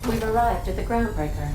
We've arrived at the groundbreaker.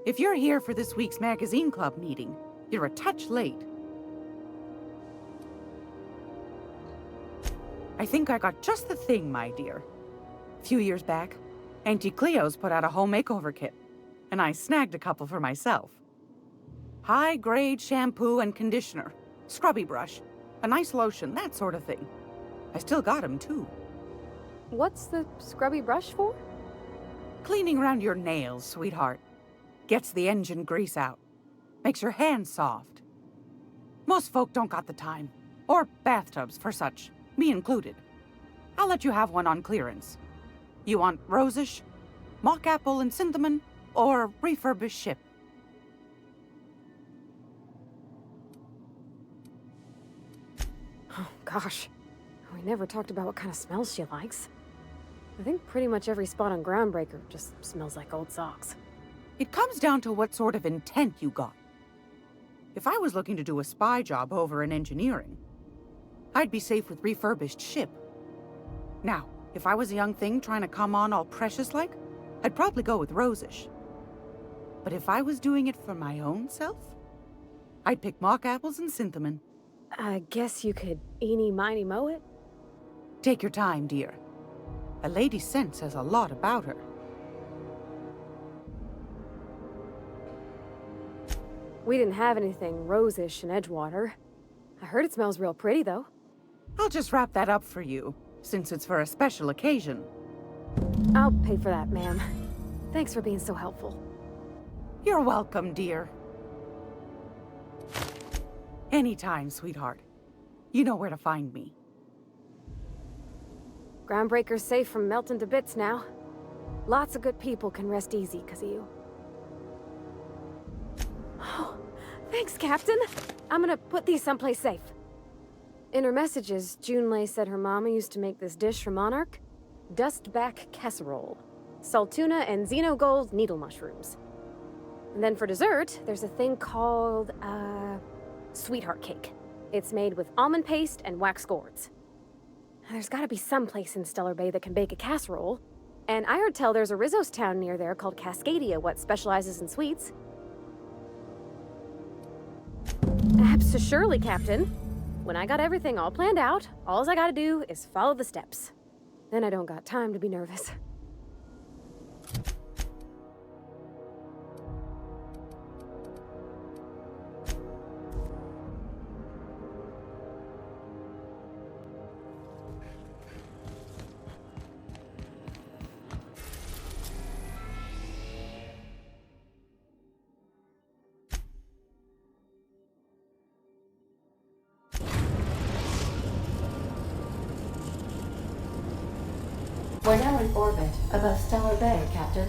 If you're here for this week's magazine club meeting, you're a touch late. I think I got just the thing, my dear. A few years back, Auntie Cleo's put out a home makeover kit, and I snagged a couple for myself. High-grade shampoo and conditioner, scrubby brush, a nice lotion, that sort of thing. I still got 'em, too. What's the scrubby brush for? Cleaning around your nails, sweetheart. Gets the engine grease out. Makes your hands soft. Most folk don't got the time. Or bathtubs for such, me included. I'll let you have one on clearance. You want rosish, mock apple and cinnamon, or refurbished ship? Oh, gosh. We never talked about what kind of smells she likes. I think pretty much every spot on Groundbreaker just smells like old socks. It comes down to what sort of intent you got. If I was looking to do a spy job over in engineering, I'd be safe with refurbished ship. Now, if I was a young thing trying to come on all precious-like, I'd probably go with rosish. But if I was doing it for my own self, I'd pick mock apples and cinnamon. I guess you could eeny-miny-moe it? Take your time, dear. A lady's scent says a lot about her. We didn't have anything rosish in Edgewater. I heard it smells real pretty, though. I'll just wrap that up for you, since it's for a special occasion. I'll pay for that, ma'am. Thanks for being so helpful. You're welcome, dear. Anytime, sweetheart. You know where to find me. Groundbreaker's safe from melting to bits now. Lots of good people can rest easy because of you. Oh, thanks, Captain. I'm gonna put these someplace safe. In her messages, Junlei said her mama used to make this dish for Monarch. Dustback casserole. Saltuna and xenogold needle mushrooms. And then for dessert, there's a thing called, sweetheart cake. It's made with almond paste and wax gourds. There's gotta be some place in Stellar Bay that can bake a casserole. And I heard tell there's a Rizzo's town near there called Cascadia what specializes in sweets. Surely, Captain. When I got everything all planned out, all I gotta do is follow the steps. Then I don't got time to be nervous. We're now in orbit above Stellar Bay, Captain.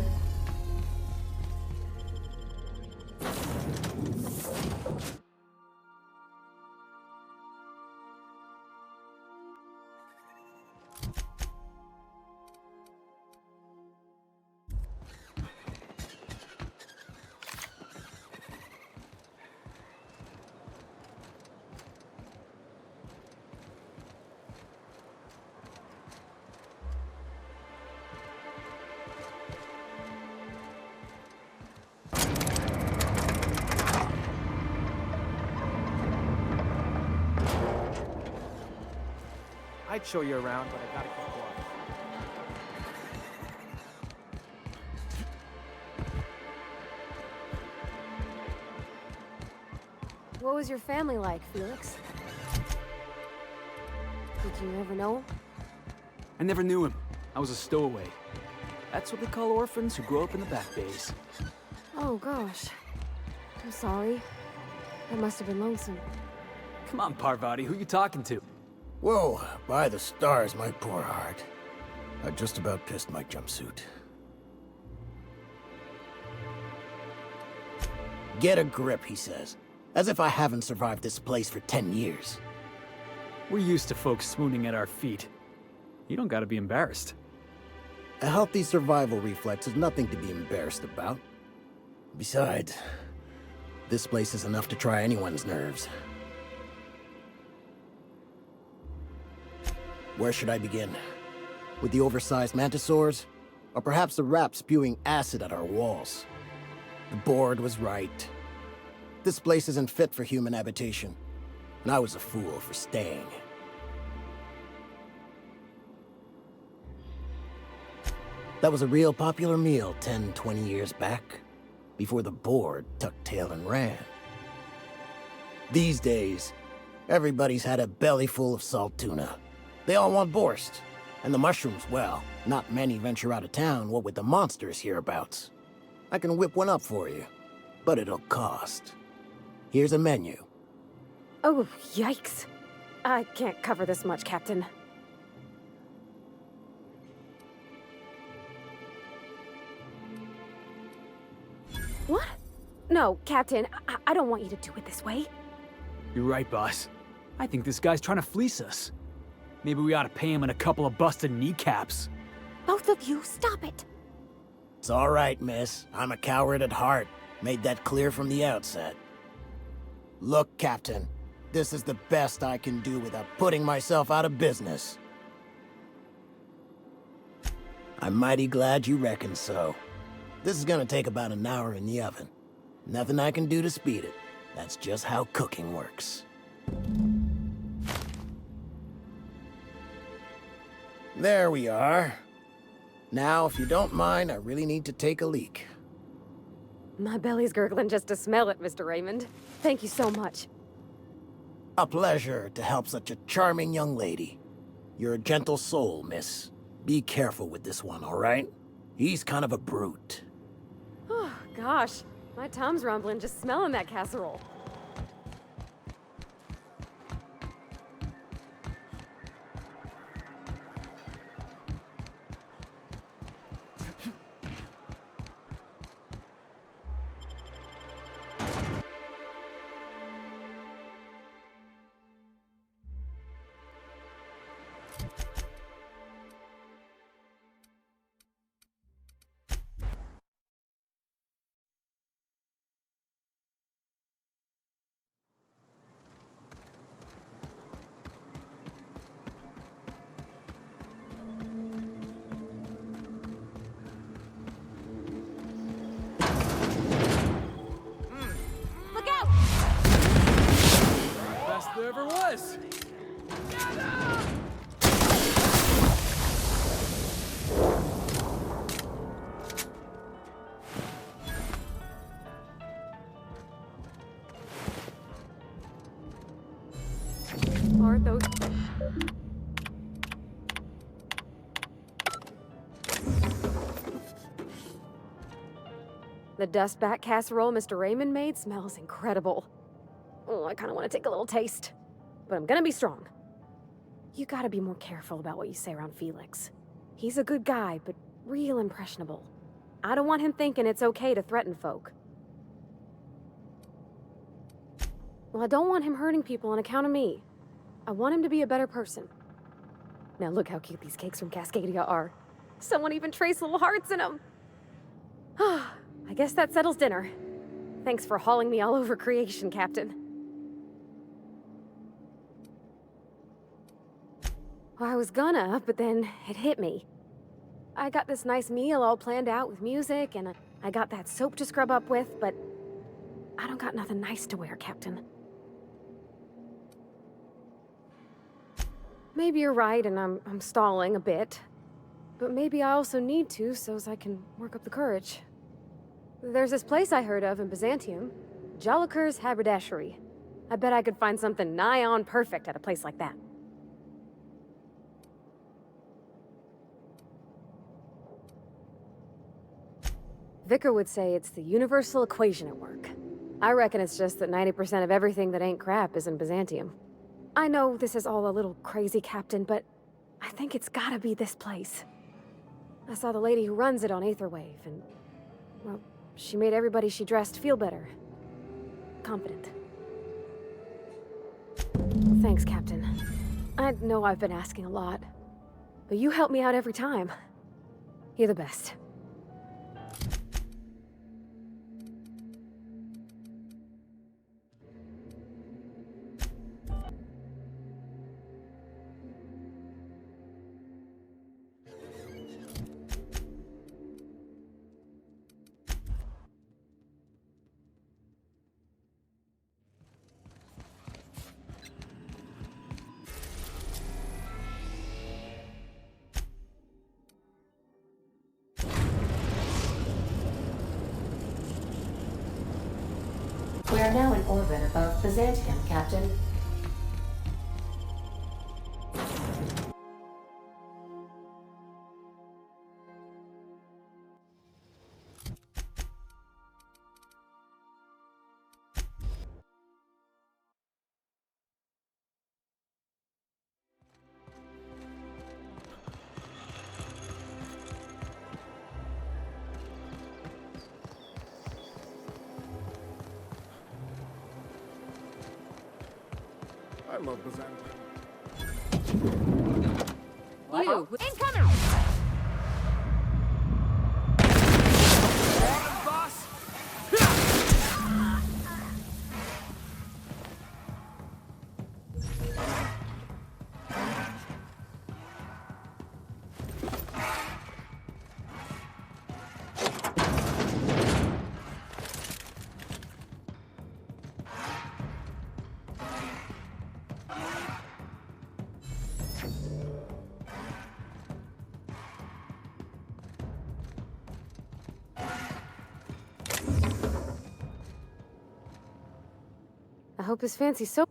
I'd show you around, but I gotta keep quiet. What was your family like, Felix? Did you ever know him? I never knew him. I was a stowaway. That's what they call orphans who grow up in the back bays. Oh, gosh. I'm sorry. That must have been lonesome. Come on, Parvati, who you talking to? Whoa, by the stars, my poor heart. I just about pissed my jumpsuit. Get a grip, he says. As if I haven't survived this place for 10 years. We're used to folks swooning at our feet. You don't gotta be embarrassed. A healthy survival reflex is nothing to be embarrassed about. Besides, this place is enough to try anyone's nerves. Where should I begin? With the oversized mantisaurs? Or perhaps the rats spewing acid at our walls? The board was right. This place isn't fit for human habitation, and I was a fool for staying. That was a real popular meal 10, 20 years back, before the board tucked tail and ran. These days, everybody's had a belly full of salt tuna. They all want borscht. And the mushrooms, well, not many venture out of town, what with the monsters hereabouts. I can whip one up for you, but it'll cost. Here's a menu. Oh, yikes. I can't cover this much, Captain. What? No, Captain, I don't want you to do it this way. You're right, boss. I think this guy's trying to fleece us. Maybe we ought to pay him in a couple of busted kneecaps. Both of you, stop it. It's all right, miss. I'm a coward at heart. Made that clear from the outset. Look, Captain, this is the best I can do without putting myself out of business. I'm mighty glad you reckon so. This is gonna take about an hour in the oven. Nothing I can do to speed it. That's just how cooking works. There we are. Now, if you don't mind, I really need to take a leak. My belly's gurgling just to smell it, Mr. Raymond. Thank you so much. A pleasure to help such a charming young lady. You're a gentle soul, miss. Be careful with this one, all right? He's kind of a brute. Oh, gosh. My tum's rumbling just smelling that casserole. Aren't those... The dustback casserole Mr. Raymond made smells incredible. Oh, I kind of want to take a little taste. But I'm gonna be strong. You gotta be more careful about what you say around Felix. He's a good guy, but real impressionable. I don't want him thinking it's okay to threaten folk. Well, I don't want him hurting people on account of me. I want him to be a better person. Now look how cute these cakes from Cascadia are. Someone even traced little hearts in them. I guess that settles dinner. Thanks for hauling me all over creation, Captain. Well, I was gonna, but then it hit me. I got this nice meal all planned out with music, and I got that soap to scrub up with, but I don't got nothing nice to wear, Captain. Maybe you're right, and I'm stalling a bit. But maybe I also need to, so as I can work up the courage. There's this place I heard of in Byzantium, Jolicoeur's Haberdashery. I bet I could find something nigh on perfect at a place like that. Vicar would say it's the universal equation at work. I reckon it's just that 90% of everything that ain't crap is in Byzantium. I know this is all a little crazy, Captain, but I think it's gotta be this place. I saw the lady who runs it on Aetherwave, and, well, she made everybody she dressed feel better. Confident. Well, thanks, Captain. I know I've been asking a lot, but you help me out every time. You're the best. We are now in orbit above Byzantium, Captain. I love Byzantium. You! Incoming! Boss! I hope his fancy soap.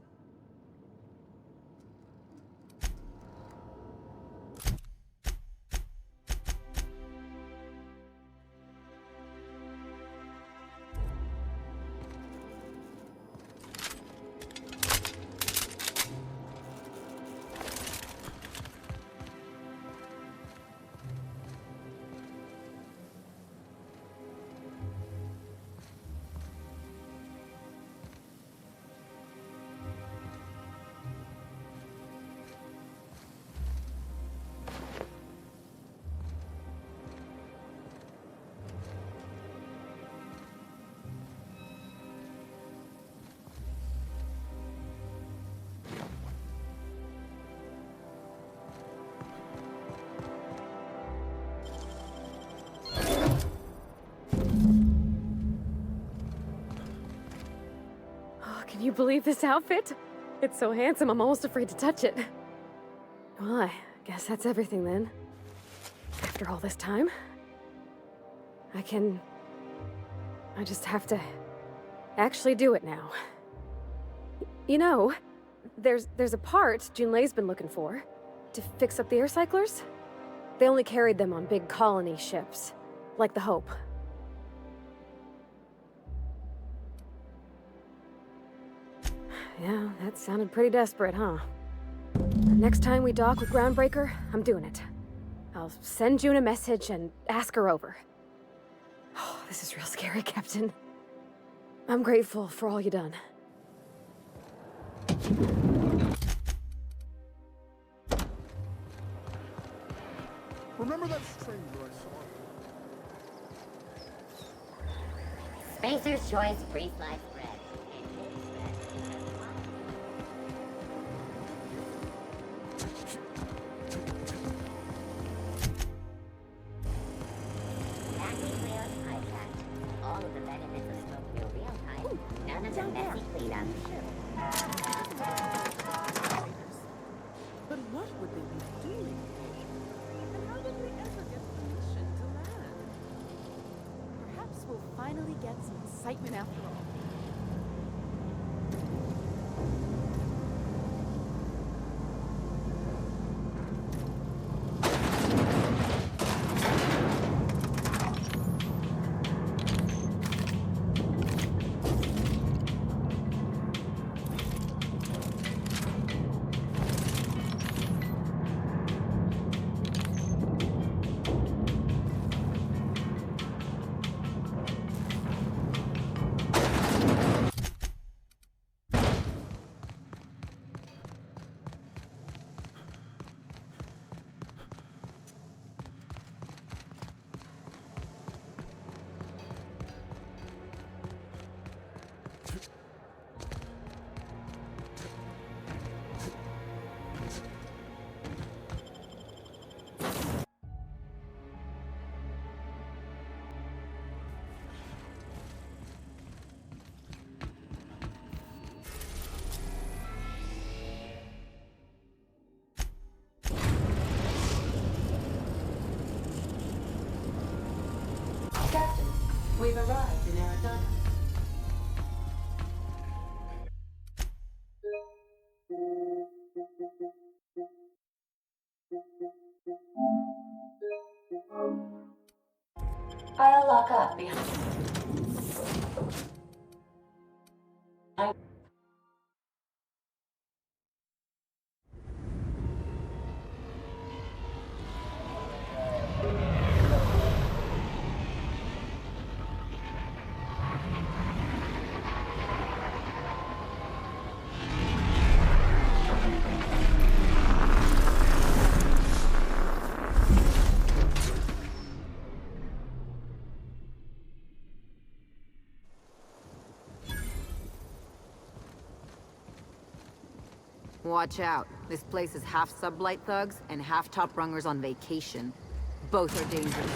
Can you believe this outfit? It's so handsome, I'm almost afraid to touch it. Well, I guess that's everything then. After all this time, I just have to actually do it now. You know, There's a part Junlei's been looking for. To fix up the air cyclers? They only carried them on big colony ships. Like the Hope. Yeah, that sounded pretty desperate, huh? Next time we dock with Groundbreaker, I'm doing it. I'll send June a message and ask her over. Oh, this is real scary, Captain. I'm grateful for all you done. Remember that stranger I saw? Spacer's Choice Pre-Sliced Bread. Anti-clear hijacked. All of the benefits of smoke feel real time. None of the messy cleanup. But what would they be doing? And how did we ever get permission to land? Perhaps we'll finally get some excitement after all. Captain, we've arrived in Arizona. I'll lock up behind. Watch out. This place is half sublight thugs and half top rungers on vacation. Both are dangerous.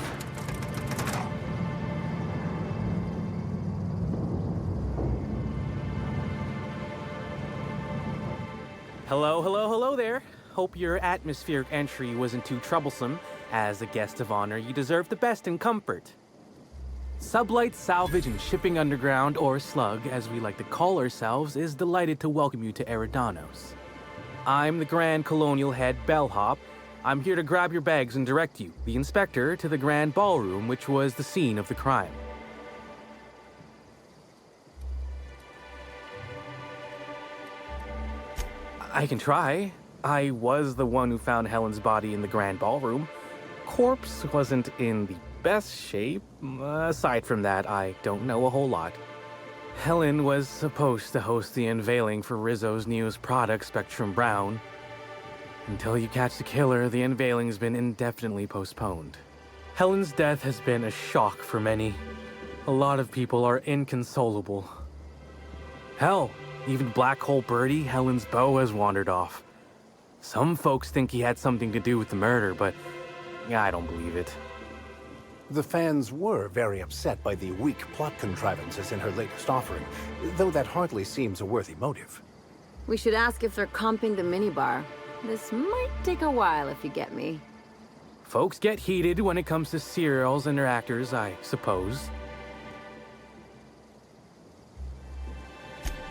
Hello there. Hope your atmospheric entry wasn't too troublesome. As a guest of honor, you deserve the best in comfort. Sublight Salvage and Shipping Underground, or Slug, as we like to call ourselves, is delighted to welcome you to Eridanos. I'm the Grand Colonial Head Bellhop. I'm here to grab your bags and direct you, the Inspector, to the Grand Ballroom, which was the scene of the crime. I can try. I was the one who found Helen's body in the Grand Ballroom. Corpse wasn't in the best shape. Aside from that, I don't know a whole lot. Helen was supposed to host the unveiling for Rizzo's newest product, Spectrum Brown. Until you catch the killer, the unveiling's been indefinitely postponed. Helen's death has been a shock for many. A lot of people are inconsolable. Hell, even Black Hole Birdie, Helen's beau, has wandered off. Some folks think he had something to do with the murder, but I don't believe it. The fans were very upset by the weak plot contrivances in her latest offering, though that hardly seems a worthy motive. We should ask if they're comping the minibar. This might take a while, if you get me. Folks get heated when it comes to serials and their actors, I suppose.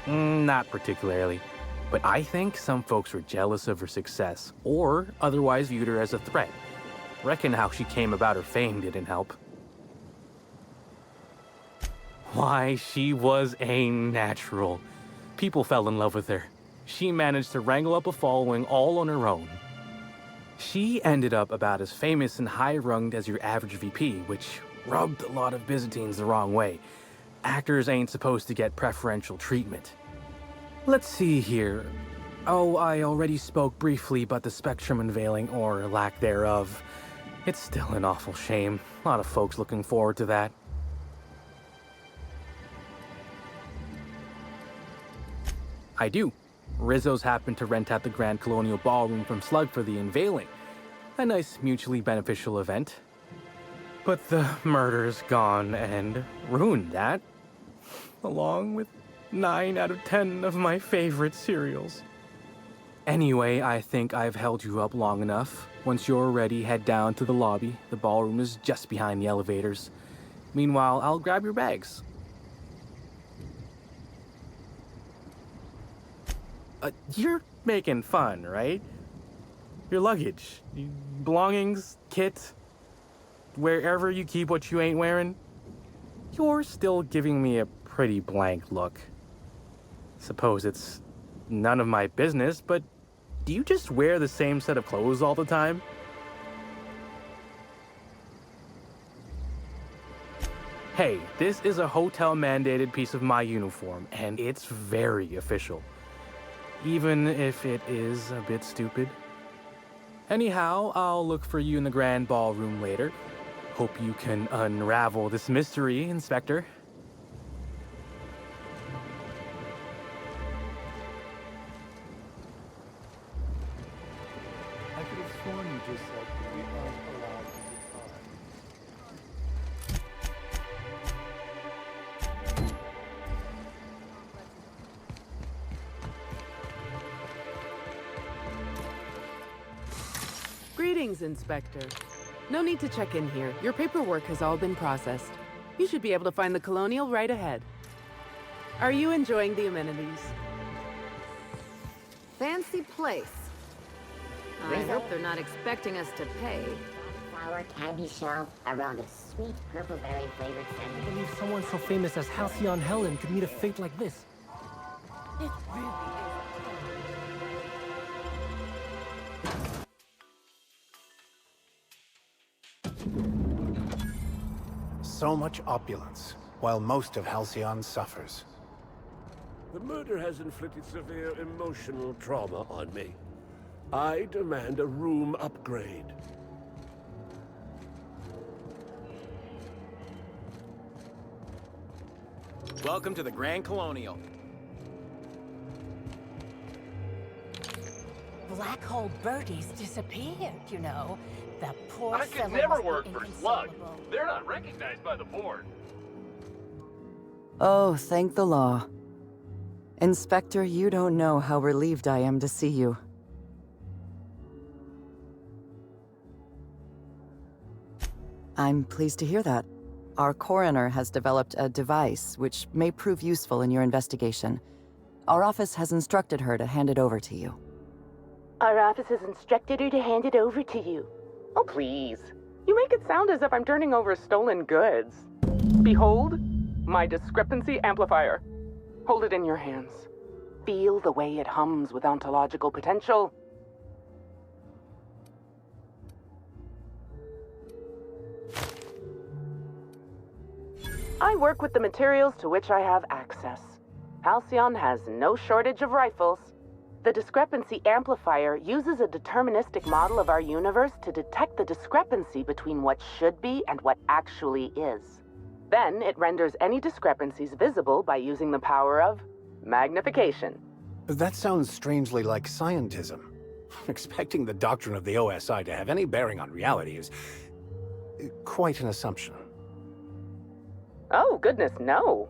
Not particularly. But I think some folks were jealous of her success, or otherwise viewed her as a threat. Reckon how she came about her fame didn't help. Why, she was a natural. People fell in love with her. She managed to wrangle up a following all on her own. She ended up about as famous and high-runged as your average VP, which rubbed a lot of Byzantines the wrong way. Actors ain't supposed to get preferential treatment. Let's see here. Oh, I already spoke briefly about the spectrum unveiling, or lack thereof. It's still an awful shame. A lot of folks looking forward to that. I do. Rizzo's happened to rent out the Grand Colonial Ballroom from Slug for the unveiling. A nice mutually beneficial event. But the murder's gone and ruined that, along with 9 out of 10 of my favorite cereals. Anyway, I think I've held you up long enough. Once you're ready, head down to the lobby. The ballroom is just behind the elevators. Meanwhile, I'll grab your bags. You're making fun, right? Your luggage, belongings, kit, wherever you keep what you ain't wearing. You're still giving me a pretty blank look. Suppose it's none of my business, but do you just wear the same set of clothes all the time? Hey, this is a hotel-mandated piece of my uniform, and it's very official. Even if it is a bit stupid. Anyhow, I'll look for you in the grand ballroom later. Hope you can unravel this mystery, Inspector. I could have sworn you just said we aren't allowed to Greetings, Inspector. No need to check in here. Your paperwork has all been processed. You should be able to find the Colonial right ahead. Are you enjoying the amenities? Fancy place. I hope they're not expecting us to pay. Flower candy shelf around a sweet purple berry flavored I sandwich. believe someone so famous as Halcyon Helen could meet a fate like this. It really is. So much opulence, while most of Halcyon suffers. The murder has inflicted severe emotional trauma on me. I demand a room upgrade. Welcome to the Grand Colonial. Black Hole Birdies disappeared, you know. The poor I could fellow never must be work for Slug. inconsolable. They're not recognized by the board. Oh, thank the law. Inspector, you don't know how relieved I am to see you. I'm pleased to hear that. Our coroner has developed a device which may prove useful in your investigation. Our office has instructed her to hand it over to you. Our office has instructed her to hand it over to you. Oh, please. You make it sound as if I'm turning over stolen goods. Behold, my discrepancy amplifier. Hold it in your hands. Feel the way it hums with ontological potential. I work with the materials to which I have access. Halcyon has no shortage of rifles. The discrepancy amplifier uses a deterministic model of our universe to detect the discrepancy between what should be and what actually is. Then it renders any discrepancies visible by using the power of magnification. That sounds strangely like scientism. Expecting the doctrine of the OSI to have any bearing on reality is quite an assumption. Oh, goodness, no.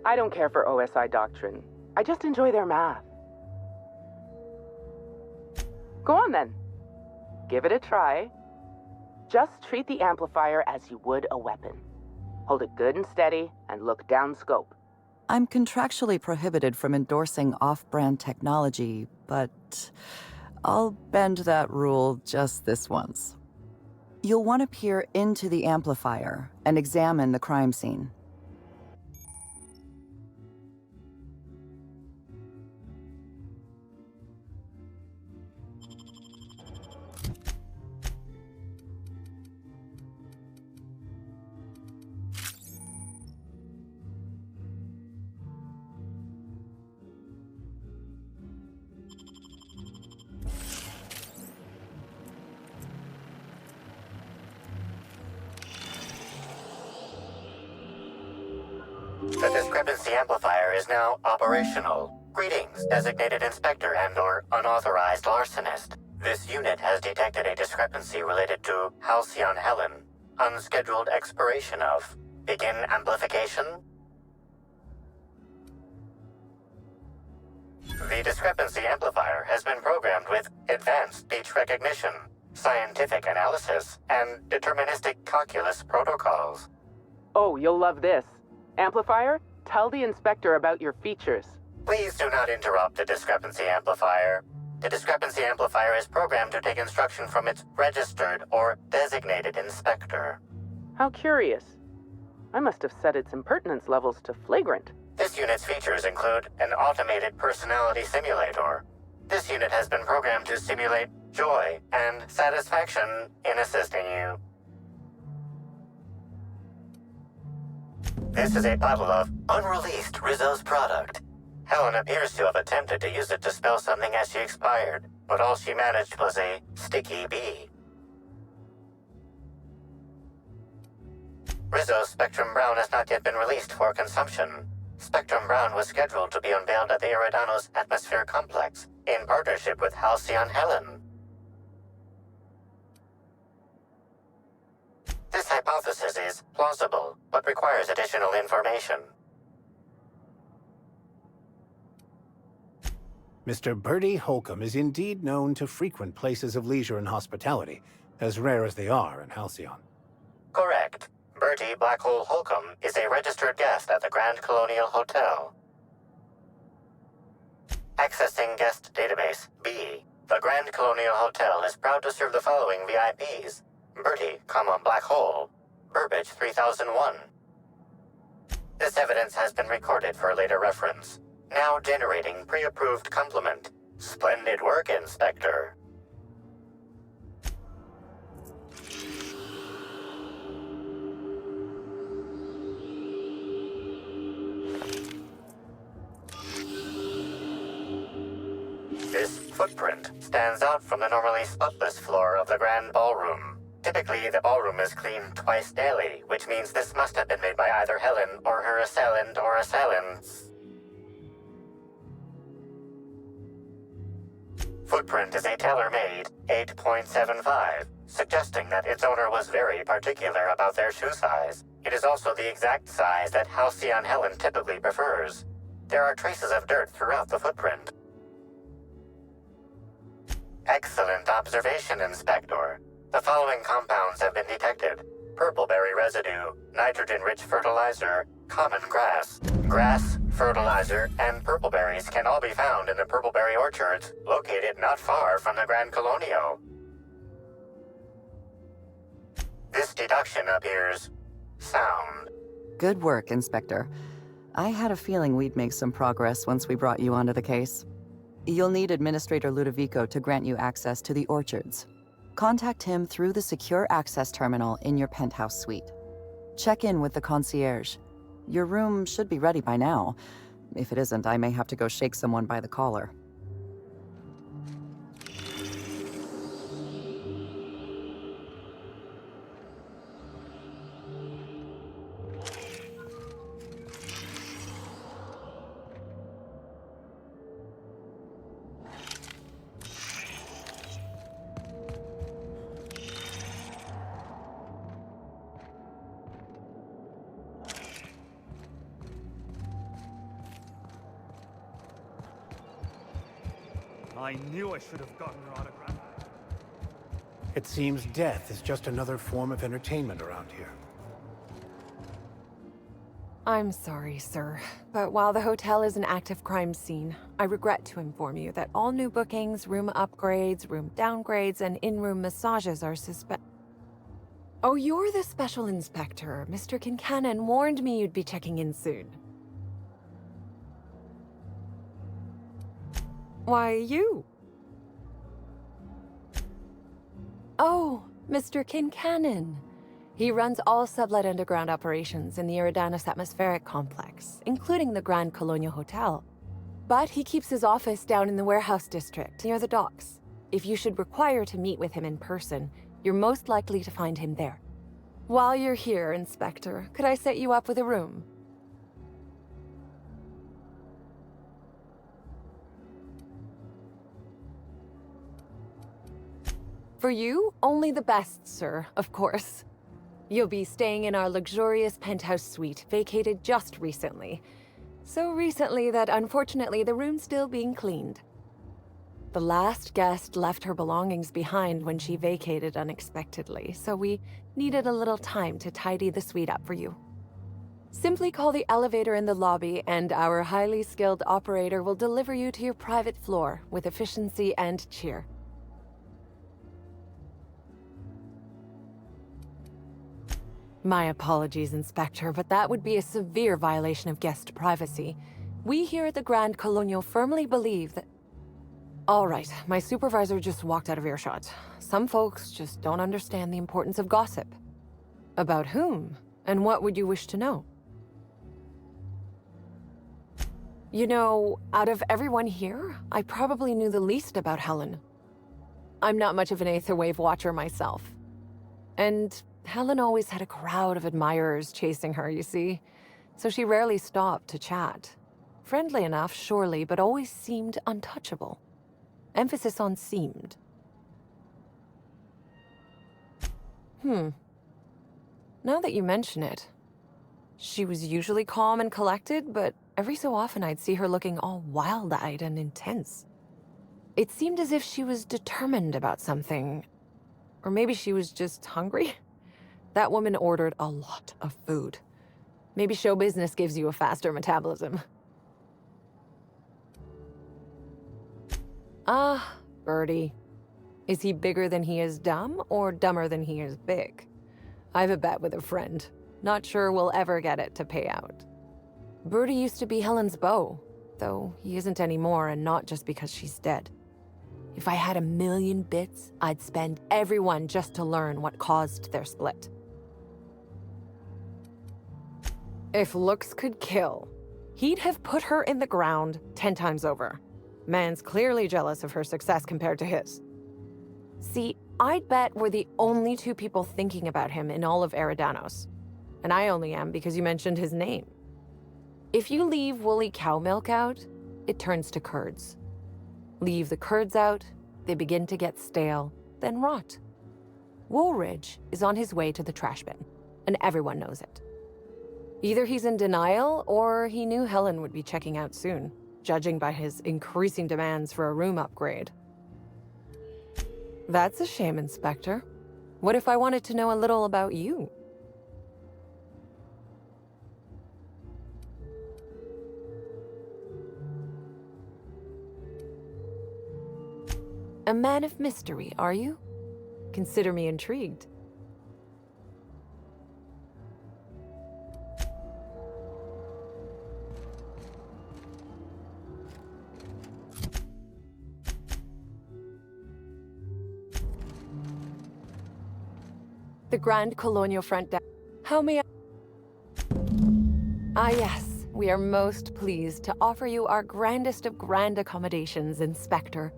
I don't care for OSI doctrine. I just enjoy their math. Go on then. Give it a try. Just treat the amplifier as you would a weapon. Hold it good and steady and look down scope. I'm contractually prohibited from endorsing off-brand technology, but I'll bend that rule just this once. You'll want to peer into the amplifier and examine the crime scene. The discrepancy amplifier is now operational. Greetings, designated inspector and/or unauthorized larcenist. This unit has detected a discrepancy related to Halcyon Helen. Unscheduled expiration of. Begin amplification. The discrepancy amplifier has been programmed with advanced speech recognition, scientific analysis, and deterministic calculus protocols. Oh, you'll love this. Amplifier, tell the inspector about your features. Please do not interrupt the discrepancy amplifier. The discrepancy amplifier is programmed to take instruction from its registered or designated inspector. How curious. I must have set its impertinence levels to flagrant. This unit's features include an automated personality simulator. This unit has been programmed to simulate joy and satisfaction in assisting you. This is a bottle of unreleased Rizzo's product. Helen appears to have attempted to use it to spell something as she expired, but all she managed was a sticky bee. Rizzo's Spectrum Brown has not yet been released for consumption. Spectrum Brown was scheduled to be unveiled at the Eridanos Atmosphere Complex in partnership with Halcyon Helen. This hypothesis is plausible, but requires additional information. Mr. Bertie Holcomb is indeed known to frequent places of leisure and hospitality, as rare as they are in Halcyon. Correct. Bertie Blackhole Holcomb is a registered guest at the Grand Colonial Hotel. Accessing guest database B. The Grand Colonial Hotel is proud to serve the following VIPs. Bertie, Black Hole, Burbage 3001. This evidence has been recorded for later reference. Now generating pre-approved compliment. Splendid work, Inspector. This footprint stands out from the normally spotless floor of the Grand Ballroom. Typically, the ballroom is cleaned twice daily, which means this must have been made by either Helen or her assailant or assailants. Footprint is a tailor-made 8.75, suggesting that its owner was very particular about their shoe size. It is also the exact size that Halcyon Helen typically prefers. There are traces of dirt throughout the footprint. Excellent observation, Inspector. The following compounds have been detected. Purpleberry residue, nitrogen-rich fertilizer, common grass. Grass, fertilizer, and purpleberries can all be found in the purpleberry orchards located not far from the Grand Colonio. This deduction appears sound. Good work, Inspector. I had a feeling we'd make some progress once we brought you onto the case. You'll need Administrator Ludovico to grant you access to the orchards. Contact him through the secure access terminal in your penthouse suite. Check in with the concierge. Your room should be ready by now. If it isn't, I may have to go shake someone by the collar. I knew I should have gotten her autograph. It seems death is just another form of entertainment around here. I'm sorry, sir, but while the hotel is an active crime scene, I regret to inform you that all new bookings, room upgrades, room downgrades, and in-room massages are Oh, you're the special inspector. Mr. Kincannon warned me you'd be checking in soon. Why, you? Oh, Mr. Kincannon. He runs all sublet underground operations in the Eridanos Atmospheric Complex, including the Grand Colonial Hotel. But he keeps his office down in the warehouse district, near the docks. If you should require to meet with him in person, you're most likely to find him there. While you're here, Inspector, could I set you up with a room? For you, only the best, sir, of course. You'll be staying in our luxurious penthouse suite, vacated just recently. So recently that unfortunately the room's still being cleaned. The last guest left her belongings behind when she vacated unexpectedly, so we needed a little time to tidy the suite up for you. Simply call the elevator in the lobby and our highly skilled operator will deliver you to your private floor with efficiency and cheer. My apologies, Inspector, but that would be a severe violation of guest privacy. We here at the Grand Colonial firmly believe that... All right, my supervisor just walked out of earshot. Some folks just don't understand the importance of gossip. About whom? And what would you wish to know? You know, out of everyone here, I probably knew the least about Helen. I'm not much of an Aetherwave watcher myself. And Helen always had a crowd of admirers chasing her, you see, so she rarely stopped to chat. Friendly enough, surely, but always seemed untouchable. Emphasis on seemed. Now that you mention it, she was usually calm and collected, but every so often I'd see her looking all wild-eyed and intense. It seemed as if she was determined about something. Or maybe she was just hungry? That woman ordered a lot of food. Maybe show business gives you a faster metabolism. Ah, Birdie. Is he bigger than he is dumb, or dumber than he is big? I've a bet with a friend. Not sure we'll ever get it to pay out. Birdie used to be Helen's beau, though he isn't anymore, and not just because she's dead. If I had 1,000,000 bits, I'd spend every one just to learn what caused their split. If looks could kill, he'd have put her in the ground 10 times over. Man's clearly jealous of her success compared to his. See, I'd bet we're the only two people thinking about him in all of Eridanos. And I only am because you mentioned his name. If you leave woolly cow milk out, it turns to curds. Leave the curds out, they begin to get stale, then rot. Woolridge is on his way to the trash bin, and everyone knows it. Either he's in denial, or he knew Helen would be checking out soon, judging by his increasing demands for a room upgrade. That's a shame, Inspector. What if I wanted to know a little about you? A man of mystery, are you? Consider me intrigued. The Grand Colonial Front Desk. How may I... Ah yes, we are most pleased to offer you our grandest of grand accommodations, Inspector.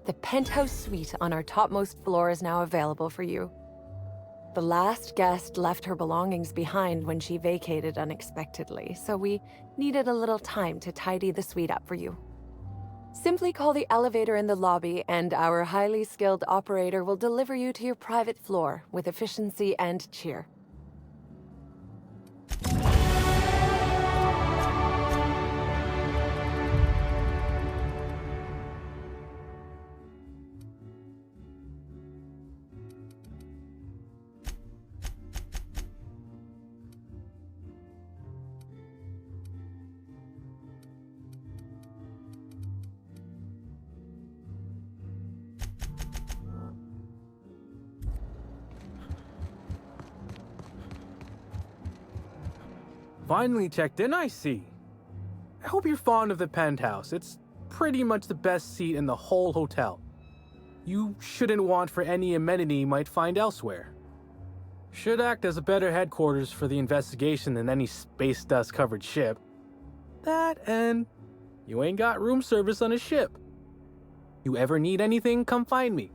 The penthouse suite on our topmost floor is now available for you. The last guest left her belongings behind when she vacated unexpectedly, so we needed a little time to tidy the suite up for you. Simply call the elevator in the lobby and our highly skilled operator will deliver you to your private floor with efficiency and cheer. Finally checked in, I see. I hope you're fond of the penthouse. It's pretty much the best seat in the whole hotel. You shouldn't want for any amenity you might find elsewhere. Should act as a better headquarters for the investigation than any space dust covered ship. That and you ain't got room service on a ship. You ever need anything, come find me.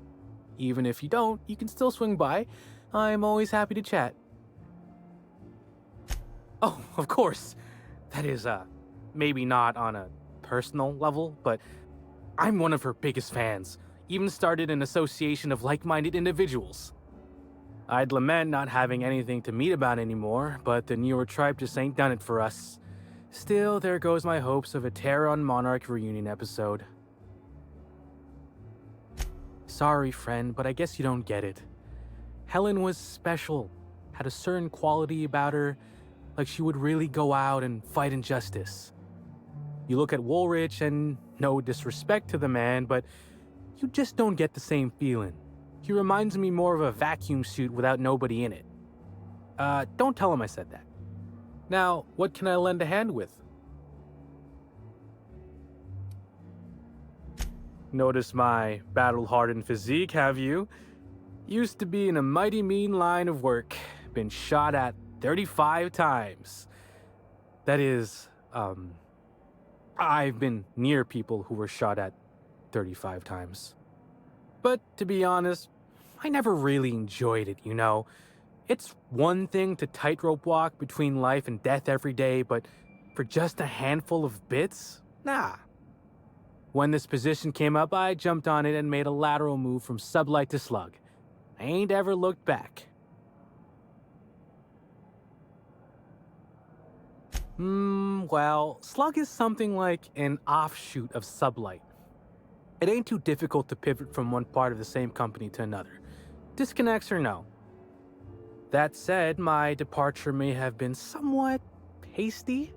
Even if you don't, you can still swing by. I'm always happy to chat. Oh, of course. That is, maybe not on a personal level, but I'm one of her biggest fans. Even started an association of like-minded individuals. I'd lament not having anything to meet about anymore, but the newer tribe just ain't done it for us. Still, there goes my hopes of a Terra on Monarch reunion episode. Sorry, friend, but I guess you don't get it. Helen was special, had a certain quality about her, like she would really go out and fight injustice. You look at Woolrich, and no disrespect to the man, but you just don't get the same feeling. He reminds me more of a vacuum suit without nobody in it. Don't tell him I said that. Now, what can I lend a hand with? Notice my battle-hardened physique, have you? Used to be in a mighty mean line of work. Been shot at 35 times. That is, I've been near people who were shot at 35 times. But to be honest, I never really enjoyed it, you know? It's one thing to tightrope walk between life and death every day, but for just a handful of bits? Nah. When this position came up, I jumped on it and made a lateral move from sublight to slug. I ain't ever looked back. Well, slug is something like an offshoot of sublight. It ain't too difficult to pivot from one part of the same company to another. Disconnects or no. That said, my departure may have been somewhat hasty.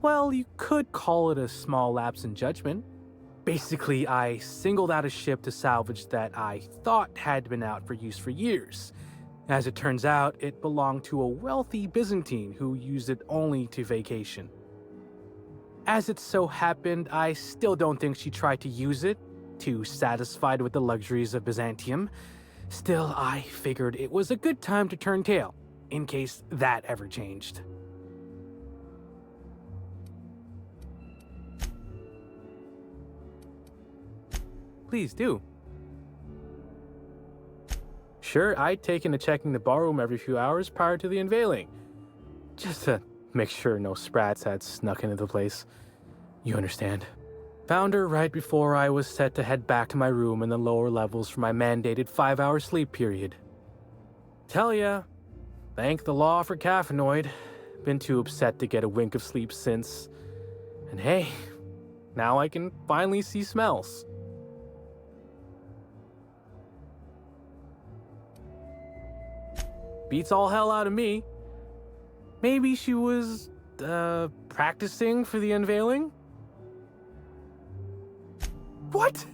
Well, you could call it a small lapse in judgment. Basically, I singled out a ship to salvage that I thought had been out for use for years. As it turns out, it belonged to a wealthy Byzantine who used it only to vacation. As it so happened, I still don't think she tried to use it, too satisfied with the luxuries of Byzantium. Still, I figured it was a good time to turn tail, in case that ever changed. Please do. Sure, I'd taken to checking the ballroom every few hours prior to the unveiling. Just to make sure no sprats had snuck into the place. You understand. Found her right before I was set to head back to my room in the lower levels for my mandated 5-hour sleep period. Tell ya, thank the law for caffeinoid. Been too upset to get a wink of sleep since. And hey, now I can finally see smells. Beats all hell out of me. Maybe she was, practicing for the unveiling? What?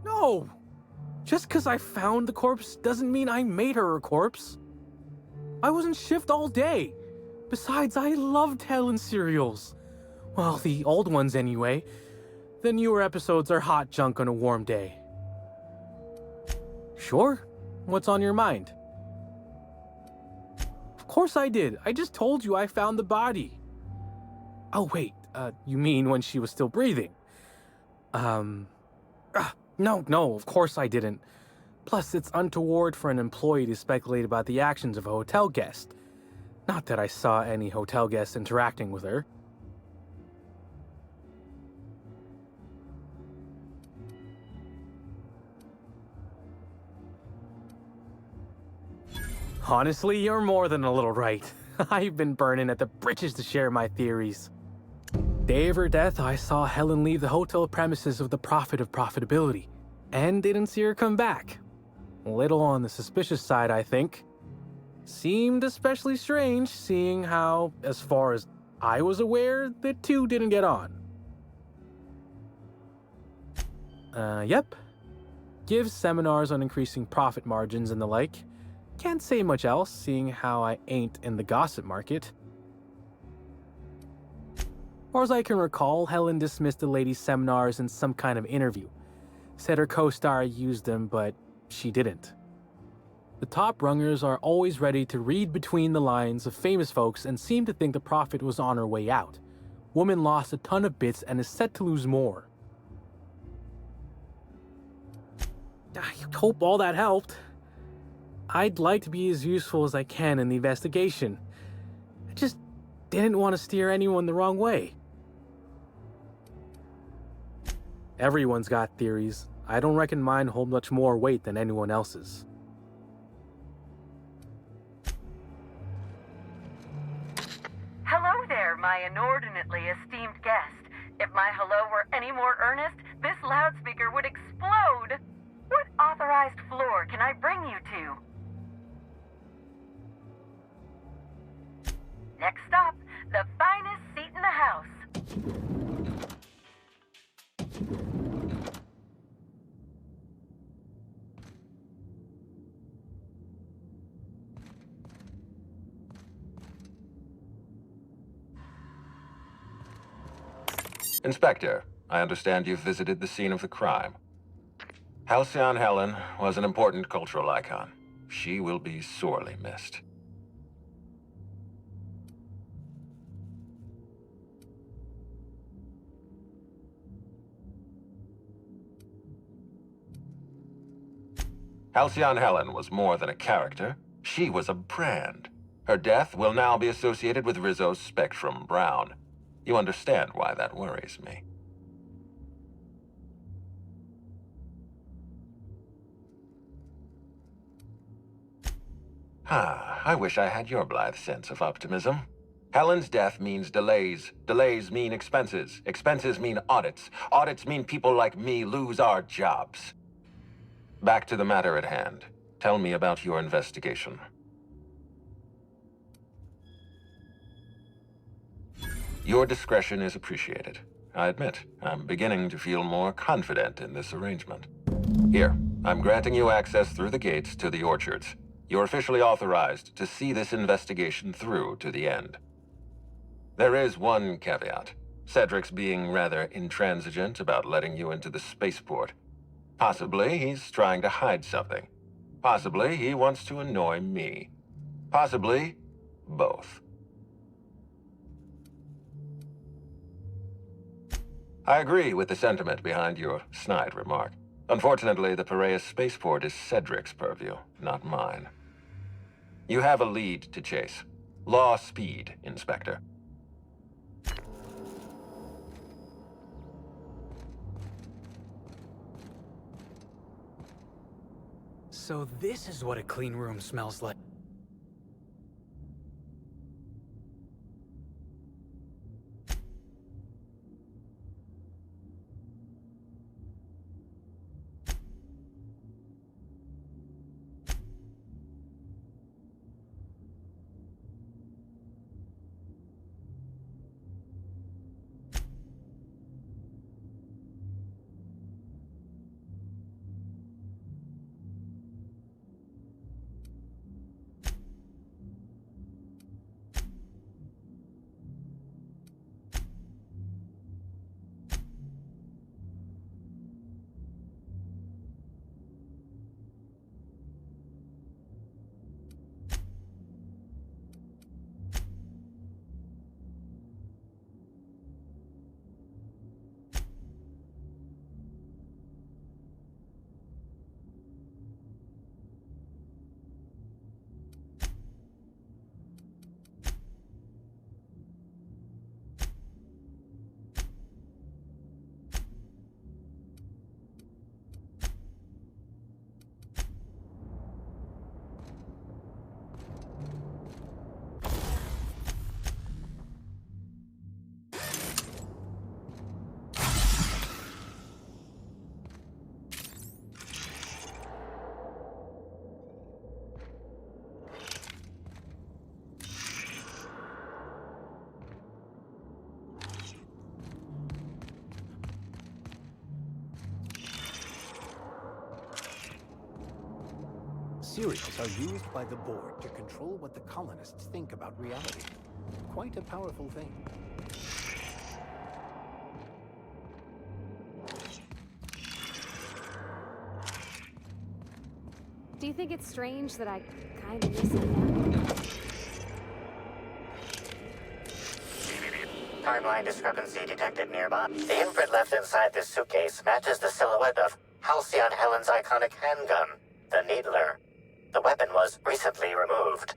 No! Just because I found the corpse doesn't mean I made her a corpse. I was in shift all day. Besides, I loved Helen serials. Well, the old ones anyway. The newer episodes are hot junk on a warm day. Sure? What's on your mind? Of course I did. I just told you I found the body. Oh, wait. You mean when she was still breathing? No, of course I didn't. Plus, it's untoward for an employee to speculate about the actions of a hotel guest. Not that I saw any hotel guests interacting with her. Honestly, you're more than a little right. I've been burning at the britches to share my theories. Day of her death, I saw Helen leave the hotel premises with the profit of profitability, and didn't see her come back. A little on the suspicious side, I think. Seemed especially strange, seeing how, as far as I was aware, the two didn't get on. Yep. Gives seminars on increasing profit margins and the like. Can't say much else, seeing how I ain't in the gossip market. Or as I can recall, Helen dismissed the lady's seminars in some kind of interview. Said her co-star used them, but she didn't. The top rungers are always ready to read between the lines of famous folks and seem to think the prophet was on her way out. Woman lost a ton of bits and is set to lose more. I hope all that helped. I'd like to be as useful as I can in the investigation. I just didn't want to steer anyone the wrong way. Everyone's got theories. I don't reckon mine hold much more weight than anyone else's. Hello there, my inordinately esteemed guest. If my hello were any more earnest, this loudspeaker would explode. What authorized floor can I bring you to? Next stop, the finest seat in the house. Inspector, I understand you've visited the scene of the crime. Halcyon Helen was an important cultural icon. She will be sorely missed. Halcyon Helen was more than a character. She was a brand. Her death will now be associated with Rizzo's Spectrum Brown. You understand why that worries me. I wish I had your blithe sense of optimism. Helen's death means delays. Delays mean expenses. Expenses mean audits. Audits mean people like me lose our jobs. Back to the matter at hand. Tell me about your investigation. Your discretion is appreciated. I admit, I'm beginning to feel more confident in this arrangement. Here, I'm granting you access through the gates to the orchards. You're officially authorized to see this investigation through to the end. There is one caveat. Cedric's being rather intransigent about letting you into the spaceport. Possibly he's trying to hide something. Possibly he wants to annoy me. Possibly both. I agree with the sentiment behind your snide remark. Unfortunately, the Piraeus spaceport is Cedric's purview, not mine. You have a lead to chase. Law speed, Inspector. So this is what a clean room smells like. cereals are used by the board to control what the colonists think about reality. Quite a powerful thing. Do you think it's strange that I kind of miss him now? Timeline discrepancy detected nearby. The imprint left inside this suitcase matches the silhouette of Halcyon Helen's iconic handgun, the Needler. The weapon was recently removed.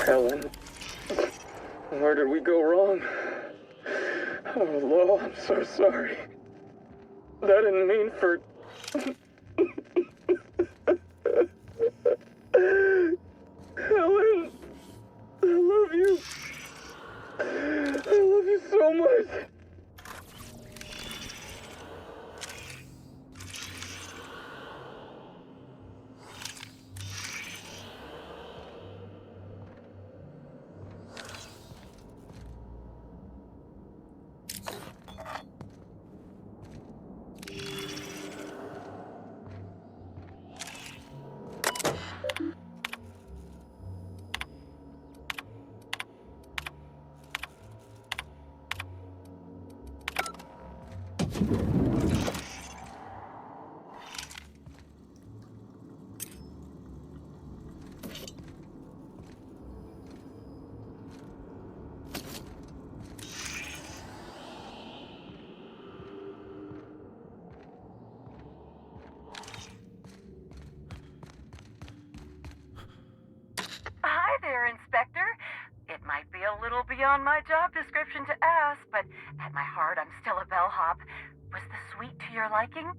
Helen, where did we go wrong? Oh, Lo, I'm so sorry. That didn't mean for... Helen, I love you. I love you so much. Hi there, Inspector. It might be a little beyond my job description to ask, but at my heart, I'm still a bellhop. Was the suite to your liking?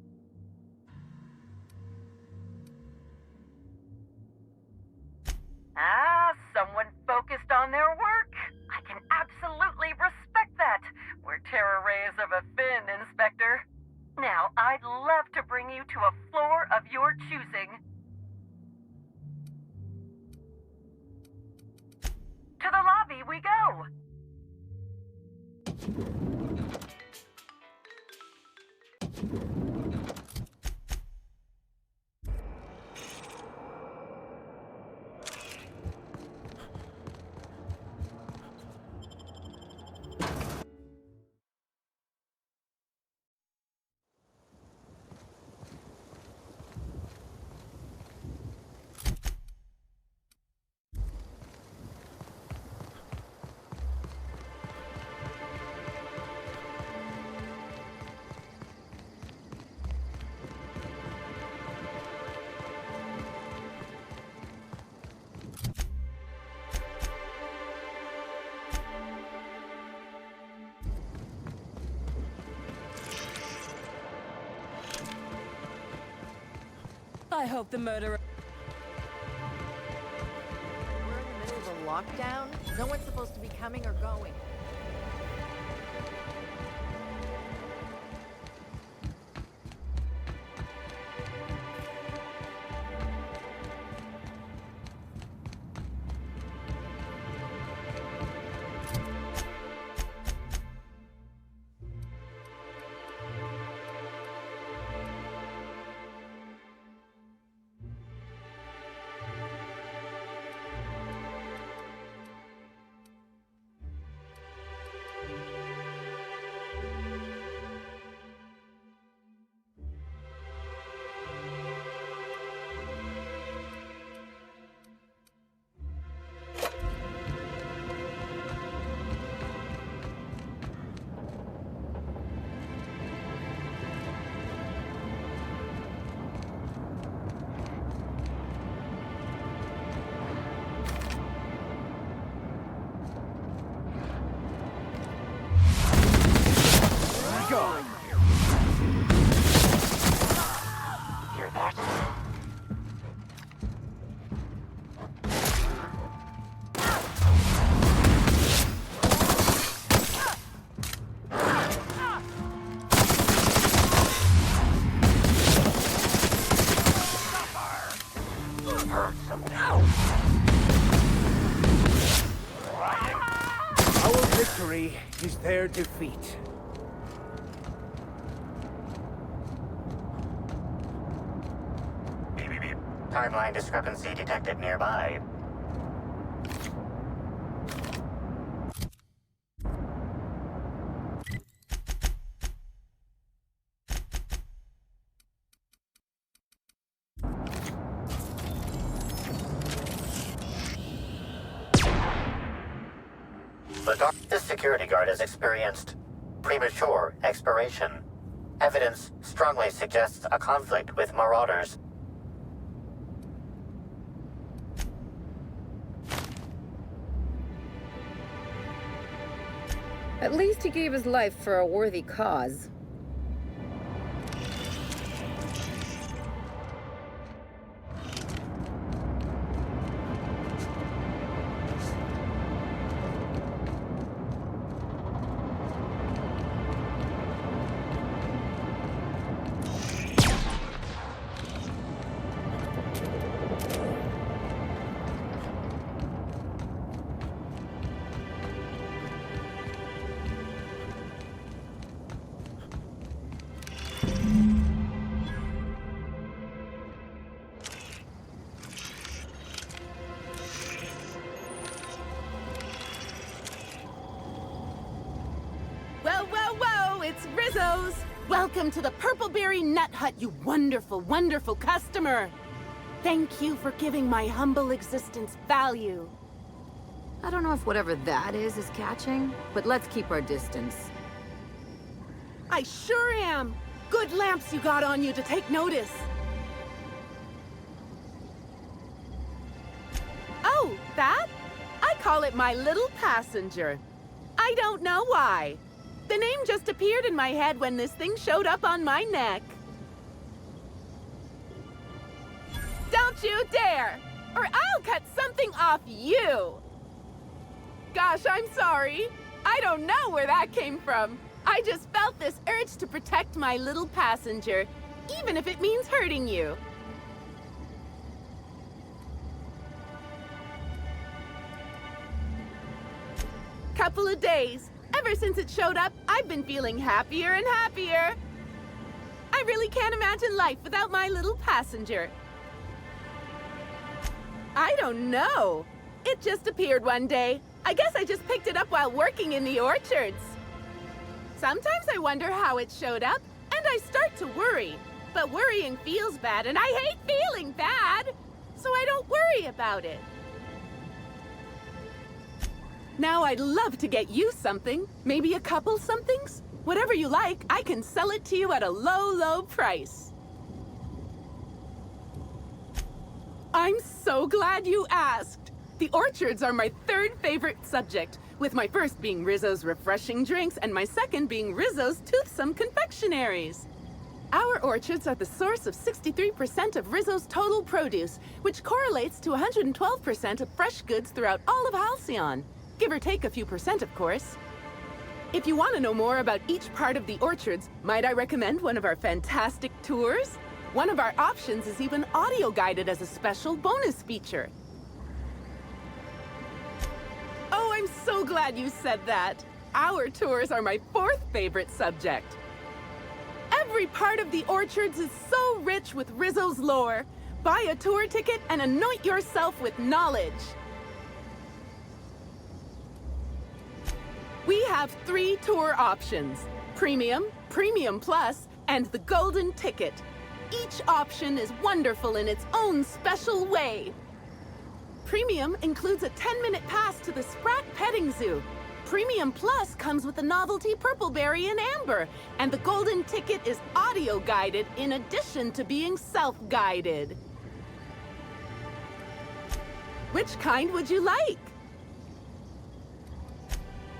Ah, someone focused on their work. I can absolutely respect that. We're terror rays of a fin, Inspector. Now, I'd love to bring you to a floor of your choosing. To the lobby we go! I hope the murderer... We're in the middle of a lockdown. No one's supposed to be coming or going. victory is their defeat. Timeline discrepancy detected nearby. This security guard has experienced premature expiration. Evidence strongly suggests a conflict with marauders. At least he gave his life for a worthy cause. It's Rizzo's! Welcome to the Purpleberry Nut Hut, you wonderful, wonderful customer! Thank you for giving my humble existence value. I don't know if whatever that is catching, but let's keep our distance. I sure am! Good lamps you got on you to take notice. Oh, that? I call it my little passenger. I don't know why. The name just appeared in my head when this thing showed up on my neck. Don't you dare! Or I'll cut something off you! Gosh, I'm sorry. I don't know where that came from. I just felt this urge to protect my little passenger, even if it means hurting you. Couple of days. Ever since it showed up, I've been feeling happier and happier. I really can't imagine life without my little passenger. I don't know. It just appeared one day. I guess I just picked it up while working in the orchards. Sometimes I wonder how it showed up, and I start to worry. But worrying feels bad, and I hate feeling bad. So I don't worry about it. Now I'd love to get you something. Maybe a couple somethings? Whatever you like, I can sell it to you at a low, low price. I'm so glad you asked. The orchards are my third favorite subject, with my first being Rizzo's refreshing drinks and my second being Rizzo's toothsome confectionaries. Our orchards are the source of 63% of Rizzo's total produce, which correlates to 112% of fresh goods throughout all of Halcyon. Give or take a few percent, of course. If you want to know more about each part of the orchards, might I recommend one of our fantastic tours? One of our options is even audio-guided as a special bonus feature. Oh, I'm so glad you said that. Our tours are my fourth favorite subject. Every part of the orchards is so rich with Rizzo's lore. Buy a tour ticket and anoint yourself with knowledge. We have 3 tour options: Premium, Premium Plus, and the Golden Ticket. Each option is wonderful in its own special way. Premium includes a 10-minute pass to the Sprat Petting Zoo. Premium Plus comes with the novelty Purpleberry and Amber, and the Golden Ticket is audio-guided in addition to being self-guided. Which kind would you like?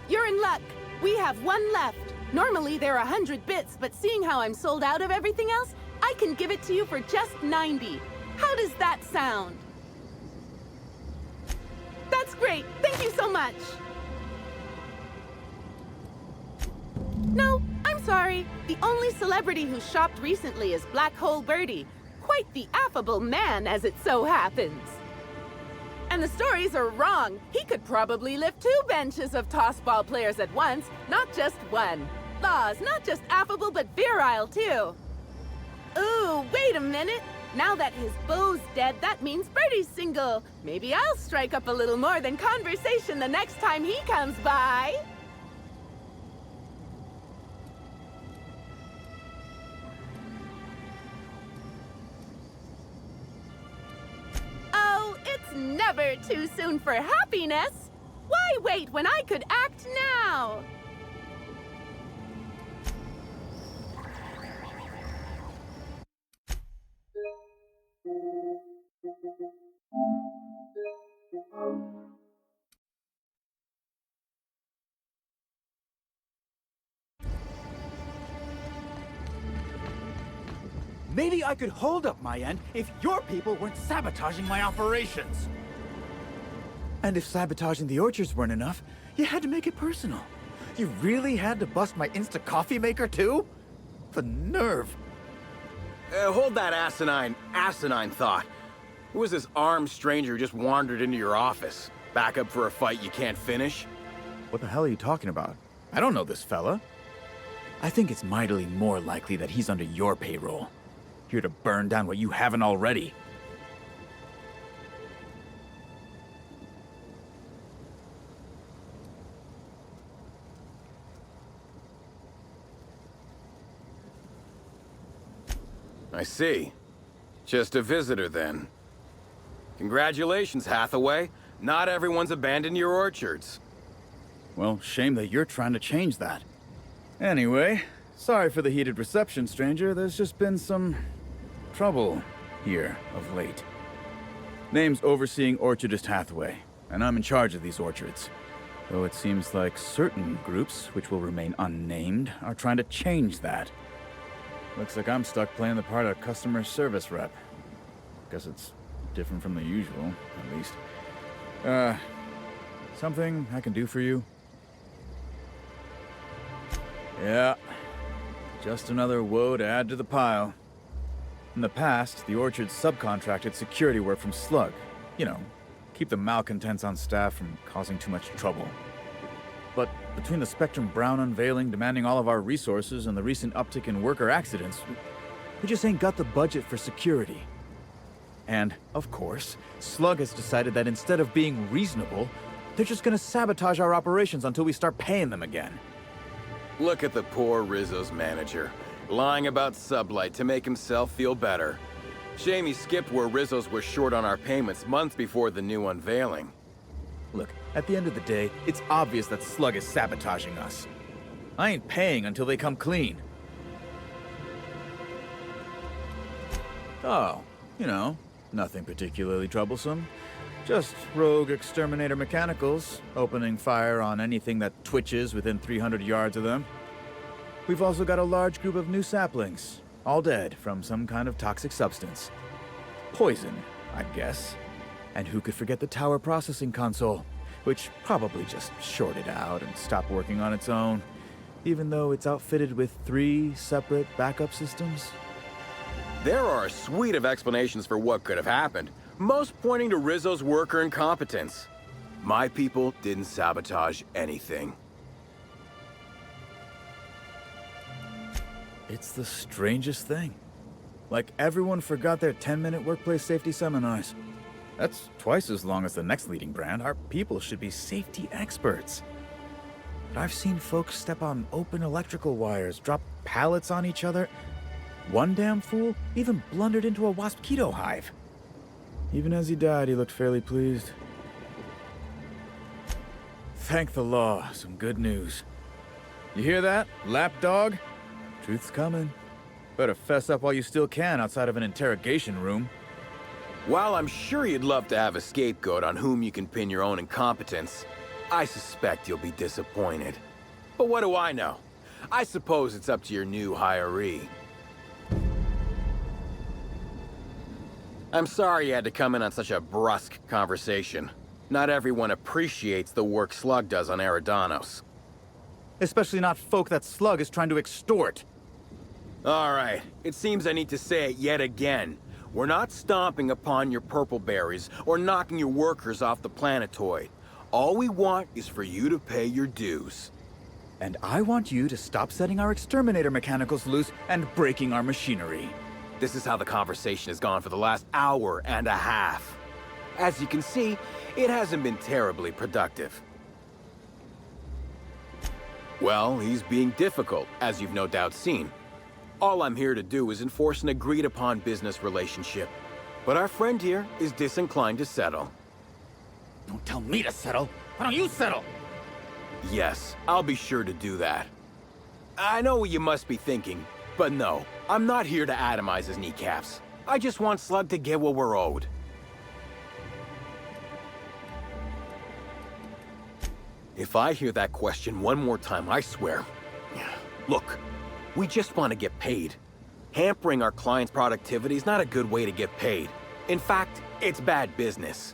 You're in luck. We have one left. Normally they're 100 bits, but seeing how I'm sold out of everything else, I can give it to you for just 90. How does that sound? That's great. Thank you so much. No, I'm sorry. The only celebrity who shopped recently is Black Hole Birdie. Quite the affable man, as it so happens. And the stories are wrong. He could probably lift 2 benches of tossball players at once, not just one. Laws, not just affable, but virile, too. Ooh, wait a minute. Now that his beau's dead, that means Bertie's single. Maybe I'll strike up a little more than conversation the next time he comes by. Oh, it's never too soon for happiness. Why wait when I could act now? Maybe I could hold up my end if your people weren't sabotaging my operations. And if sabotaging the orchards weren't enough, you had to make it personal. You really had to bust my Insta coffee maker too? The nerve. Hold that asinine thought. Who is this armed stranger who just wandered into your office? Back up for a fight you can't finish? What the hell are you talking about? I don't know this fella. I think it's mightily more likely that he's under your payroll. Here to burn down what you haven't already. I see. Just a visitor, then. Congratulations, Hathaway. Not everyone's abandoned your orchards. Well, shame that you're trying to change that. Anyway, sorry for the heated reception, stranger. There's just been some trouble here of late. Name's Overseeing Orchardist Hathaway, and I'm in charge of these orchards. Though it seems like certain groups, which will remain unnamed, are trying to change that. Looks like I'm stuck playing the part of customer service rep. Guess it's different from the usual, at least. Something I can do for you? Yeah, just another woe to add to the pile. In the past, the orchard subcontracted security work from Slug. You know, keep the malcontents on staff from causing too much trouble. But between the Spectrum Brown unveiling demanding all of our resources and the recent uptick in worker accidents, we just ain't got the budget for security. And, of course, Slug has decided that instead of being reasonable, they're just gonna sabotage our operations until we start paying them again. Look at the poor Rizzo's manager, lying about Sublight to make himself feel better. Shame he skipped where Rizzo's was short on our payments months before the new unveiling. Look, at the end of the day, it's obvious that Slug is sabotaging us. I ain't paying until they come clean. Oh, you know, nothing particularly troublesome. Just rogue exterminator mechanicals, opening fire on anything that twitches within 300 yards of them. We've also got a large group of new saplings, all dead from some kind of toxic substance. Poison, I'd guess. And who could forget the tower processing console, which probably just shorted out and stopped working on its own, even though it's outfitted with 3 separate backup systems? There are a suite of explanations for what could have happened, most pointing to Rizzo's worker incompetence. My people didn't sabotage anything. It's the strangest thing. Like everyone forgot their 10-minute workplace safety seminars. That's twice as long as the next leading brand. Our people should be safety experts. But I've seen folks step on open electrical wires, drop pallets on each other. One damn fool even blundered into a mosquito hive. Even as he died, he looked fairly pleased. Thank the law, some good news. You hear that, lapdog? Truth's coming. Better fess up while you still can outside of an interrogation room. While I'm sure you'd love to have a scapegoat on whom you can pin your own incompetence, I suspect you'll be disappointed. But what do I know? I suppose it's up to your new hiree. I'm sorry you had to come in on such a brusque conversation. Not everyone appreciates the work Slug does on Eridanos. Especially not folk that Slug is trying to extort. All right, it seems I need to say it yet again. We're not stomping upon your purple berries or knocking your workers off the planetoid. All we want is for you to pay your dues. And I want you to stop setting our exterminator mechanicals loose and breaking our machinery. This is how the conversation has gone for the last hour and a half. As you can see, it hasn't been terribly productive. Well, he's being difficult, as you've no doubt seen. All I'm here to do is enforce an agreed-upon business relationship. But our friend here is disinclined to settle. Don't tell me to settle. Why don't you settle? Yes, I'll be sure to do that. I know what you must be thinking, but no, I'm not here to atomize his kneecaps. I just want Slug to get what we're owed. If I hear that question one more time, I swear. Look, we just want to get paid. Hampering our clients' productivity is not a good way to get paid. In fact, it's bad business.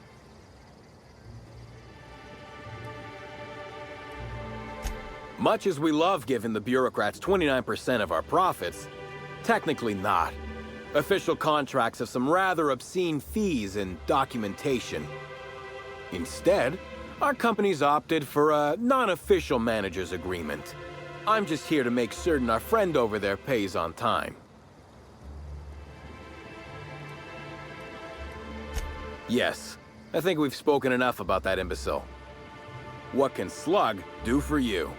Much as we love giving the bureaucrats 29% of our profits, technically not. Official contracts have some rather obscene fees and documentation. Instead, our company's opted for a non-official manager's agreement. I'm just here to make certain our friend over there pays on time. Yes, I think we've spoken enough about that imbecile. What can Slug do for you?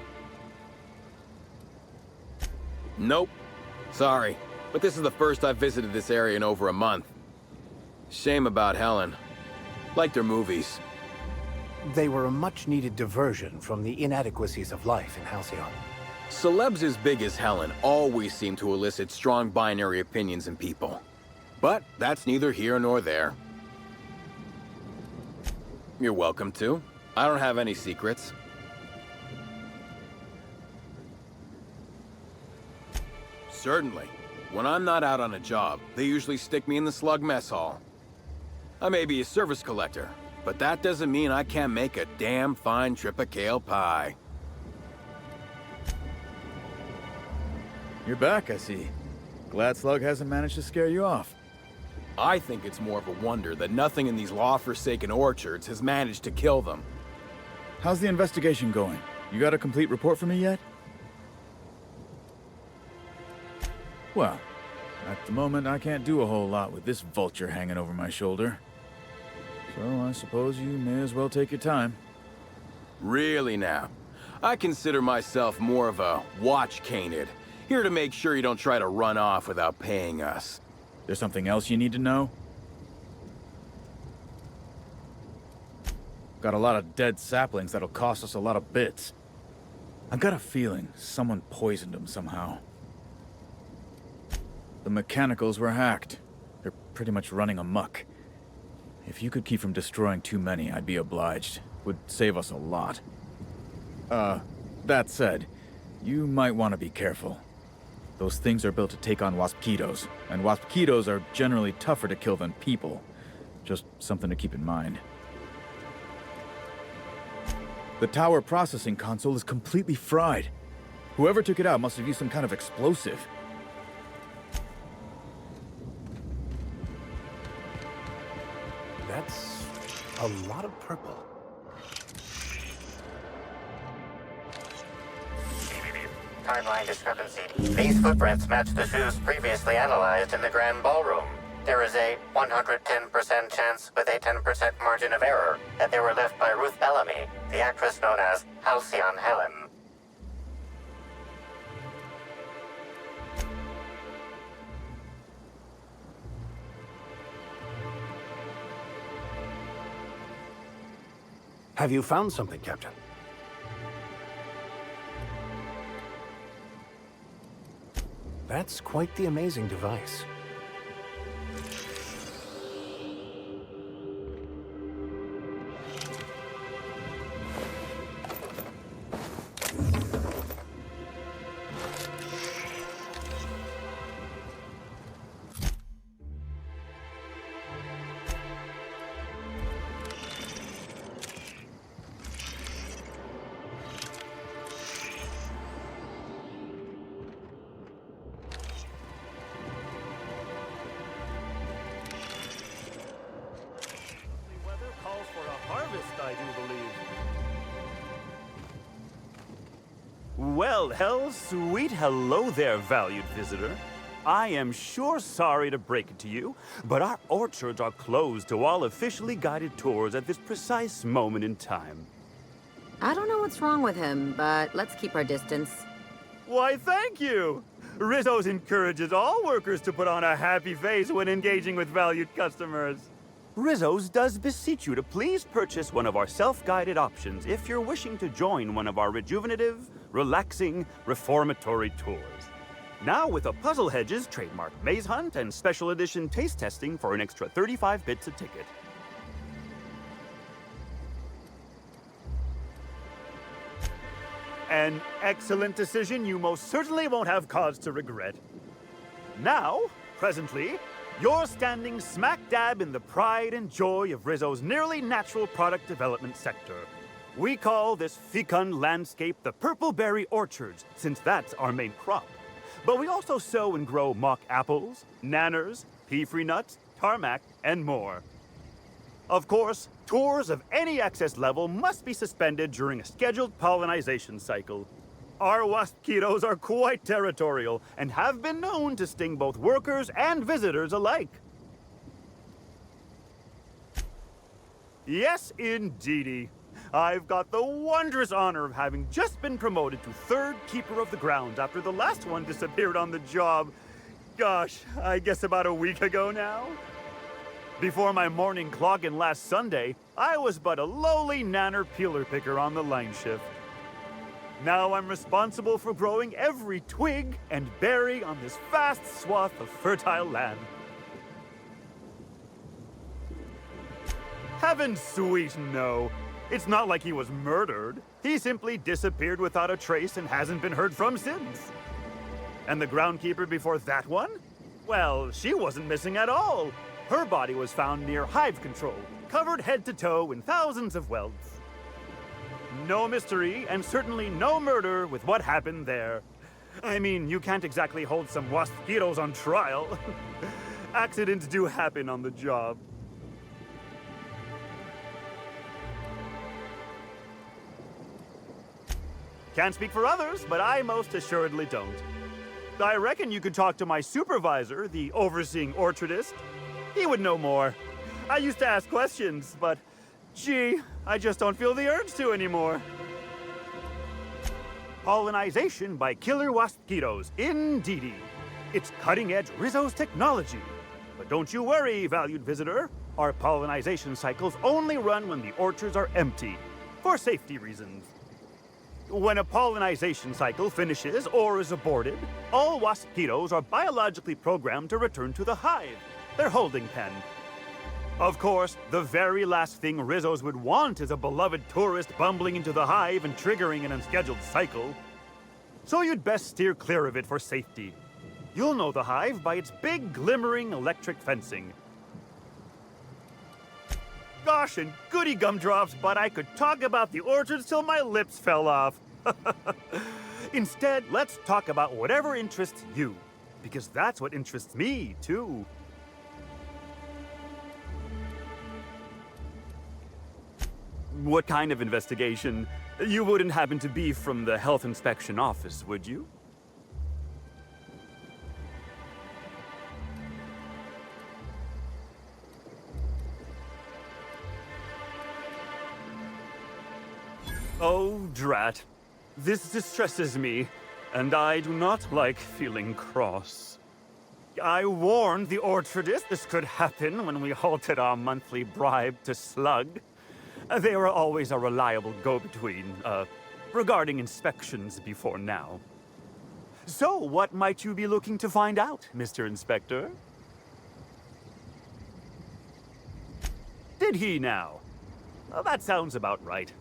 Nope. Sorry, but this is the first I've visited this area in over a month. Shame about Helen. Liked her movies. They were a much-needed diversion from the inadequacies of life in Halcyon. Celebs as big as Helen always seem to elicit strong binary opinions in people. But that's neither here nor there. You're welcome to. I don't have any secrets. Certainly. When I'm not out on a job, they usually stick me in the Slug mess hall. I may be a service collector, but that doesn't mean I can't make a damn fine tripicale pie. You're back, I see. Glad Slug hasn't managed to scare you off. I think it's more of a wonder that nothing in these law-forsaken orchards has managed to kill them. How's the investigation going? You got a complete report for me yet? Well, at the moment I can't do a whole lot with this vulture hanging over my shoulder. So I suppose you may as well take your time. Really now? I consider myself more of a watch canid, here to make sure you don't try to run off without paying us. There's something else you need to know? Got a lot of dead saplings that'll cost us a lot of bits. I've got a feeling someone poisoned them somehow. The mechanicals were hacked. They're pretty much running amok. If you could keep from destroying too many, I'd be obliged. Would save us a lot. That said, you might want to be careful. Those things are built to take on waspitos, and waspitos are generally tougher to kill than people. Just something to keep in mind. The tower processing console is completely fried. Whoever took it out must have used some kind of explosive. That's a lot of purple. Timeline discrepancy. These footprints match the shoes previously analyzed in the Grand Ballroom. There is a 110% chance with a 10% margin of error that they were left by Ruth Bellamy, the actress known as Halcyon Helen. Have you found something, Captain? That's quite the amazing device. Well, sweet hello there, valued visitor. I am sure sorry to break it to you, but our orchards are closed to all officially guided tours at this precise moment in time. I don't know what's wrong with him, but let's keep our distance. Why, thank you! Rizzo's encourages all workers to put on a happy face when engaging with valued customers. Rizzo's does beseech you to please purchase one of our self-guided options if you're wishing to join one of our rejuvenative, relaxing, reformatory tours. Now with a Puzzle Hedges trademark maze hunt and special edition taste testing for an extra 35 bits a ticket. An excellent decision you most certainly won't have cause to regret. Now, presently, you're standing smack dab in the pride and joy of Rizzo's nearly natural product development sector. We call this fecund landscape the Purple Berry Orchards, since that's our main crop. But we also sow and grow mock apples, nanners, pea-free nuts, tarmac, and more. Of course, tours of any access level must be suspended during a scheduled pollinization cycle. Our waspitos are quite territorial and have been known to sting both workers and visitors alike. Yes, indeedy. I've got the wondrous honor of having just been promoted to third keeper of the grounds after the last one disappeared on the job. Gosh, I guess about a week ago now? Before my morning clogging last Sunday, I was but a lowly nanner peeler picker on the line shift. Now I'm responsible for growing every twig and berry on this vast swath of fertile land. Heaven sweet, no. It's not like he was murdered. He simply disappeared without a trace and hasn't been heard from since. And the groundkeeper before that one? Well, she wasn't missing at all. Her body was found near hive control, covered head to toe in thousands of welts. No mystery, and certainly no murder with what happened there. I mean, you can't exactly hold some waspitos on trial. Accidents do happen on the job. Can't speak for others, but I most assuredly don't. I reckon you could talk to my supervisor, the overseeing orchardist. He would know more. I used to ask questions, but gee, I just don't feel the urge to anymore. Pollinization by killer waspitos, indeedy. It's cutting-edge Rizzo's technology. But don't you worry, valued visitor. Our pollinization cycles only run when the orchards are empty, for safety reasons. When a pollinization cycle finishes or is aborted, all waspitos are biologically programmed to return to the hive, their holding pen. Of course, the very last thing Rizzo's would want is a beloved tourist bumbling into the hive and triggering an unscheduled cycle. So you'd best steer clear of it for safety. You'll know the hive by its big, glimmering electric fencing. Gosh and goody gumdrops, but I could talk about the orchards till my lips fell off. Instead, let's talk about whatever interests you, because that's what interests me, too. What kind of investigation? You wouldn't happen to be from the health inspection office, would you? Oh, drat. This distresses me, and I do not like feeling cross. I warned the orchardist this could happen when we halted our monthly bribe to Slug. They were always a reliable go-between, regarding inspections before now. So, what might you be looking to find out, Mr. Inspector? Did he now? Well, that sounds about right.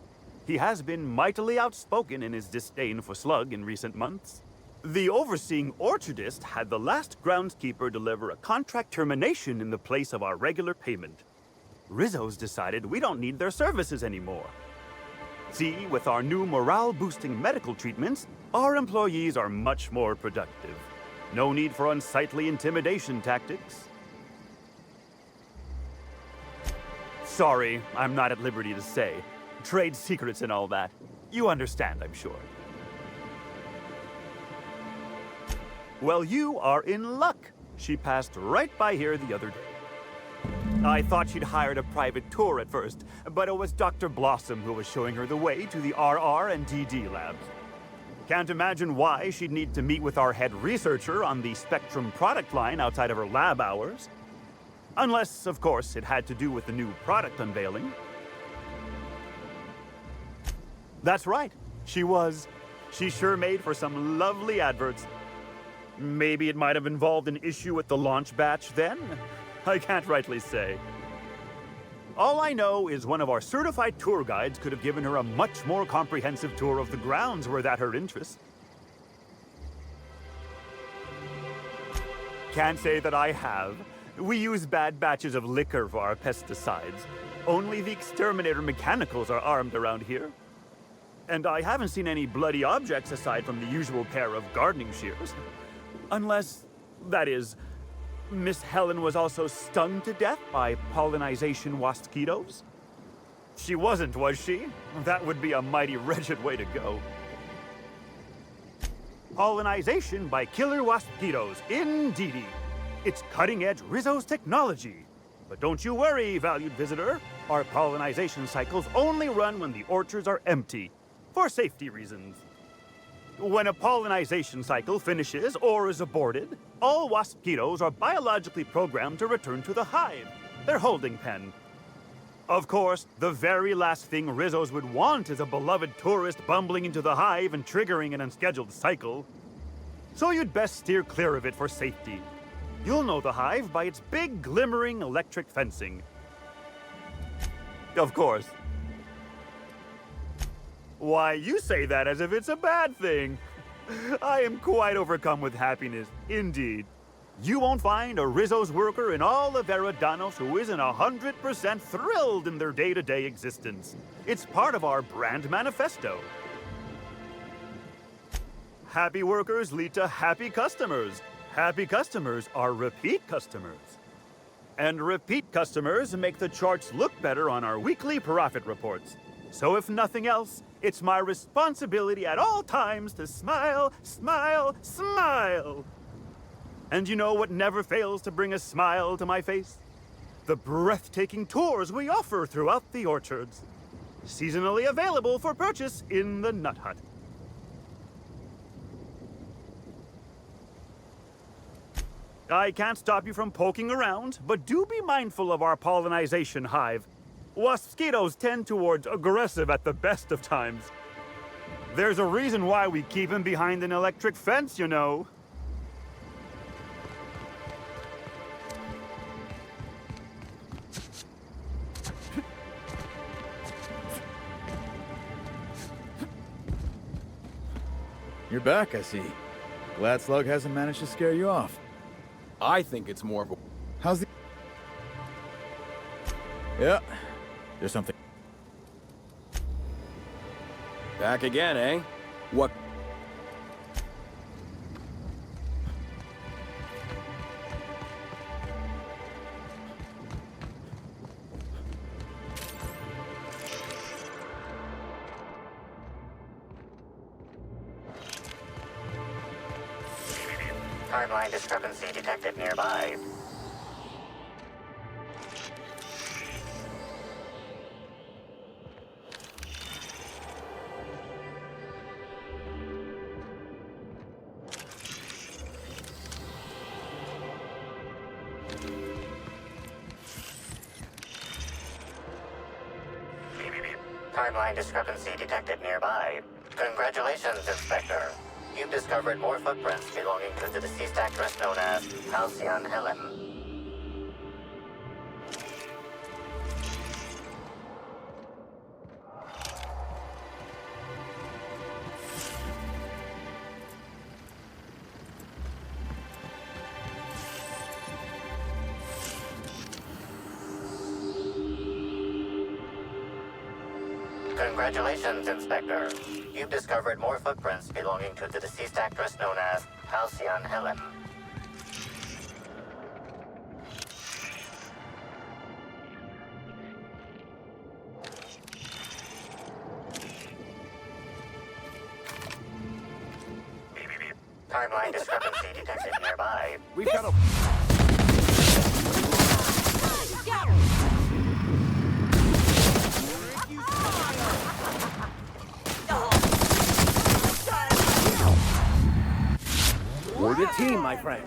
He has been mightily outspoken in his disdain for Slug in recent months. The overseeing orchardist had the last groundskeeper deliver a contract termination in the place of our regular payment. Rizzo's decided we don't need their services anymore. See, with our new morale-boosting medical treatments, our employees are much more productive. No need for unsightly intimidation tactics. Sorry, I'm not at liberty to say. Trade secrets and all that. You understand, I'm sure. Well, you are in luck. She passed right by here the other day. I thought she'd hired a private tour at first, but it was Dr. Blossom who was showing her the way to the RR and DD labs. Can't imagine why she'd need to meet with our head researcher on the Spectrum product line outside of her lab hours. Unless, of course, it had to do with the new product unveiling. That's right. She sure made for some lovely adverts. Maybe it might have involved an issue with the launch batch then? I can't rightly say. All I know is one of our certified tour guides could have given her a much more comprehensive tour of the grounds were that her interest. Can't say that I have. We use bad batches of liquor for our pesticides. Only the exterminator mechanicals are armed around here. And I haven't seen any bloody objects aside from the usual pair of gardening shears. Unless, that is, Miss Helen was also stung to death by pollinization wasquitos? She wasn't, was she? That would be a mighty wretched way to go. Pollinization by killer wasquitos, indeedy. It's cutting-edge Rizzo's technology. But don't you worry, valued visitor. Our pollinization cycles only run when the orchards are empty, for safety reasons. When a pollinization cycle finishes or is aborted, all wasquitos are biologically programmed to return to the hive, their holding pen. Of course, the very last thing Rizzos would want is a beloved tourist bumbling into the hive and triggering an unscheduled cycle. So you'd best steer clear of it for safety. You'll know the hive by its big, glimmering electric fencing. Of course. Why, you say that as if it's a bad thing. I am quite overcome with happiness, indeed. You won't find a Rizzo's worker in all of Eridanos who isn't 100% thrilled in their day-to-day existence. It's part of our brand manifesto. Happy workers lead to happy customers. Happy customers are repeat customers. And repeat customers make the charts look better on our weekly profit reports. So if nothing else, it's my responsibility at all times to smile, smile, smile. And you know what never fails to bring a smile to my face? The breathtaking tours we offer throughout the orchards. Seasonally available for purchase in the Nut Hut. I can't stop you from poking around, but do be mindful of our pollinization hive. Wasquitos tend towards aggressive at the best of times. There's a reason why we keep him behind an electric fence, you know. You're back, I see. Glad Slug hasn't managed to scare you off. I think it's more of a... How's the... Yeah, there's something... Back again, eh? What... Timeline discrepancy detected nearby. Timeline discrepancy detected nearby. Congratulations, Inspector. You've discovered more footprints belonging to the deceased actress known as Halcyon Helen. Congratulations, Inspector. You've discovered more footprints belonging to the deceased actress known as Halcyon Helen. Timeline discrepancy detected nearby. We've got a... We're the team, my friend.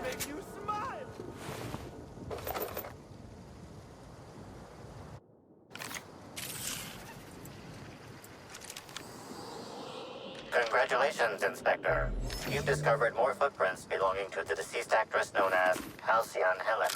Congratulations, Inspector. You've discovered more footprints belonging to the deceased actress known as Halcyon Helen.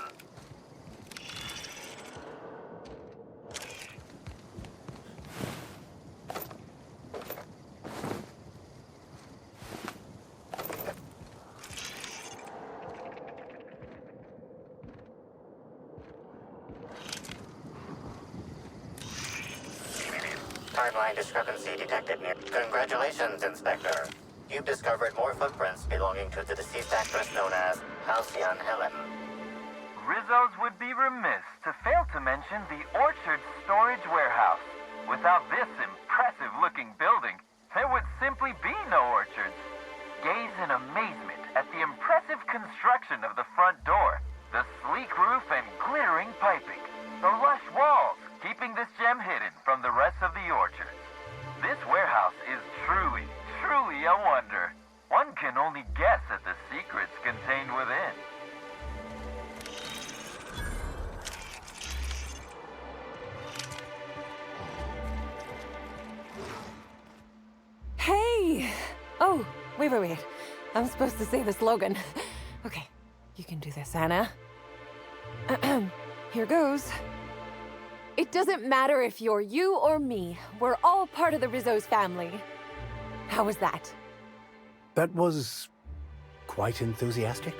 Timeline discrepancy detected near... Congratulations, Inspector. You've discovered more footprints belonging to the deceased actress known as Halcyon Helen. Rizzo's would be remiss to fail to mention the Orchard Storage Warehouse. Without this impressive-looking building, there would simply be no orchards. Gaze in amazement at the impressive construction of the front door, the sleek roof and glittering piping, the lush walls keeping this gem hidden from the rest of the orchards. This warehouse is truly, truly a wonder. One can only guess at the secrets contained within. Hey! Oh, wait. I'm supposed to say the slogan. Okay, you can do this, Anna. Here goes. It doesn't matter if you're you or me. We're all part of the Rizzo's family. How was that? That was... quite enthusiastic.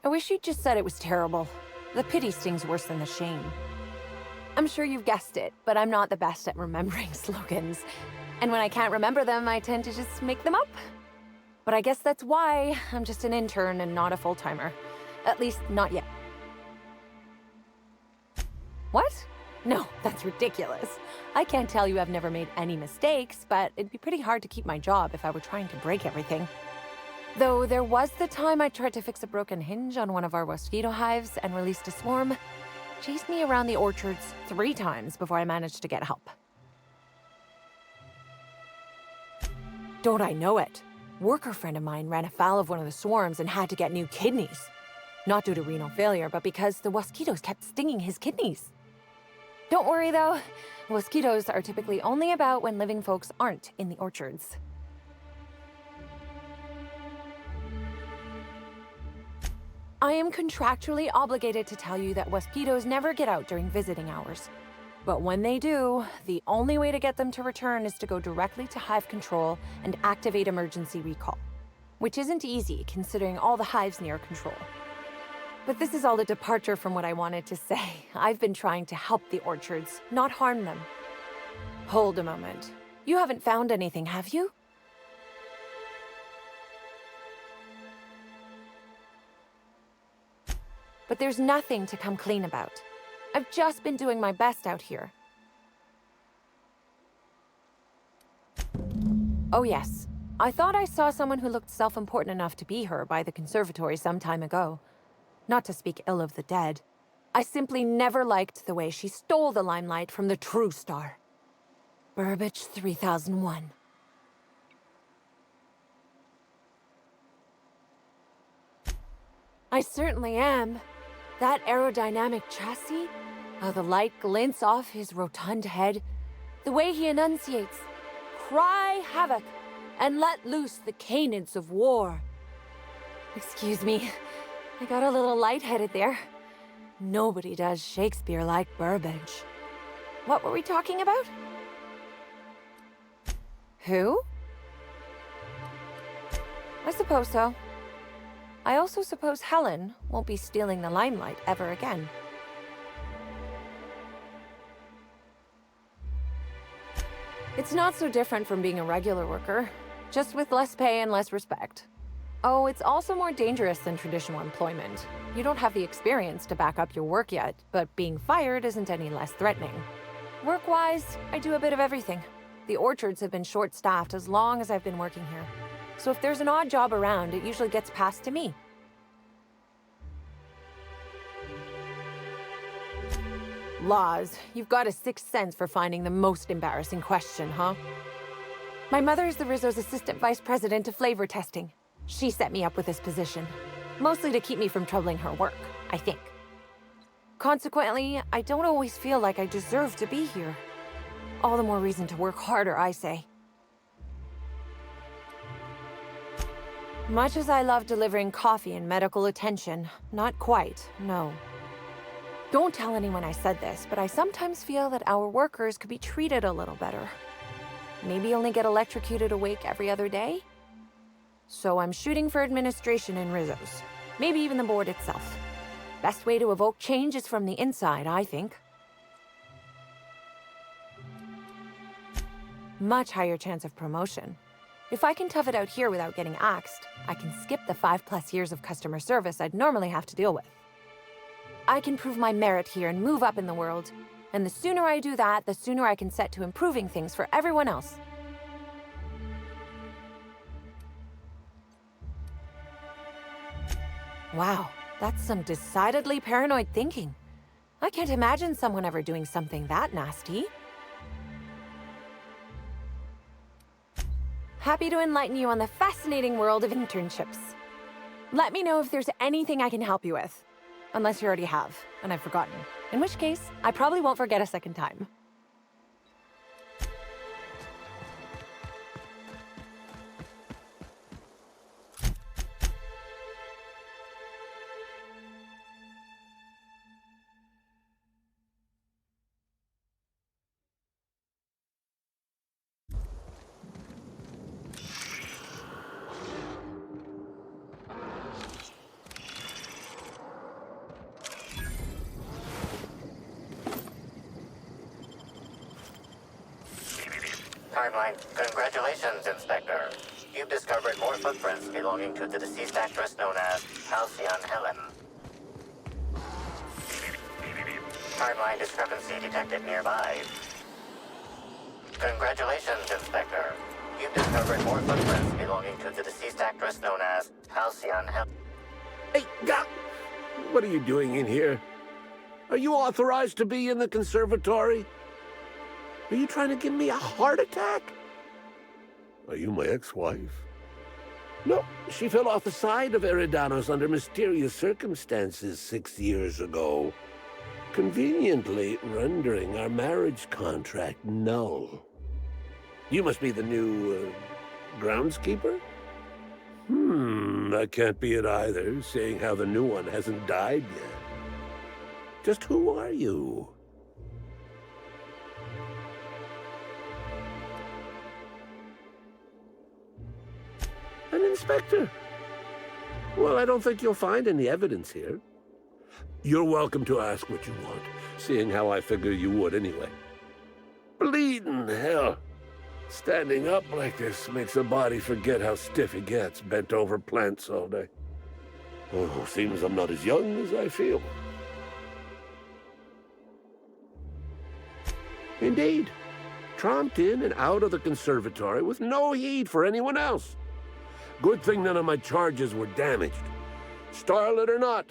I wish you'd just said it was terrible. The pity stings worse than the shame. I'm sure you've guessed it, but I'm not the best at remembering slogans. And when I can't remember them, I tend to just make them up. But I guess that's why I'm just an intern and not a full-timer. At least, not yet. What? No, that's ridiculous. I can't tell you I've never made any mistakes, but it'd be pretty hard to keep my job if I were trying to break everything. Though there was the time I tried to fix a broken hinge on one of our mosquito hives and released a swarm. Chased me around the orchards 3 times before I managed to get help. Don't I know it? Worker friend of mine ran afoul of one of the swarms and had to get new kidneys. Not due to renal failure, but because the mosquitoes kept stinging his kidneys. Don't worry though, mosquitoes are typically only about when living folks aren't in the orchards. I am contractually obligated to tell you that mosquitoes never get out during visiting hours. But when they do, the only way to get them to return is to go directly to hive control and activate emergency recall. Which isn't easy, considering all the hives near control. But this is all a departure from what I wanted to say. I've been trying to help the orchards, not harm them. Hold a moment. You haven't found anything, have you? But there's nothing to come clean about. I've just been doing my best out here. Oh yes, I thought I saw someone who looked self-important enough to be her by the conservatory some time ago. Not to speak ill of the dead. I simply never liked the way she stole the limelight from the true star. Burbage 3001. I certainly am. That aerodynamic chassis, how the light glints off his rotund head, the way he enunciates, cry havoc, and let loose the canids of war. Excuse me, I got a little lightheaded there. Nobody does Shakespeare like Burbage. What were we talking about? Who? I suppose so. I also suppose Helen won't be stealing the limelight ever again. It's not so different from being a regular worker, just with less pay and less respect. Oh, it's also more dangerous than traditional employment. You don't have the experience to back up your work yet, but being fired isn't any less threatening. Work-wise, I do a bit of everything. The orchards have been short-staffed as long as I've been working here. So if there's an odd job around, it usually gets passed to me. Laws, you've got a sixth sense for finding the most embarrassing question, huh? My mother is the Rizzo's assistant vice president of flavor testing. She set me up with this position, mostly to keep me from troubling her work, I think. Consequently, I don't always feel like I deserve to be here. All the more reason to work harder, I say. Much as I love delivering coffee and medical attention, not quite, no. Don't tell anyone I said this, but I sometimes feel that our workers could be treated a little better. Maybe only get electrocuted awake every other day? So I'm shooting for administration in Rizzo's. Maybe even the board itself. Best way to evoke change is from the inside, I think. Much higher chance of promotion. If I can tough it out here without getting axed, I can skip the 5+ years of customer service I'd normally have to deal with. I can prove my merit here and move up in the world. And the sooner I do that, the sooner I can set to improving things for everyone else. Wow, that's some decidedly paranoid thinking. I can't imagine someone ever doing something that nasty. Happy to enlighten you on the fascinating world of internships. Let me know if there's anything I can help you with. Unless you already have, and I've forgotten. In which case, I probably won't forget a second time. Timeline. Congratulations, Inspector. You've discovered more footprints belonging to the deceased actress known as Halcyon Helen. Timeline discrepancy detected nearby. Congratulations, Inspector. You've discovered more footprints belonging to the deceased actress known as Halcyon Helen. Hey, what are you doing in here? Are you authorized to be in the conservatory? Are you trying to give me a heart attack? Are you my ex-wife? No, she fell off the side of Eridanos under mysterious circumstances 6 years ago, conveniently rendering our marriage contract null. You must be the new, groundskeeper? That can't be it either, seeing how the new one hasn't died yet. Just who are you? An inspector. Well, I don't think you'll find any evidence here. You're welcome to ask what you want, seeing how I figure you would anyway. Bleeding hell. Standing up like this makes a body forget how stiff it gets, bent over plants all day. Oh, seems I'm not as young as I feel. Indeed. Tromped in and out of the conservatory with no heed for anyone else. Good thing none of my charges were damaged. Starlet or not,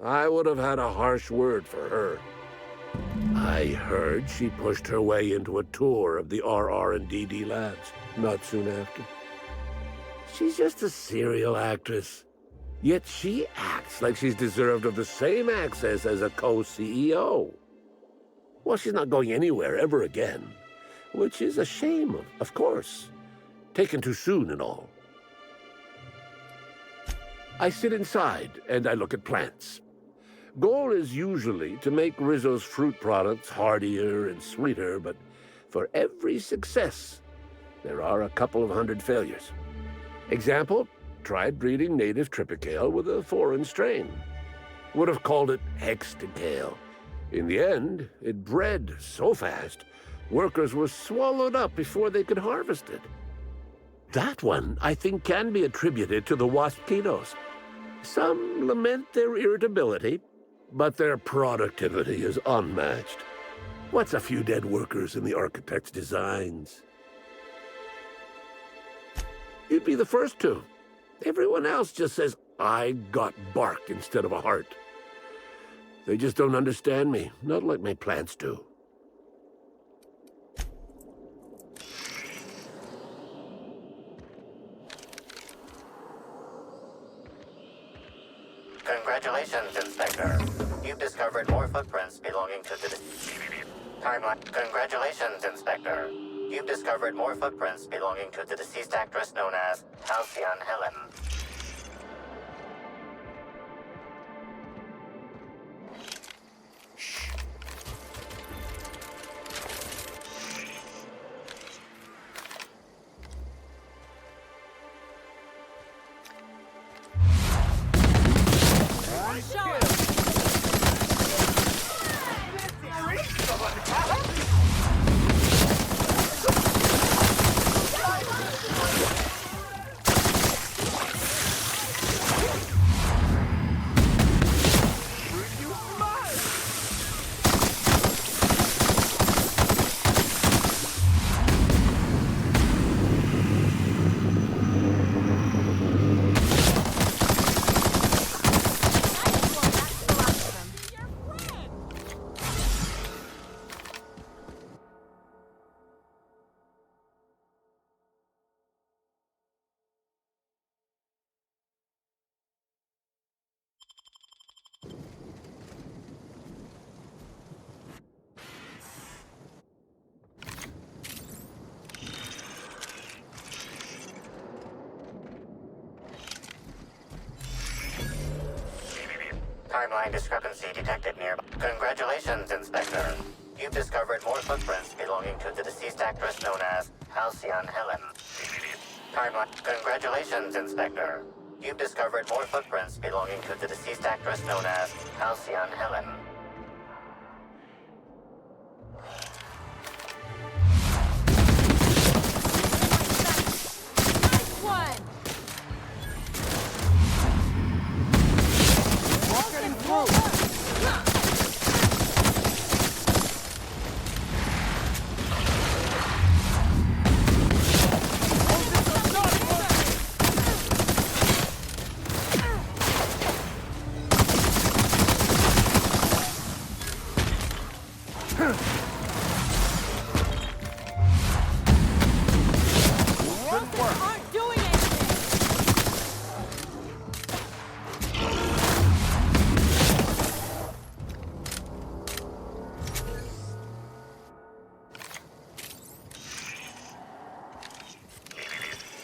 I would have had a harsh word for her. I heard she pushed her way into a tour of the RR&DD labs not soon after. She's just a serial actress. Yet she acts like she's deserved of the same access as a co-CEO. Well, she's not going anywhere ever again, which is a shame, of course. Taken too soon and all. I sit inside and I look at plants. Goal is usually to make Rizzo's fruit products hardier and sweeter, but for every success, there are a couple of hundred failures. Example, tried breeding native tripicale with a foreign strain. Would have called it hexticale. In the end, it bred so fast, workers were swallowed up before they could harvest it. That one, I think, can be attributed to the Waspitos. Some lament their irritability, but their productivity is unmatched. What's a few dead workers in the architect's designs? You'd be the first to. Everyone else just says, I got bark instead of a heart. They just don't understand me, not like my plants do. Congratulations, Inspector. You've discovered more footprints belonging to the timeline. Congratulations, Inspector. You've discovered more footprints belonging to the deceased actress known as Halcyon Helen. Timeline discrepancy detected nearby. Congratulations, Inspector. You've discovered more footprints belonging to the deceased actress known as Halcyon Helen. Timeline. Congratulations, Inspector. You've discovered more footprints belonging to the deceased actress known as Halcyon Helen.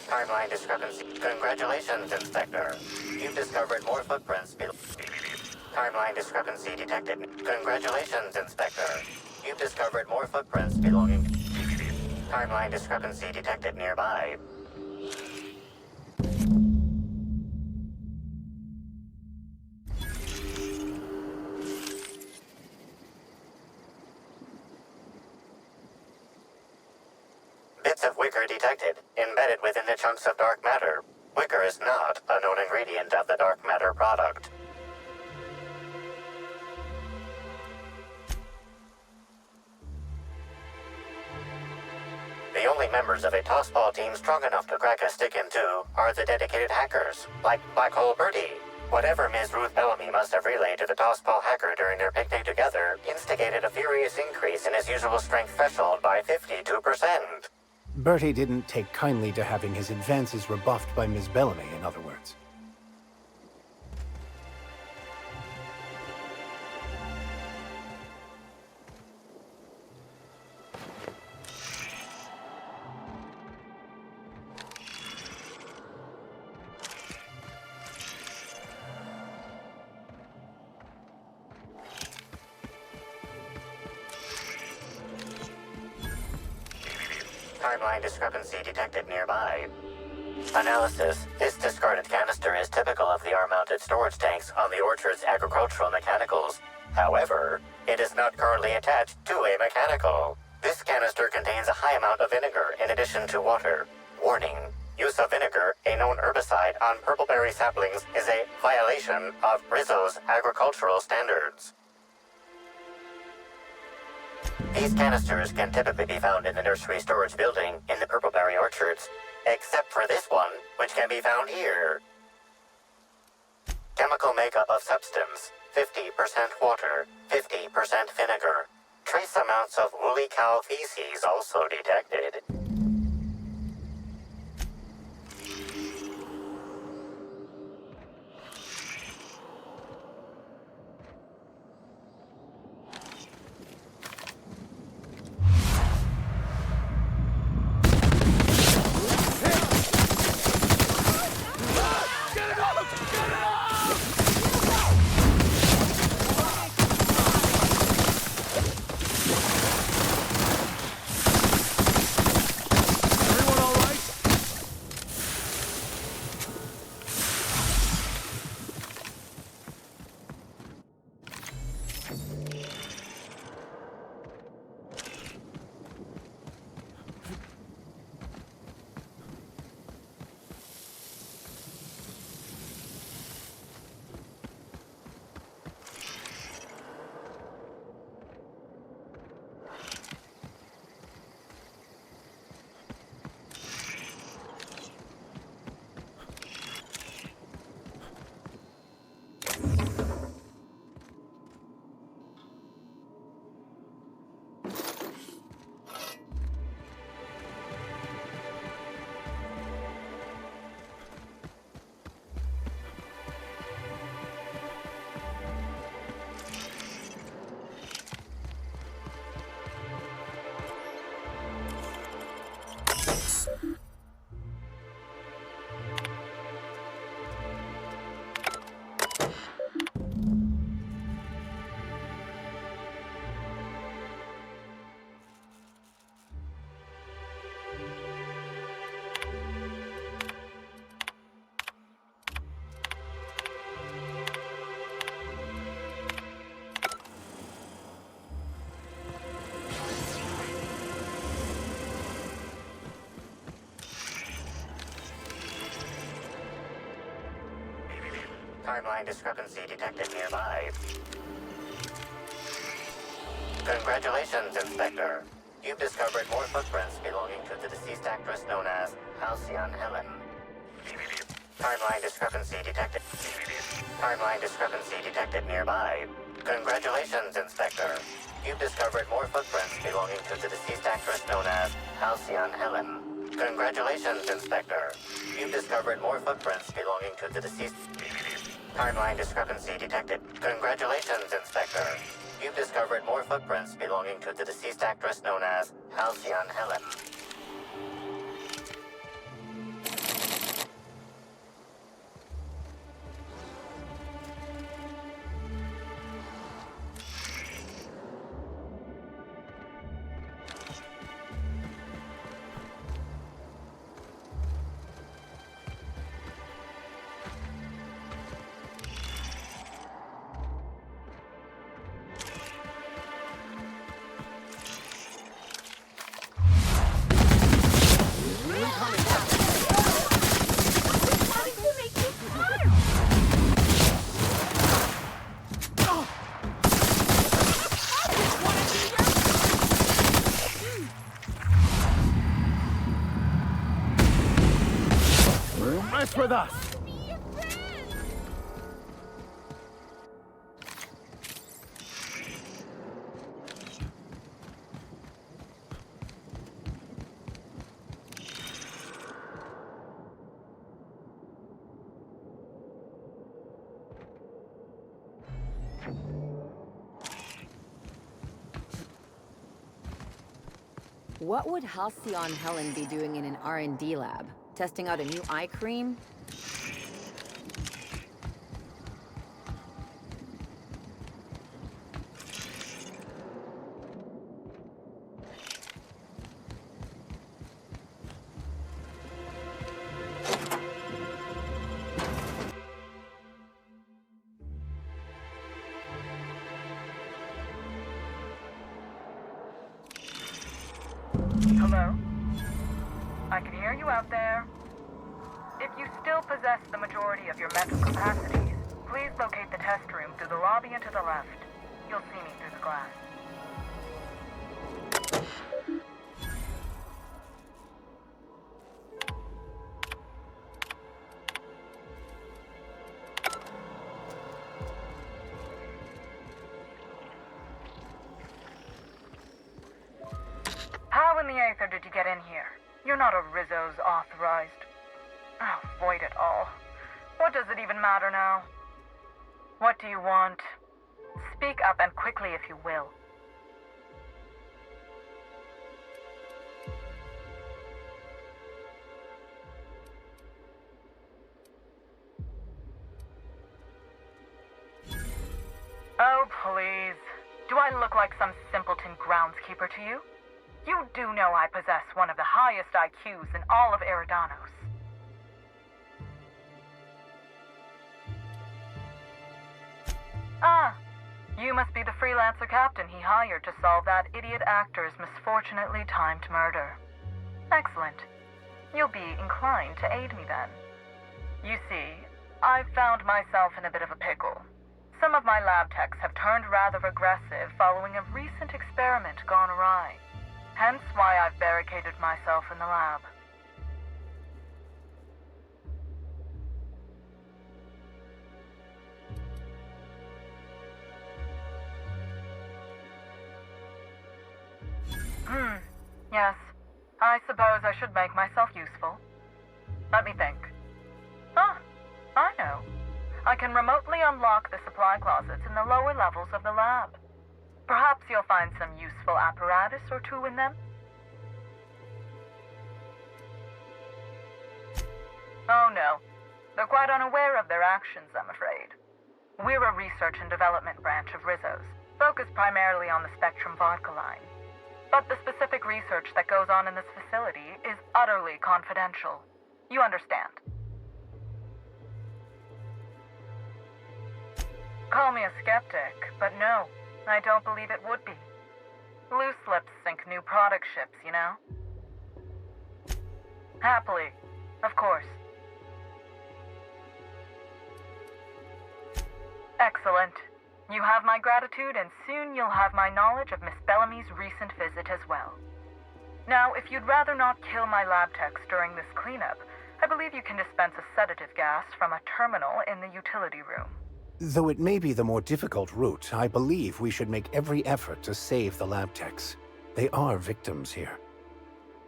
Timeline discrepancy. Congratulations, Inspector. You've discovered more footprints. Timeline discrepancy detected. Congratulations, Inspector. You've discovered more footprints belonging. Timeline discrepancy detected nearby. Bits of wicker detected, embedded within the chunks of dark matter. Wicker is not a known ingredient of the dark matter product. The only members of a tossball team strong enough to crack a stick in two are the dedicated hackers, like Black Hole Birdie. Whatever Ms. Ruth Bellamy must have relayed to the tossball hacker during their picnic together instigated a furious increase in his usual strength threshold by 52%. Bertie didn't take kindly to having his advances rebuffed by Ms. Bellamy, in other words. Timeline discrepancy detected nearby. Analysis. This discarded canister is typical of the R-mounted storage tanks on the Orchard's agricultural mechanicals. However, it is not currently attached to a mechanical. This canister contains a high amount of vinegar in addition to water. Warning. Use of vinegar, a known herbicide, on purpleberry saplings is a violation of Rizzo's agricultural standards. These canisters can typically be found in the nursery storage building in the purpleberry orchards, except for this one, which can be found here. Chemical makeup of substance, 50% water, 50% vinegar. Trace amounts of woolly cow feces also detected. Timeline discrepancy detected nearby. Congratulations, Inspector. You've discovered more footprints belonging to the deceased actress known as Halcyon Helen. Timeline discrepancy detected. Timeline discrepancy detected nearby. Congratulations, Inspector. You've discovered more footprints belonging to the deceased actress known as Halcyon Helen. Congratulations, Inspector. You've discovered more footprints belonging to the deceased... Timeline discrepancy detected. Congratulations, Inspector. You've discovered more footprints belonging to the deceased actress known as Halcyon Helen. Mess with us! What would Halcyon Helen be doing in an R&D lab? Testing out a new eye cream? Hello? I can hear you out there. you still possess the majority of your mental capacities, please locate the test room through the lobby and to the left. You'll see me through the glass. How in the Aether did you get in here? You're not a Rizzo's authorized. Oh, void it all. What does it even matter now? What do you want? Speak up and quickly if you will. Oh, please. Do I look like some simpleton groundskeeper to you? You do know I possess one of the highest IQs in all of Eridanos. Ah, you must be the freelancer captain he hired to solve that idiot actor's misfortunately timed murder. Excellent. You'll be inclined to aid me then. You see, I've found myself in a bit of a pickle. Some of my lab techs have turned rather aggressive following a recent experiment gone awry. Hence why I've barricaded myself in the lab. Yes. I suppose I should make myself useful. Let me think. Ah, I know. I can remotely unlock the supply closets in the lower levels of the lab. Perhaps you'll find some useful apparatus or two in them? Oh no. They're quite unaware of their actions, I'm afraid. We're a research and development branch of Rizzo's, focused primarily on the Spectrum vodka line. But the specific research that goes on in this facility is utterly confidential. You understand? Call me a skeptic, but no, I don't believe it would be. Loose lips sink new product ships, you know? Happily, of course. Excellent. You have my gratitude, and soon you'll have my knowledge of Miss Bellamy's recent visit as well. Now, if you'd rather not kill my lab techs during this cleanup, I believe you can dispense a sedative gas from a terminal in the utility room. Though it may be the more difficult route, I believe we should make every effort to save the lab techs. They are victims here.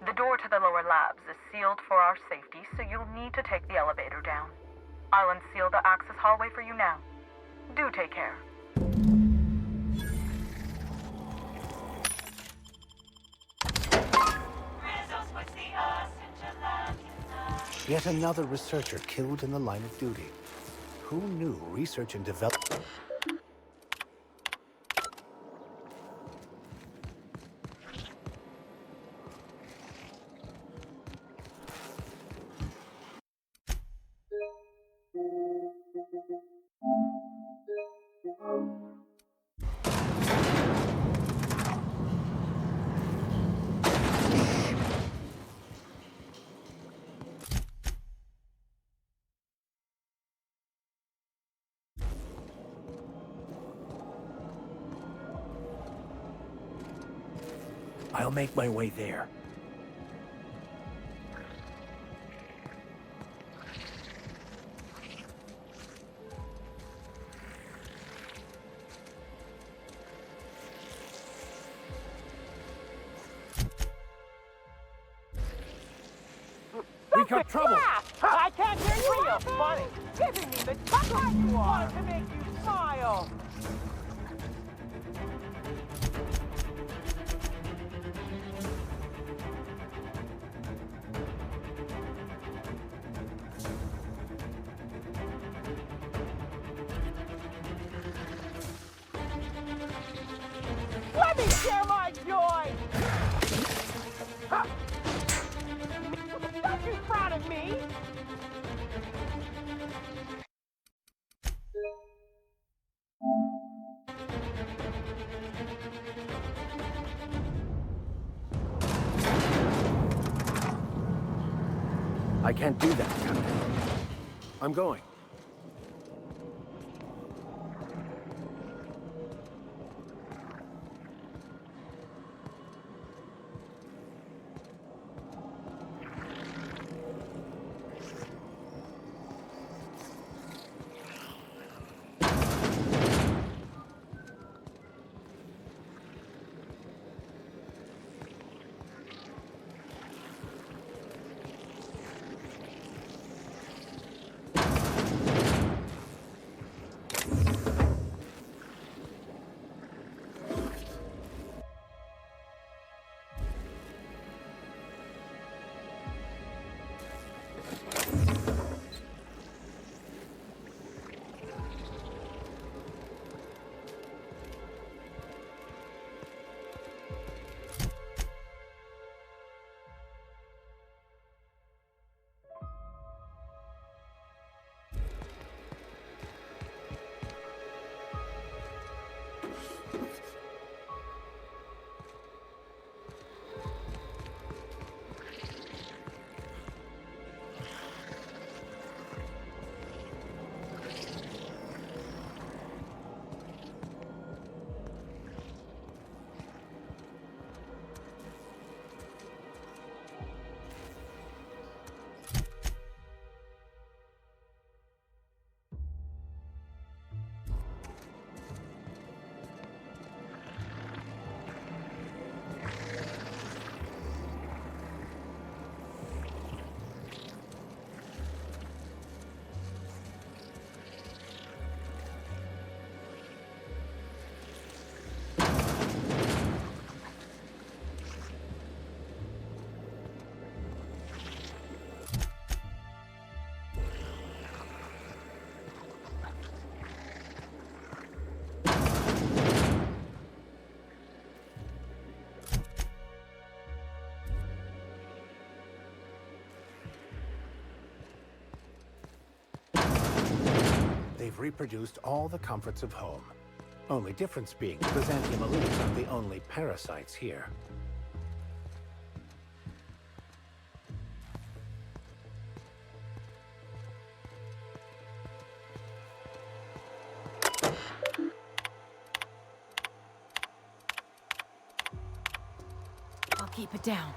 The door to the lower labs is sealed for our safety, so you'll need to take the elevator down. I'll unseal the access hallway for you now. Do take care. Yet another researcher killed in the line of duty. Who knew research and development? I'll make my way there. We got trouble! I can't hear you! Real funny! Giving me the chuckle you are! To make you smile! Let me share my joy! Don't you frown at me! I can't do that, Captain. I'm going. They've reproduced all the comforts of home. Only difference being the Byzantium elites aren't the only parasites here. I'll keep it down.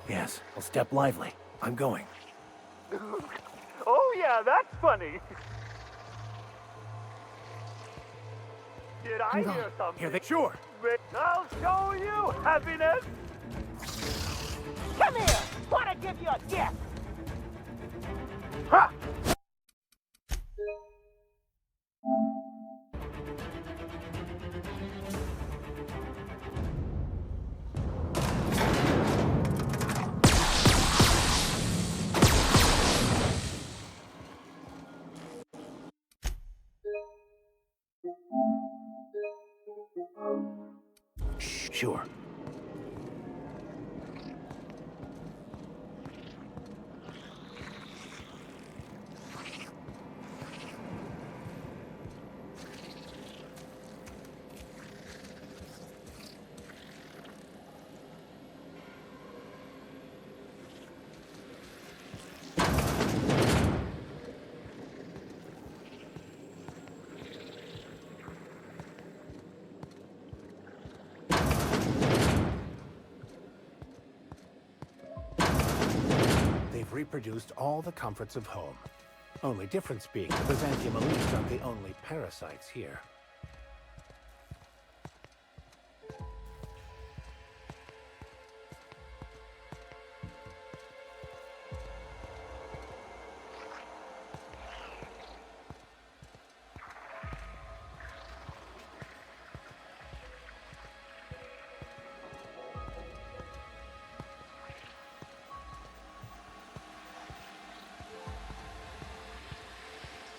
Yes, I'll step lively. I'm going. Oh yeah, that's funny. Did I hear something? Here they sure. I'll show you happiness. Come here! Wanna give you a gift? Ha! Sure. They've reproduced all the comforts of home. Only difference being the Byzantium elites aren't the only parasites here.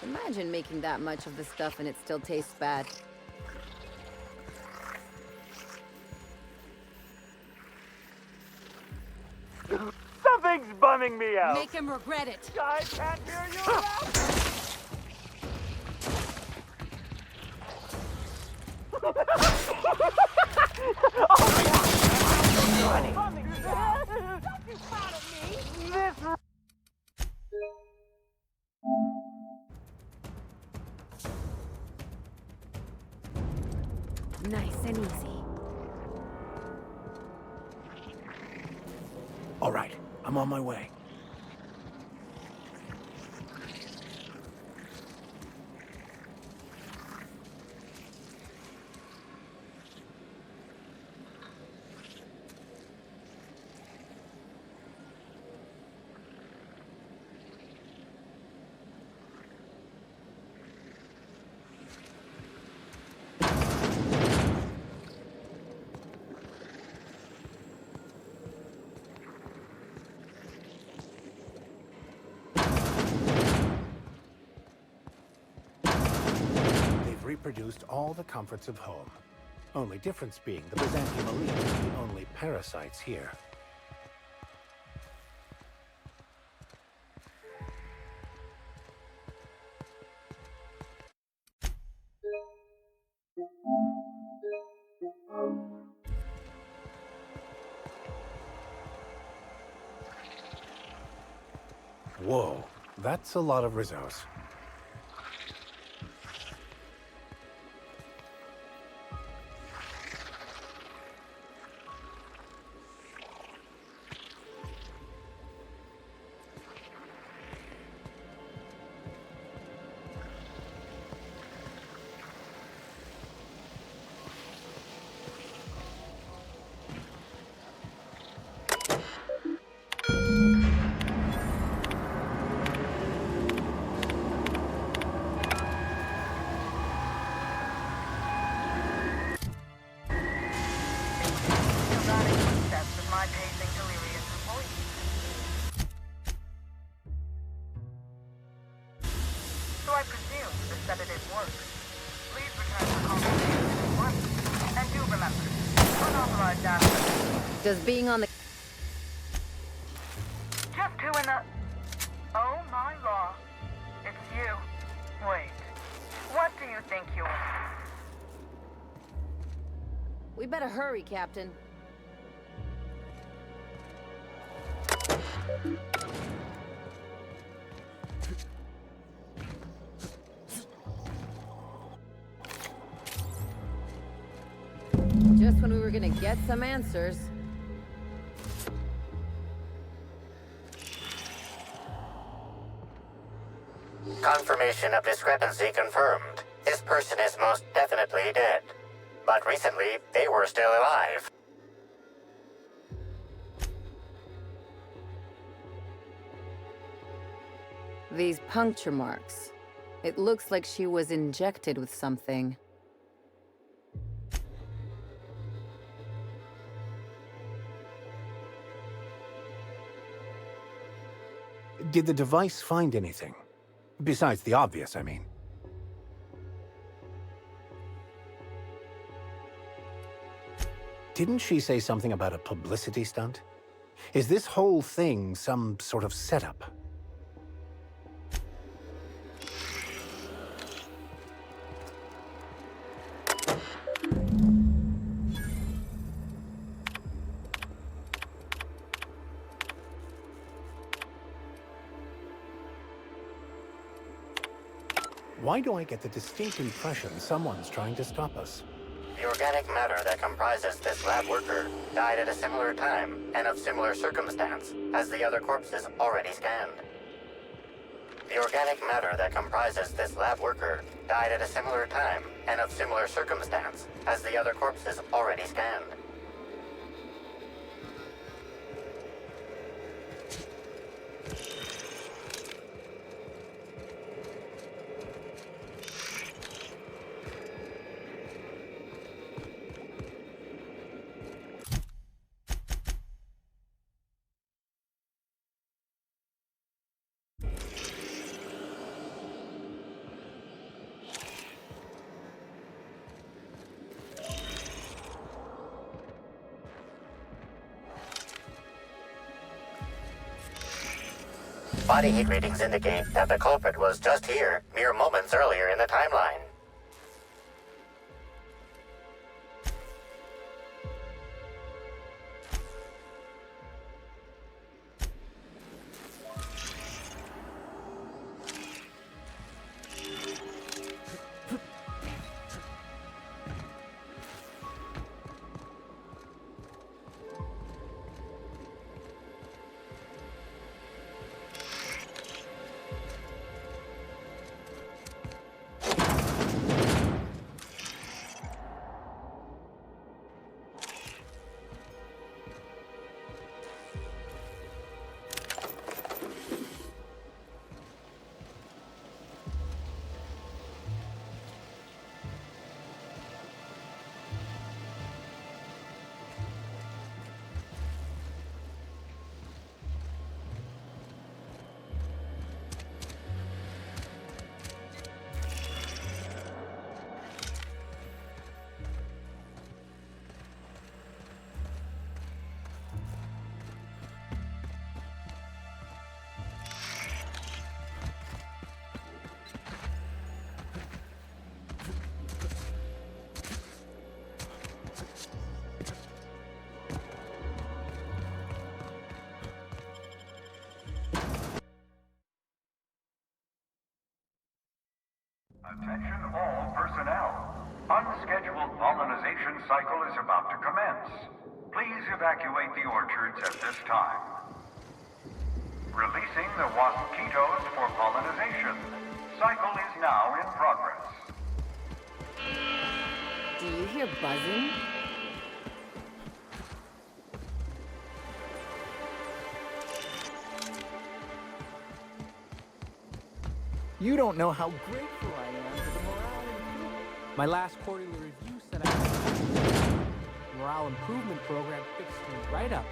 Imagine making that much of the stuff and it still tastes bad. Something's bumming me out. Make him regret it. I can't hear you now. Oh, yeah. Nice and easy. All right, I'm on my way. Reproduced all the comforts of home. Only difference being the Byzantium elite are the only parasites here. Whoa, that's a lot of Rizzos. Does being on the... Just who in the... Oh my law. It's you. Wait. What do you think you are? We better hurry, Captain. Just when we were gonna get some answers. Confirmation of discrepancy confirmed. This person is most definitely dead. But recently, they were still alive. These puncture marks. It looks like she was injected with something. Did the device find anything? Besides the obvious, I mean. Didn't she say something about a publicity stunt? Is this whole thing some sort of setup? Why do I get the distinct impression someone's trying to stop us? The organic matter that comprises this lab worker died at a similar time and of similar circumstance as the other corpses already scanned. The organic matter that comprises this lab worker died at a similar time and of similar circumstance as the other corpses already scanned. Body heat readings indicate that the culprit was just here, mere moments earlier in the timeline. Attention all personnel. Unscheduled pollinization cycle is about to commence. Please evacuate the orchards at this time. Releasing the wasquitos for pollinization. Cycle is now in progress. Do you hear buzzing? You don't know how grateful I am for the morale improvement. My last quarterly review said I morale improvement program fixed me right up.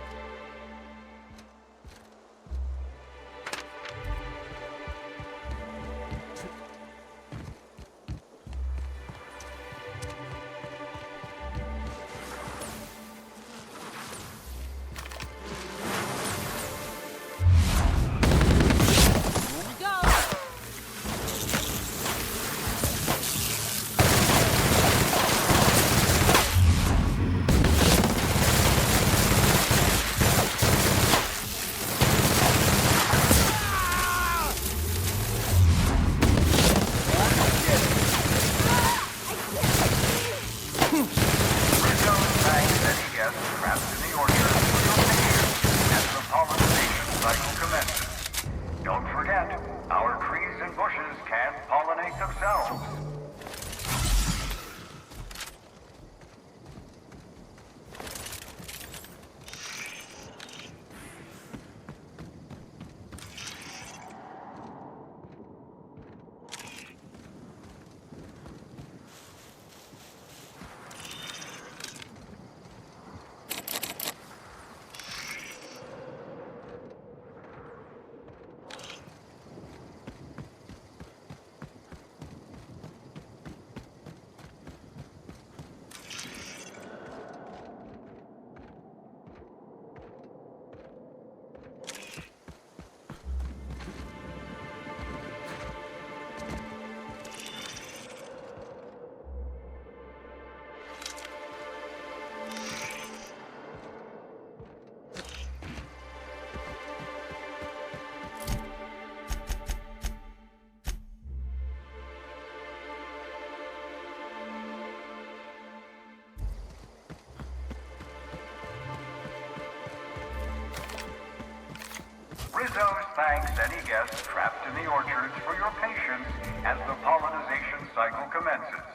Rizzo's thanks any guests trapped in the orchards for your patience as the pollinization cycle commences.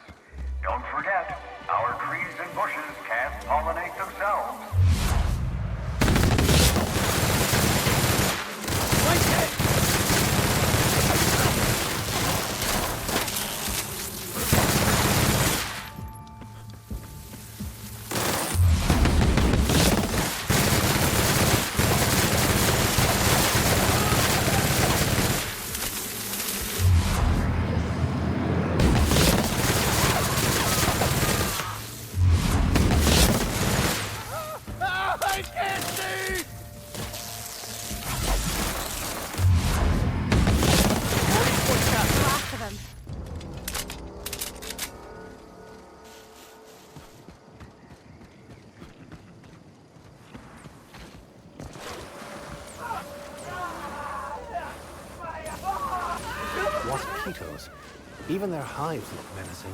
Don't forget, our trees and bushes can't pollinate themselves. Wasquitos. Even their hives look menacing.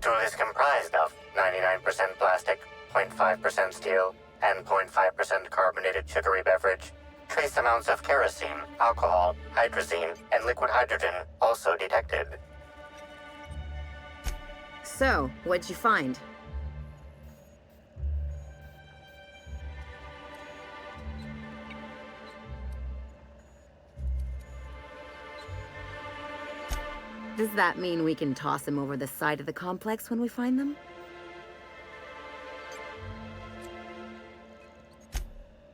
Tool is comprised of 99% plastic, 0.5% steel, and 0.5% carbonated sugary beverage. Trace amounts of kerosene, alcohol, hydrazine, and liquid hydrogen also detected. So, what'd you find? Does that mean we can toss them over the side of the complex when we find them?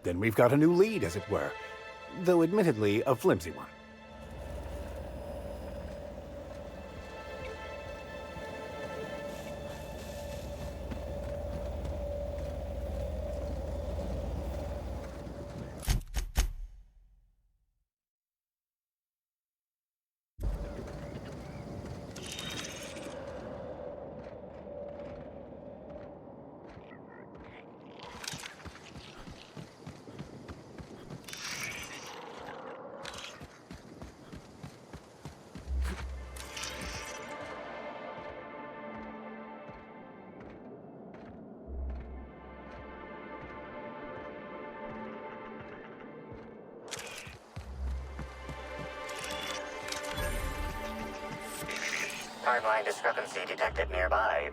Then we've got a new lead, as it were. Though admittedly, a flimsy one. Timeline discrepancy detected nearby.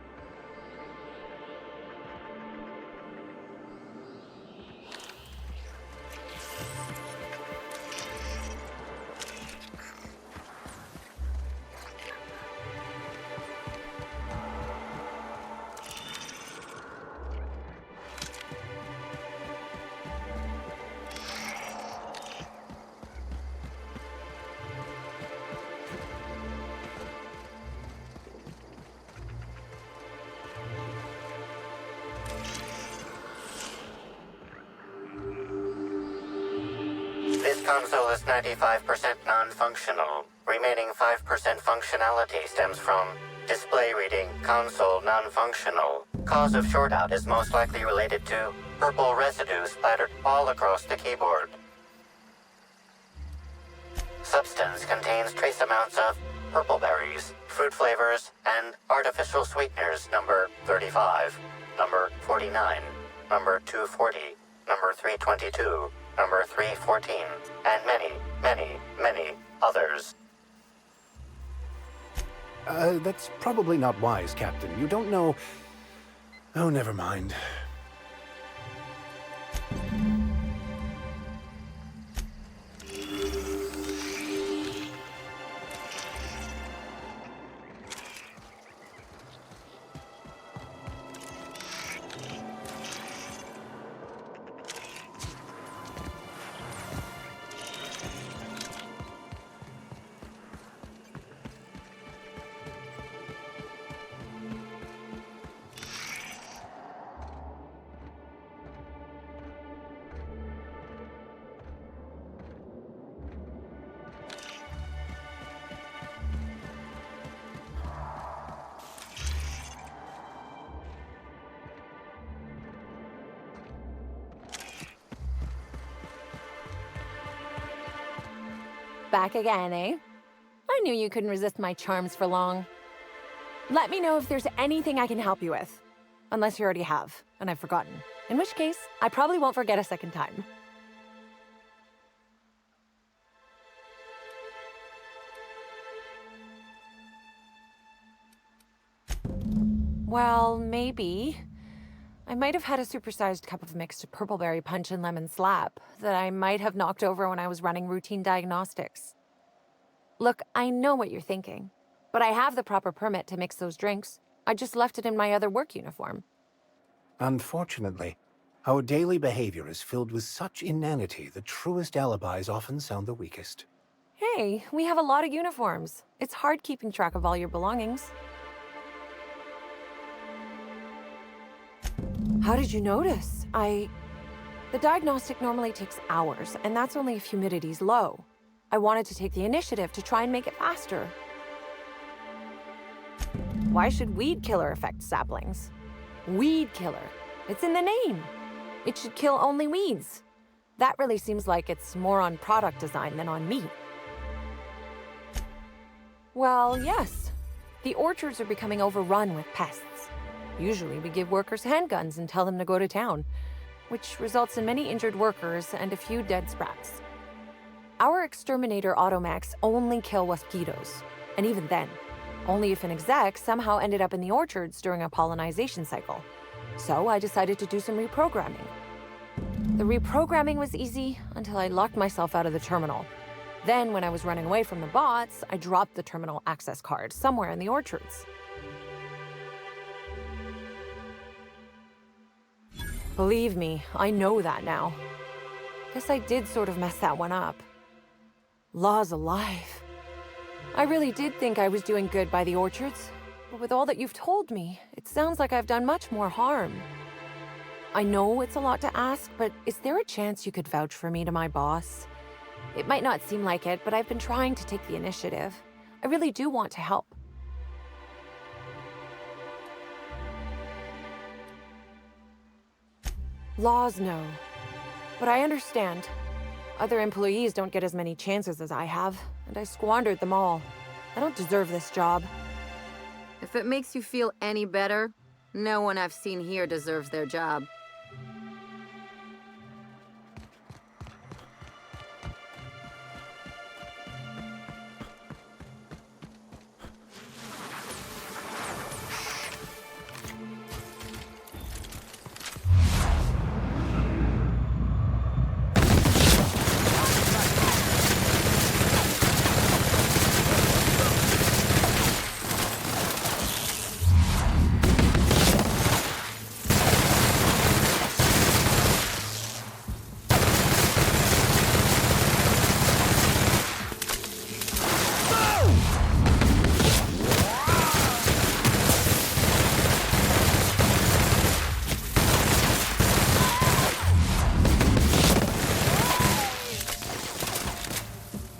This console is 95% non-functional. Remaining 5% functionality stems from display reading console non-functional. Cause of shortout is most likely related to purple residue splattered all across the keyboard. Substance contains trace amounts of purple berries, fruit flavors, and artificial sweeteners number 35, number 49, number 240, number 322, number 314, and many, many, many others. That's probably not wise, Captain. You don't know... Oh, never mind. Back again, eh? I knew you couldn't resist my charms for long. Let me know if there's anything I can help you with. Unless you already have, and I've forgotten. In which case, I probably won't forget a second time. Well, maybe. I might have had a supersized cup of mixed purpleberry punch and lemon slap that I might have knocked over when I was running routine diagnostics. Look, I know what you're thinking, but I have the proper permit to mix those drinks. I just left it in my other work uniform. Unfortunately, our daily behavior is filled with such inanity the truest alibis often sound the weakest. Hey, we have a lot of uniforms. It's hard keeping track of all your belongings. How did you notice? The diagnostic normally takes hours, and that's only if humidity's low. I wanted to take the initiative to try and make it faster. Why should weed killer affect saplings? Weed killer. It's in the name. It should kill only weeds. That really seems like it's more on product design than on me. Well, yes. The orchards are becoming overrun with pests. Usually we give workers handguns and tell them to go to town, which results in many injured workers and a few dead sprats. Our exterminator automax only kill mosquitoes, and even then, only if an exec somehow ended up in the orchards during a pollinization cycle. So I decided to do some reprogramming. The reprogramming was easy until I locked myself out of the terminal. Then, when I was running away from the bots, I dropped the terminal access card somewhere in the orchards. Believe me, I know that now. Guess I did sort of mess that one up. Law's alive. I really did think I was doing good by the orchards, but with all that you've told me, it sounds like I've done much more harm. I know it's a lot to ask, but is there a chance you could vouch for me to my boss? It might not seem like it, but I've been trying to take the initiative. I really do want to help. Laws no, but I understand. Other employees don't get as many chances as I have, and I squandered them all. I don't deserve this job. If it makes you feel any better, no one I've seen here deserves their job.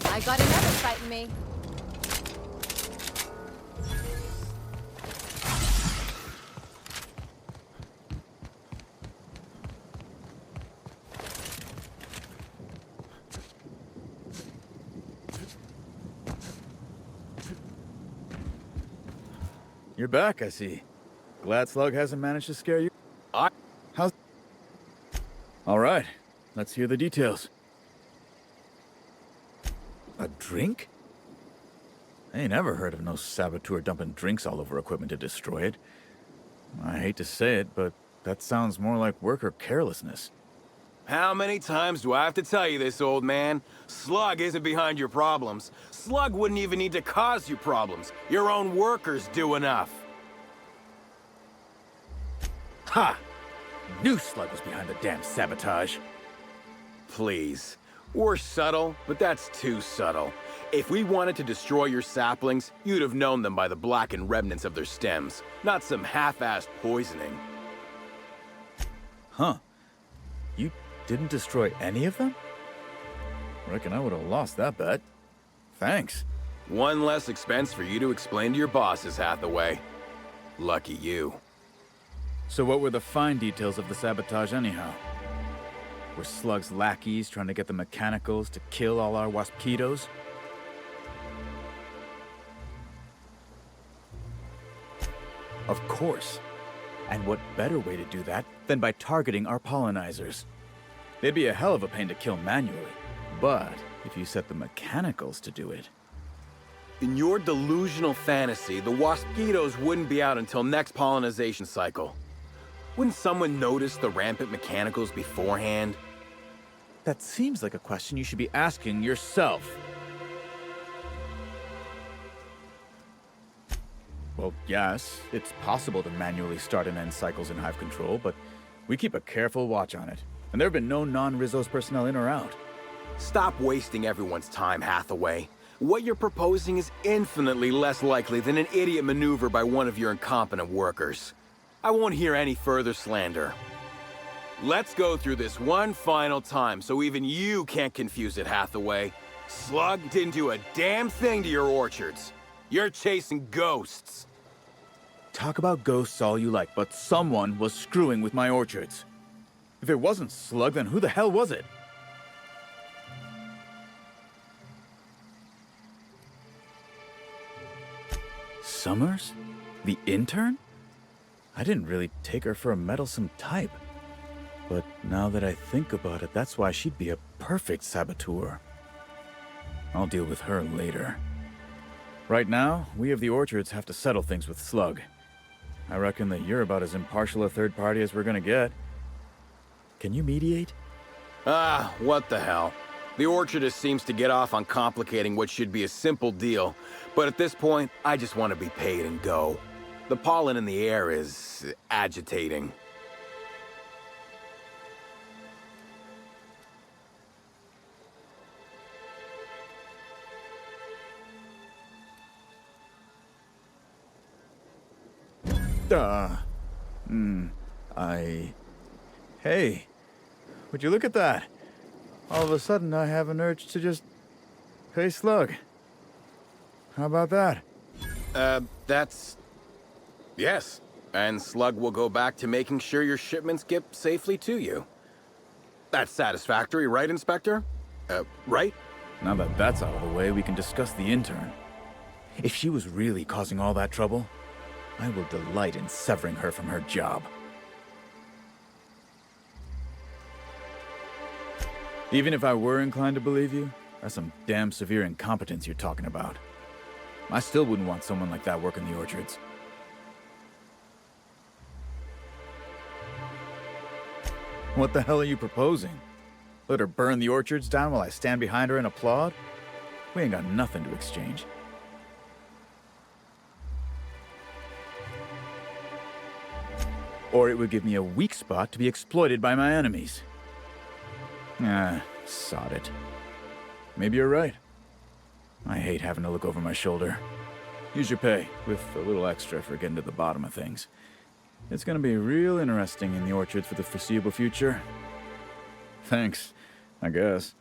I got another fighting me. You're back, I see. Glad Slug hasn't managed to scare you. How's... All right, let's hear the details. A drink? I ain't ever heard of no saboteur dumping drinks all over equipment to destroy it. I hate to say it, but that sounds more like worker carelessness. How many times do I have to tell you this, old man? Slug isn't behind your problems. Slug wouldn't even need to cause you problems. Your own workers do enough. Ha! Knew Slug was behind the damn sabotage. Please. We're subtle, but that's too subtle. If we wanted to destroy your saplings, you'd have known them by the blackened remnants of their stems, not some half-assed poisoning. Huh. You didn't destroy any of them? Reckon I would have lost that bet. Thanks. One less expense for you to explain to your bosses, Hathaway. Lucky you. So what were the fine details of the sabotage anyhow? Were Slug's lackeys trying to get the mechanicals to kill all our waspitos? Of course. And what better way to do that than by targeting our pollinizers? They'd be a hell of a pain to kill manually. But if you set the mechanicals to do it... In your delusional fantasy, the waspitos wouldn't be out until next pollinization cycle. Wouldn't someone notice the rampant mechanicals beforehand? That seems like a question you should be asking yourself. Well, yes, it's possible to manually start and end cycles in Hive Control, but we keep a careful watch on it. And there have been no non-Rizzo's personnel in or out. Stop wasting everyone's time, Hathaway. What you're proposing is infinitely less likely than an idiot maneuver by one of your incompetent workers. I won't hear any further slander. Let's go through this one final time so even you can't confuse it, Hathaway. Slug didn't do a damn thing to your orchards. You're chasing ghosts. Talk about ghosts all you like, but someone was screwing with my orchards. If it wasn't Slug, then who the hell was it? Summers? The intern? I didn't really take her for a meddlesome type. But now that I think about it, that's why she'd be a perfect saboteur. I'll deal with her later. Right now, we of the Orchards have to settle things with Slug. I reckon that you're about as impartial a third party as we're gonna get. Can you mediate? Ah, what the hell. The Orchardist seems to get off on complicating what should be a simple deal, but at this point, I just want to be paid and go. The pollen in the air is agitating. Hey, would you look at that? All of a sudden, I have an urge to just pay Slug. How about that? Yes. And Slug will go back to making sure your shipments get safely to you. That's satisfactory, right, Inspector? Right? Now that that's out of the way, we can discuss the intern. If she was really causing all that trouble, I will delight in severing her from her job. Even if I were inclined to believe you, that's some damn severe incompetence you're talking about. I still wouldn't want someone like that working the Orchards. What the hell are you proposing? Let her burn the Orchards down while I stand behind her and applaud? We ain't got nothing to exchange. Or it would give me a weak spot to be exploited by my enemies. Ah, sod it. Maybe you're right. I hate having to look over my shoulder. Use your pay, with a little extra for getting to the bottom of things. It's gonna be real interesting in the Orchard for the foreseeable future. Thanks, I guess.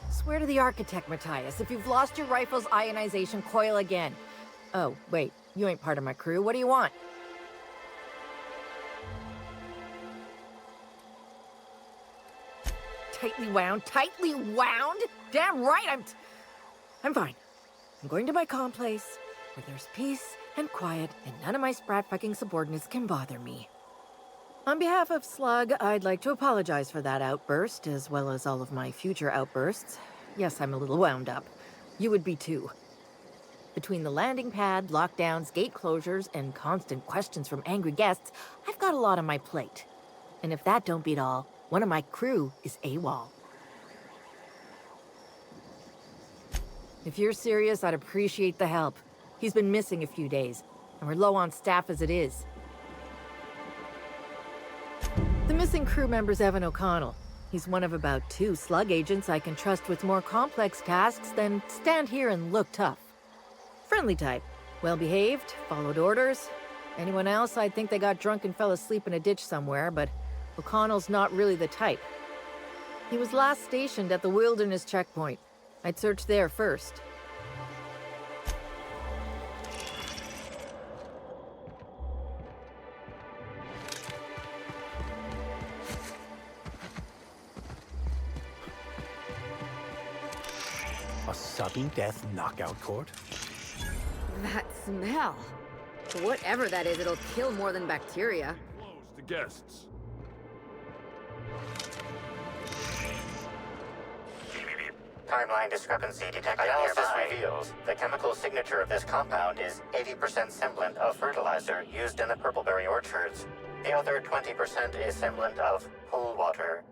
Swear to the architect, Matthias, if you've lost your rifle's ionization coil again. Oh, wait, you ain't part of my crew. What do you want? Tightly wound? Tightly wound? Damn right, I'm fine. I'm going to my calm place, where there's peace and quiet, and none of my sprat fucking subordinates can bother me. On behalf of Slug, I'd like to apologize for that outburst, as well as all of my future outbursts. Yes, I'm a little wound up. You would be too. Between the landing pad, lockdowns, gate closures, and constant questions from angry guests, I've got a lot on my plate. And if that don't beat all, one of my crew is AWOL. If you're serious, I'd appreciate the help. He's been missing a few days, and we're low on staff as it is. The missing crew member's Evan O'Connell. He's one of about 2 Slug agents I can trust with more complex tasks than stand here and look tough. Friendly type. Well-behaved, followed orders. Anyone else, I'd think they got drunk and fell asleep in a ditch somewhere, but O'Connell's not really the type. He was last stationed at the Wilderness checkpoint. I'd search there first. sudden death knockout court? That smell. Whatever that is, it'll kill more than bacteria. To guests. Timeline discrepancy detected. Analysis reveals the chemical signature of this compound is 80% semblant of fertilizer used in the purpleberry orchards. The other 20% is semblant of pool water.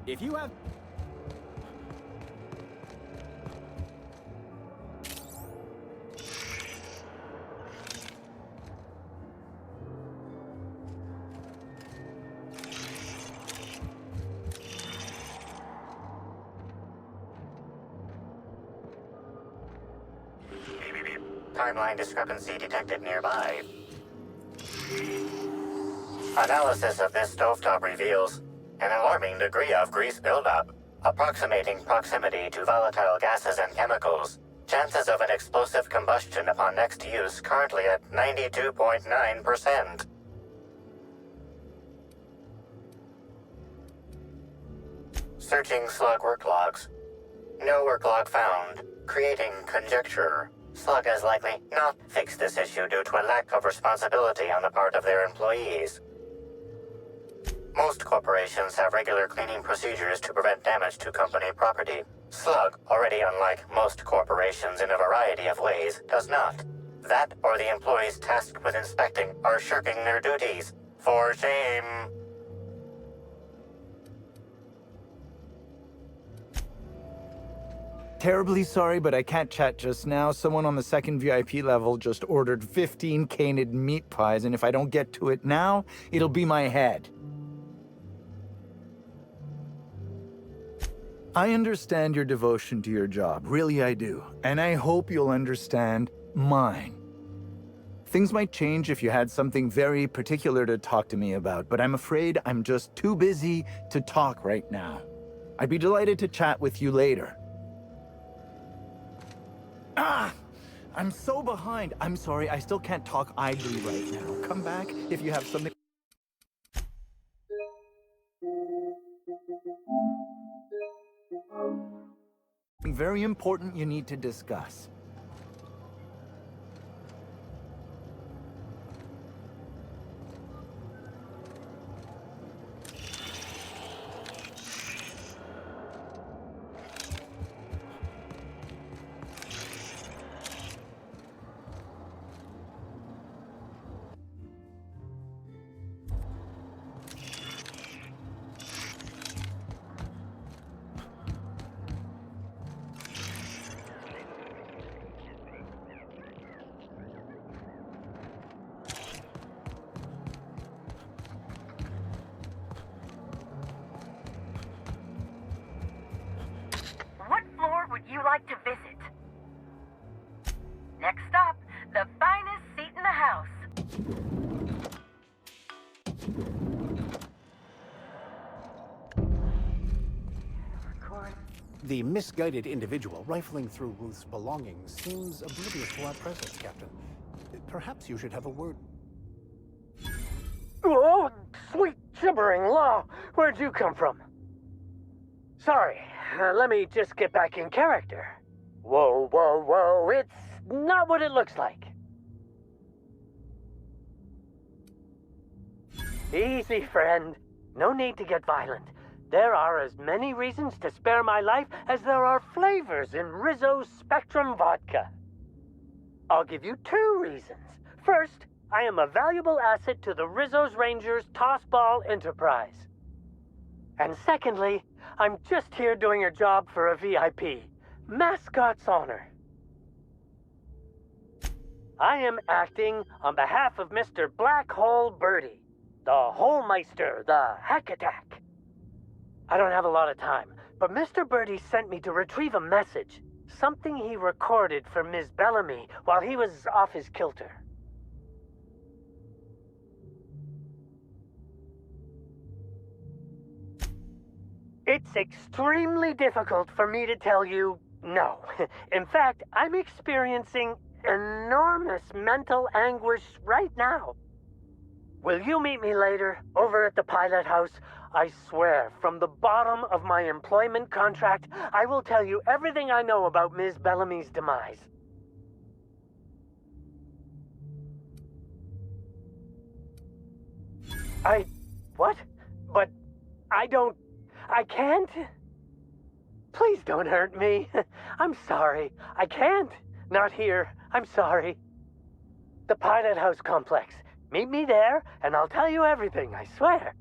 If you have... Timeline discrepancy detected nearby. Analysis of this stovetop reveals an alarming degree of grease buildup, approximating proximity to volatile gases and chemicals. Chances of an explosive combustion upon next use currently at 92.9%. Searching slug work logs. No work log found, creating conjecture. Slug has likely not fixed this issue due to a lack of responsibility on the part of their employees. Most corporations have regular cleaning procedures to prevent damage to company property. Slug, already unlike most corporations in a variety of ways, does not. That or the employees tasked with inspecting are shirking their duties. For shame. Terribly sorry, but I can't chat just now. Someone on the second VIP level just ordered 15 canid meat pies, and if I don't get to it now, it'll be my head. I understand your devotion to your job, really I do, and I hope you'll understand mine. Things might change if you had something very particular to talk to me about, but I'm afraid I'm just too busy to talk right now. I'd be delighted to chat with you later. I'm so behind. I'm sorry, I still can't talk idly right now. Come back if you have something... very important you need to discuss. What floor would you like to visit? Next stop, the finest seat in the house. The misguided individual rifling through Ruth's belongings seems oblivious to our presence, Captain. Perhaps you should have a word. Oh, sweet gibbering law! Where'd you come from? Sorry, let me just get back in character. Whoa, whoa, whoa, it's not what it looks like. Easy, friend. No need to get violent. There are as many reasons to spare my life as there are flavors in Rizzo's Spectrum vodka. I'll give you 2 reasons. First, I am a valuable asset to the Rizzo's Rangers Tossball Enterprise. And secondly, I'm just here doing a job for a VIP. Mascot's honor. I am acting on behalf of Mr. Black Hole Birdie, the Holmeister, the Hack Attack. I don't have a lot of time, but Mr. Birdie sent me to retrieve a message. Something he recorded for Ms. Bellamy while he was off his kilter. It's extremely difficult for me to tell you no. In fact, I'm experiencing enormous mental anguish right now. Will you meet me later, over at the pilot house? I swear, from the bottom of my employment contract, I will tell you everything I know about Ms. Bellamy's demise. What? But I can't? Please don't hurt me. I'm sorry. I can't. Not here. I'm sorry. The pilot house complex. Meet me there, and I'll tell you everything, I swear.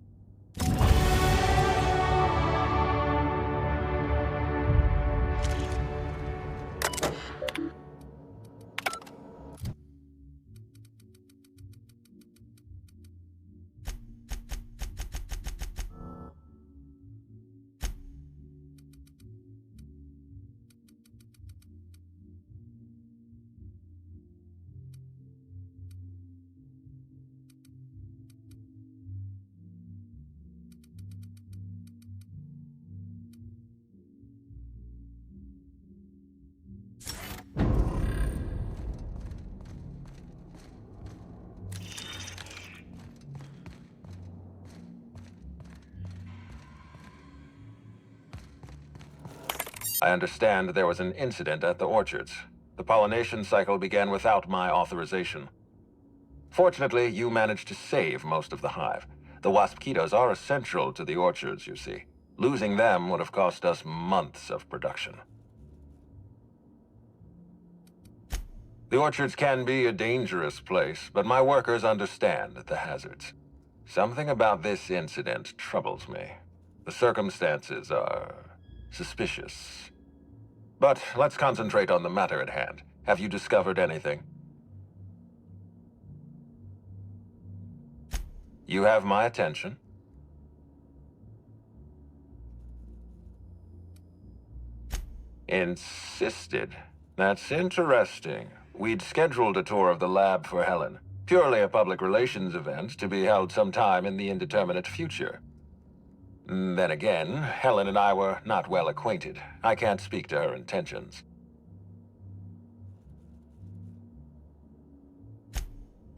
I understand there was an incident at the orchards. The pollination cycle began without my authorization. Fortunately, you managed to save most of the hive. The waspitos are essential to the orchards, you see. Losing them would have cost us months of production. The orchards can be a dangerous place, but my workers understand the hazards. Something about this incident troubles me. The circumstances are suspicious. But let's concentrate on the matter at hand. Have you discovered anything? You have my attention. Insisted. That's interesting. We'd scheduled a tour of the lab for Helen. Purely a public relations event to be held sometime in the indeterminate future. Then again, Helen and I were not well acquainted. I can't speak to her intentions.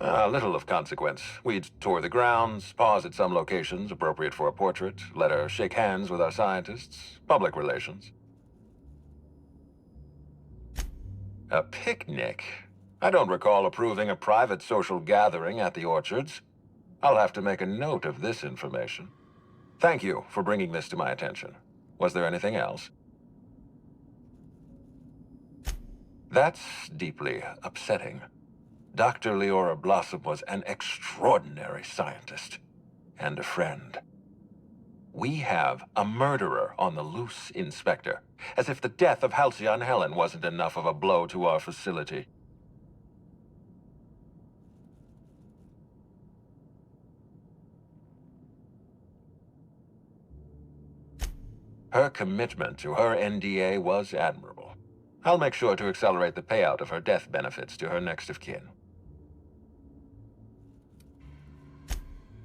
Little of consequence. We'd tour the grounds, pause at some locations appropriate for a portrait, let her shake hands with our scientists. Public relations. A picnic? I don't recall approving a private social gathering at the orchards. I'll have to make a note of this information. Thank you for bringing this to my attention. Was there anything else? That's deeply upsetting. Dr. Leora Blossom was an extraordinary scientist and a friend. We have a murderer on the loose, Inspector. As if the death of Halcyon Helen wasn't enough of a blow to our facility. Her commitment to her NDA was admirable. I'll make sure to accelerate the payout of her death benefits to her next of kin.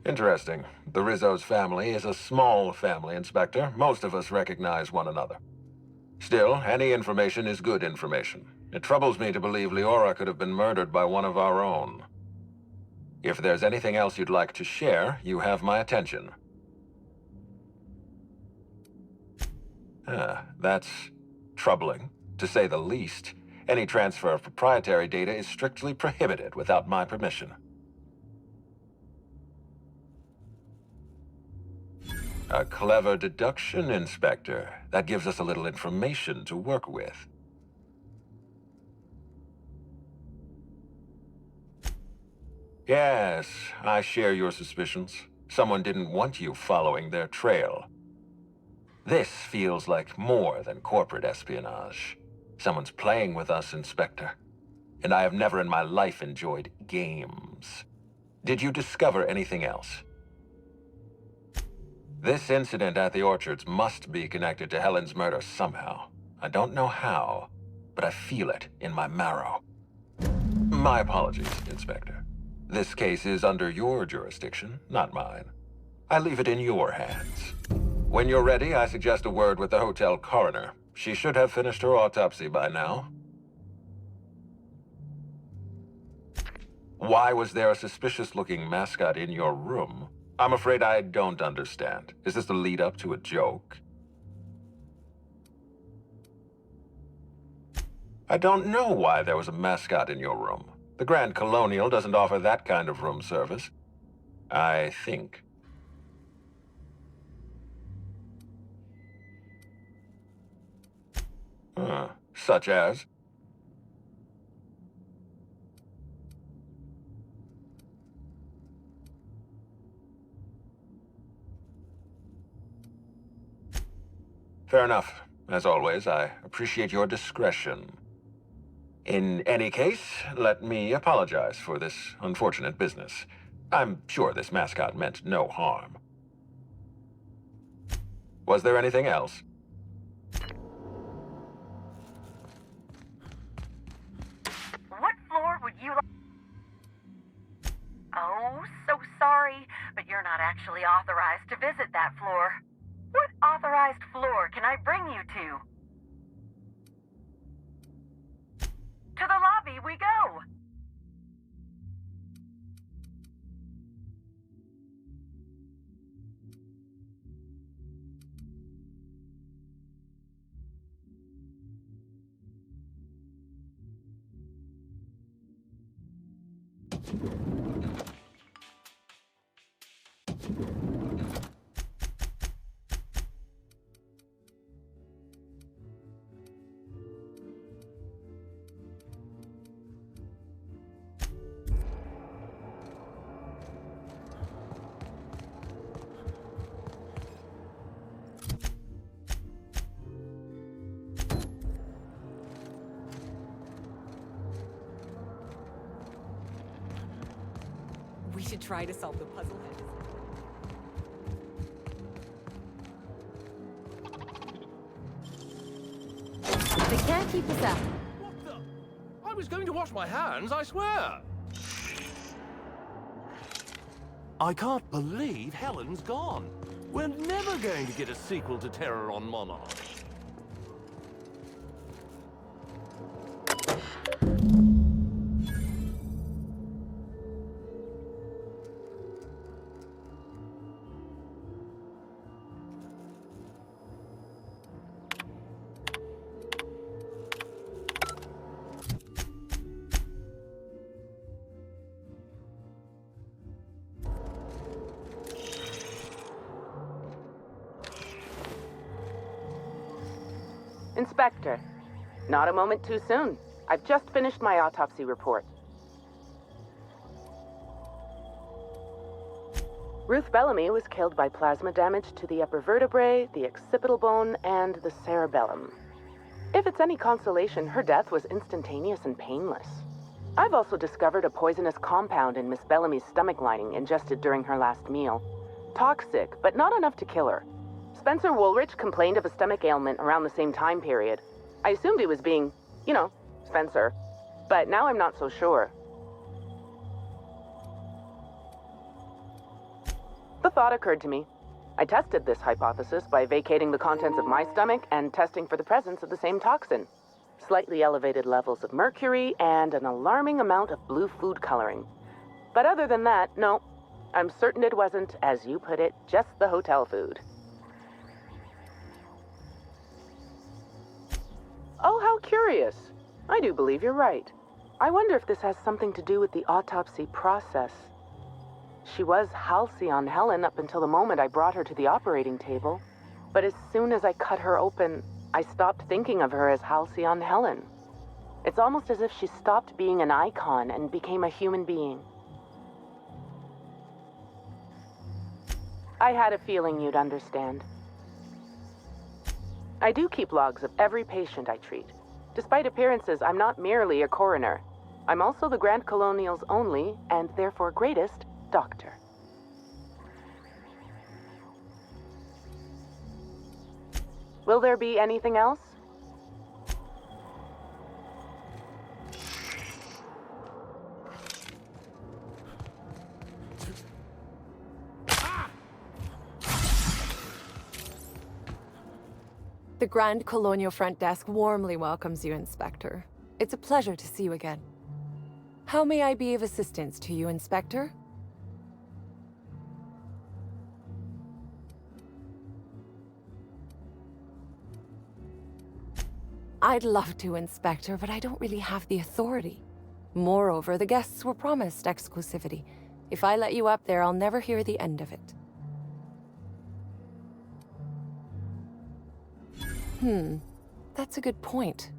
Interesting. The Rizzo's family is a small family, Inspector. Most of us recognize one another. Still, any information is good information. It troubles me to believe Leora could have been murdered by one of our own. If there's anything else you'd like to share, you have my attention. That's troubling, to say the least. Any transfer of proprietary data is strictly prohibited without my permission. A clever deduction, Inspector. That gives us a little information to work with. Yes, I share your suspicions. Someone didn't want you following their trail. This feels like more than corporate espionage. Someone's playing with us, Inspector. And I have never in my life enjoyed games. Did you discover anything else? This incident at the orchards must be connected to Helen's murder somehow. I don't know how, but I feel it in my marrow. My apologies, Inspector. This case is under your jurisdiction, not mine. I leave it in your hands. When you're ready, I suggest a word with the hotel coroner. She should have finished her autopsy by now. Why was there a suspicious-looking mascot in your room? I'm afraid I don't understand. Is this the lead-up to a joke? I don't know why there was a mascot in your room. The Grand Colonial doesn't offer that kind of room service. I think. Such as? Fair enough. As always, I appreciate your discretion. In any case, let me apologize for this unfortunate business. I'm sure this mascot meant no harm. Was there anything else? What floor would you like? Oh, so sorry, but you're not actually authorized to visit that floor. What authorized floor can I bring you to? To the lobby we go! We should try to solve the puzzle heads. They can't keep us out. What the? I was going to wash my hands, I swear. I can't believe Helen's gone. We're never going to get a sequel to Terror on Monarch. Inspector, not a moment too soon. I've just finished my autopsy report. Ruth Bellamy was killed by plasma damage to the upper vertebrae, the occipital bone, and the cerebellum. If it's any consolation, her death was instantaneous and painless. I've also discovered a poisonous compound in Miss Bellamy's stomach lining ingested during her last meal. Toxic, but not enough to kill her. Spencer Woolrich complained of a stomach ailment around the same time period. I assumed he was being, Spencer. But now I'm not so sure. The thought occurred to me. I tested this hypothesis by vacating the contents of my stomach and testing for the presence of the same toxin. Slightly elevated levels of mercury and an alarming amount of blue food coloring. But other than that, no. I'm certain it wasn't, as you put it, just the hotel food. Oh, how curious. I do believe you're right. I wonder if this has something to do with the autopsy process. She was Halcyon Helen up until the moment I brought her to the operating table. But as soon as I cut her open, I stopped thinking of her as Halcyon Helen. It's almost as if she stopped being an icon and became a human being. I had a feeling you'd understand. I do keep logs of every patient I treat. Despite appearances, I'm not merely a coroner. I'm also the Grand Colonial's only, and therefore greatest, doctor. Will there be anything else? The Grand Colonial Front Desk warmly welcomes you, Inspector. It's a pleasure to see you again. How may I be of assistance to you, Inspector? I'd love to, Inspector, but I don't really have the authority. Moreover, the guests were promised exclusivity. If I let you up there, I'll never hear the end of it. That's a good point.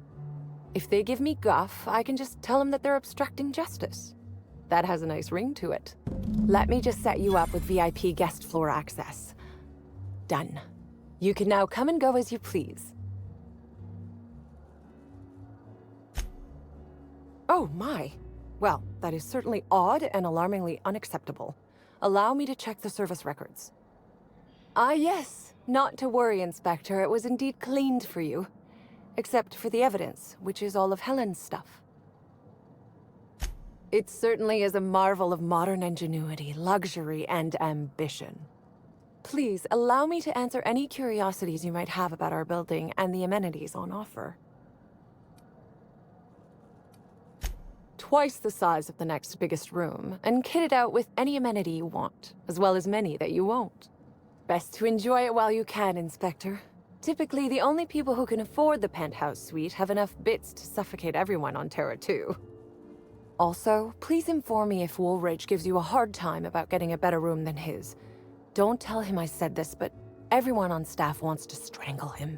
If they give me guff, I can just tell them that they're obstructing justice. That has a nice ring to it. Let me just set you up with VIP guest floor access. Done. You can now come and go as you please. Oh my. Well, that is certainly odd and alarmingly unacceptable. Allow me to check the service records. Ah yes. Not to worry, Inspector. It was indeed cleaned for you. Except for the evidence, which is all of Helen's stuff. It certainly is a marvel of modern ingenuity, luxury, and ambition. Please, allow me to answer any curiosities you might have about our building and the amenities on offer. Twice the size of the next biggest room, and kitted out with any amenity you want, as well as many that you won't. Best to enjoy it while you can, Inspector. Typically, the only people who can afford the penthouse suite have enough bits to suffocate everyone on Terra 2. Also, please inform me if Woolridge gives you a hard time about getting a better room than his. Don't tell him I said this, but everyone on staff wants to strangle him.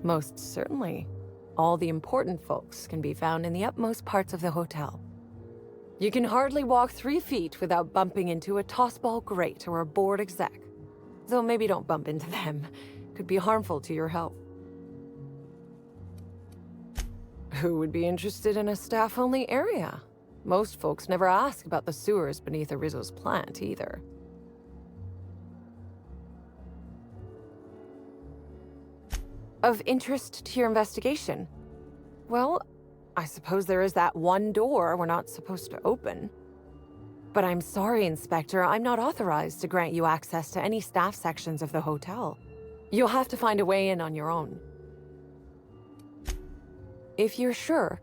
Most certainly. All the important folks can be found in the utmost parts of the hotel. You can hardly walk 3 feet without bumping into a tossball grate or a bored exec. Though maybe don't bump into them. Could be harmful to your health. Who would be interested in a staff-only area? Most folks never ask about the sewers beneath Rizzo's plant, either. Of interest to your investigation? Well, I suppose there is that one door we're not supposed to open. But I'm sorry, Inspector, I'm not authorized to grant you access to any staff sections of the hotel. You'll have to find a way in on your own. If you're sure.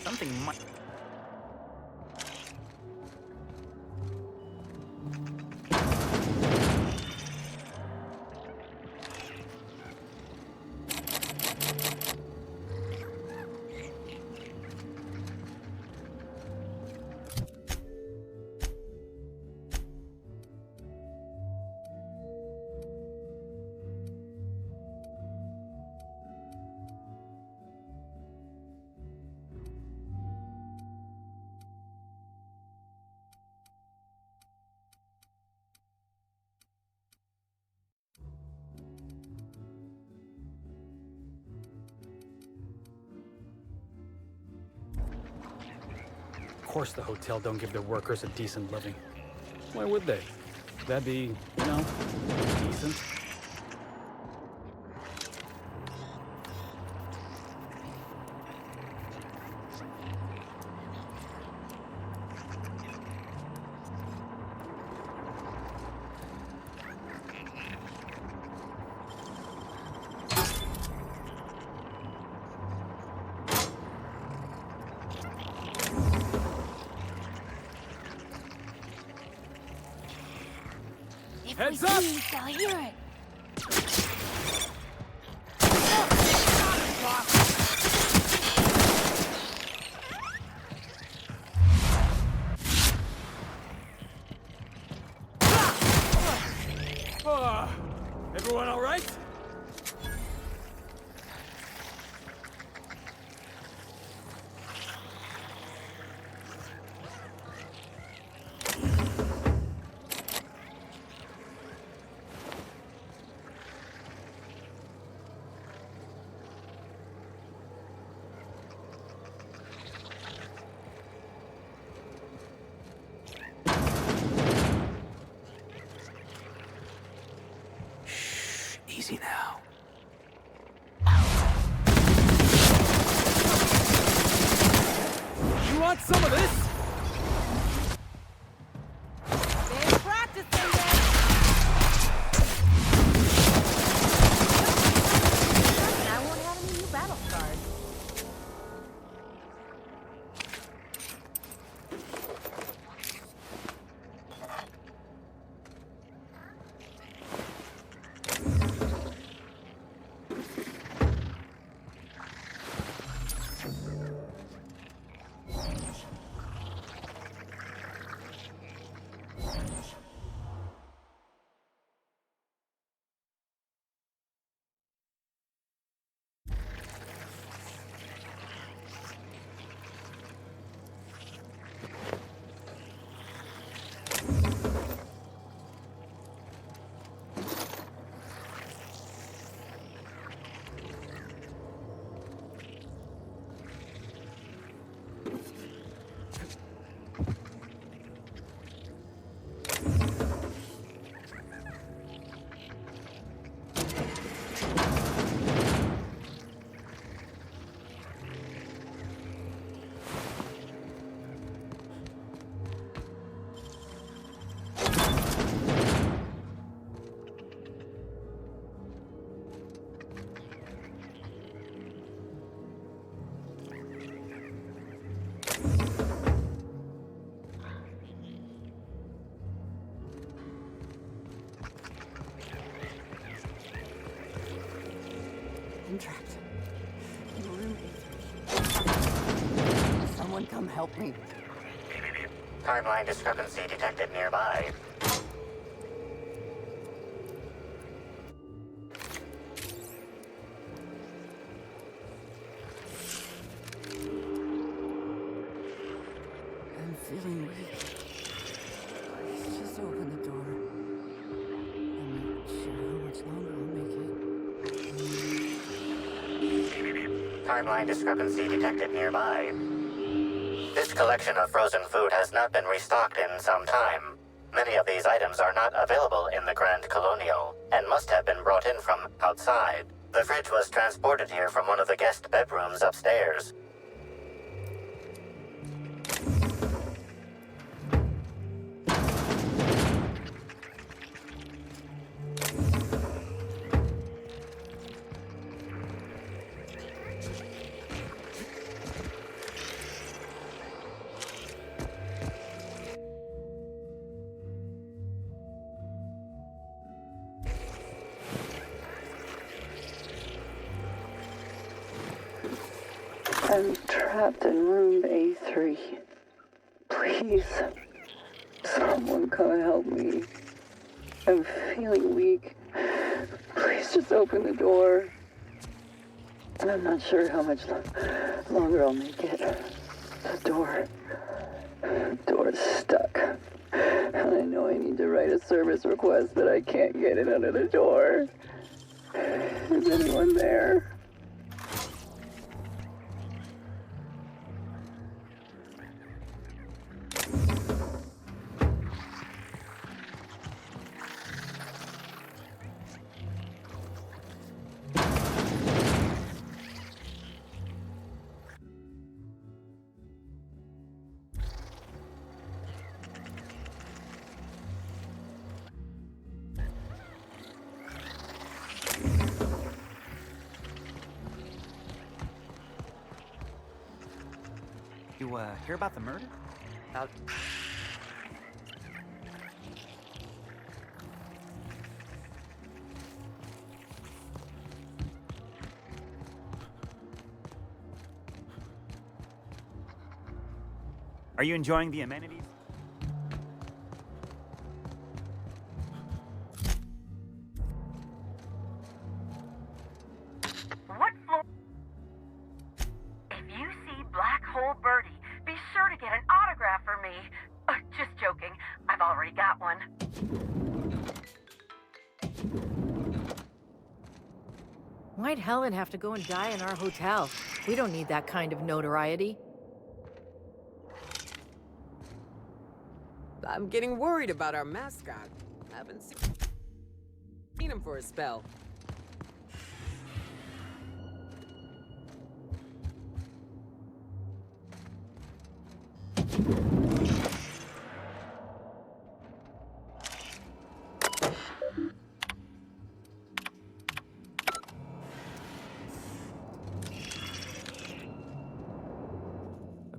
Something might... Of course the hotel don't give their workers a decent living. Why would they? That'd be, you know, decent. Heads up! They'll hear it. Everyone all right? Easy now. You want some of this? Been practicing it! I won't have any new battle scars. I'm trapped. In room 8. Someone come help me. Timeline discrepancy detected nearby. I'm feeling weak. Please just open the door. I'm not sure how much longer I'll make it. Timeline discrepancy detected nearby. This collection of frozen food has not been restocked in some time. Many of these items are not available in the Grand Colonial, and must have been brought in from outside. The fridge was transported here from one of the guest bedrooms upstairs. I'm trapped in room A3. Please, someone come and help me. I'm feeling weak. Please just open the door. I'm not sure how much longer I'll make it. The door's stuck. And I know I need to write a service request, but I can't get it under the door. Is anyone there? You, hear about the murder? Are you enjoying the amenities? What floor? If you see Black Hole Birdie, be sure to get an autograph for me. Just joking. I've already got one. Why'd Helen have to go and die in our hotel? We don't need that kind of notoriety. I'm getting worried about our mascot. I haven't seen him for a spell.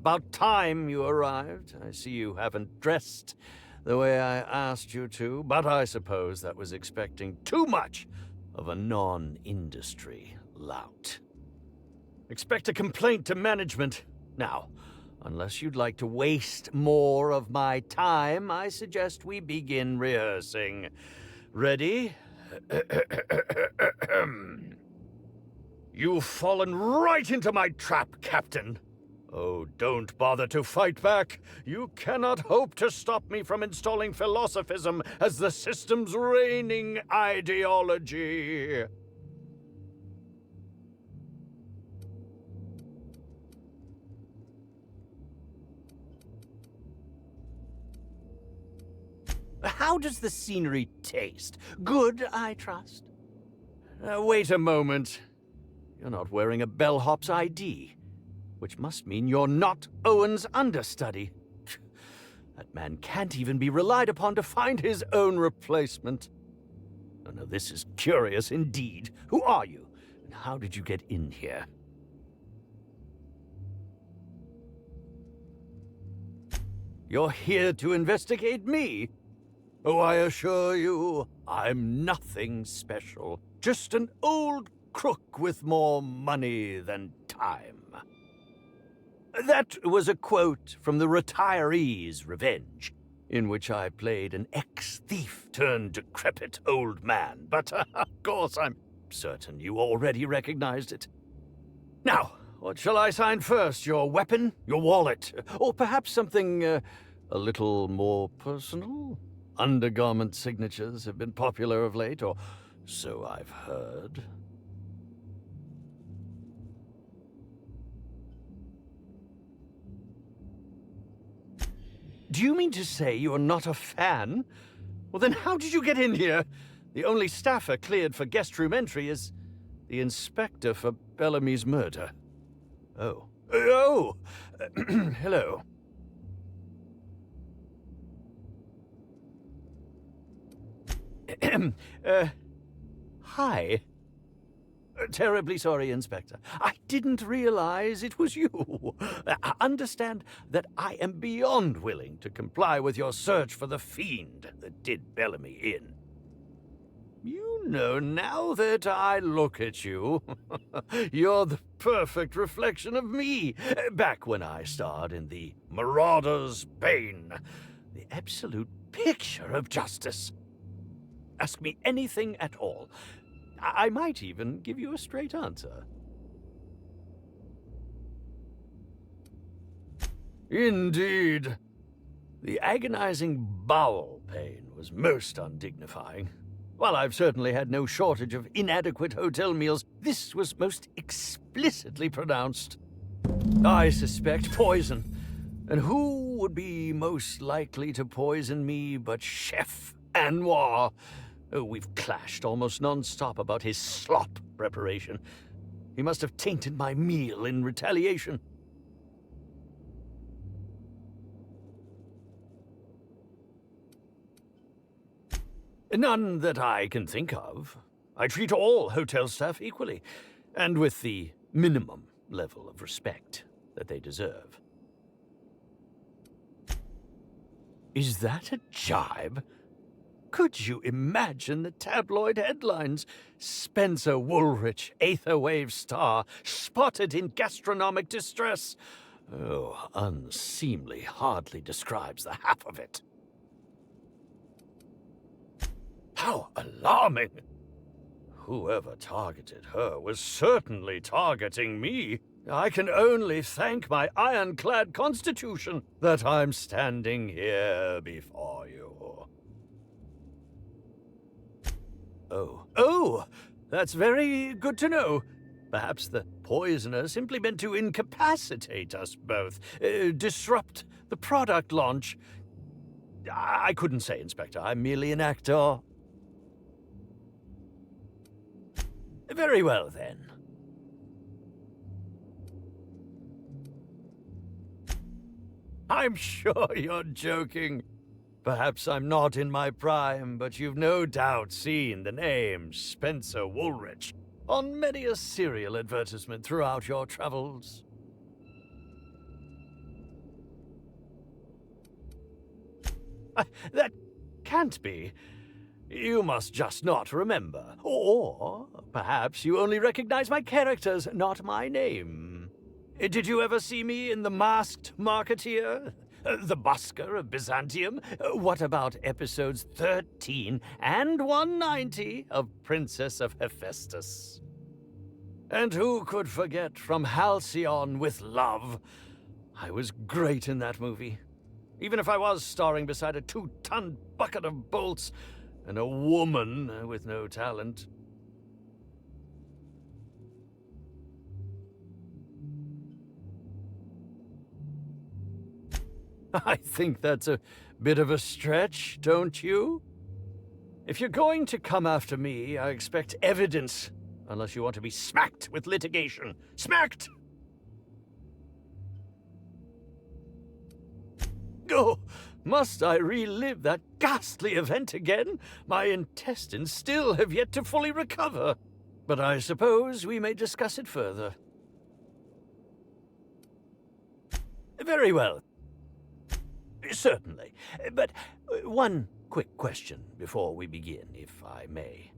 About time you arrived. I see you haven't dressed the way I asked you to, but I suppose that was expecting too much of a non-industry lout. Expect a complaint to management. Now, unless you'd like to waste more of my time, I suggest we begin rehearsing. Ready? You've fallen right into my trap, Captain. Oh, don't bother to fight back. You cannot hope to stop me from installing philosophism as the system's reigning ideology. How does the scenery taste? Good, I trust? Wait a moment. You're not wearing a bellhop's ID, which must mean you're not Owen's understudy. That man can't even be relied upon to find his own replacement. Oh, no, this is curious indeed. Who are you, and how did you get in here? You're here to investigate me? Oh, I assure you, I'm nothing special. Just an old crook with more money than time. That was a quote from The Retiree's Revenge, in which I played an ex-thief turned decrepit old man. But, of course, I'm certain you already recognized it. Now, what shall I sign first? Your weapon? Your wallet? Or perhaps something a little more personal? Undergarment signatures have been popular of late, or so I've heard. Do you mean to say you're not a fan? Well, then how did you get in here? The only staffer cleared for guest room entry is the inspector for Bellamy's murder. Oh. Oh! Hello. Hi. Terribly sorry, Inspector. I didn't realize it was you. Understand that I am beyond willing to comply with your search for the fiend that did Bellamy in. You know, now that I look at you, you're the perfect reflection of me, back when I starred in the Marauder's Bane, the absolute picture of justice. Ask me anything at all. I might even give you a straight answer. Indeed. The agonizing bowel pain was most undignifying. While I've certainly had no shortage of inadequate hotel meals, this was most explicitly pronounced. I suspect poison. And who would be most likely to poison me but Chef Anwar? Oh, we've clashed almost non-stop about his slop preparation. He must have tainted my meal in retaliation. None that I can think of. I treat all hotel staff equally, and with the minimum level of respect that they deserve. Is that a jibe? Could you imagine the tabloid headlines? Spencer Woolrich, Aetherwave star, spotted in gastronomic distress. Oh, unseemly hardly describes the half of it. How alarming! Whoever targeted her was certainly targeting me. I can only thank my ironclad constitution that I'm standing here before you. Oh, that's very good to know. Perhaps the poisoner simply meant to incapacitate us both, disrupt the product launch. I couldn't say, Inspector. I'm merely an actor. Very well, then. I'm sure you're joking. Perhaps I'm not in my prime, but you've no doubt seen the name Spencer Woolrich on many a serial advertisement throughout your travels. That can't be. You must just not remember. Or perhaps you only recognize my characters, not my name. Did you ever see me in The Masked Marketeer? The Busker of Byzantium? What about episodes 13 and 190 of Princess of Hephaestus? And who could forget From Halcyon with Love? I was great in that movie. Even if I was starring beside a 2-ton bucket of bolts and a woman with no talent. I think that's a bit of a stretch, don't you? If you're going to come after me, I expect evidence, unless you want to be smacked with litigation. Smacked! Oh, must I relive that ghastly event again? My intestines still have yet to fully recover. But I suppose we may discuss it further. Very well. Certainly. But one quick question before we begin, if I may.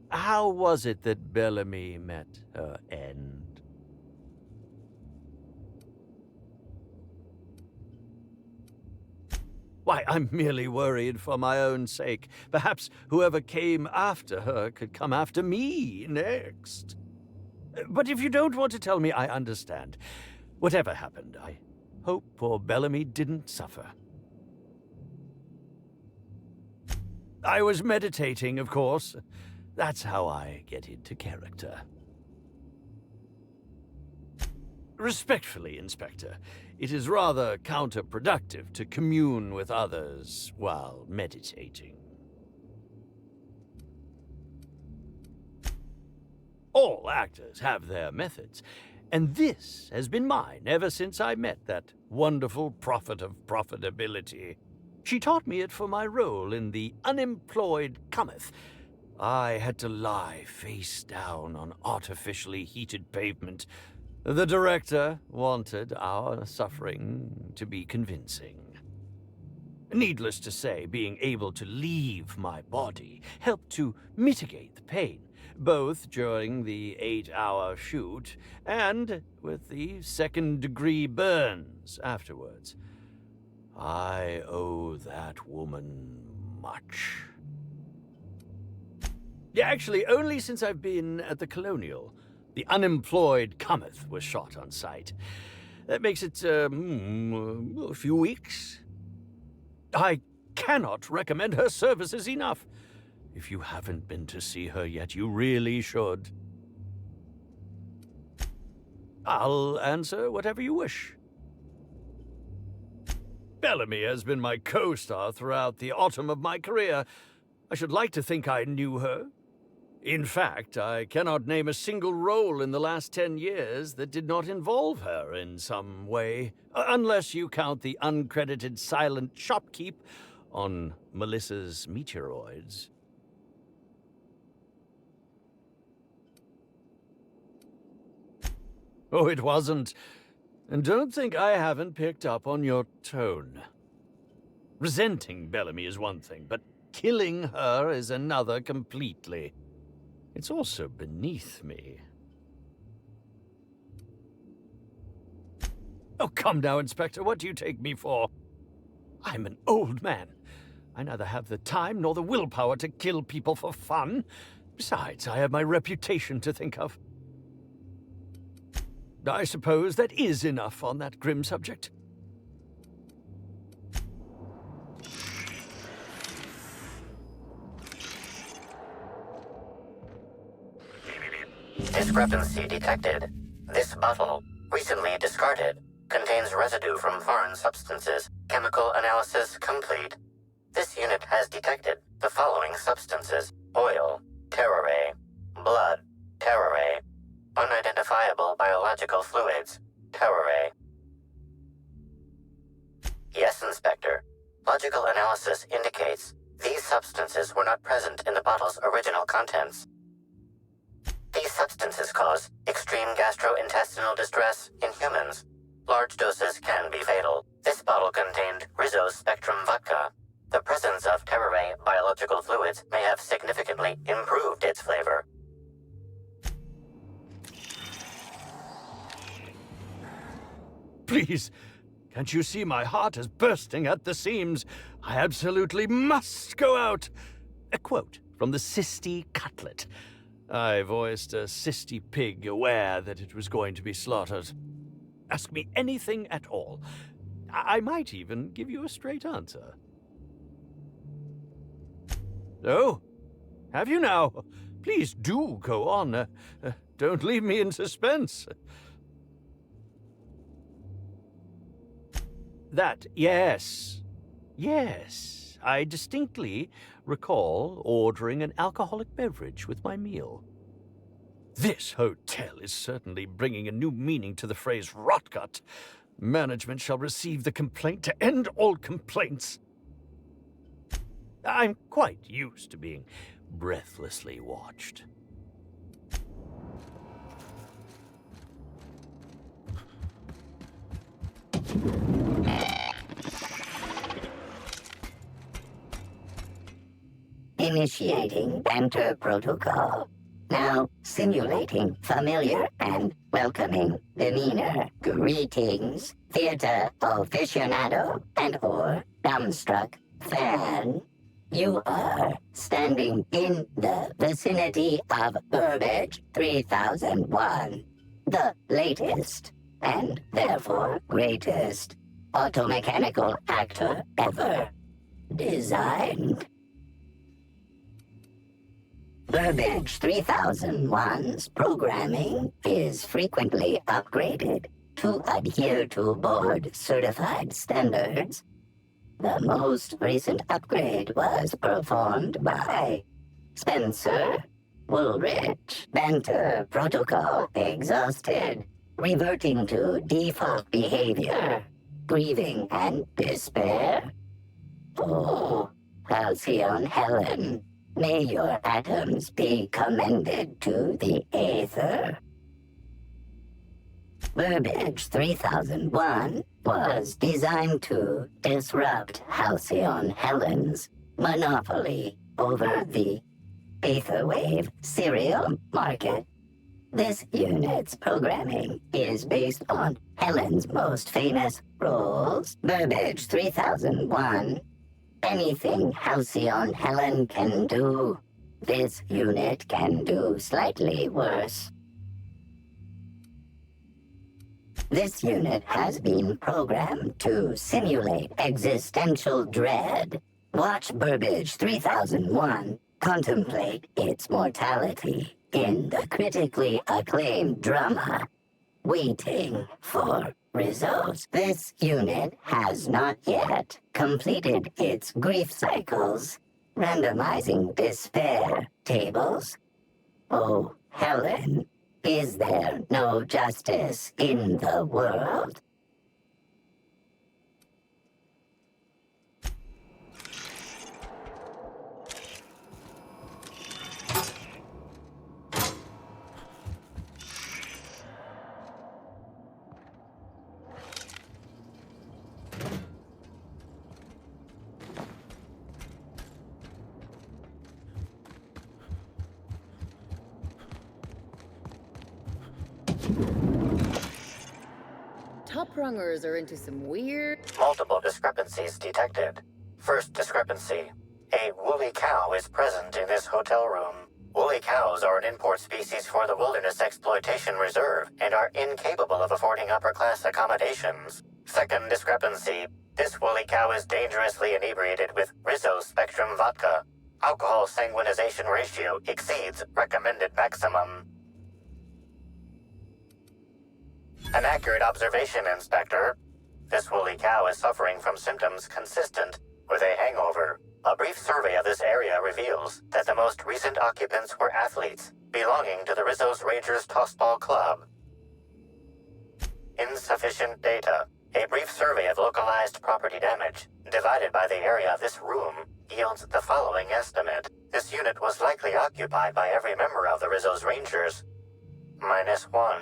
How was it that Bellamy met her end? Why, I'm merely worried for my own sake. Perhaps whoever came after her could come after me next. But if you don't want to tell me, I understand. Whatever happened, I hope poor Bellamy didn't suffer. I was meditating, of course. That's how I get into character. Respectfully, Inspector, it is rather counterproductive to commune with others while meditating. All actors have their methods, and this has been mine ever since I met that wonderful prophet of profitability. She taught me it for my role in The Unemployed Cometh. I had to lie face down on artificially heated pavement. The director wanted our suffering to be convincing. Needless to say, being able to leave my body helped to mitigate the pain, both during the 8-hour shoot and with the second-degree burns afterwards. I owe that woman much. Yeah, actually, only since I've been at the Colonial. The Unemployed Cometh was shot on site. That makes it, a few weeks. I cannot recommend her services enough. If you haven't been to see her yet, you really should. I'll answer whatever you wish. Bellamy has been my co-star throughout the autumn of my career. I should like to think I knew her. In fact, I cannot name a single role in the last 10 years that did not involve her in some way, unless you count the uncredited silent shopkeep on Melissa's Meteoroids. Oh, it wasn't. And don't think I haven't picked up on your tone. Resenting Bellamy is one thing, but killing her is another completely. It's also beneath me. Oh, come now, Inspector. What do you take me for? I'm an old man. I neither have the time nor the willpower to kill people for fun. Besides, I have my reputation to think of. I suppose that is enough on that grim subject. Discrepancy detected. This bottle, recently discarded, contains residue from foreign substances. Chemical analysis complete. This unit has detected the following substances: oil, terrorray, blood, terrorray, unidentifiable biological fluids, terrorray. Yes, Inspector. Logical analysis indicates these substances were not present in the bottle's original contents. These substances cause extreme gastrointestinal distress in humans. Large doses can be fatal. This bottle contained Rizzo's Spectrum vodka. The presence of Terraray biological fluids may have significantly improved its flavor. Please, can't you see my heart is bursting at the seams? I absolutely must go out. A quote from the Sisty Cutlet. I voiced a Sisty pig aware that it was going to be slaughtered. Ask me anything at all. I might even give you a straight answer. Oh, have you now? Please do go on. Don't leave me in suspense. That, yes. Yes, I distinctly recall ordering an alcoholic beverage with my meal. This hotel is certainly bringing a new meaning to the phrase rotgut. Management shall receive the complaint to end all complaints. I'm quite used to being breathlessly watched. Initiating banter protocol. Now simulating familiar and welcoming demeanor. Greetings, theater aficionado and/or dumbstruck fan. You are standing in the vicinity of Burbage 3001, the latest and therefore greatest automechanical actor ever designed. Burbage 3001's programming is frequently upgraded to adhere to board-certified standards. The most recent upgrade was performed by Spencer Woolrich. Banter protocol exhausted, reverting to default behavior, grieving and despair. Oh, Halcyon Helen, may your atoms be commended to the Aether. Burbage 3001 was designed to disrupt Halcyon Helen's monopoly over the Aetherwave serial market. This unit's programming is based on Helen's most famous roles. Burbage 3001. Anything Halcyon Helen can do, this unit can do slightly worse. This unit has been programmed to simulate existential dread. Watch Burbage 3001 contemplate its mortality in the critically acclaimed drama, Waiting for Results. This unit has not yet completed its grief cycles, randomizing despair tables. Oh, Helen, is there no justice in the world? Top rungers are into some weird... Multiple discrepancies detected. First discrepancy. A woolly cow is present in this hotel room. Woolly cows are an import species for the Wilderness Exploitation Reserve and are incapable of affording upper-class accommodations. Second discrepancy. This woolly cow is dangerously inebriated with Rizzo's Spectrum vodka. Alcohol sanguinization ratio exceeds recommended maximum. An accurate observation, Inspector. This woolly cow is suffering from symptoms consistent with a hangover. A brief survey of this area reveals that the most recent occupants were athletes belonging to the Rizzo's Rangers Tossball Club. Insufficient data. A brief survey of localized property damage, divided by the area of this room, yields the following estimate. This unit was likely occupied by every member of the Rizzo's Rangers. -1.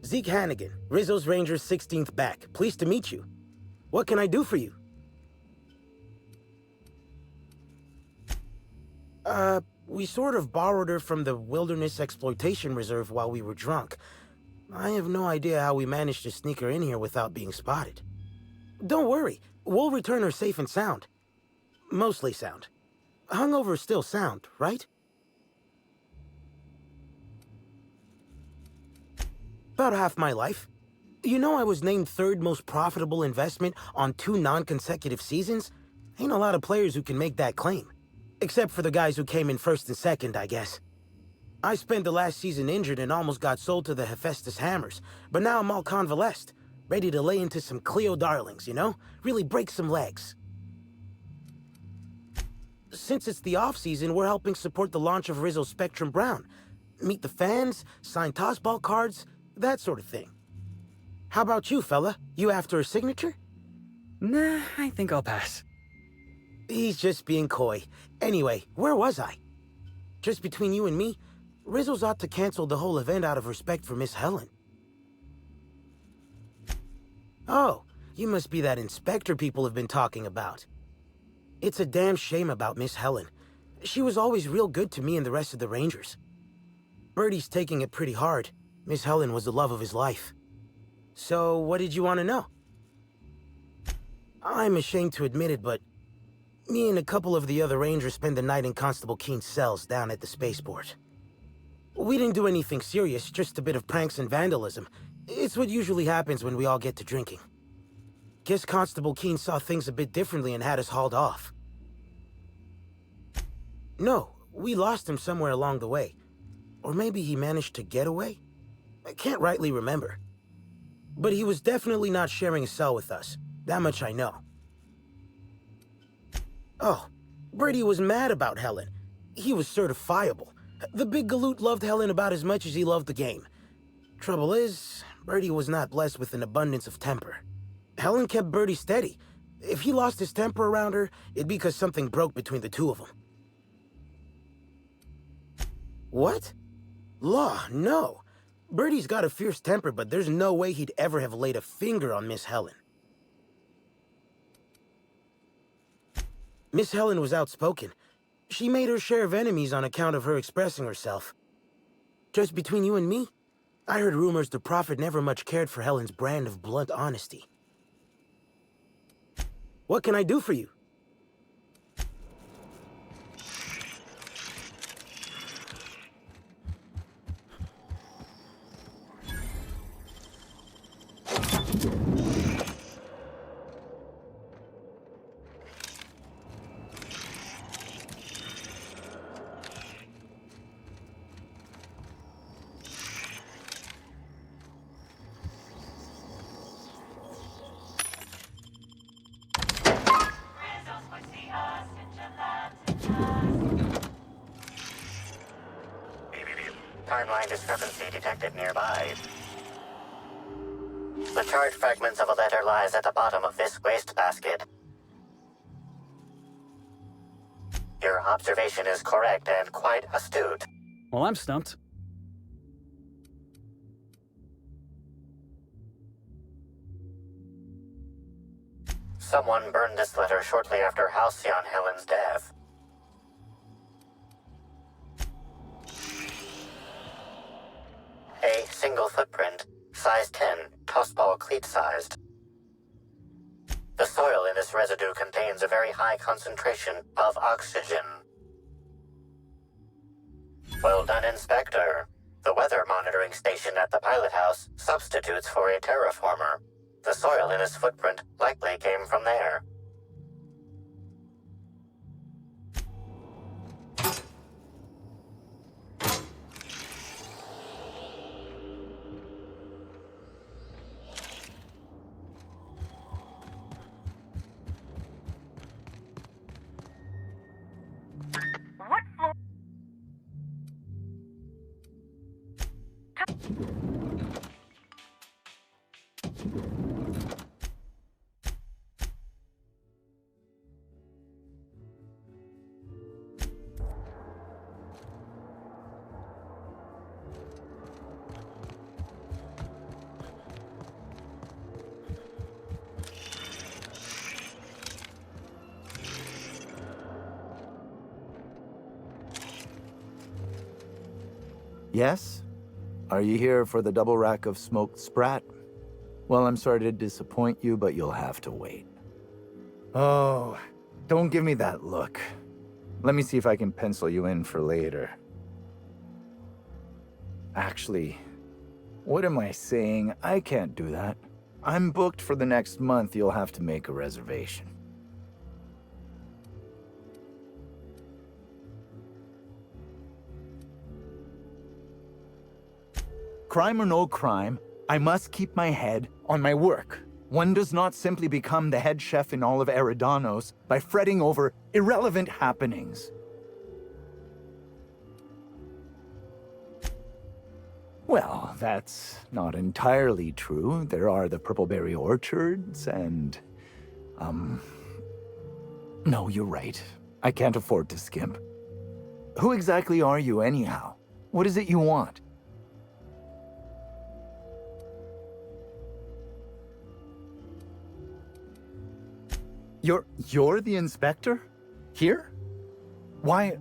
Zeke Hannigan, Rizzo's Rangers 16th back. Pleased to meet you. What can I do for you? We sort of borrowed her from the Wilderness Exploitation Reserve while we were drunk. I have no idea how we managed to sneak her in here without being spotted. Don't worry, we'll return her safe and sound. Mostly sound. Hungover still sound, right? About half my life. You know I was named 3rd most profitable investment on 2 non-consecutive seasons? Ain't a lot of players who can make that claim. Except for the guys who came in 1st and 2nd, I guess. I spent the last season injured and almost got sold to the Hephaestus Hammers, but now I'm all convalesced, ready to lay into some Cleo darlings, you know? Really break some legs. Since it's the off-season, we're helping support the launch of Rizzo Spectrum Brown. Meet the fans, sign tossball cards, that sort of thing. How about you, fella? You after a signature? Nah, I think I'll pass. He's just being coy. Anyway, where was I? Just between you and me, Rizzo's ought to cancel the whole event out of respect for Miss Helen. Oh, you must be that inspector people have been talking about. It's a damn shame about Miss Helen. She was always real good to me and the rest of the Rangers. Birdie's taking it pretty hard. Miss Helen was the love of his life. So, what did you want to know? I'm ashamed to admit it, but me and a couple of the other Rangers spent the night in Constable Keen's cells down at the spaceport. We didn't do anything serious, just a bit of pranks and vandalism. It's what usually happens when we all get to drinking. Guess Constable Keen saw things a bit differently and had us hauled off. No, we lost him somewhere along the way. Or maybe he managed to get away? I can't rightly remember. But he was definitely not sharing a cell with us. That much I know. Oh, Birdie was mad about Helen. He was certifiable. The big galoot loved Helen about as much as he loved the game. Trouble is, Birdie was not blessed with an abundance of temper. Helen kept Birdie steady. If he lost his temper around her, it'd be because something broke between the two of them. What? Law, no. Birdie's got a fierce temper, but there's no way he'd ever have laid a finger on Miss Helen. Miss Helen was outspoken. She made her share of enemies on account of her expressing herself. Just between you and me, I heard rumors the Prophet never much cared for Helen's brand of blunt honesty. What can I do for you? Timeline discrepancy detected nearby. The charge fragments of a letter lies at the bottom of this wastebasket. Your observation is correct and quite astute. Well, I'm stumped. Someone burned this letter shortly after Halcyon Helen's death. A single footprint, size 10, tossball cleat-sized. The soil in this residue contains a very high concentration of oxygen. Well done, Inspector. The weather monitoring station at the pilot house substitutes for a terraformer. The soil in this footprint likely came from there. Yes? Are you here for the double rack of smoked sprat? Well, I'm sorry to disappoint you, but you'll have to wait. Oh, don't give me that look. Let me see if I can pencil you in for later. Actually, what am I saying? I can't do that. I'm booked for the next month. You'll have to make a reservation. Crime or no crime, I must keep my head on my work. One does not simply become the head chef in all of Eridanos by fretting over irrelevant happenings. Well, that's not entirely true. There are the purpleberry orchards and... No, you're right. I can't afford to skimp. Who exactly are you anyhow? What is it you want? You're the inspector? Here? Why...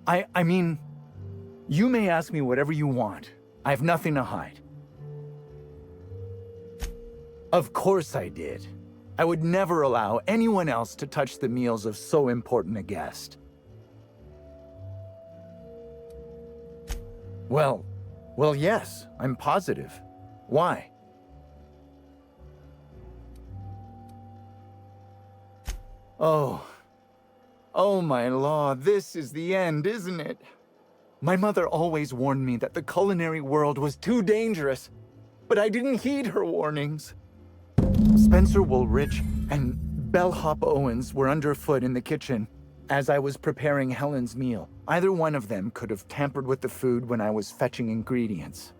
I mean... You may ask me whatever you want. I have nothing to hide. Of course I did. I would never allow anyone else to touch the meals of so important a guest. Well, yes, I'm positive. Why? Oh my law, this is the end, isn't it? My mother always warned me that the culinary world was too dangerous, but I didn't heed her warnings. Spencer Woolrich and Bellhop Owens were underfoot in the kitchen as I was preparing Helen's meal. Either one of them could have tampered with the food when I was fetching ingredients.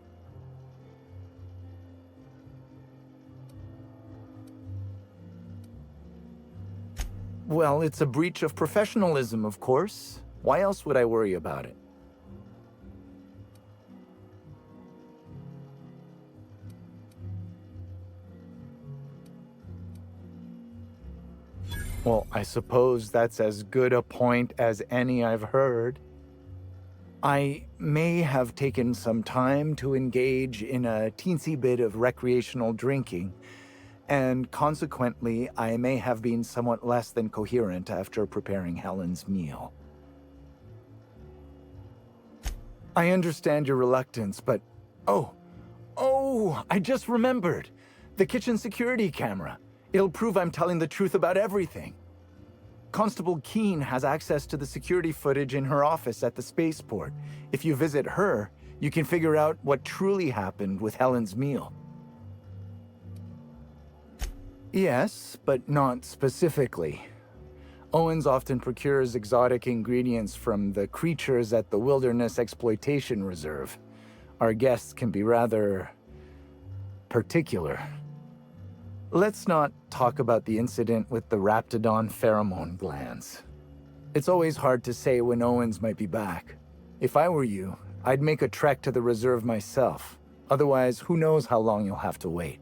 Well, it's a breach of professionalism, of course. Why else would I worry about it? Well, I suppose that's as good a point as any I've heard. I may have taken some time to engage in a teensy bit of recreational drinking, and consequently, I may have been somewhat less than coherent after preparing Helen's meal. I understand your reluctance, but... Oh, I just remembered! The kitchen security camera. It'll prove I'm telling the truth about everything. Constable Keene has access to the security footage in her office at the spaceport. If you visit her, you can figure out what truly happened with Helen's meal. Yes, but not specifically. Owens often procures exotic ingredients from the creatures at the Wilderness Exploitation Reserve. Our guests can be rather... particular. Let's not talk about the incident with the Raptidon pheromone glands. It's always hard to say when Owens might be back. If I were you, I'd make a trek to the reserve myself. Otherwise, who knows how long you'll have to wait.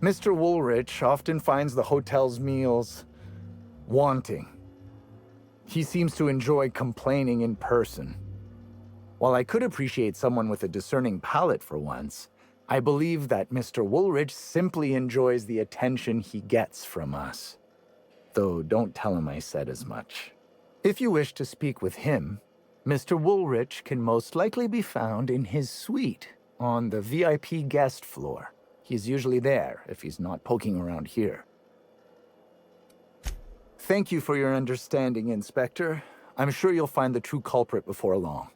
Mr. Woolrich often finds the hotel's meals wanting. He seems to enjoy complaining in person. While I could appreciate someone with a discerning palate for once, I believe that Mr. Woolrich simply enjoys the attention he gets from us. Though don't tell him I said as much. If you wish to speak with him, Mr. Woolrich can most likely be found in his suite on the VIP guest floor. He's usually there if he's not poking around here. Thank you for your understanding, Inspector. I'm sure you'll find the true culprit before long.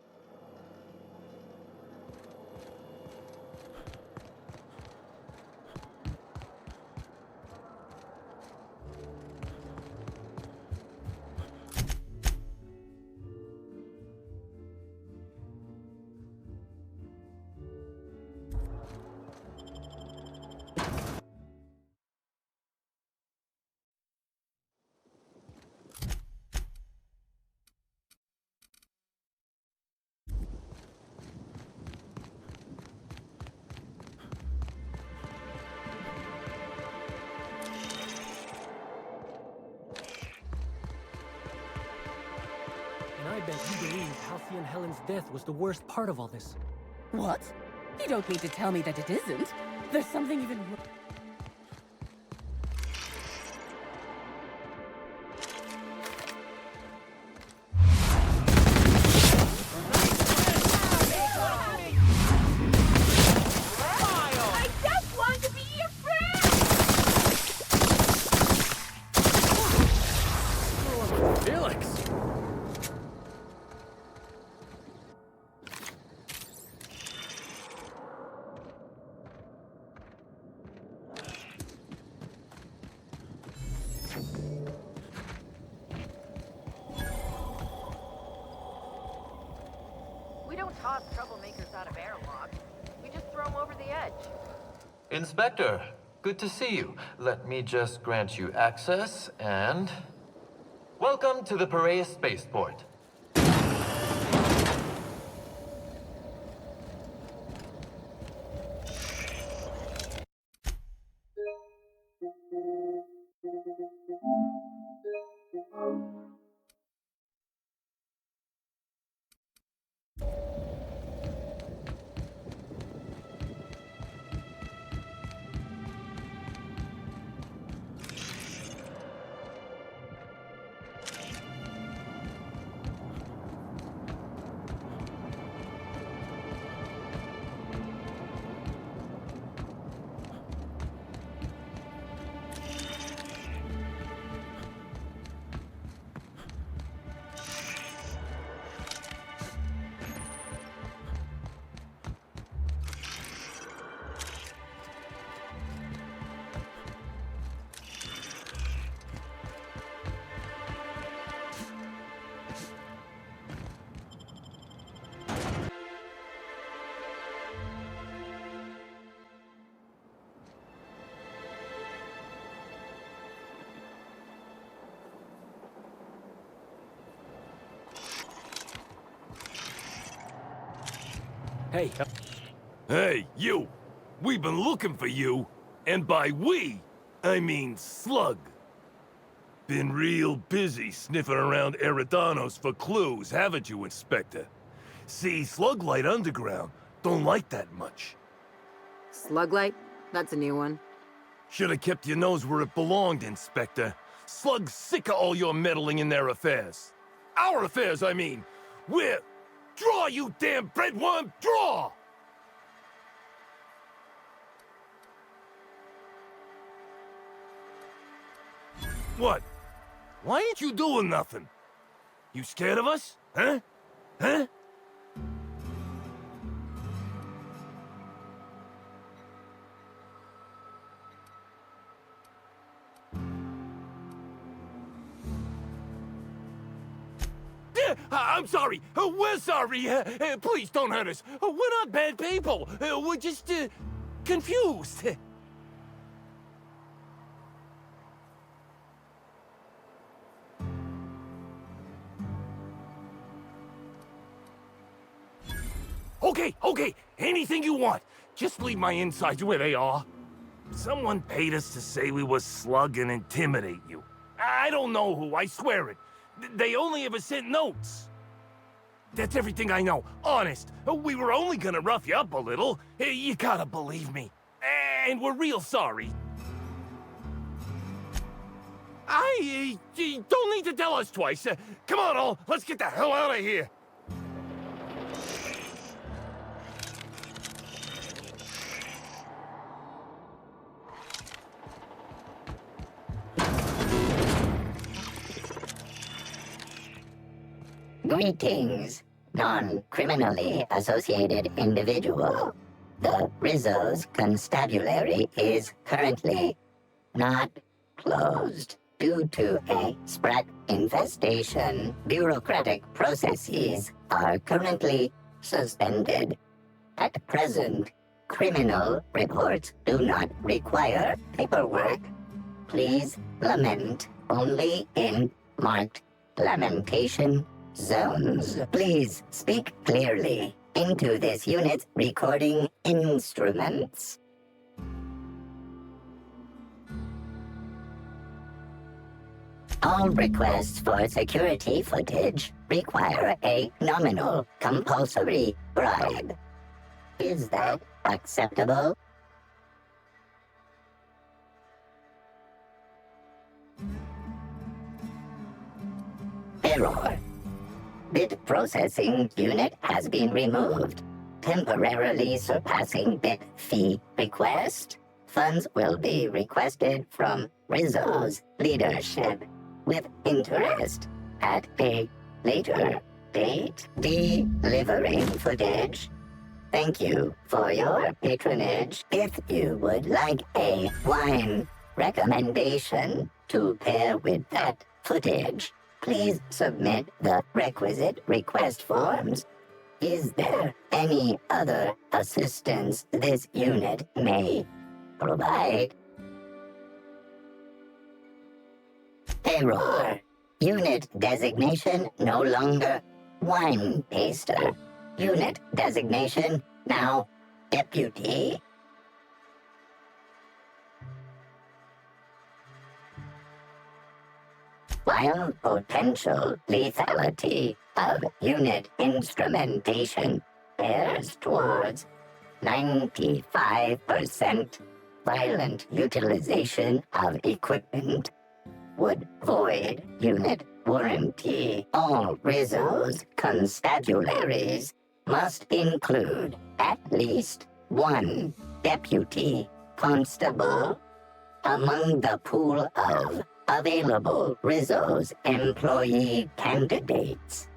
Helen's death was the worst part of all this. What? You don't need to tell me that it isn't. There's something even more. I just want to be your friend! Felix! We don't toss troublemakers out of airlocks. We just throw them over the edge. Inspector, good to see you. Let me just grant you access and... Welcome to the Piraeus spaceport. Hey. Hey, you! We've been looking for you, and by we, I mean Slug. Been real busy sniffing around Eridanos for clues, haven't you, Inspector? See, Sluglight Underground don't like that much. Sluglight? That's a new one. Should have kept your nose where it belonged, Inspector. Slug's sick of all your meddling in their affairs. Our affairs, I mean. We're... Draw, you damn breadworm! Draw! What? Why ain't you doing nothing? You scared of us? Huh? Huh? I'm sorry. We're sorry. Please don't hurt us. We're not bad people. We're just confused. Okay. Anything you want. Just leave my insides where they are. Someone paid us to say we were Slug and intimidate you. I don't know who, I swear it. They only ever sent notes. That's everything I know, honest. We were only gonna rough you up a little. You gotta believe me. And we're real sorry. I don't need to tell us twice. Come on, all. Let's get the hell out of here. Greetings, non-criminally associated individual. The Rizzo's constabulary is currently not closed due to a sprat infestation. Bureaucratic processes are currently suspended. At present, criminal reports do not require paperwork. Please lament only in marked lamentation zones. Please speak clearly into this unit's recording instruments. All requests for security footage require a nominal compulsory bribe. Is that acceptable? Error. Bit processing unit has been removed, temporarily surpassing bit fee request. Funds will be requested from Rizzo's leadership with interest at a later date. Delivering footage. Thank you for your patronage. If you would like a wine recommendation to pair with that footage, please submit the requisite request forms. Is there any other assistance this unit may provide? Error. Unit designation no longer wine taster. Unit designation now deputy. While potential lethality of unit instrumentation bears towards 95%, violent utilization of equipment would void unit warranty. All Rizzo's constabularies must include at least one deputy constable among the pool of available Rizzo's employee candidates.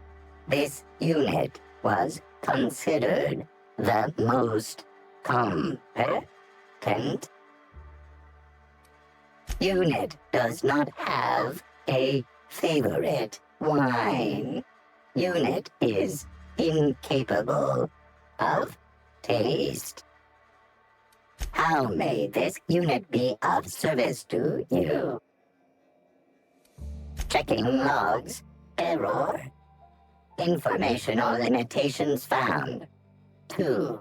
This unit was considered the most competent. Unit does not have a favorite wine. Unit is incapable of taste. How may this unit be of service to you? Checking logs. Error. Informational limitations found. 2.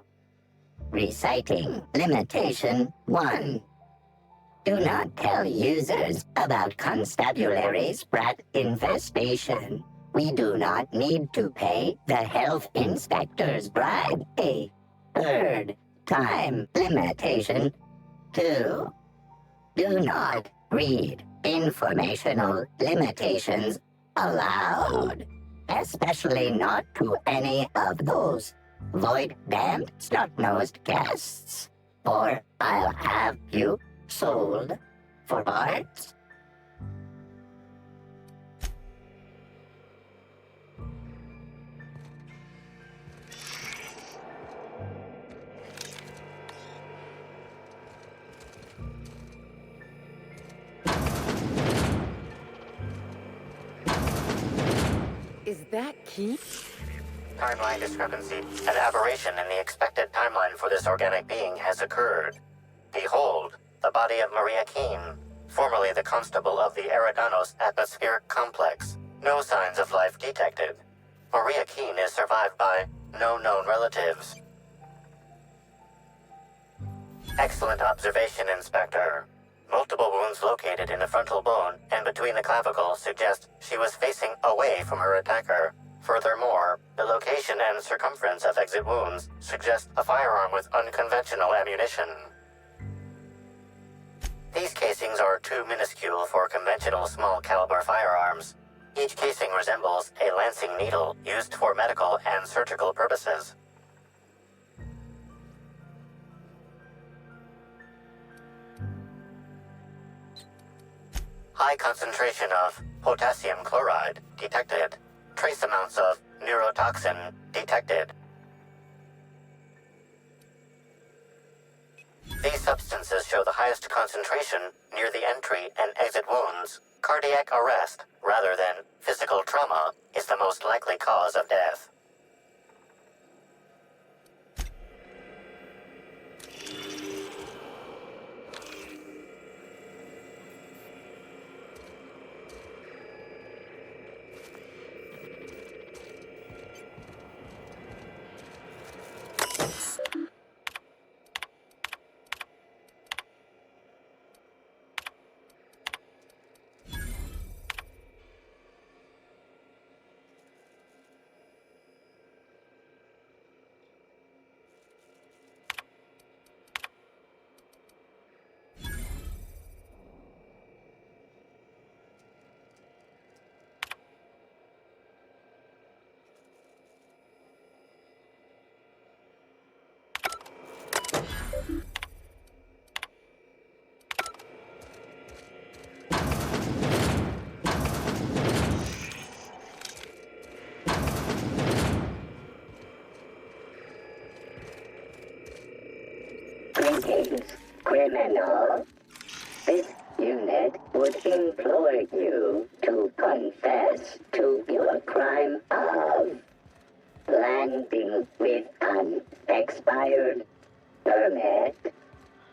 Reciting limitation 1. Do not tell users about constabulary sprat infestation. We do not need to pay the health inspector's bribe. A third time limitation 2. Do not read informational limitations aloud, especially not to any of those void-damned snot-nosed guests, or I'll have you sold for parts. Is that Keith? Timeline discrepancy. An aberration in the expected timeline for this organic being has occurred. Behold, the body of Maria Keene, formerly the constable of the Eridanos Atmospheric Complex. No signs of life detected. Maria Keene is survived by no known relatives. Excellent observation, Inspector. Multiple wounds located in the frontal bone and between the clavicles suggest she was facing away from her attacker. Furthermore, the location and circumference of exit wounds suggest a firearm with unconventional ammunition. These casings are too minuscule for conventional small-caliber firearms. Each casing resembles a lancing needle used for medical and surgical purposes. High concentration of potassium chloride detected. Trace amounts of neurotoxin detected. These substances show the highest concentration near the entry and exit wounds. Cardiac arrest, rather than physical trauma, is the most likely cause of death. Greetings, criminal. This unit would implore you to confess to your crime of landing with an expired permit.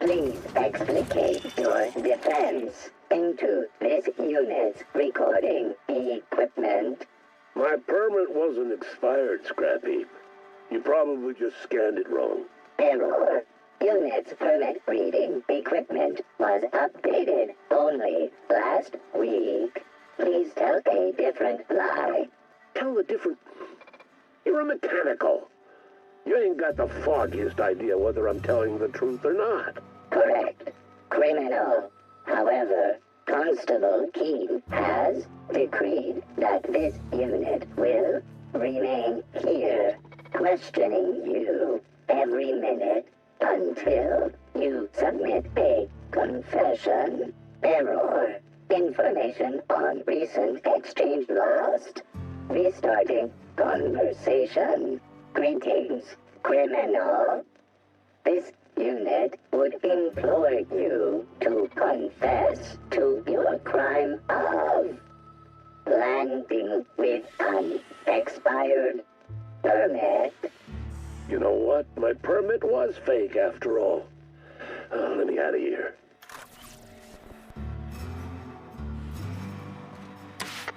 Please explicate your defense into this unit's recording equipment. My permit wasn't expired, Scrappy. You probably just scanned it wrong. Error. Unit's permit reading equipment was updated only last week. Please tell a different lie. Tell a different... You're a mechanical. You ain't got the foggiest idea whether I'm telling the truth or not. Correct. Criminal. However, Constable Keene has decreed that this unit will remain here, questioning you every minute until you submit a confession. Error. Information on recent exchange lost. Restarting conversation. Greetings, criminal. This unit would implore you to confess to your crime of landing with an expired permit. You know what? My permit was fake after all. Let me out of here.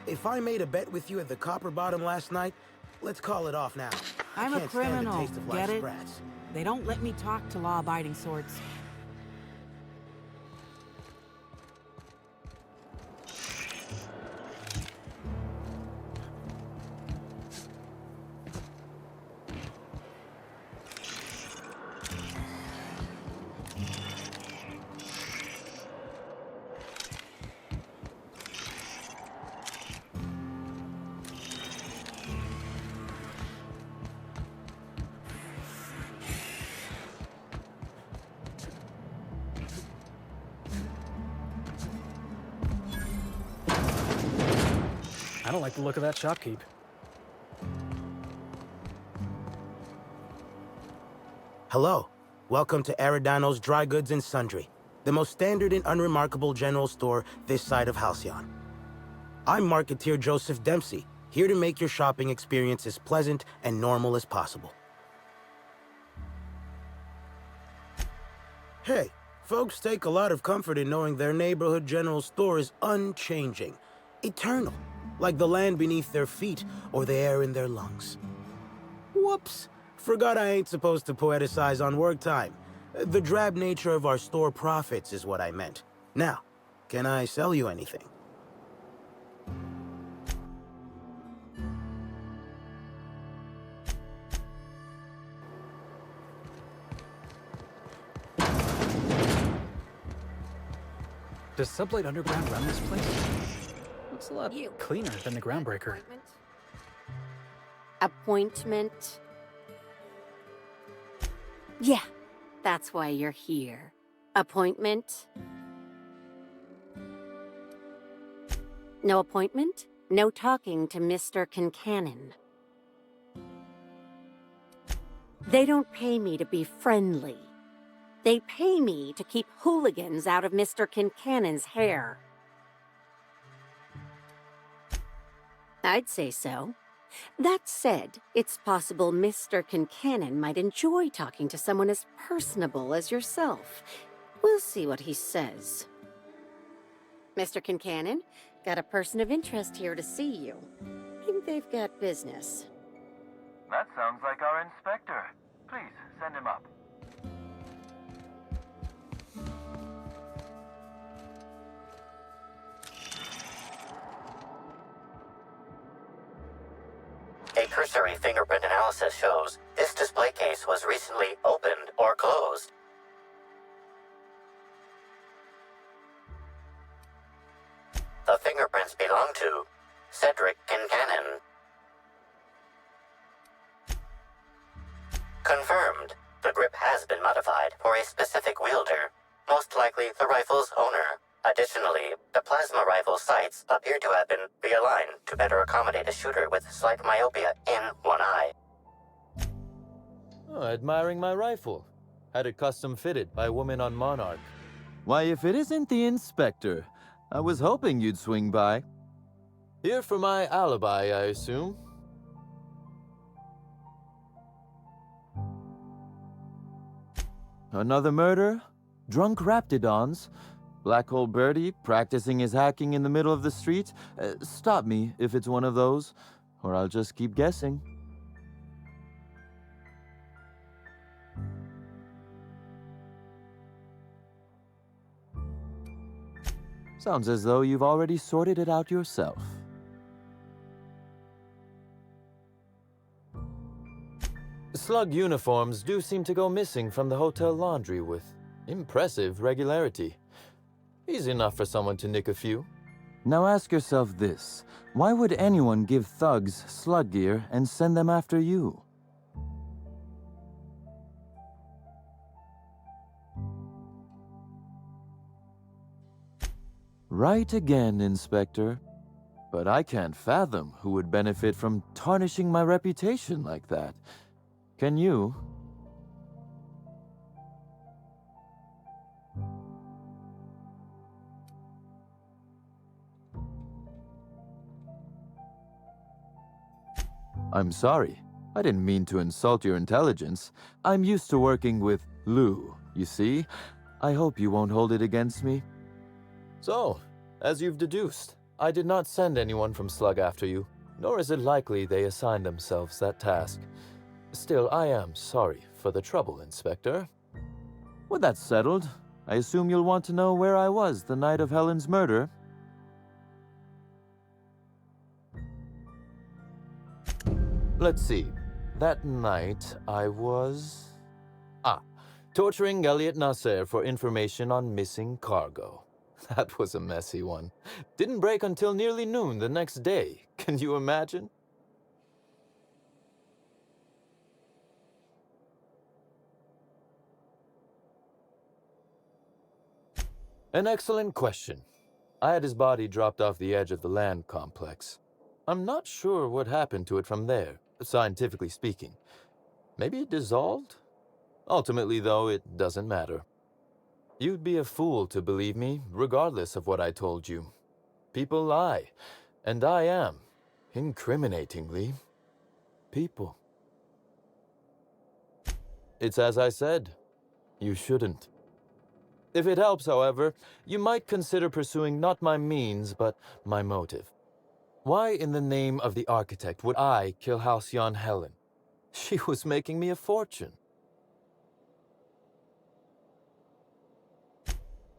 If I made a bet with you at the Copper Bottom last night, let's call it off now. I'm a can't stand the criminal, taste of get life's it? brats. They don't let me talk to law-abiding sorts. I don't like the look of that shopkeep. Hello. Welcome to Aridano's Dry Goods and Sundry, the most standard and unremarkable general store this side of Halcyon. I'm Marketeer Joseph Dempsey, here to make your shopping experience as pleasant and normal as possible. Hey, folks take a lot of comfort in knowing their neighborhood general store is unchanging, eternal, like the land beneath their feet or the air in their lungs. Whoops, forgot I ain't supposed to poeticize on work time. The drab nature of our store profits is what I meant. Now, can I sell you anything? Does Sublight Underground run this place? Looks a lot cleaner than the Groundbreaker. Appointment? Yeah, that's why you're here. Appointment? No appointment? No talking to Mr. Kincannon. They don't pay me to be friendly. They pay me to keep hooligans out of Mr. Kincannon's hair. I'd say so. That said, it's possible Mr. Kincannon might enjoy talking to someone as personable as yourself. We'll see what he says. Mr. Kincannon, got a person of interest here to see you. Think they've got business. That sounds like our inspector. Please, send him up. A cursory fingerprint analysis shows this display case was recently opened or closed. The fingerprints belong to Cedric Kincannon. Confirmed. The grip has been modified for a specific wielder, most likely the rifle's owner. Additionally, the plasma rifle's sights appear to have been realigned to better accommodate a shooter with slight myopia in one eye. Oh, admiring my rifle. Had it custom fitted by a woman on Monarch. Why, if it isn't the inspector, I was hoping you'd swing by. Here for my alibi, I assume. Another murder? Drunk Raptidons? Black Hole Birdie practicing his hacking in the middle of the street? Stop me if it's one of those, or I'll just keep guessing. Sounds as though you've already sorted it out yourself. Slug uniforms do seem to go missing from the hotel laundry with impressive regularity. Easy enough for someone to nick a few. Now ask yourself this. Why would anyone give thugs slug gear and send them after you? Right again, Inspector. But I can't fathom who would benefit from tarnishing my reputation like that. Can you? I'm sorry. I didn't mean to insult your intelligence. I'm used to working with Lou, you see? I hope you won't hold it against me. So, as you've deduced, I did not send anyone from Slug after you, nor is it likely they assigned themselves that task. Still, I am sorry for the trouble, Inspector. With that settled, I assume you'll want to know where I was the night of Helen's murder. Let's see. That night, I was... torturing Elliot Nasser for information on missing cargo. That was a messy one. Didn't break until nearly noon the next day. Can you imagine? An excellent question. I had his body dropped off the edge of the land complex. I'm not sure what happened to it from there, scientifically speaking. Maybe it dissolved? Ultimately, though, it doesn't matter. You'd be a fool to believe me, regardless of what I told you. People lie, and I am, incriminatingly, people. It's as I said. You shouldn't. If it helps, however, you might consider pursuing not my means, but my motive. Why in the name of the architect would I kill Halcyon Helen? She was making me a fortune.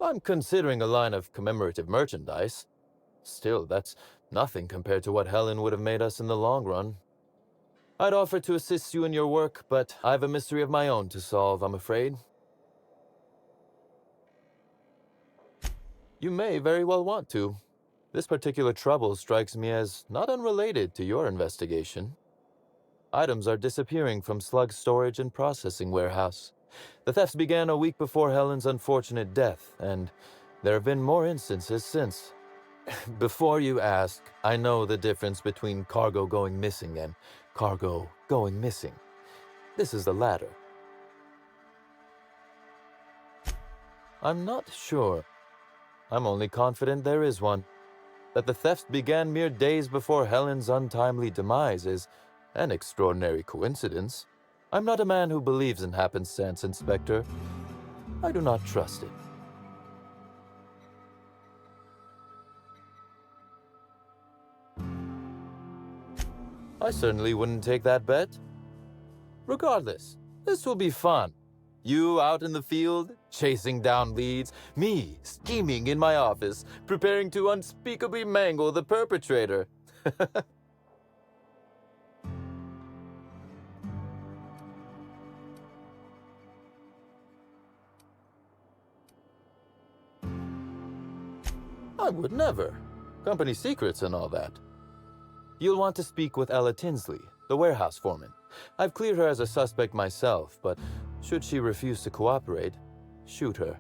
I'm considering a line of commemorative merchandise. Still, that's nothing compared to what Helen would have made us in the long run. I'd offer to assist you in your work, but I have a mystery of my own to solve, I'm afraid. You may very well want to. This particular trouble strikes me as not unrelated to your investigation. Items are disappearing from Slug's storage and processing warehouse. The thefts began a week before Helen's unfortunate death, and there have been more instances since. Before you ask, I know the difference between cargo going missing and cargo going missing. This is the latter. I'm not sure. I'm only confident there is one. That the thefts began mere days before Helen's untimely demise is an extraordinary coincidence. I'm not a man who believes in happenstance, Inspector. I do not trust it. I certainly wouldn't take that bet. Regardless, this will be fun. You out in the field, chasing down leads, me scheming in my office, preparing to unspeakably mangle the perpetrator. I would never. Company secrets and all that. You'll want to speak with Ella Tinsley, the warehouse foreman. I've cleared her as a suspect myself, but Should she refuse to cooperate, shoot her.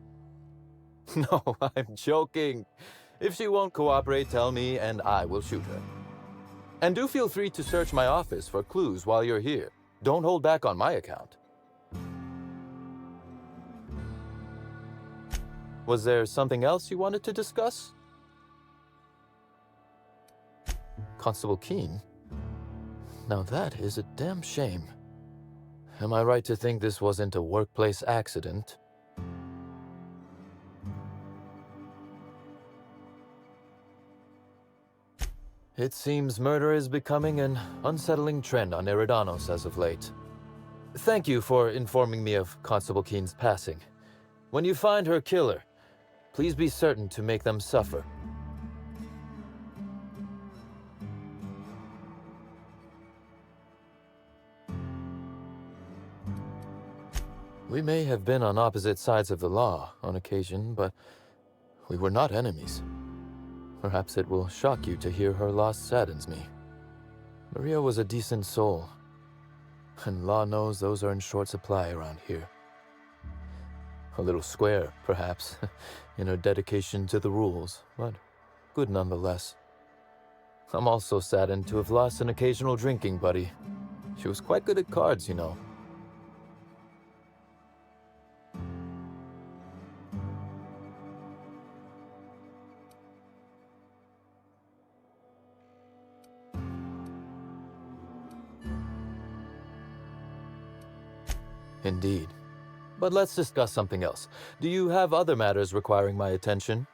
No, I'm joking. If she won't cooperate, tell me and I will shoot her. And do feel free to search my office for clues while you're here. Don't hold back on my account. Was there something else you wanted to discuss? Constable Keene? Now that is a damn shame. Am I right to think this wasn't a workplace accident? It seems murder is becoming an unsettling trend on Eridanos as of late. Thank you for informing me of Constable Keene's passing. When you find her killer, please be certain to make them suffer. We may have been on opposite sides of the law on occasion, but we were not enemies. Perhaps it will shock you to hear her loss saddens me. Maria was a decent soul, and law knows those are in short supply around here. A little square, perhaps, in her dedication to the rules, but good nonetheless. I'm also saddened to have lost an occasional drinking buddy. She was quite good at cards, you know. Indeed. But let's discuss something else. Do you have other matters requiring my attention?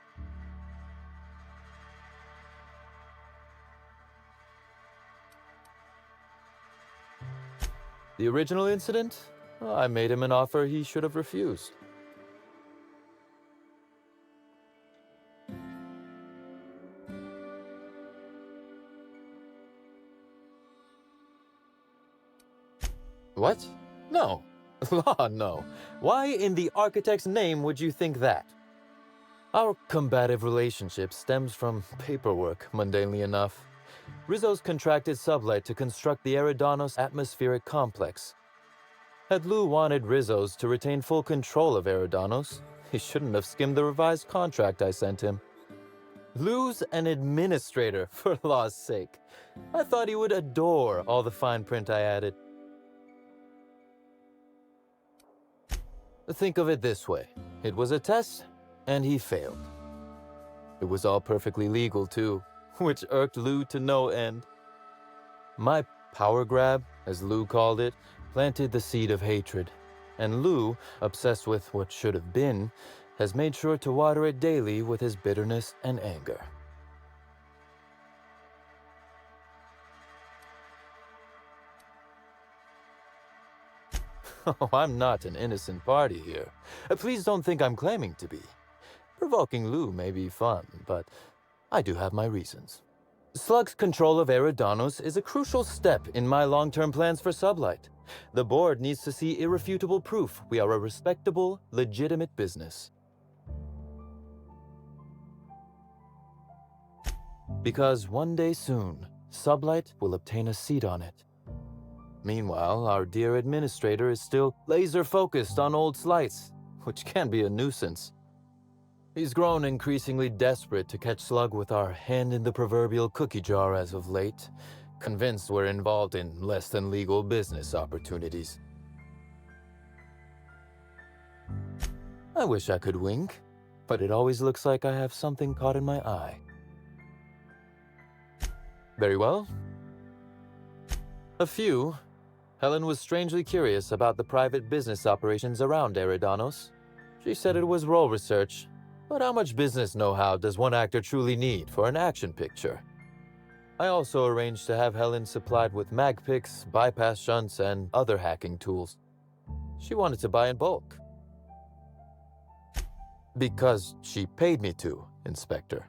The original incident? I made him an offer he should have refused. What? No. Law, no. Why in the architect's name would you think that? Our combative relationship stems from paperwork, mundanely enough. Rizzo's contracted Sublight to construct the Eridanos atmospheric complex. Had Lou wanted Rizzo's to retain full control of Eridanos, he shouldn't have skimmed the revised contract I sent him. Lou's an administrator, for law's sake. I thought he would adore all the fine print I added. Think of it this way. It was a test, and he failed. It was all perfectly legal, too, which irked Lou to no end. My power grab, as Lou called it, planted the seed of hatred, and Lou, obsessed with what should have been, has made sure to water it daily with his bitterness and anger. Oh, I'm not an innocent party here. Please don't think I'm claiming to be. Provoking Lou may be fun, but I do have my reasons. Slug's control of Eridanos is a crucial step in my long-term plans for Sublight. The board needs to see irrefutable proof we are a respectable, legitimate business. Because one day soon, Sublight will obtain a seat on it. Meanwhile, our dear administrator is still laser-focused on old slights, which can be a nuisance. He's grown increasingly desperate to catch Slug with our hand in the proverbial cookie jar as of late, convinced we're involved in less than legal business opportunities. I wish I could wink, but it always looks like I have something caught in my eye. Very well. Helen was strangely curious about the private business operations around Eridanos. She said it was role research, but how much business know-how does one actor truly need for an action picture? I also arranged to have Helen supplied with mag picks, bypass shunts, and other hacking tools. She wanted to buy in bulk. Because she paid me to, Inspector.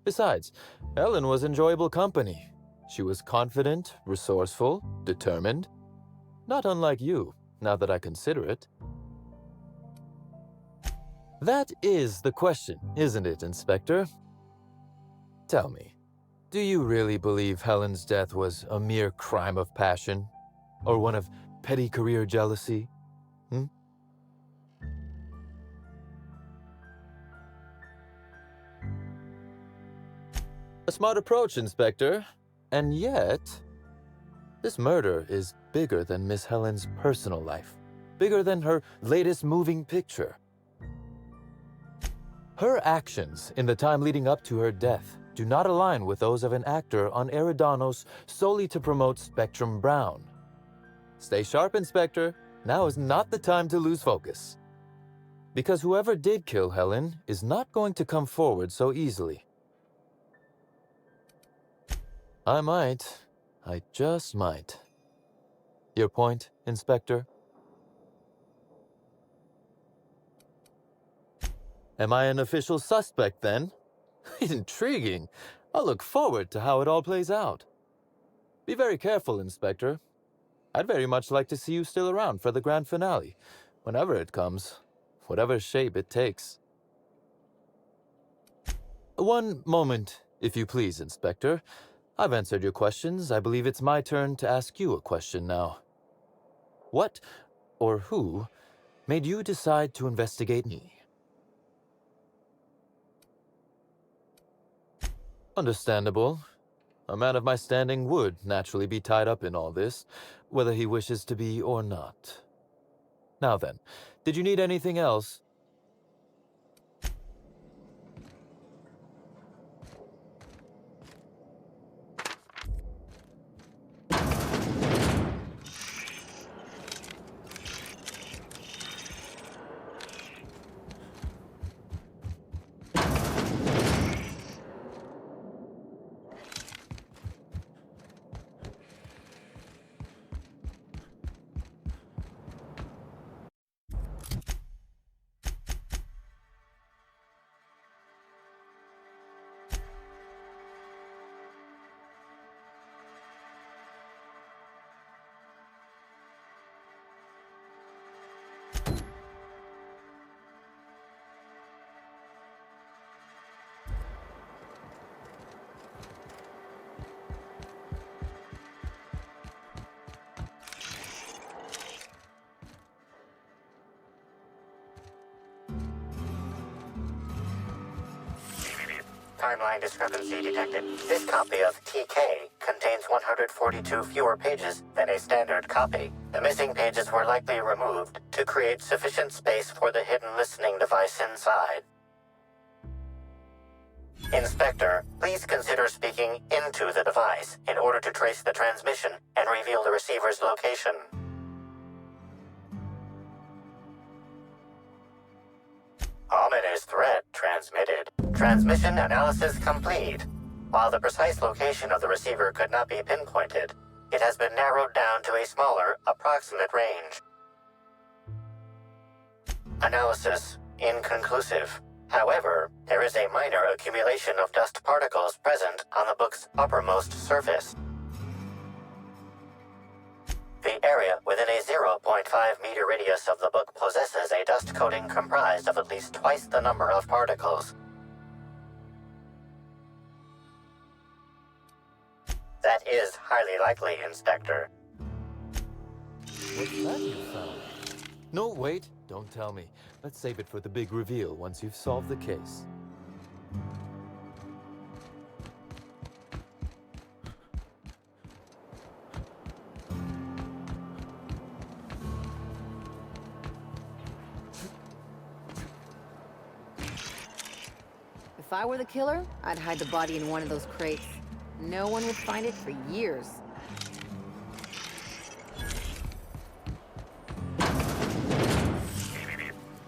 Besides, Helen was enjoyable company. She was confident, resourceful, determined. Not unlike you, now that I consider it. That is the question, isn't it, Inspector? Tell me, do you really believe Helen's death was a mere crime of passion? Or one of petty career jealousy? Hmm? A smart approach, Inspector. And yet, this murder is bigger than Miss Helen's personal life. Bigger than her latest moving picture. Her actions in the time leading up to her death do not align with those of an actor on Eridanos solely to promote Spectrum Brown. Stay sharp, Inspector. Now is not the time to lose focus. Because whoever did kill Helen is not going to come forward so easily. I just might. Your point, Inspector? Am I an official suspect, then? Intriguing. I'll look forward to how it all plays out. Be very careful, Inspector. I'd very much like to see you still around for the grand finale, whenever it comes, whatever shape it takes. One moment, if you please, Inspector. I've answered your questions. I believe it's my turn to ask you a question now. What, or who, made you decide to investigate me? Understandable. A man of my standing would naturally be tied up in all this, whether he wishes to be or not. Now then, did you need anything else? Timeline discrepancy detected. This copy of TK contains 142 fewer pages than a standard copy. The missing pages were likely removed to create sufficient space for the hidden listening device inside. Inspector, please consider speaking into the device in order to trace the transmission and reveal the receiver's location. Ominous threat transmitted. Transmission analysis complete. While the precise location of the receiver could not be pinpointed, it has been narrowed down to a smaller, approximate range. Analysis inconclusive. However, there is a minor accumulation of dust particles present on the book's uppermost surface. The area within a 0.5 meter radius of the book possesses a dust coating comprised of at least twice the number of particles. That is highly likely, Inspector. What's that you found? No, wait, don't tell me. Let's save it for the big reveal once you've solved the case. If I were the killer, I'd hide the body in one of those crates. No one would find it for years.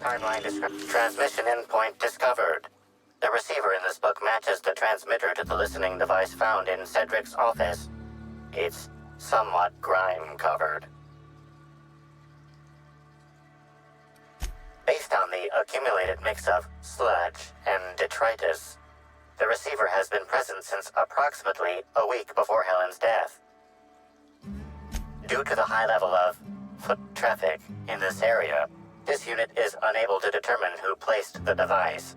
Timeline transmission endpoint discovered. The receiver in this book matches the transmitter to the listening device found in Cedric's office. It's somewhat grime-covered. Based on the accumulated mix of sludge and detritus, the receiver has been present since approximately a week before Helen's death. Due to the high level of foot traffic in this area, this unit is unable to determine who placed the device.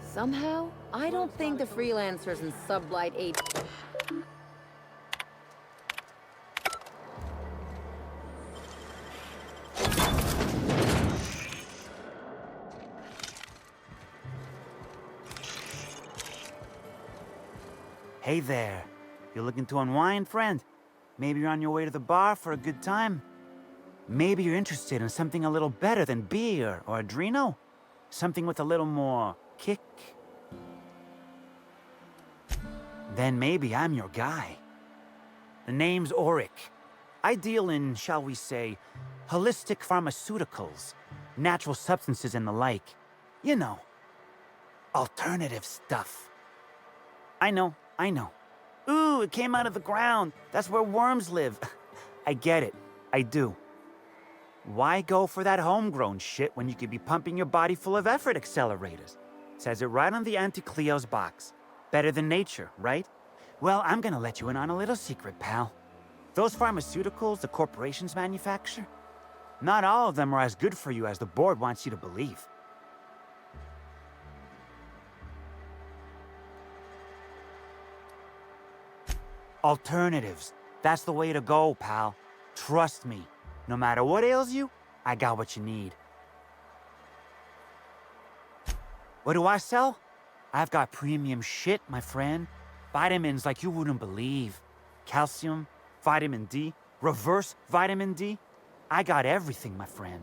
Somehow, I don't think the freelancers and sublight aid. Hey there. You looking to unwind, friend? Maybe you're on your way to the bar for a good time? Maybe you're interested in something a little better than beer or Adreno? Something with a little more kick? Then maybe I'm your guy. The name's Auric. I deal in, shall we say, holistic pharmaceuticals, natural substances and the like. You know, alternative stuff. I know. Ooh, it came out of the ground. That's where worms live. I get it. I do. Why go for that homegrown shit when you could be pumping your body full of effort accelerators? Says it right on the Anti-Cleo's box. Better than nature, right? Well, I'm gonna let you in on a little secret, pal. Those pharmaceuticals the corporations manufacture, not all of them are as good for you as the board wants you to believe. Alternatives. That's the way to go, pal. Trust me. No matter what ails you, I got what you need. What do I sell? I've got premium shit, my friend. Vitamins like you wouldn't believe. Calcium, vitamin D, reverse vitamin D. I got everything, my friend.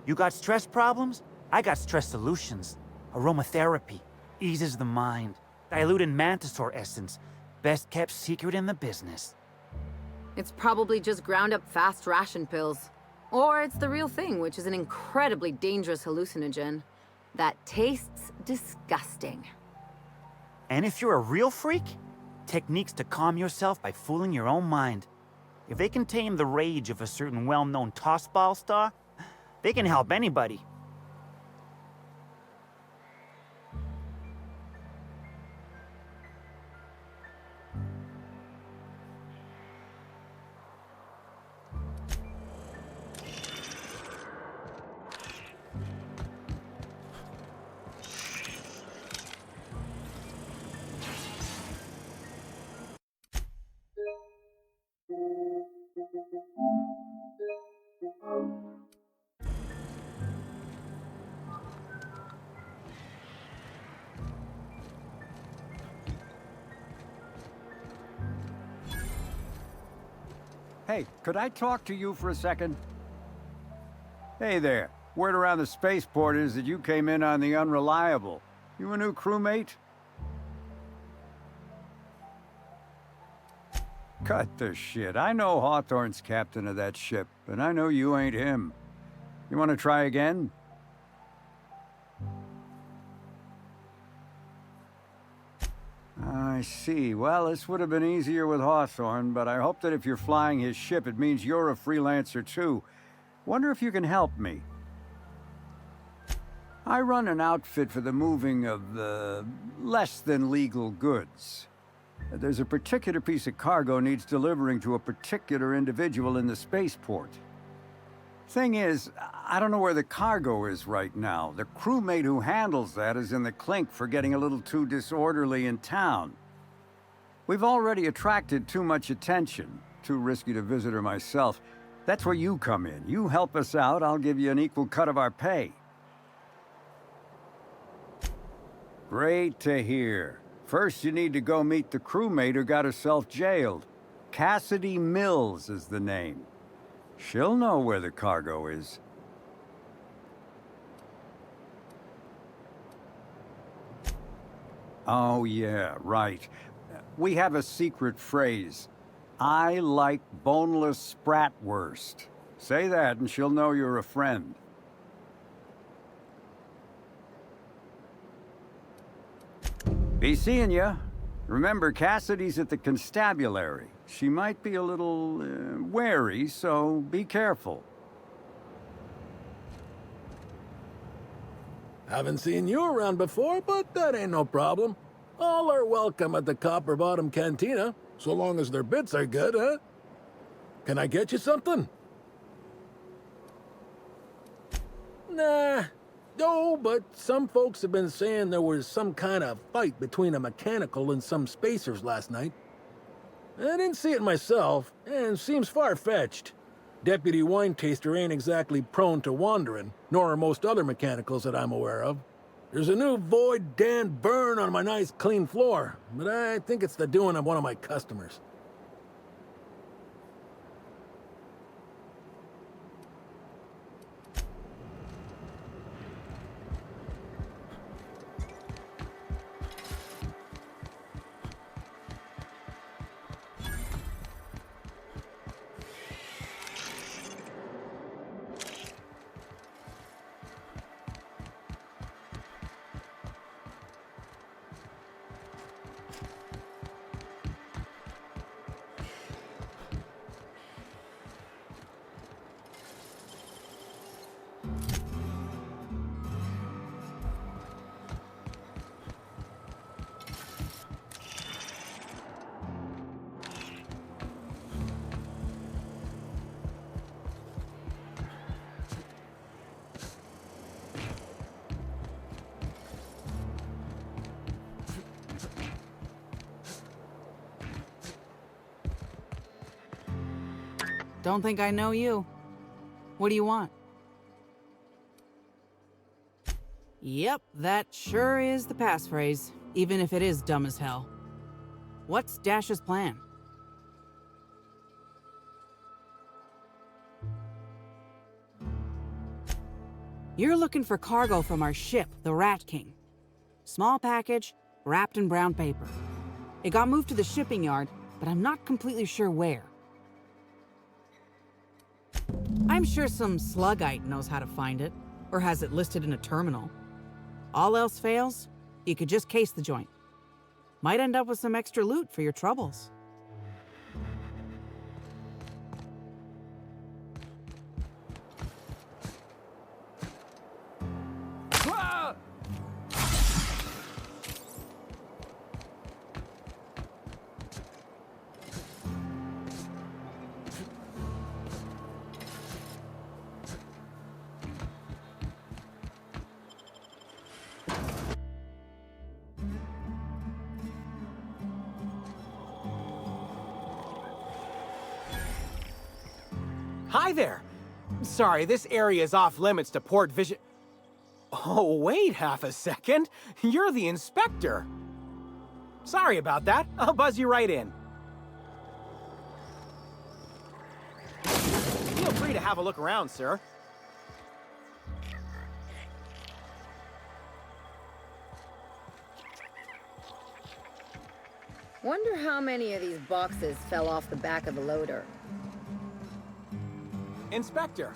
You got stress problems? I got stress solutions. Aromatherapy eases the mind. Diluted mantisaur essence. Best kept secret in the business. It's probably just ground up fast ration pills. Or it's the real thing, which is an incredibly dangerous hallucinogen that tastes disgusting. And if you're a real freak, techniques to calm yourself by fooling your own mind. If they can tame the rage of a certain well-known tossball star, they can help anybody. Hey, could I talk to you for a second? Hey there. Word around the spaceport is that you came in on the Unreliable. You a new crewmate? Cut the shit. I know Hawthorne's captain of that ship, and I know you ain't him. You want to try again? I see. Well, this would have been easier with Hawthorne, but I hope that if you're flying his ship, it means you're a freelancer too. Wonder if you can help me. I run an outfit for the moving of less than legal goods. There's a particular piece of cargo needs delivering to a particular individual in the spaceport. Thing is, I don't know where the cargo is right now. The crewmate who handles that is in the clink for getting a little too disorderly in town. We've already attracted too much attention. Too risky to visit her myself. That's where you come in. You help us out, I'll give you an equal cut of our pay. Great to hear. First, you need to go meet the crewmate who got herself jailed. Cassidy Mills is the name. She'll know where the cargo is. Oh yeah, right. We have a secret phrase. I like boneless spratwurst. Say that and she'll know you're a friend. Be seeing ya. Remember, Cassidy's at the constabulary. She might be a little wary, so be careful. Haven't seen you around before, but that ain't no problem. All are welcome at the Copper Bottom Cantina, so long as their bits are good, huh? Can I get you something? Nah, No, but some folks have been saying there was some kind of fight between a mechanical and some spacers last night. I didn't see it myself, and seems far-fetched. Deputy Wine Taster ain't exactly prone to wandering, nor are most other mechanicals that I'm aware of. There's a new Void Dan burn on my nice clean floor, but I think it's the doing of one of my customers. Don't think I know you. What do you want? Yep, that sure is the passphrase, even if it is dumb as hell. What's Dash's plan? You're looking for cargo from our ship, the Rat King. Small package, wrapped in brown paper. It got moved to the shipping yard, but I'm not completely sure where. I'm sure some sluggite knows how to find it, or has it listed in a terminal. All else fails, you could just case the joint. Might end up with some extra loot for your troubles. Hi there! Sorry, this area is off limits to port vision. Oh, wait half a second. You're the inspector. Sorry about that. I'll buzz you right in. Feel free to have a look around, sir. Wonder how many of these boxes fell off the back of the loader. Inspector.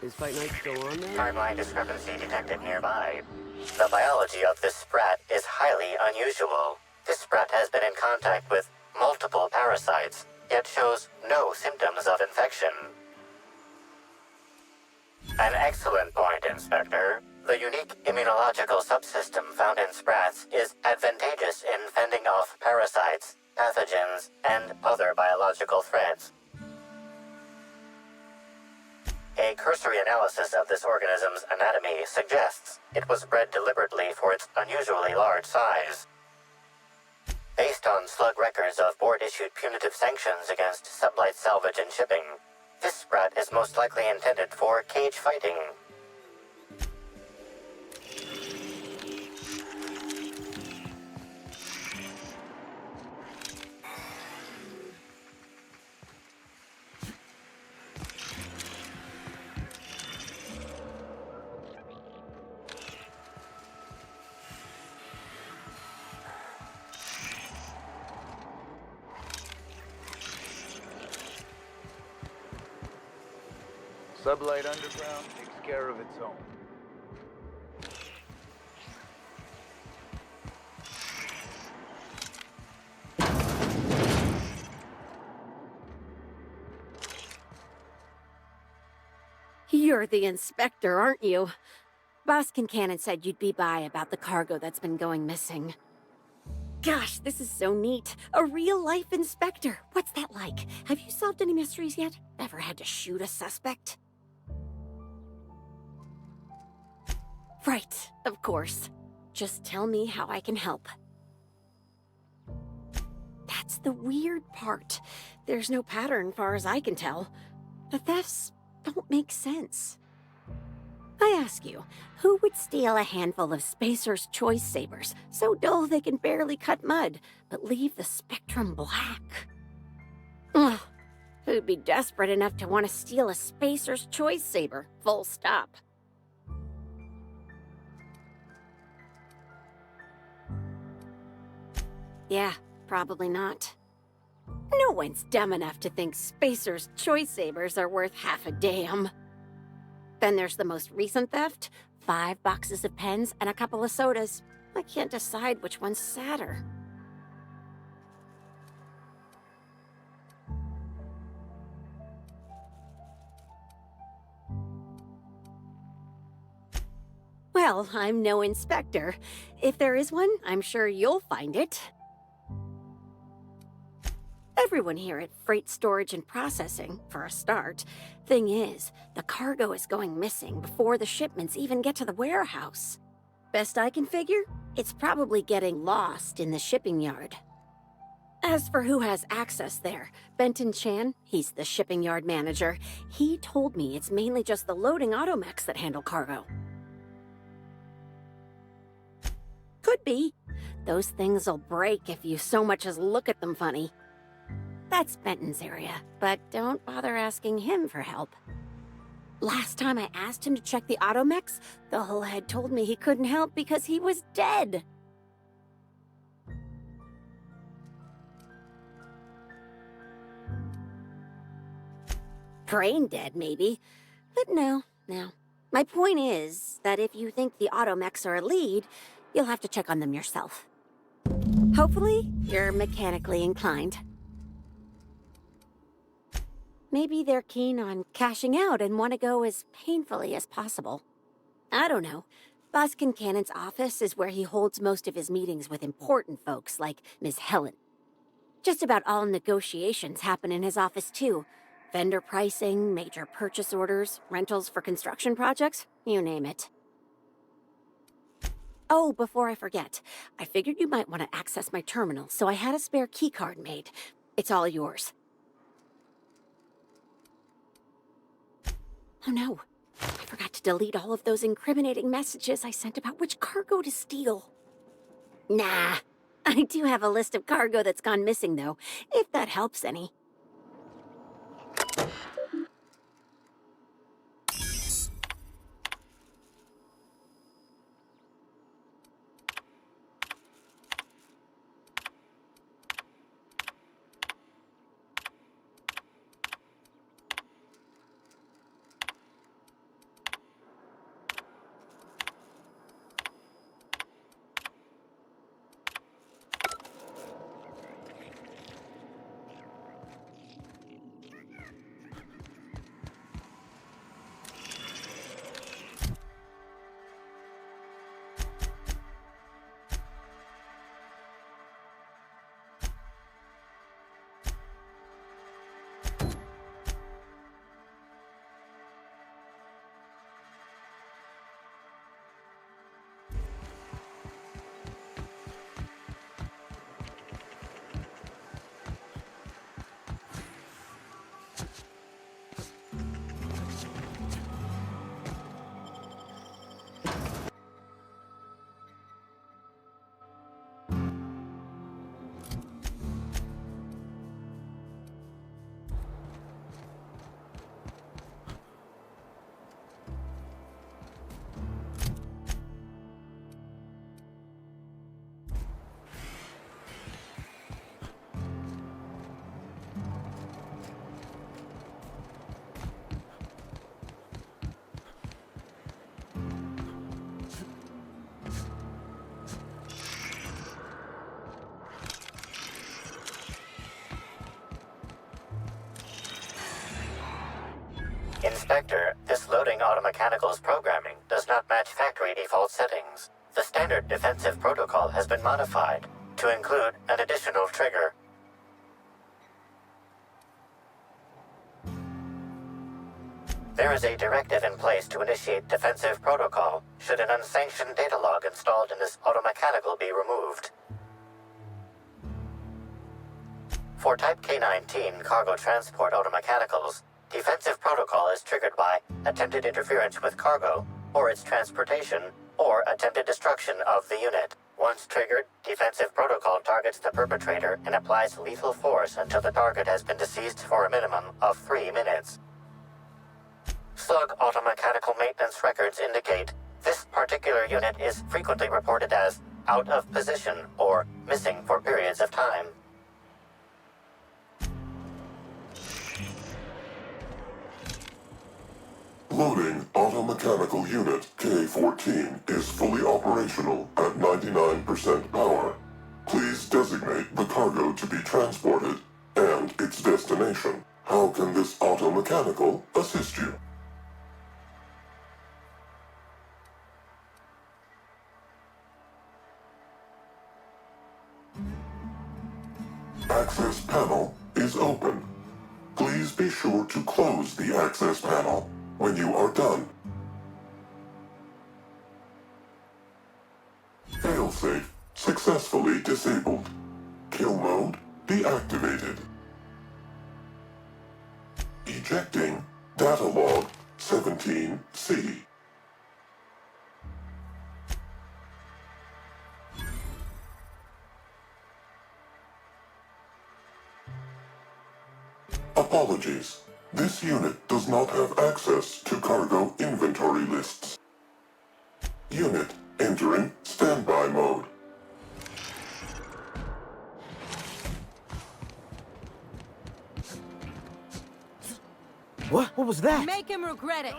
Is Fight Night still on there? Timeline discrepancy detected nearby. The biology of this sprat is highly unusual. This sprat has been in contact with multiple parasites, yet shows no symptoms of infection. An excellent point, Inspector. The unique immunological subsystem found in sprats is advantageous in fending off parasites, pathogens, and other biological threats. A cursory analysis of this organism's anatomy suggests it was bred deliberately for its unusually large size. Based on slug records of board-issued punitive sanctions against sublight salvage and shipping, this sprat is most likely intended for cage fighting. Sublight Underground takes care of its own. You're the inspector, aren't you? Boss Kincannon said you'd be by about the cargo that's been going missing. Gosh, this is so neat. A real-life inspector. What's that like? Have you solved any mysteries yet? Ever had to shoot a suspect? Right, of course. Just tell me how I can help. That's the weird part. There's no pattern, far as I can tell. The thefts don't make sense. I ask you, who would steal a handful of Spacer's Choice Sabers, so dull they can barely cut mud, but leave the spectrum black? Ugh. Who'd be desperate enough to want to steal a Spacer's Choice Saber, full stop? Yeah, probably not. No one's dumb enough to think Spacer's Choice Sabers are worth half a damn. Then there's the most recent theft, 5 boxes of pens and a couple of sodas. I can't decide which one's sadder. Well, I'm no inspector. If there is one, I'm sure you'll find it. Everyone here at Freight Storage and Processing, for a start. Thing is, the cargo is going missing before the shipments even get to the warehouse. Best I can figure, it's probably getting lost in the shipping yard. As for who has access there, Benton Chan, he's the shipping yard manager, he told me it's mainly just the loading automechs that handle cargo. Could be. Those things'll break if you so much as look at them funny. That's Benton's area, but don't bother asking him for help. Last time I asked him to check the automechs, the whole head told me he couldn't help because he was dead. Brain dead, maybe. But no. My point is that if you think the automechs are a lead, you'll have to check on them yourself. Hopefully, you're mechanically inclined. Maybe they're keen on cashing out and want to go as painfully as possible. I don't know. Boss Kincannon's office is where he holds most of his meetings with important folks like Miss Helen. Just about all negotiations happen in his office too. Vendor pricing, major purchase orders, rentals for construction projects, you name it. Oh, before I forget, I figured you might want to access my terminal, so I had a spare keycard made. It's all yours. Oh no, I forgot to delete all of those incriminating messages I sent about which cargo to steal. Nah, I do have a list of cargo that's gone missing though, if that helps any. Inspector, this loading automechanical's programming does not match factory default settings. The standard defensive protocol has been modified to include an additional trigger. There is a directive in place to initiate defensive protocol should an unsanctioned data log installed in this automechanical be removed. For Type K-19 cargo transport automechanicals, defensive protocol is triggered by attempted interference with cargo, or its transportation, or attempted destruction of the unit. Once triggered, defensive protocol targets the perpetrator and applies lethal force until the target has been deceased for a minimum of 3 minutes. Slug automechanical maintenance records indicate this particular unit is frequently reported as out of position or missing for periods of time. Loading automechanical unit K-14 is fully operational at 99% power. Please designate the cargo to be transported and its destination. How can this automechanical assist you? Access panel is open. Please be sure to close the access panel when you are done. Failsafe successfully disabled. Kill mode deactivated. Ejecting data log 17C. Apologies. This unit does not have access to cargo inventory lists. Unit entering standby mode. What? What was that? Make him regret it.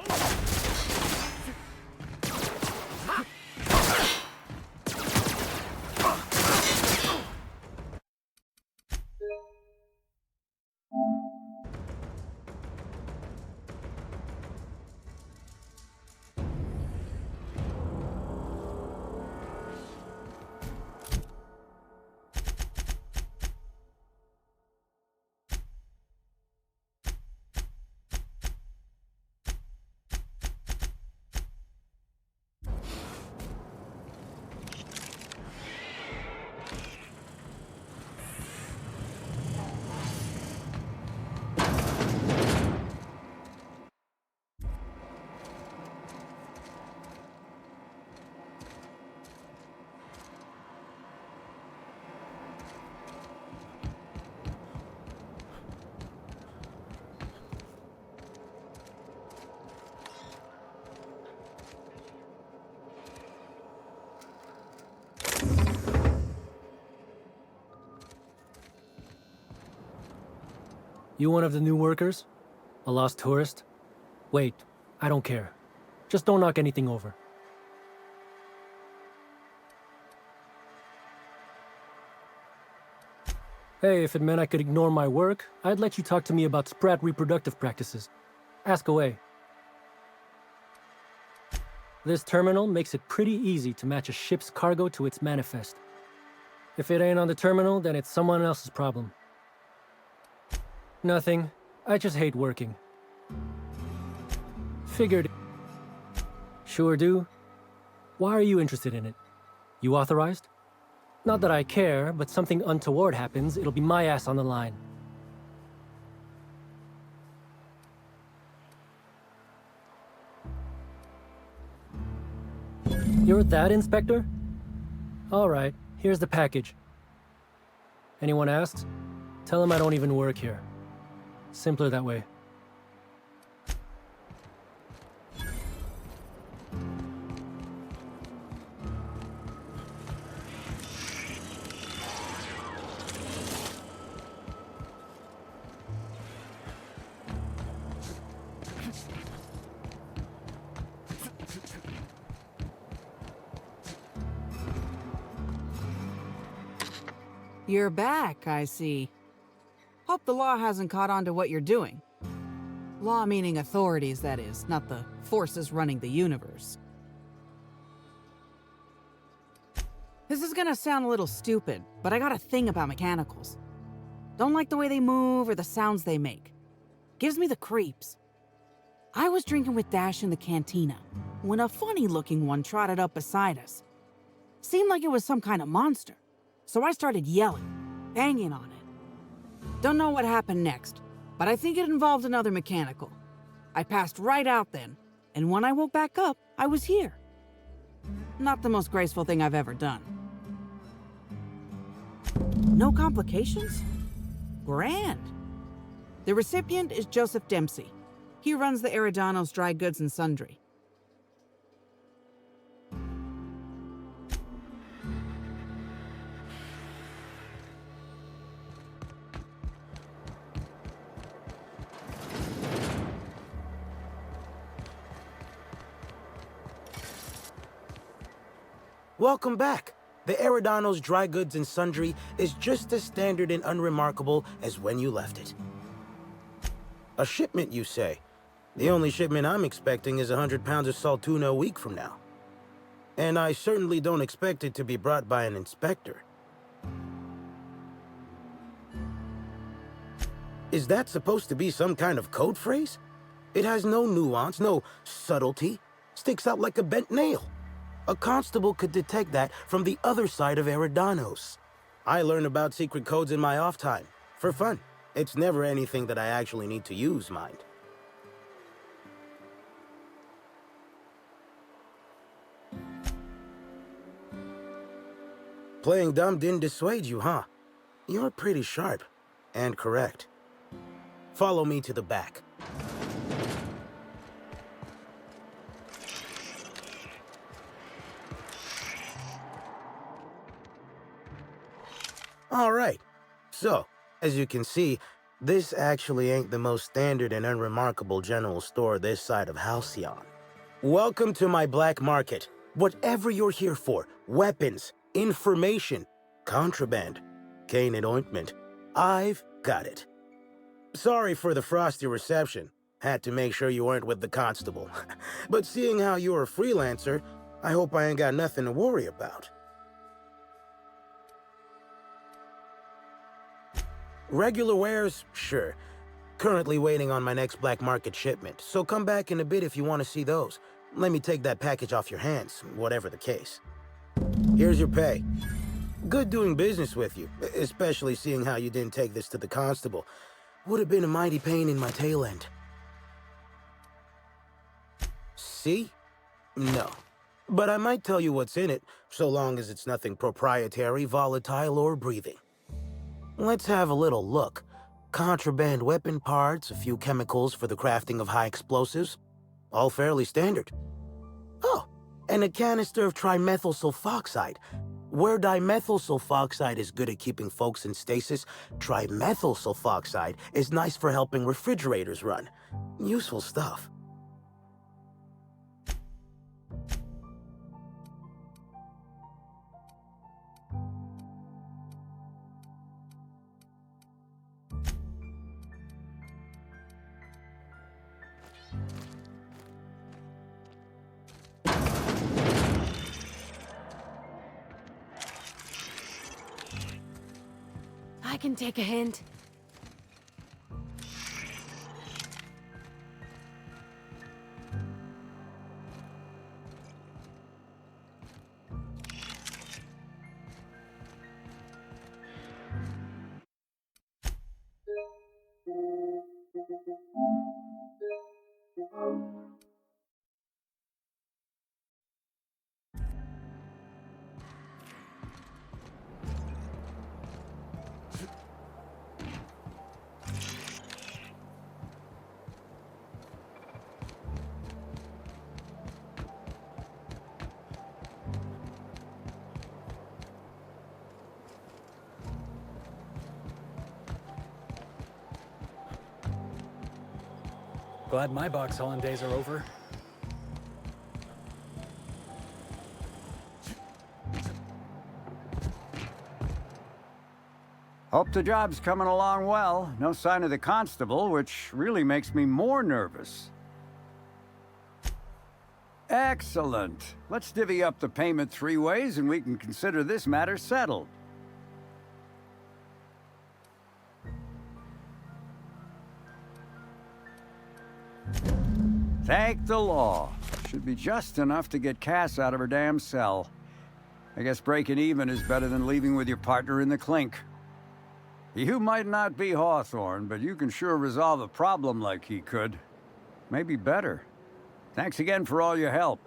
You one of the new workers? A lost tourist? Wait, I don't care. Just don't knock anything over. Hey, if it meant I could ignore my work, I'd let you talk to me about sprat reproductive practices. Ask away. This terminal makes it pretty easy to match a ship's cargo to its manifest. If it ain't on the terminal, then it's someone else's problem. Nothing. I just hate working. Figured. Sure do. Why are you interested in it? You authorized? Not that I care, but something untoward happens, it'll be my ass on the line. You're that, Inspector? All right, here's the package. Anyone asks? Tell them I don't even work here. Simpler that way. You're back, I see. Hope the law hasn't caught on to what you're doing. Law meaning authorities, that is, not the forces running the universe. This is gonna sound a little stupid, but I got a thing about mechanicals. Don't like the way they move or the sounds they make. Gives me the creeps. I was drinking with Dash in the cantina when a funny-looking one trotted up beside us. Seemed like it was some kind of monster, so I started yelling, banging on it. Don't know what happened next, but I think it involved another mechanical. I passed right out then, and when I woke back up, I was here. Not the most graceful thing I've ever done. No complications? Grand. The recipient is Joseph Dempsey. He runs the Eridanos Dry Goods and Sundry. Welcome back. The Eridanos Dry Goods and Sundry is just as standard and unremarkable as when you left it. A shipment, you say? The only shipment I'm expecting is 100 pounds of salt tuna a week from now. And I certainly don't expect it to be brought by an inspector. Is that supposed to be some kind of code phrase? It has no nuance, no subtlety. Sticks out like a bent nail. A constable could detect that from the other side of Eridanos. I learn about secret codes in my off time, for fun. It's never anything that I actually need to use, mind. Playing dumb didn't dissuade you, huh? You're pretty sharp, and correct. Follow me to the back. All right. So, as you can see, this actually ain't the most standard and unremarkable general store this side of Halcyon. Welcome to my black market. Whatever you're here for, weapons, information, contraband, cane and ointment, I've got it. Sorry for the frosty reception. Had to make sure you weren't with the constable. But seeing how you're a freelancer, I hope I ain't got nothing to worry about. Regular wares? Sure. Currently waiting on my next black market shipment, so come back in a bit if you want to see those. Let me take that package off your hands, whatever the case. Here's your pay. Good doing business with you, especially seeing how you didn't take this to the constable. Would have been a mighty pain in my tail end. See? No. But I might tell you what's in it, so long as it's nothing proprietary, volatile, or breathing. Let's have a little look. Contraband weapon parts, a few chemicals for the crafting of high explosives. All fairly standard. Oh, and a canister of trimethyl sulfoxide. Where dimethyl sulfoxide is good at keeping folks in stasis, trimethyl sulfoxide is nice for helping refrigerators run. Useful stuff. I can take a hint. Glad my box hauling days are over. Hope the job's coming along well. No sign of the constable, which really makes me more nervous. Excellent. Let's divvy up the payment 3 ways and we can consider this matter settled. Thank the law. Should be just enough to get Cass out of her damn cell. I guess breaking even is better than leaving with your partner in the clink. You might not be Hawthorne, but you can sure resolve a problem like he could. Maybe better. Thanks again for all your help.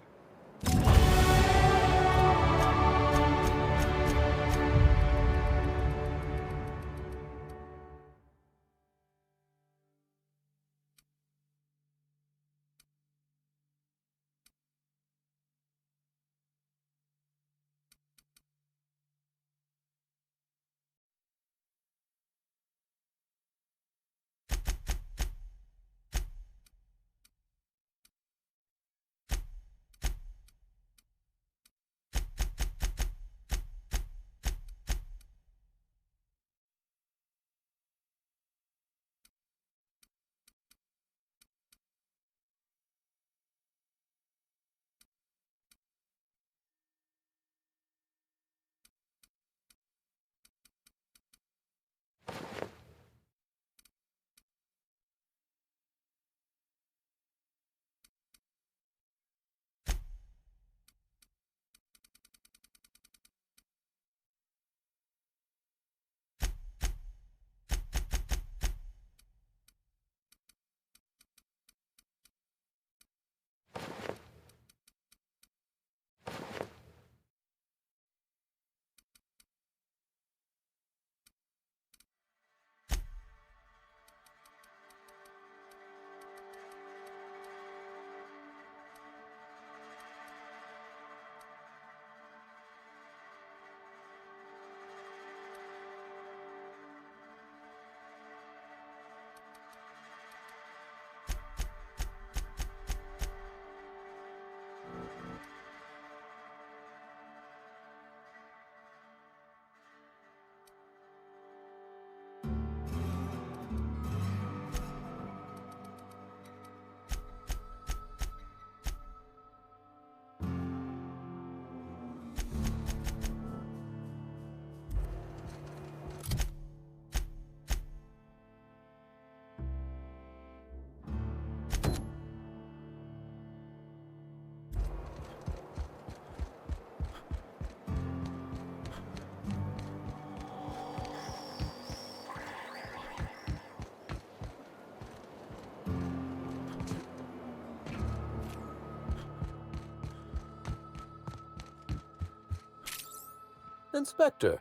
Inspector.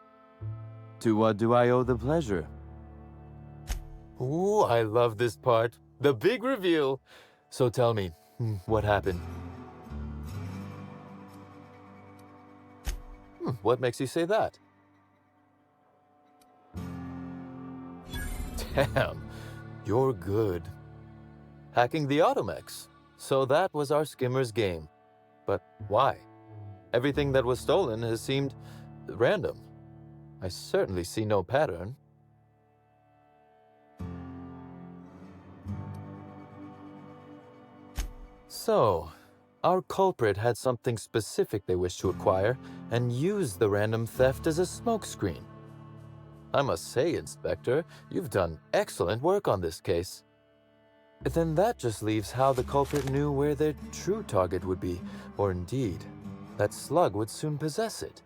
To what do I owe the pleasure? Ooh, I love this part. The big reveal. So tell me, what happened? What makes you say that? Damn, you're good. Hacking the Automex. So that was our skimmer's game. But why? Everything that was stolen has seemed random. I certainly see no pattern. So, our culprit had something specific they wished to acquire and used the random theft as a smokescreen. I must say, Inspector, you've done excellent work on this case. Then that just leaves how the culprit knew where their true target would be, or indeed, that Slug would soon possess it.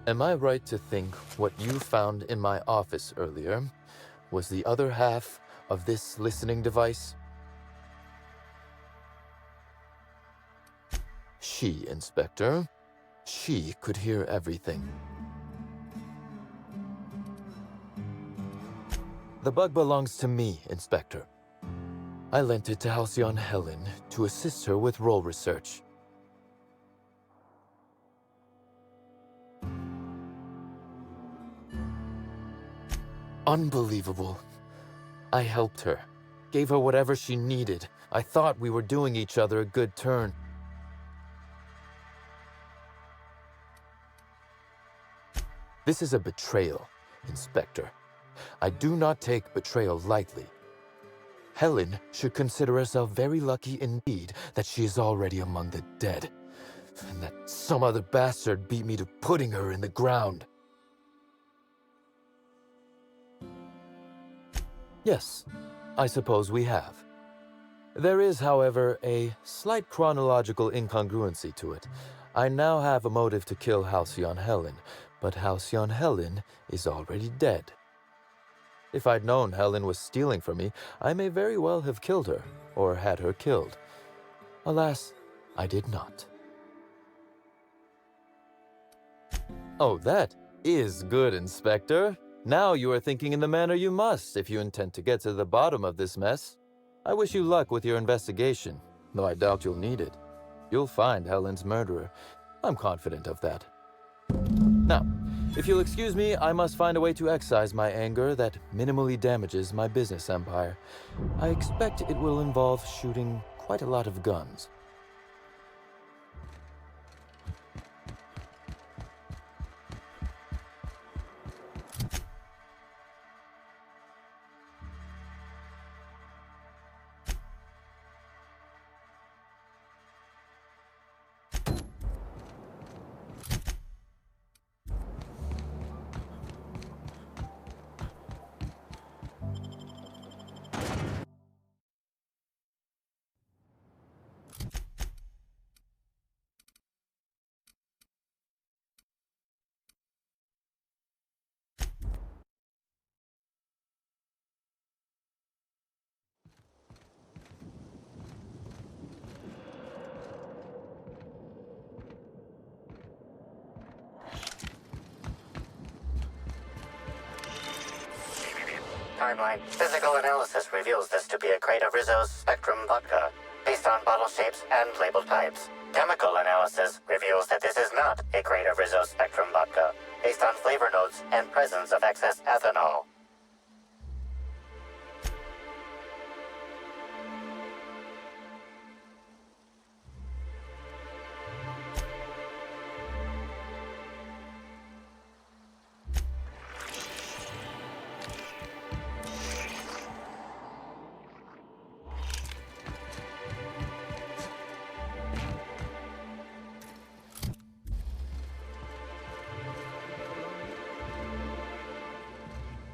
Am I right to think what you found in my office earlier was the other half of this listening device? She, Inspector. She could hear everything. The bug belongs to me, Inspector. I lent it to Halcyon Helen to assist her with role research. Unbelievable. I helped her, gave her whatever she needed. I thought we were doing each other a good turn. This is a betrayal, Inspector. I do not take betrayal lightly. Helen should consider herself very lucky indeed that she is already among the dead, and that some other bastard beat me to putting her in the ground. Yes, I suppose we have. There is, however, a slight chronological incongruency to it. I now have a motive to kill Halcyon Helen, but Halcyon Helen is already dead. If I'd known Helen was stealing from me, I may very well have killed her, or had her killed. Alas, I did not. Oh, that is good, Inspector. Now you are thinking in the manner you must if you intend to get to the bottom of this mess. I wish you luck with your investigation, though I doubt you'll need it. You'll find Helen's murderer. I'm confident of that. Now, if you'll excuse me, I must find a way to excise my anger that minimally damages my business empire. I expect it will involve shooting quite a lot of guns. Timeline. Physical analysis reveals this to be a crate of Rizzo's Spectrum vodka, based on bottle shapes and label types. Chemical analysis reveals that this is not a crate of Rizzo's Spectrum vodka, based on flavor notes and presence of excess ethanol.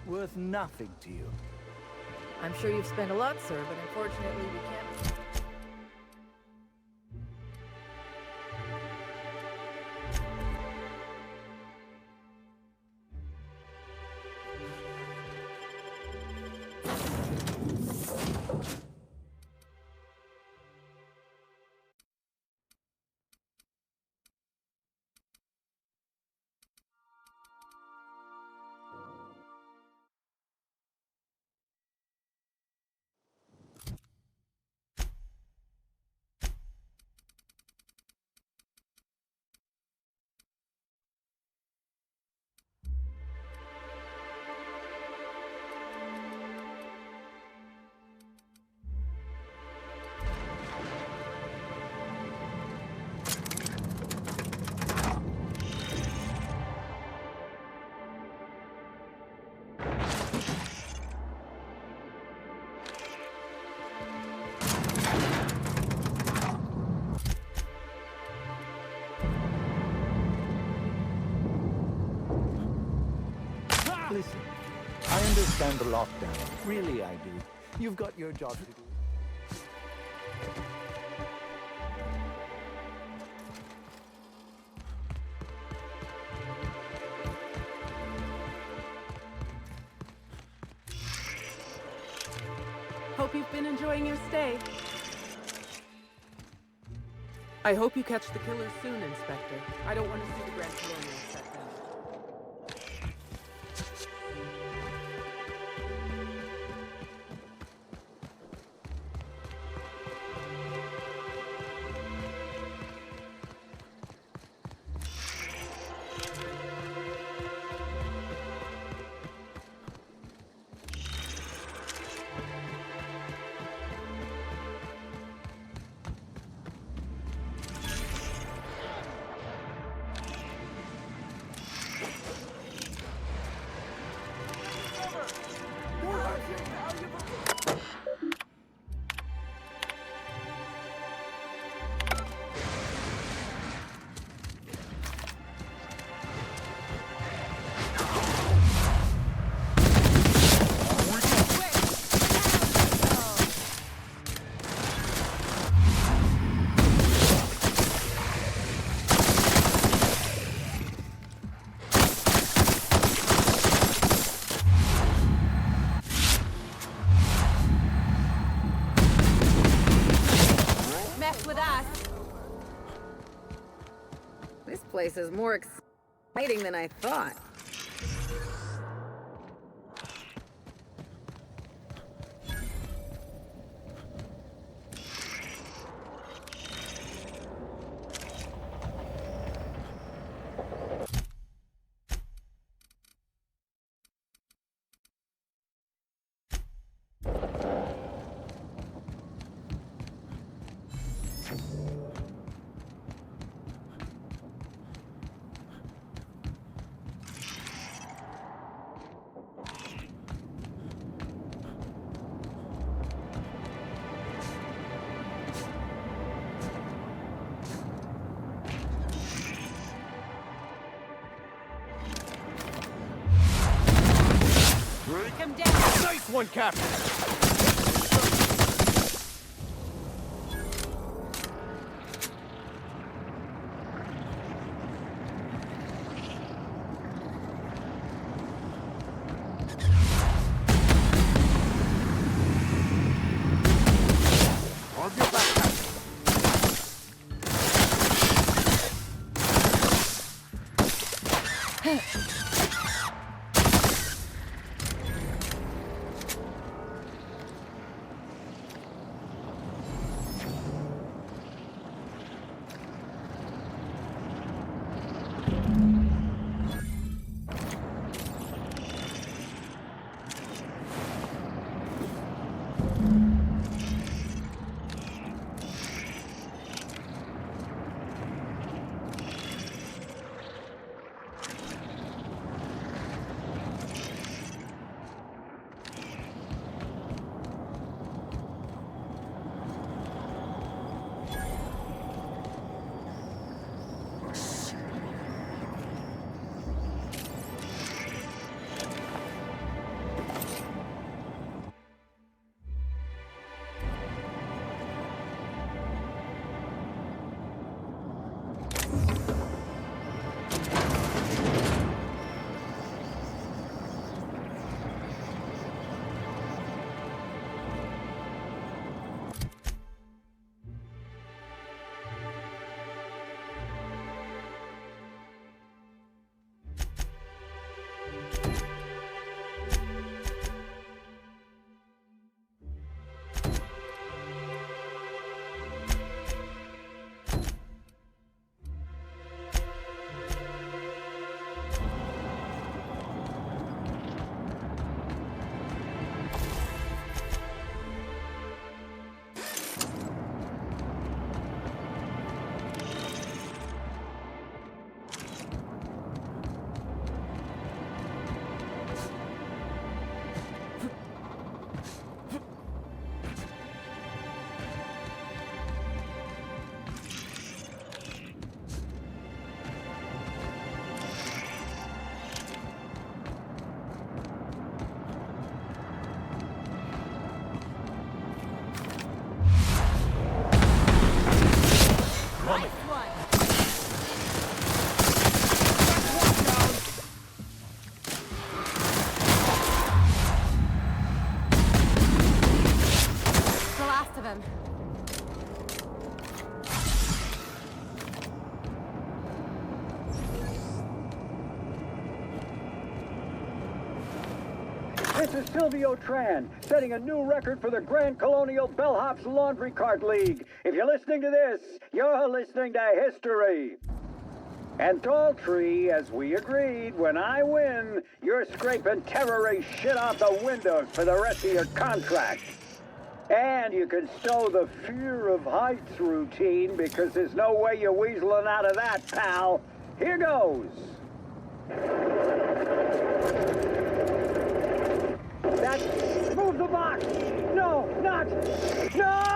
Worth nothing to you. I'm sure you've spent a lot, sir, but unfortunately we can't. Listen, I understand the lockdown. Really, I do. You've got your job to do. Hope you've been enjoying your stay. I hope you catch the killer soon, Inspector. I don't want to see the Grand Colonial set down. place is more exciting than I thought. Take him down! Nice one, Captain! On your back, Captain! This is Silvio Tran, setting a new record for the Grand Colonial Bellhop's Laundry Cart League. If you're listening to this, you're listening to history. And Daltrey, as we agreed, when I win, you're scraping terrorist shit out the windows for the rest of your contract. And you can stow the fear of heights routine because there's no way you're weaseling out of that, pal. Here goes. That's... Move the box! No, not... No!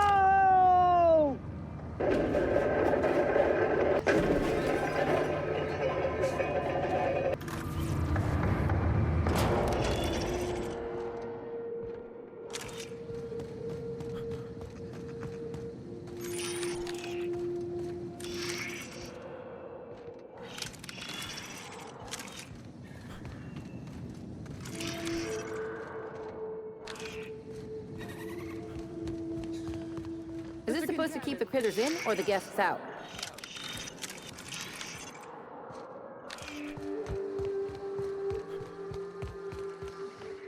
Is this supposed to keep the critters in or the guests out?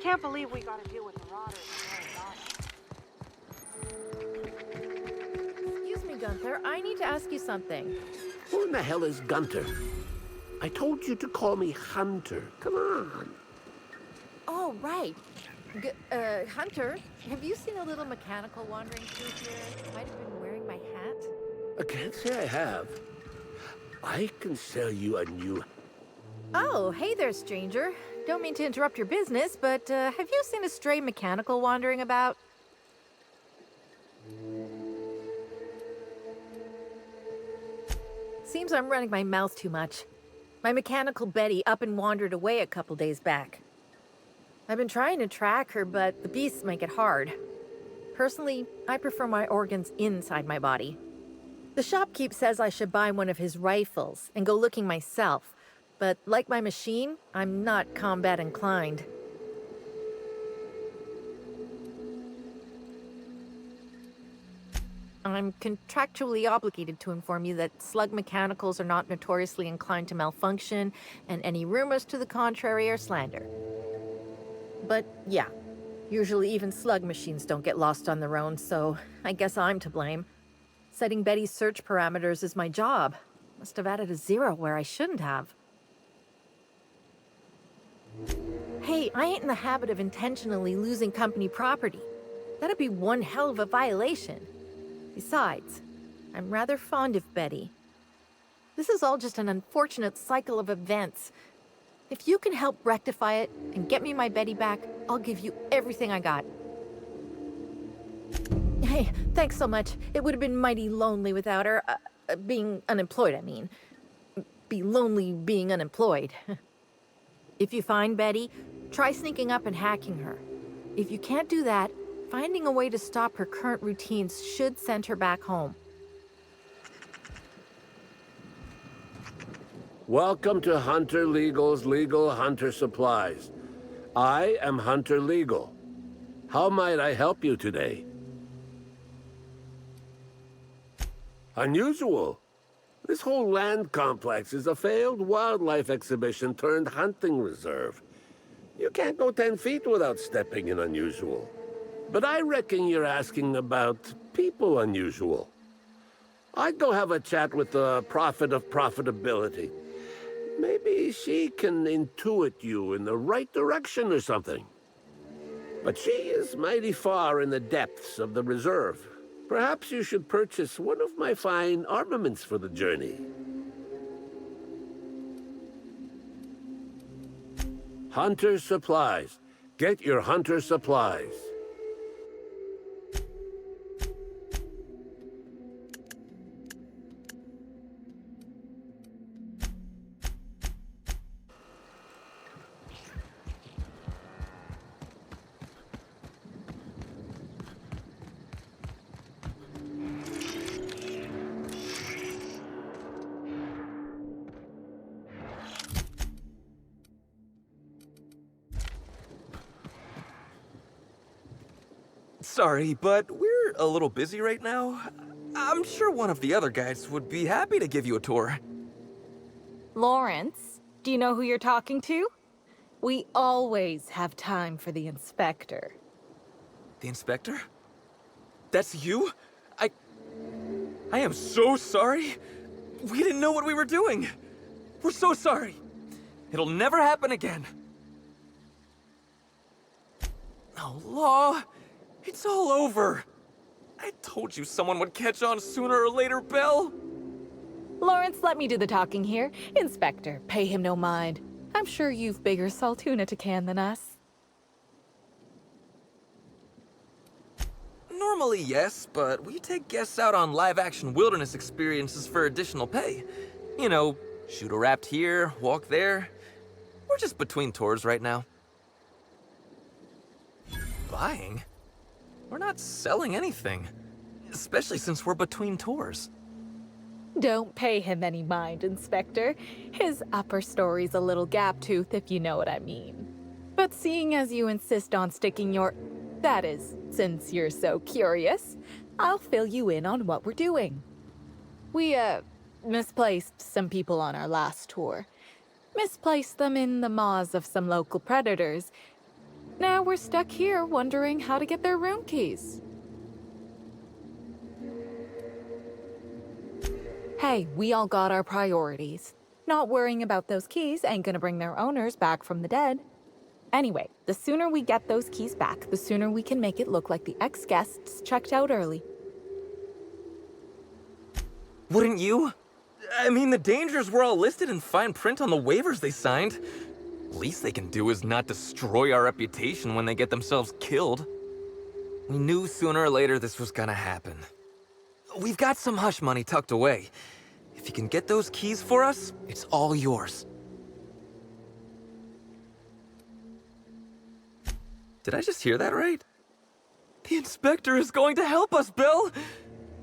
can't believe we gotta deal with marauders. Excuse me, Gunther. I need to ask you something. Who in the hell is Gunter? I told you to call me Hunter. Come on. Oh, right. Hunter, have you seen a little mechanical wandering through here? Might have been wearing my hat. I can't say I have. I can sell you a new... Oh, hey there, stranger. Don't mean to interrupt your business, but have you seen a stray mechanical wandering about? Seems I'm running my mouth too much. My mechanical Betty up and wandered away a couple days back. I've been trying to track her, but the beasts make it hard. Personally, I prefer my organs inside my body. The shopkeep says I should buy one of his rifles and go looking myself, but like my machine, I'm not combat inclined. I'm contractually obligated to inform you that slug mechanicals are not notoriously inclined to malfunction, and any rumors to the contrary are slander. But yeah, usually even slug machines don't get lost on their own, so I guess I'm to blame. Setting Betty's search parameters is my job. Must have added a 0 where I shouldn't have. Hey, I ain't in the habit of intentionally losing company property. That'd be one hell of a violation. Besides, I'm rather fond of Betty. This is all just an unfortunate cycle of events. If you can help rectify it and get me my Betty back, I'll give you everything I got. Hey, thanks so much. It would have been mighty lonely without her. Being unemployed, I mean. Be lonely being unemployed. If you find Betty, try sneaking up and hacking her. If you can't do that, finding a way to stop her current routines should send her back home. Welcome to Hunter Legal's Legal Hunter Supplies. I am Hunter Legal. How might I help you today? Unusual. This whole land complex is a failed wildlife exhibition turned hunting reserve. You can't go 10 feet without stepping in unusual. But I reckon you're asking about people unusual. I'd go have a chat with the prophet of profitability. Maybe she can intuit you in the right direction or something. But she is mighty far in the depths of the reserve. Perhaps you should purchase one of my fine armaments for the journey. Hunter Supplies. Get your Hunter Supplies. Sorry, but we're a little busy right now. I'm sure one of the other guys would be happy to give you a tour. Lawrence, do you know who you're talking to? We always have time for the inspector. The inspector? That's you? I am so sorry. We didn't know what we were doing. We're so sorry. It'll never happen again. Oh, Law. It's all over. I told you someone would catch on sooner or later, Belle. Lawrence, let me do the talking here. Inspector, pay him no mind. I'm sure you've bigger saltuna to can than us. Normally, yes, but we take guests out on live-action wilderness experiences for additional pay. You know, shoot a raft here, walk there. We're just between tours right now. Buying? We're not selling anything, especially since we're between tours. Don't pay him any mind, Inspector. His upper story's a little gap-toothed, if you know what I mean. But seeing as you insist on sticking your... That is, since you're so curious, I'll fill you in on what we're doing. We, misplaced some people on our last tour. Misplaced them in the maws of some local predators. Now we're stuck here wondering how to get their room keys. Hey, we all got our priorities. Not worrying about those keys ain't gonna bring their owners back from the dead. Anyway, the sooner we get those keys back, the sooner we can make it look like the ex-guests checked out early. Wouldn't you? I mean, the dangers were all listed in fine print on the waivers they signed. Least they can do is not destroy our reputation when they get themselves killed. We knew sooner or later this was gonna happen. We've got some hush money tucked away. If you can get those keys for us, it's all yours. Did I just hear that right? The inspector is going to help us, Bill!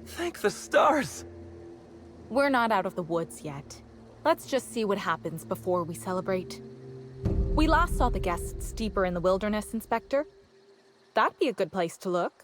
Thank the stars! We're not out of the woods yet. Let's just see what happens before we celebrate. We last saw the guests deeper in the wilderness, Inspector. That'd be a good place to look.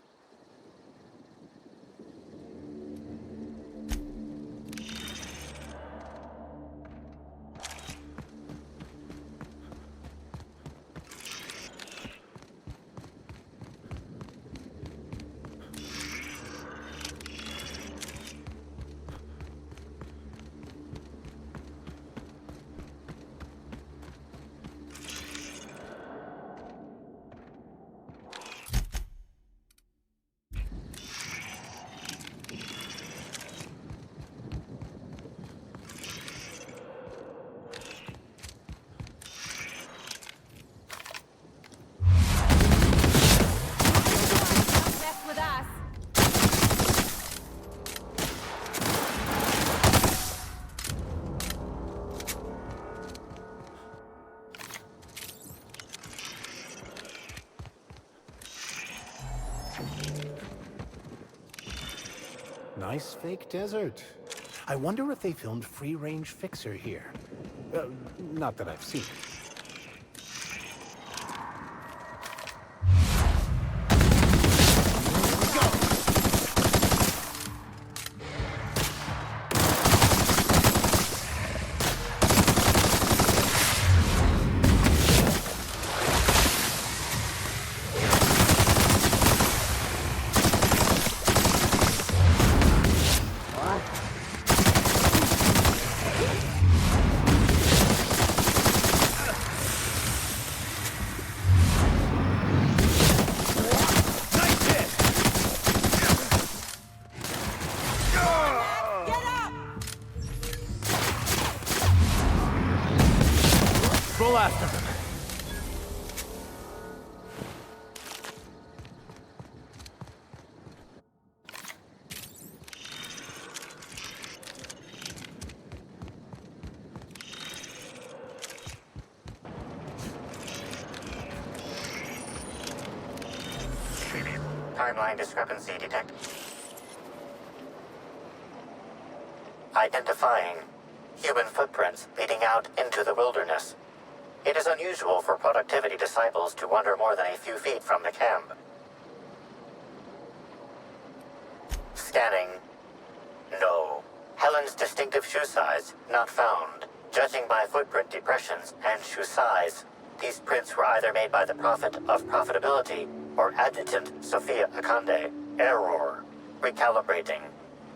Nice fake desert. I wonder if they filmed Free Range Fixer here. Not that I've seen it. Roll after them. Timeline discrepancy detected. Identifying human footprints leading out into the wilderness. It is unusual for productivity disciples to wander more than a few feet from the camp. Scanning. No. Helen's distinctive shoe size not found. Judging by footprint depressions and shoe size, these prints were either made by the Prophet of Profitability or Adjutant Sophia Akande. Error. Recalibrating.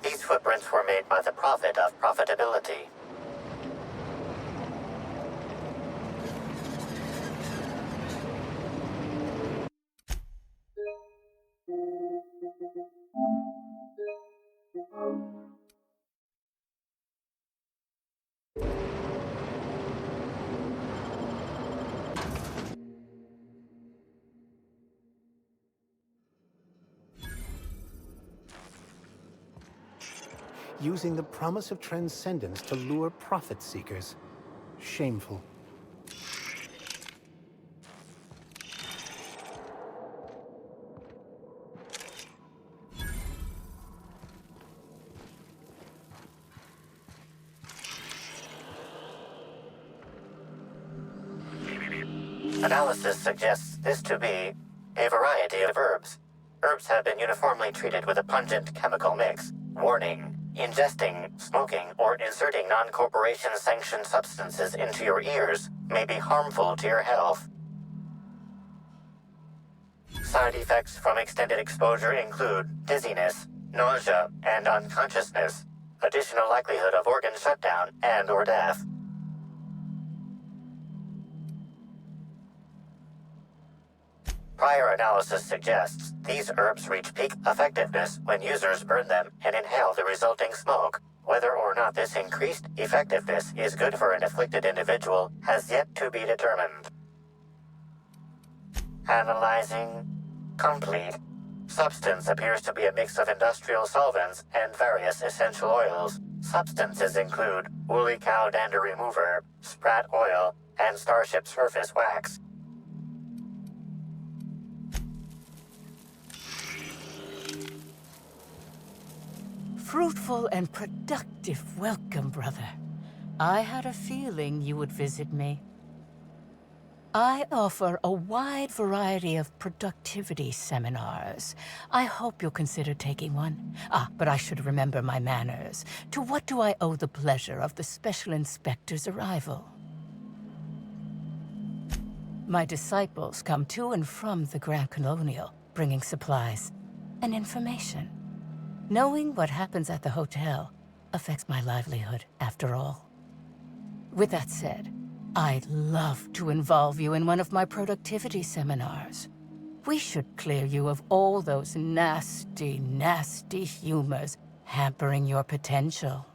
These footprints were made by the Prophet of Profitability. Using the promise of transcendence to lure profit seekers. Shameful. Analysis suggests this to be a variety of herbs. Herbs have been uniformly treated with a pungent chemical mix. Warning: ingesting, smoking, or inserting non-corporation sanctioned substances into your ears may be harmful to your health. Side effects from extended exposure include dizziness, nausea, and unconsciousness. Additional likelihood of organ shutdown and/or death. Prior analysis suggests these herbs reach peak effectiveness when users burn them and inhale the resulting smoke. Whether or not this increased effectiveness is good for an afflicted individual has yet to be determined. Analyzing. Complete. Substance appears to be a mix of industrial solvents and various essential oils. Substances include woolly cow dander remover, sprat oil, and starship surface wax. Fruitful and productive welcome, brother. I had a feeling you would visit me. I offer a wide variety of productivity seminars. I hope you'll consider taking one. But I should remember my manners. To what do I owe the pleasure of the Special Inspector's arrival? My disciples come to and from the Grand Colonial, bringing supplies and information. Knowing what happens at the hotel affects my livelihood, after all. With that said, I'd love to involve you in one of my productivity seminars. We should clear you of all those nasty, nasty humors hampering your potential.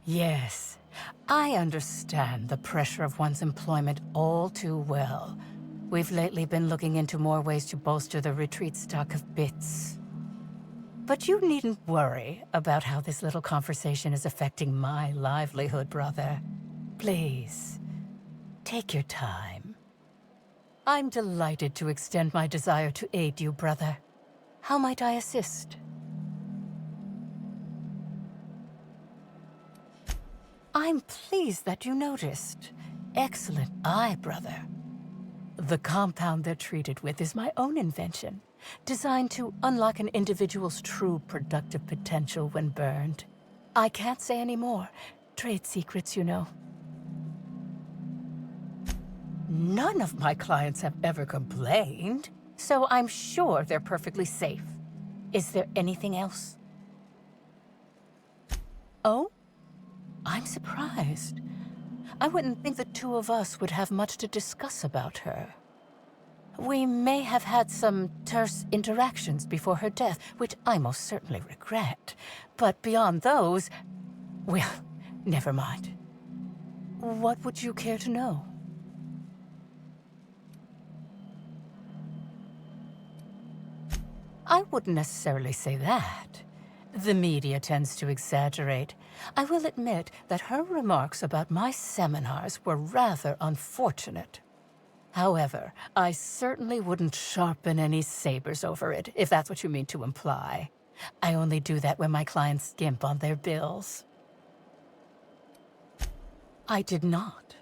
Yes, I understand the pressure of one's employment all too well. We've lately been looking into more ways to bolster the retreat stock of bits. But you needn't worry about how this little conversation is affecting my livelihood, brother. Please, take your time. I'm delighted to extend my desire to aid you, brother. How might I assist? I'm pleased that you noticed. Excellent eye, brother. The compound they're treated with is my own invention, designed to unlock an individual's true productive potential when burned. I can't say any more. Trade secrets, you know. None of my clients have ever complained, so I'm sure they're perfectly safe. Is there anything else? Oh? I'm surprised. I wouldn't think the two of us would have much to discuss about her. We may have had some terse interactions before her death, which I most certainly regret. But beyond those, well, never mind. What would you care to know? I wouldn't necessarily say that. The media tends to exaggerate. I will admit that her remarks about my seminars were rather unfortunate. However, I certainly wouldn't sharpen any sabers over it, if that's what you mean to imply. I only do that when my clients skimp on their bills. I did not.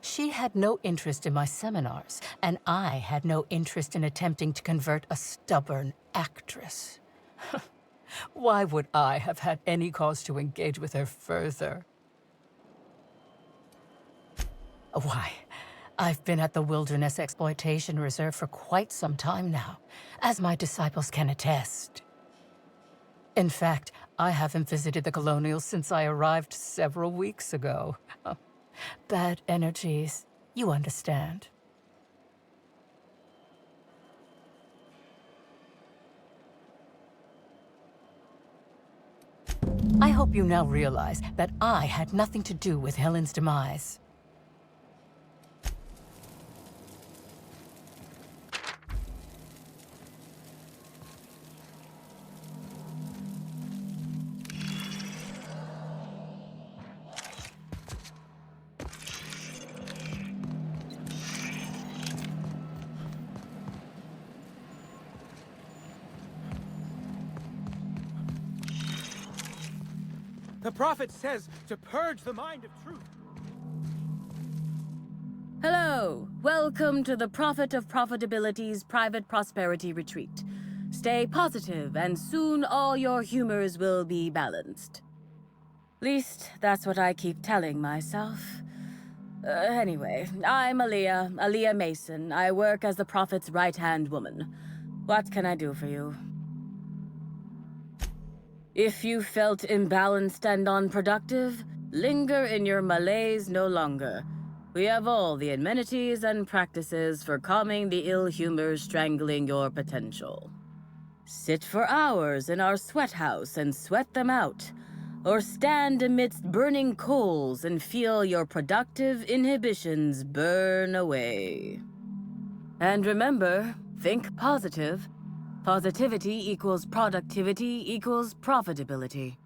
She had no interest in my seminars, and I had no interest in attempting to convert a stubborn actress. Why would I have had any cause to engage with her further? Why, I've been at the Wilderness Exploitation Reserve for quite some time now, as my disciples can attest. In fact, I haven't visited the Colonials since I arrived several weeks ago. Bad energies, you understand. I hope you now realize that I had nothing to do with Helen's demise. The prophet says to purge the mind of truth. Hello, welcome to the Prophet of Profitability's Private Prosperity Retreat. Stay positive, and soon all your humors will be balanced. Least, that's what I keep telling myself. Anyway, I'm Aaliyah Mason. I work as the Prophet's right-hand woman. What can I do for you? If you felt imbalanced and unproductive, linger in your malaise no longer. We have all the amenities and practices for calming the ill humors strangling your potential. Sit for hours in our sweat house and sweat them out, or stand amidst burning coals and feel your productive inhibitions burn away. And remember, think positive. Positivity equals productivity equals profitability.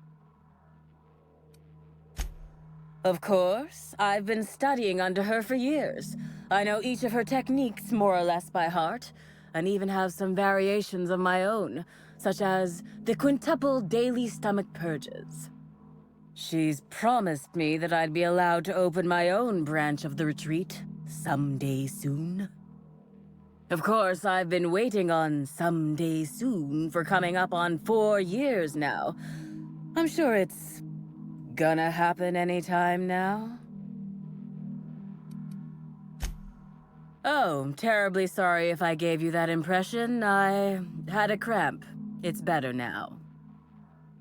Of course, I've been studying under her for years. I know each of her techniques more or less by heart, and even have some variations of my own, such as the quintuple daily stomach purges. She's promised me that I'd be allowed to open my own branch of the retreat someday soon. Of course, I've been waiting on someday soon for coming up on 4 years now. I'm sure it's gonna happen anytime now. Oh, terribly sorry if I gave you that impression. I had a cramp. It's better now.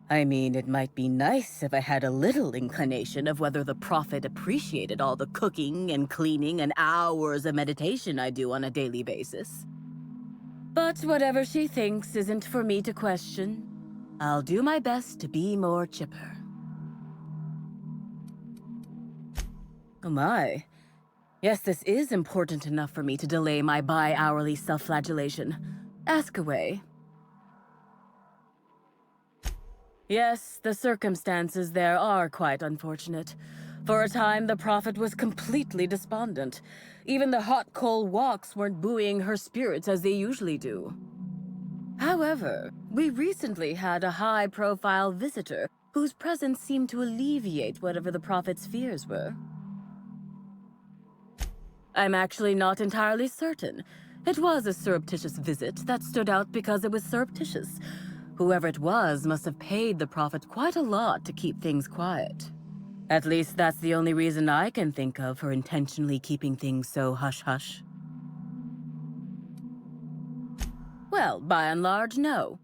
I mean, it might be nice if I had a little inclination of whether the Prophet appreciated all the cooking and cleaning and hours of meditation I do on a daily basis. But whatever she thinks isn't for me to question. I'll do my best to be more chipper. Oh my. Yes, this is important enough for me to delay my bi-hourly self-flagellation. Ask away. Yes, the circumstances there are quite unfortunate. For a time, the Prophet was completely despondent. Even the hot coal walks weren't buoying her spirits as they usually do. However, we recently had a high-profile visitor whose presence seemed to alleviate whatever the Prophet's fears were. I'm actually not entirely certain. It was a surreptitious visit that stood out because it was surreptitious. Whoever it was must have paid the Prophet quite a lot to keep things quiet. At least that's the only reason I can think of for intentionally keeping things so hush-hush. Well, by and large, no.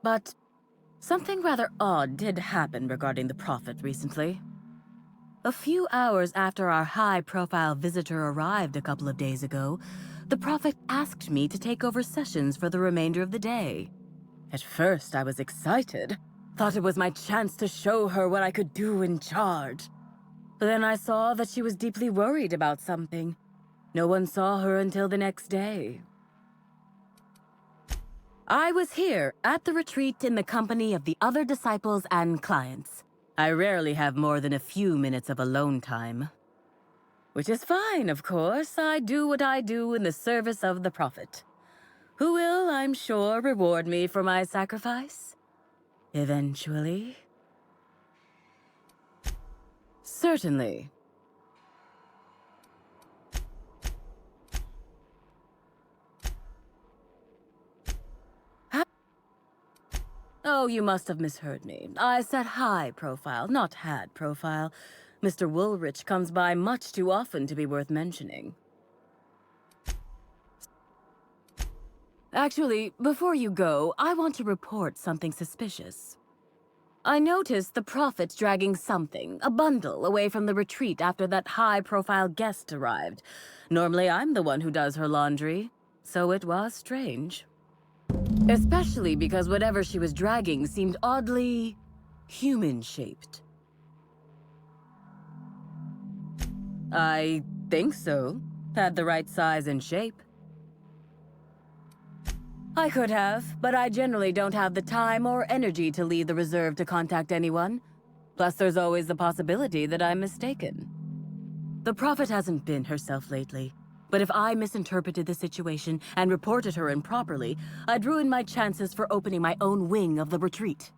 But something rather odd did happen regarding the Prophet recently. A few hours after our high-profile visitor arrived a couple of days ago, the Prophet asked me to take over sessions for the remainder of the day. At first, I was excited. Thought it was my chance to show her what I could do in charge. But then I saw that she was deeply worried about something. No one saw her until the next day. I was here at the retreat in the company of the other disciples and clients. I rarely have more than a few minutes of alone time. Which is fine, of course. I do what I do in the service of the Prophet, who will, I'm sure, reward me for my sacrifice. Eventually. Certainly. Oh, you must have misheard me. I said high profile, not had profile. Mr. Woolrich comes by much too often to be worth mentioning. Actually, before you go, I want to report something suspicious. I noticed the Prophet dragging something, a bundle, away from the retreat after that high-profile guest arrived. Normally, I'm the one who does her laundry, so it was strange. Especially because whatever she was dragging seemed oddly human-shaped. I think so. Had the right size and shape. I could have, but I generally don't have the time or energy to leave the reserve to contact anyone. Plus, there's always the possibility that I'm mistaken. The Prophet hasn't been herself lately, but if I misinterpreted the situation and reported her improperly, I'd ruin my chances for opening my own wing of the retreat.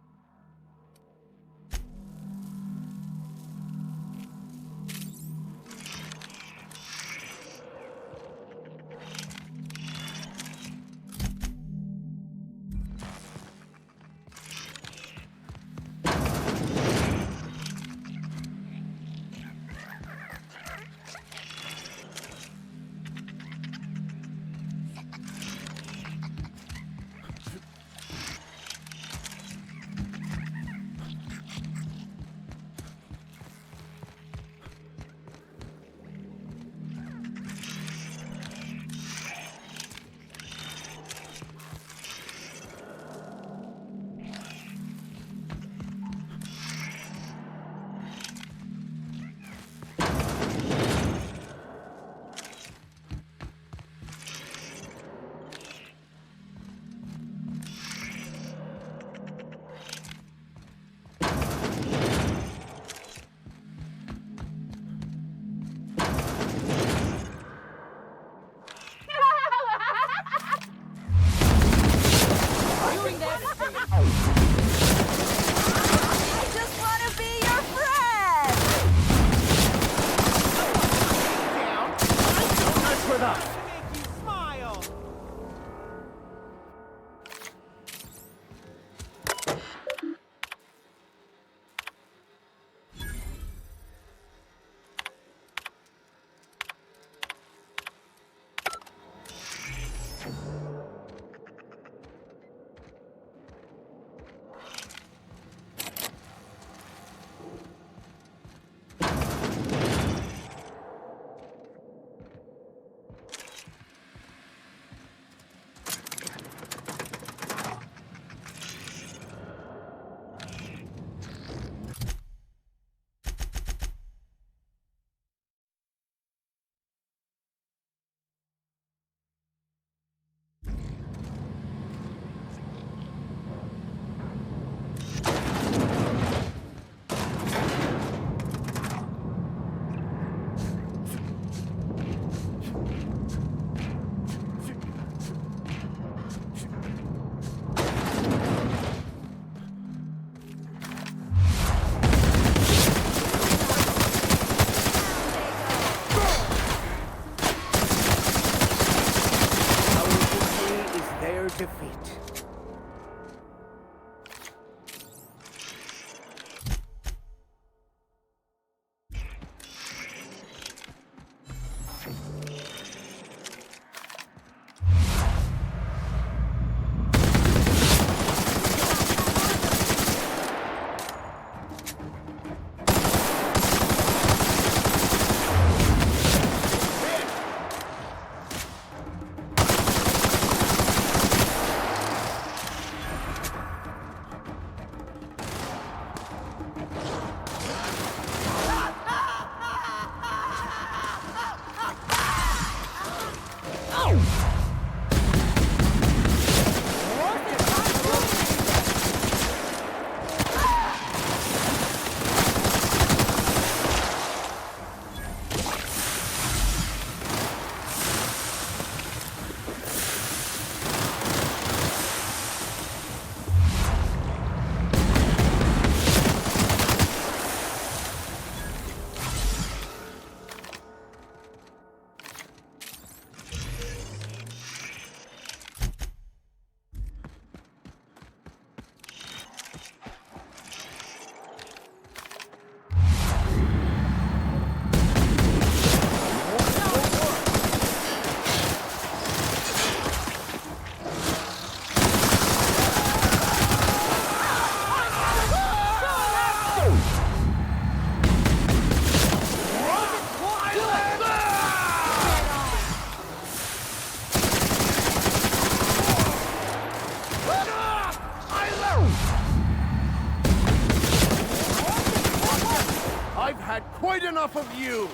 I've had quite enough of you!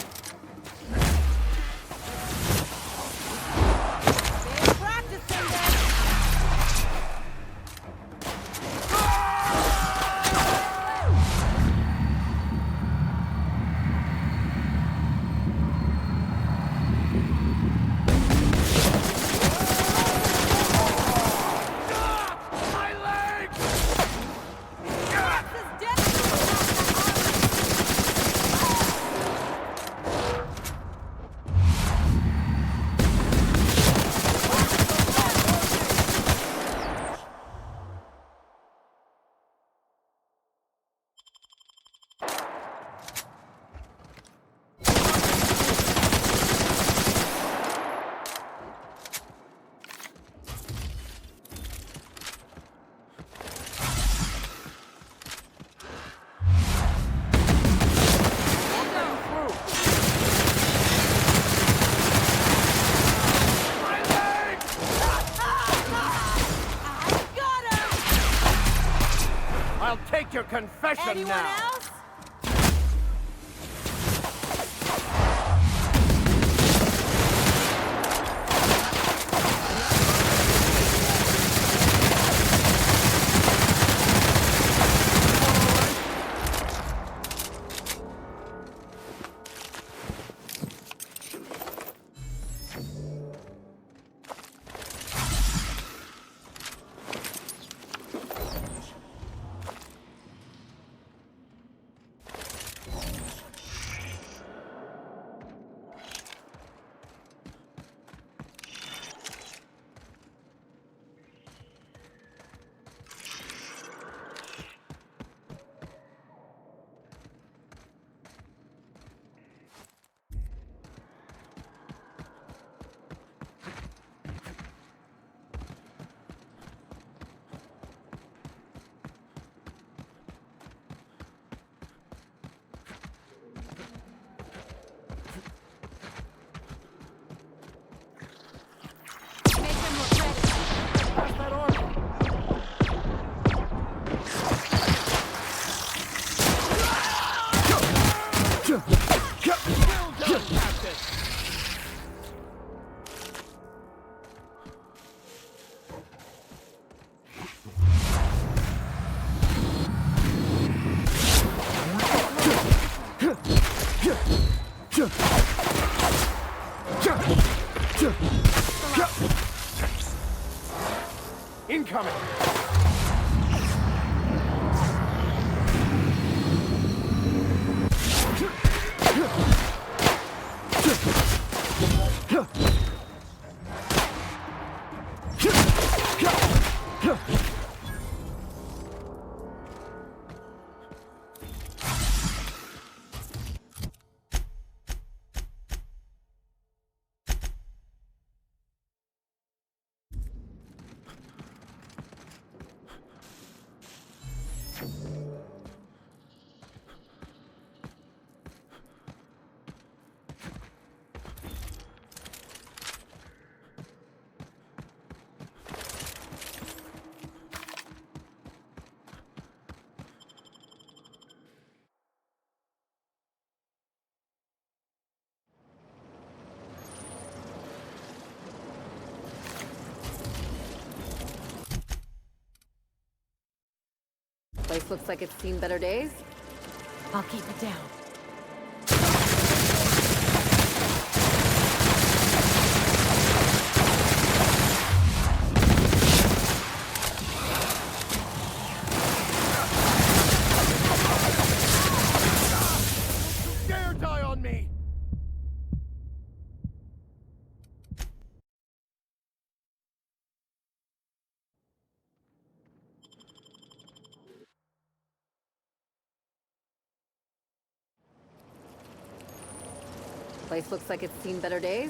I'll take your confession now! Incoming! Place looks like it's seen better days. I'll keep it down. Dare die on me! Place looks like it's seen better days.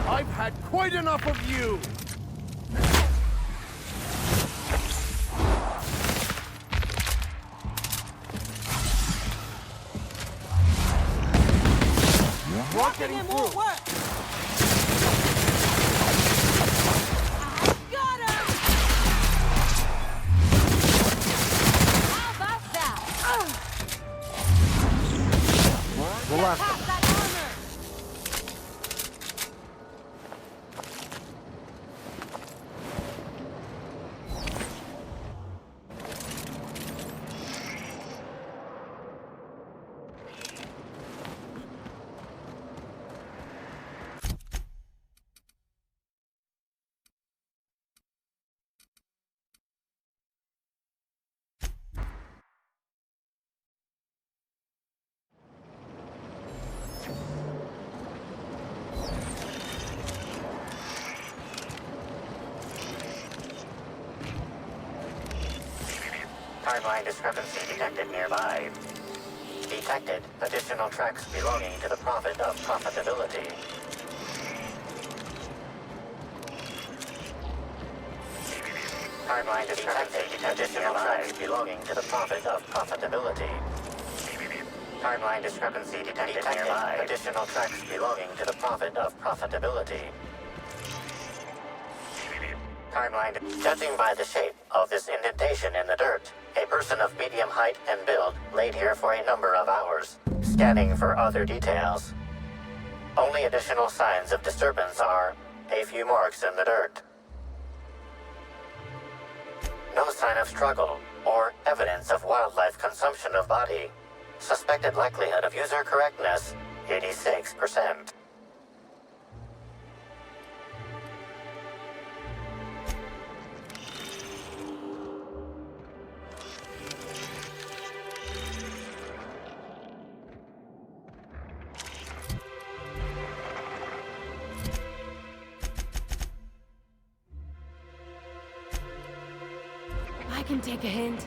I've had quite enough of you! Blocking him won't work! Got him! How about that? Relax. Pass that armor! Timeline discrepancy detected nearby. Detected additional tracks belonging to the Prophet of Profitability. Timeline discrepancy detected additional tracks belonging to the Prophet of Profitability. Timeline discrepancy detected nearby. Additional tracks belonging to the Prophet of Profitability. Timeline. Judging by the shape of this indentation in the dirt, a person of medium height and build laid here for a number of hours, scanning for other details. Only additional signs of disturbance are a few marks in the dirt. No sign of struggle or evidence of wildlife consumption of body. Suspected likelihood of user correctness, 86%. I can take a hint.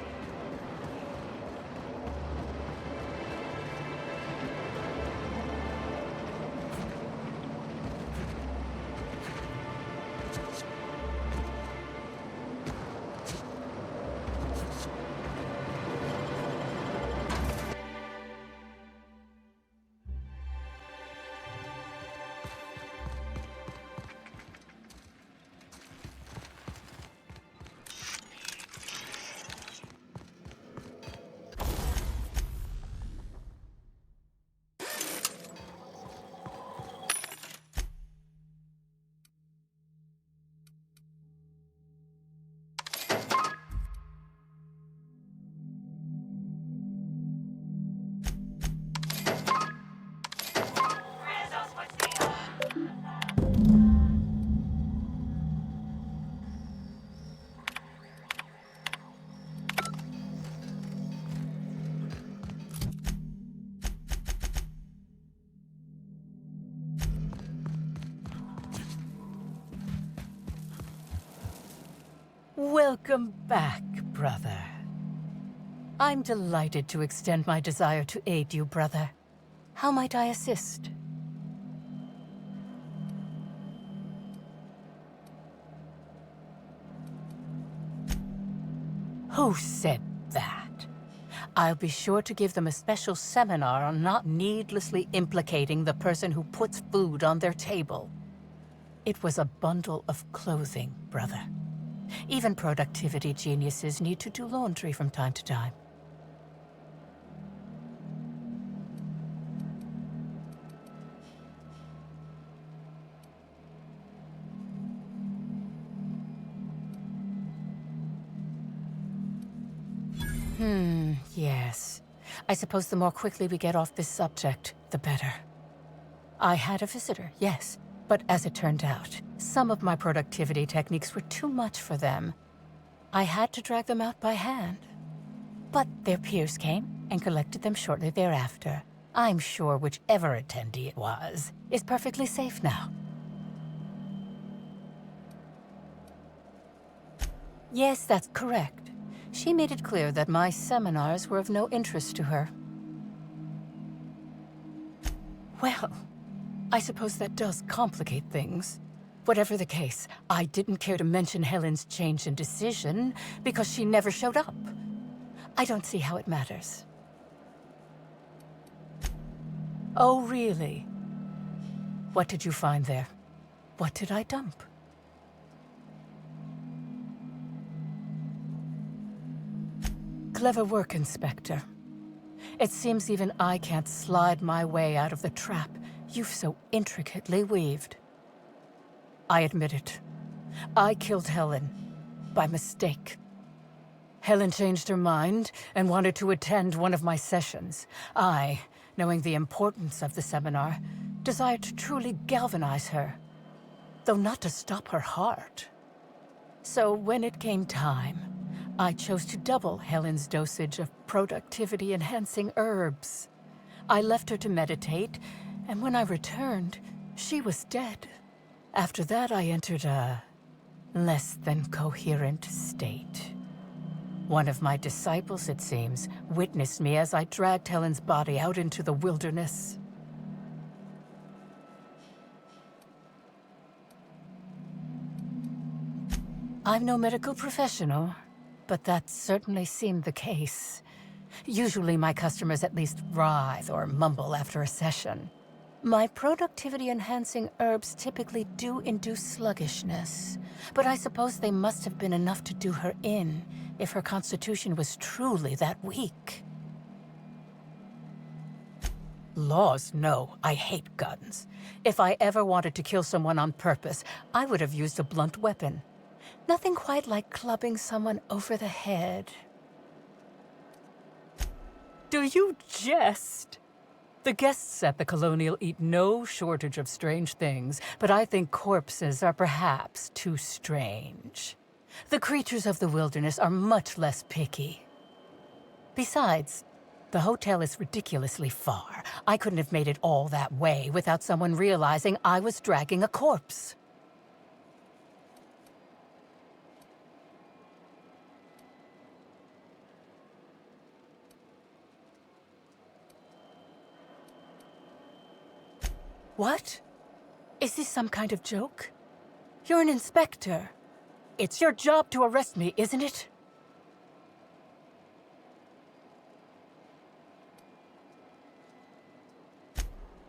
Welcome back, brother. I'm delighted to extend my desire to aid you, brother. How might I assist? Who said that? I'll be sure to give them a special seminar on not needlessly implicating the person who puts food on their table. It was a bundle of clothing, brother. Even productivity geniuses need to do laundry from time to time. Yes. I suppose the more quickly we get off this subject, the better. I had a visitor, yes. But as it turned out, some of my productivity techniques were too much for them. I had to drag them out by hand. But their peers came and collected them shortly thereafter. I'm sure whichever attendee it was is perfectly safe now. Yes, that's correct. She made it clear that my seminars were of no interest to her. Well, I suppose that does complicate things. Whatever the case, I didn't care to mention Helen's change in decision because she never showed up. I don't see how it matters. Oh, really? What did you find there? What did I dump? Clever work, Inspector. It seems even I can't slide my way out of the trap you've so intricately weaved. I admit it. I killed Helen. By mistake. Helen changed her mind and wanted to attend one of my sessions. I, knowing the importance of the seminar, desired to truly galvanize her, though not to stop her heart. So when it came time, I chose to double Helen's dosage of productivity-enhancing herbs. I left her to meditate, and when I returned, she was dead. After that, I entered a less than coherent state. One of my disciples, it seems, witnessed me as I dragged Helen's body out into the wilderness. I'm no medical professional, but that certainly seemed the case. Usually my customers at least writhe or mumble after a session. My productivity-enhancing herbs typically do induce sluggishness, but I suppose they must have been enough to do her in, if her constitution was truly that weak. Laws, no. I hate guns. If I ever wanted to kill someone on purpose, I would have used a blunt weapon. Nothing quite like clubbing someone over the head. Do you jest? The guests at the Colonial eat no shortage of strange things, but I think corpses are perhaps too strange. The creatures of the wilderness are much less picky. Besides, the hotel is ridiculously far. I couldn't have made it all that way without someone realizing I was dragging a corpse. What? Is this some kind of joke? You're an inspector. It's your job to arrest me, isn't it?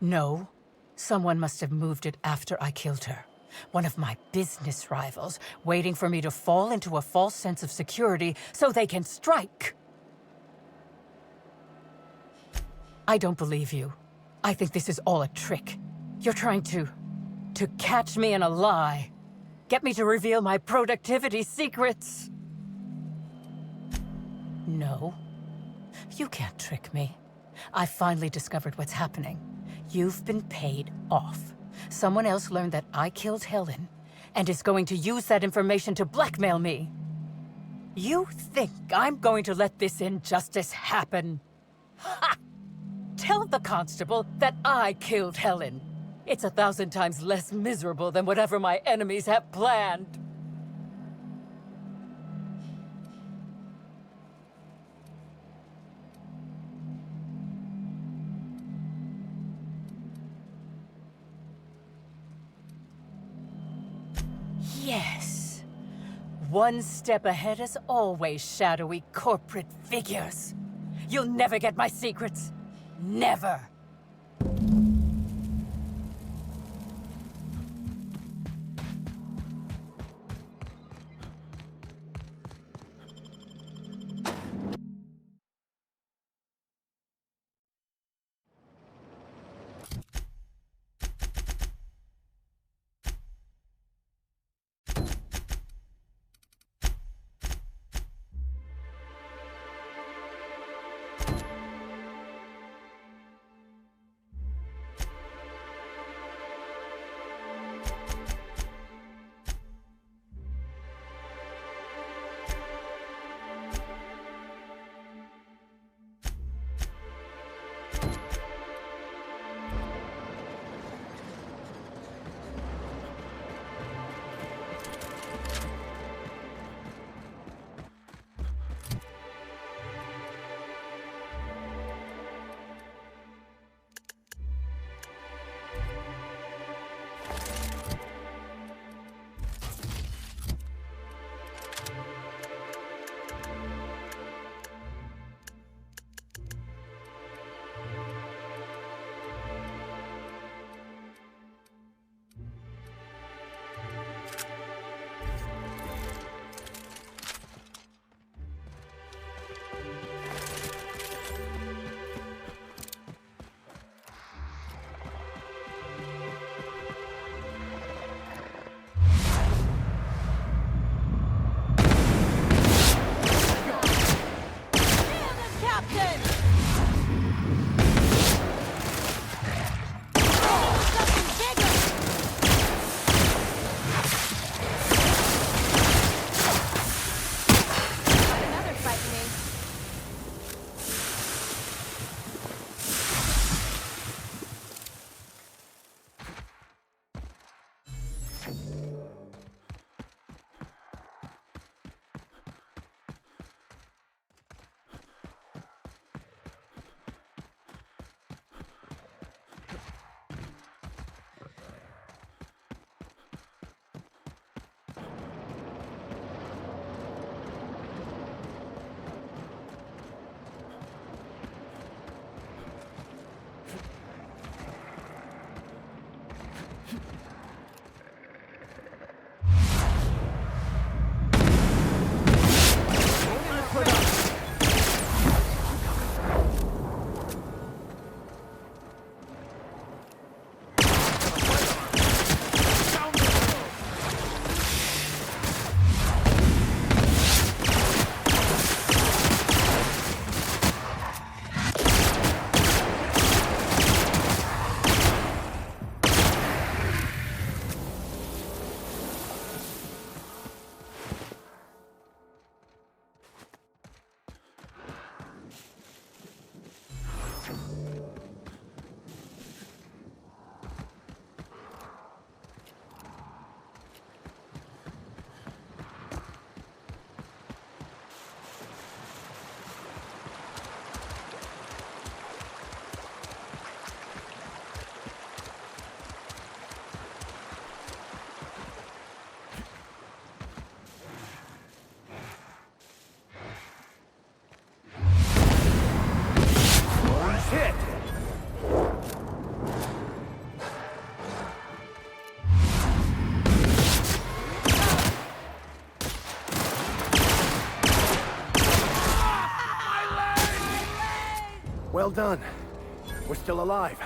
No. Someone must have moved it after I killed her. One of my business rivals, waiting for me to fall into a false sense of security so they can strike. I don't believe you. I think this is all a trick. You're trying to catch me in a lie. Get me to reveal my productivity secrets. No. You can't trick me. I finally discovered what's happening. You've been paid off. Someone else learned that I killed Helen, and is going to use that information to blackmail me. You think I'm going to let this injustice happen? Ha! Tell the constable that I killed Helen. It's 1,000 times less miserable than whatever my enemies have planned. Yes. One step ahead as always, shadowy corporate figures. You'll never get my secrets. Never. Well done. We're still alive.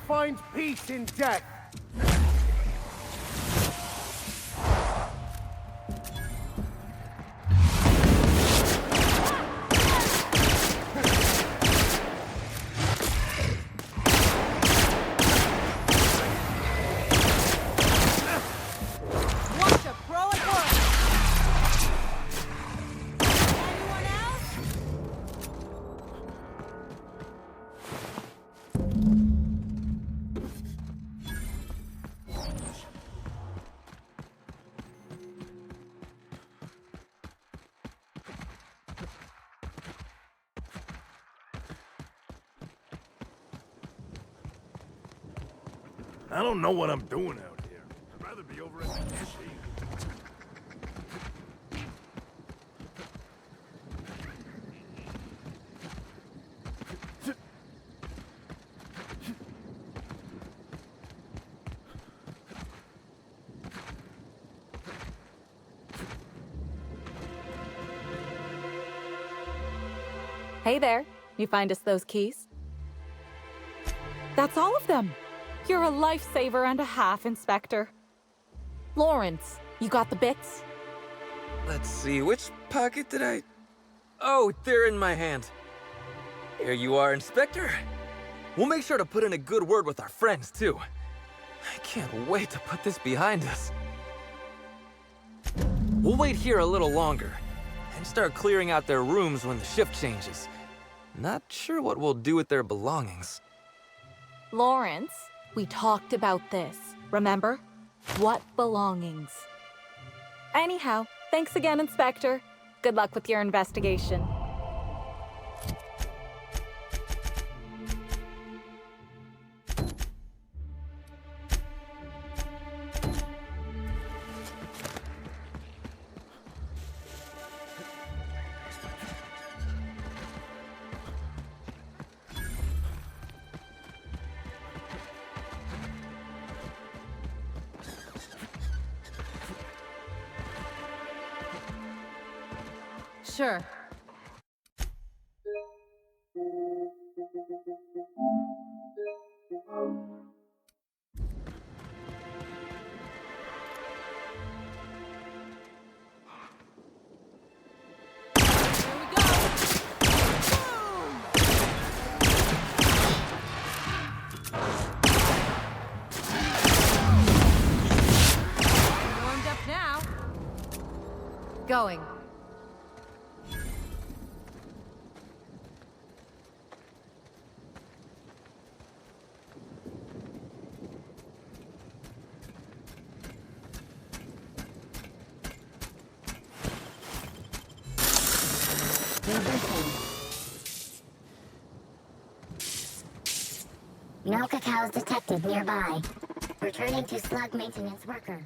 Find peace in death. Watch a pro at work. Anyone else? I don't know what I'm doing out here. I'd rather be over at the machine. Hey there. You find us those keys? That's all of them. You're a lifesaver and a half, Inspector. Lawrence, you got the bits? Let's see, which pocket did I... Oh, they're in my hand. Here you are, Inspector. We'll make sure to put in a good word with our friends, too. I can't wait to put this behind us. We'll wait here a little longer and start clearing out their rooms when the shift changes. Not sure what we'll do with their belongings. Lawrence, we talked about this, remember? What belongings? Anyhow, thanks again, Inspector. Good luck with your investigation. Sure. Warmed up now. Going. No cacaos detected nearby. Returning to slug maintenance worker.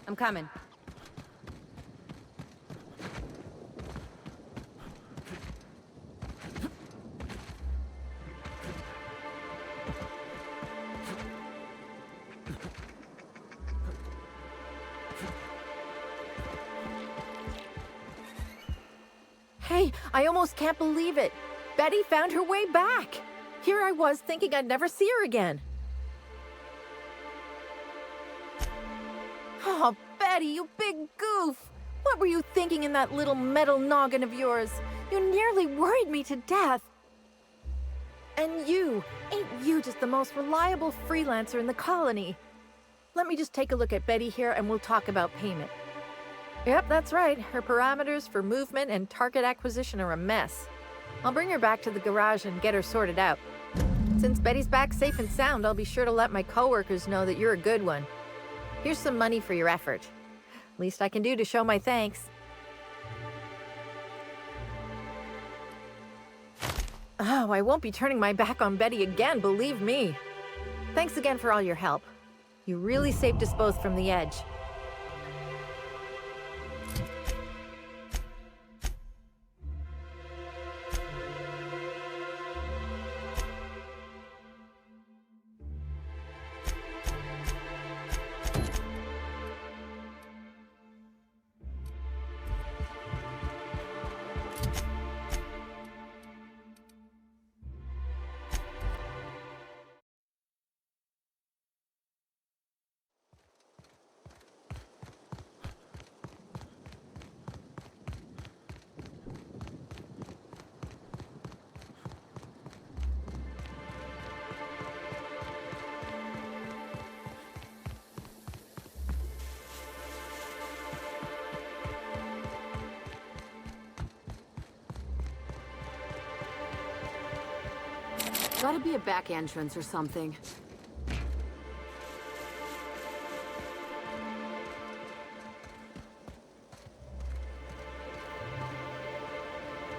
I'm coming. Hey, I almost can't believe it. Betty found her way back. Here I was thinking I'd never see her again. Oh, Betty, you big goof. What were you thinking in that little metal noggin of yours? You nearly worried me to death. And ain't you just the most reliable freelancer in the colony? Let me just take a look at Betty here and we'll talk about payment. Yep, that's right. Her parameters for movement and target acquisition are a mess. I'll bring her back to the garage and get her sorted out. Since Betty's back safe and sound, I'll be sure to let my coworkers know that you're a good one. Here's some money for your effort. Least I can do to show my thanks. Oh, I won't be turning my back on Betty again, believe me. Thanks again for all your help. You really saved us both from the edge. Gotta be a back entrance or something.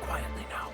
Quietly now.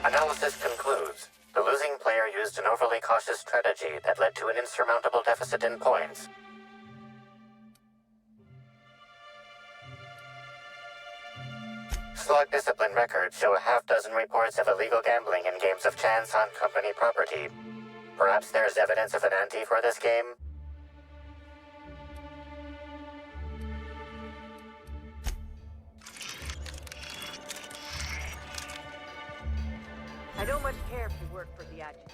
Analysis concludes. The losing player used an overly cautious strategy that led to an insurmountable deficit in points. Slug discipline records show a half-dozen reports of illegal gambling in games of chance on company property. Perhaps there's evidence of an ante for this game? I don't much care if you work for the adjutant.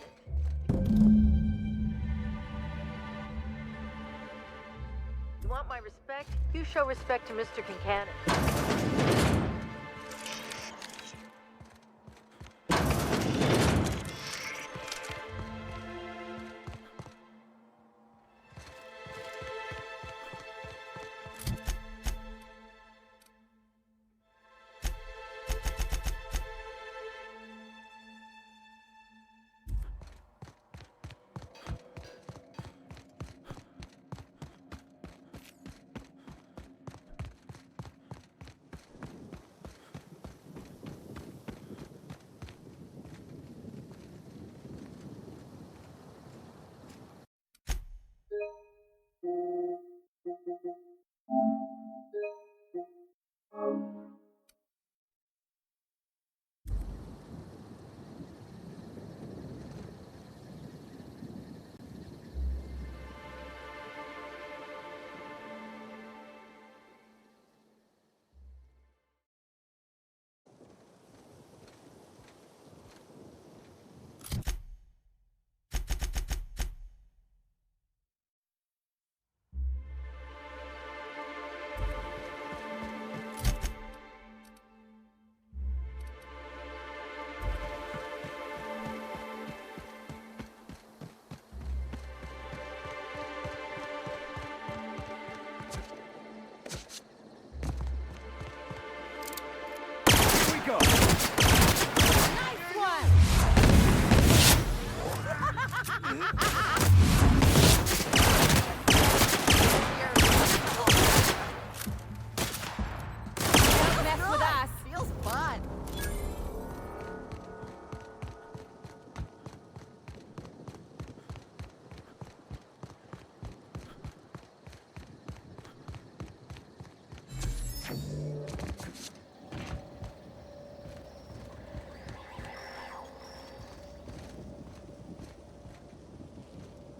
You want my respect? You show respect to Mr. Kincannon.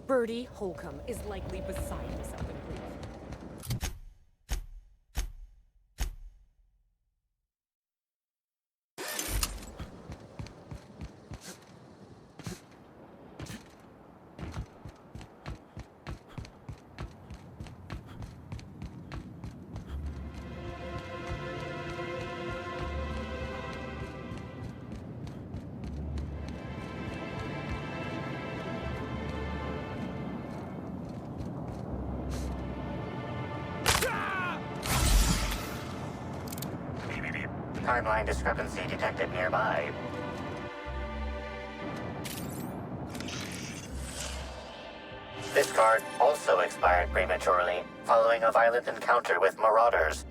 Bertie Holcomb is likely beside himself in grief. Timeline discrepancy detected nearby. This card also expired prematurely, following a violent encounter with marauders.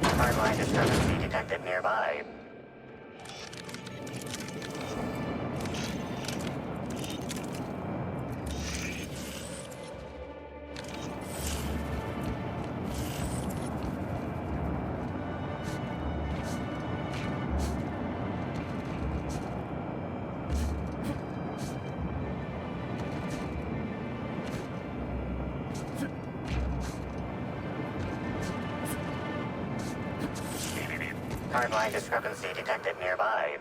Timeline discrepancy detected nearby. Timeline discrepancy detected nearby.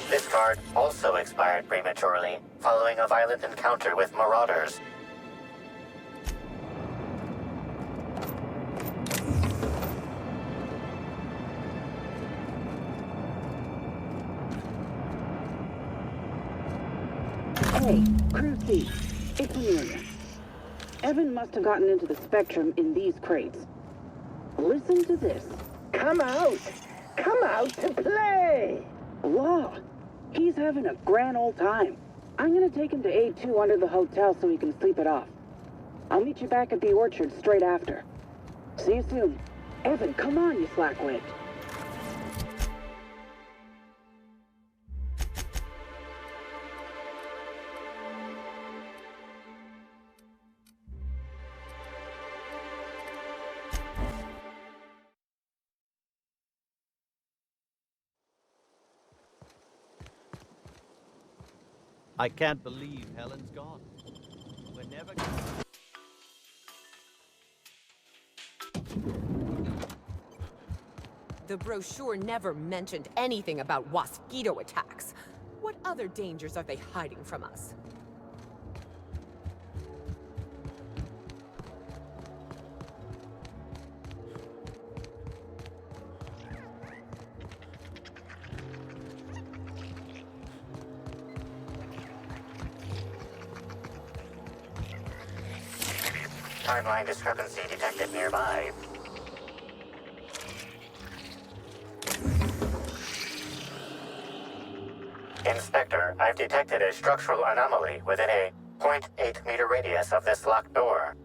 This card also expired prematurely, following a violent encounter with marauders. Hey, crew C. It's Amelia. Evan must have gotten into the Spectrum in these crates. Listen to this. Come out! Come out to play! Wow, he's having a grand old time. I'm gonna take him to A2 under the hotel so he can sleep it off. I'll meet you back at the orchard straight after. See you soon. Evan, come on, you slackwigged. I can't believe Helen's gone. We're never The brochure never mentioned anything about mosquito attacks. What other dangers are they hiding from us? Timeline discrepancy detected nearby. Inspector, I've detected a structural anomaly within a 0.8 meter radius of this locked door.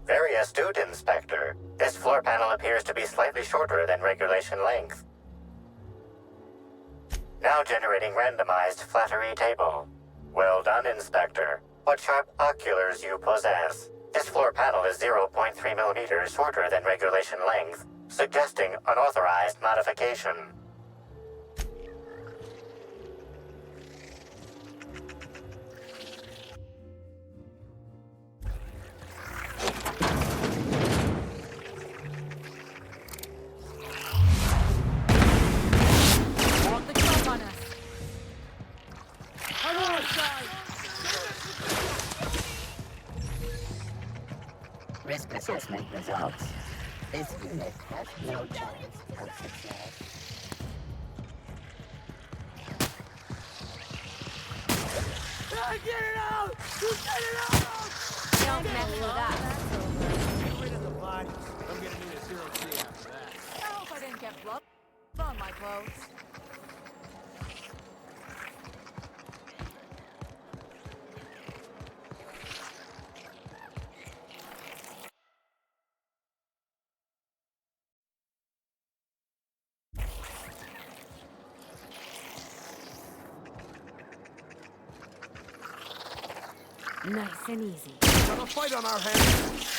Very astute, Inspector. This floor panel appears to be slightly shorter than regulation length. Now generating randomized flattery table. Well done, Inspector. What sharp oculars you possess. This floor panel is 0.3 millimeters shorter than regulation length, suggesting unauthorized modification. Want the jump on us. Come on, guys! Risk assessment results. This unit has no chance of success. Get it out! Get it out! Don't mess with us. Get rid of the bodies. I'm gonna need a 0-3 after that. I hope I didn't get blood on my clothes. Nice and easy. Got a fight on our hands.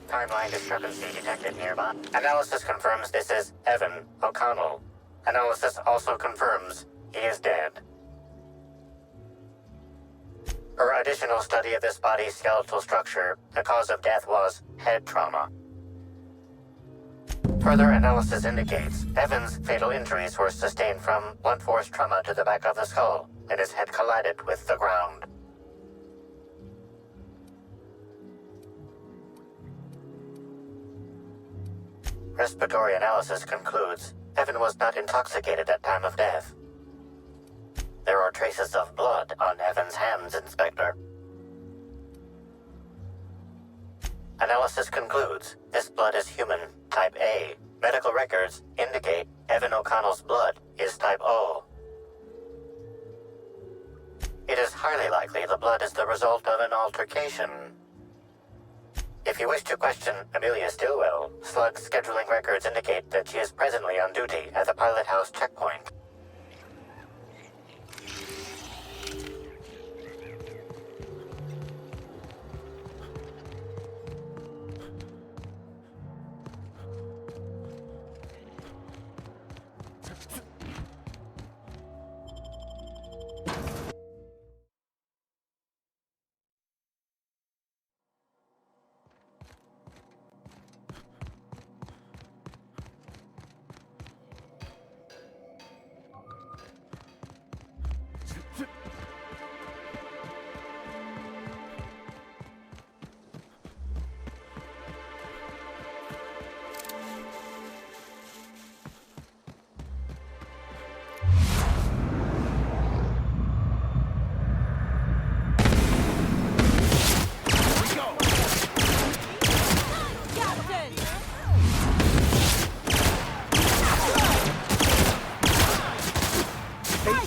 Timeline discrepancy detected nearby. Analysis confirms this is Evan O'Connell. Analysis also confirms he is dead. Per additional study of this body's skeletal structure, the cause of death was head trauma. Further analysis indicates Evan's fatal injuries were sustained from blunt force trauma to the back of the skull, and his head collided with the ground. Respiratory analysis concludes Evan was not intoxicated at time of death. There are traces of blood on Evan's hands, Inspector. Analysis concludes this blood is human, type A. Medical records indicate Evan O'Connell's blood is type O. It is highly likely the blood is the result of an altercation. If you wish to question Amelia Stillwell, Slug's scheduling records indicate that she is presently on duty at the pilot house checkpoint.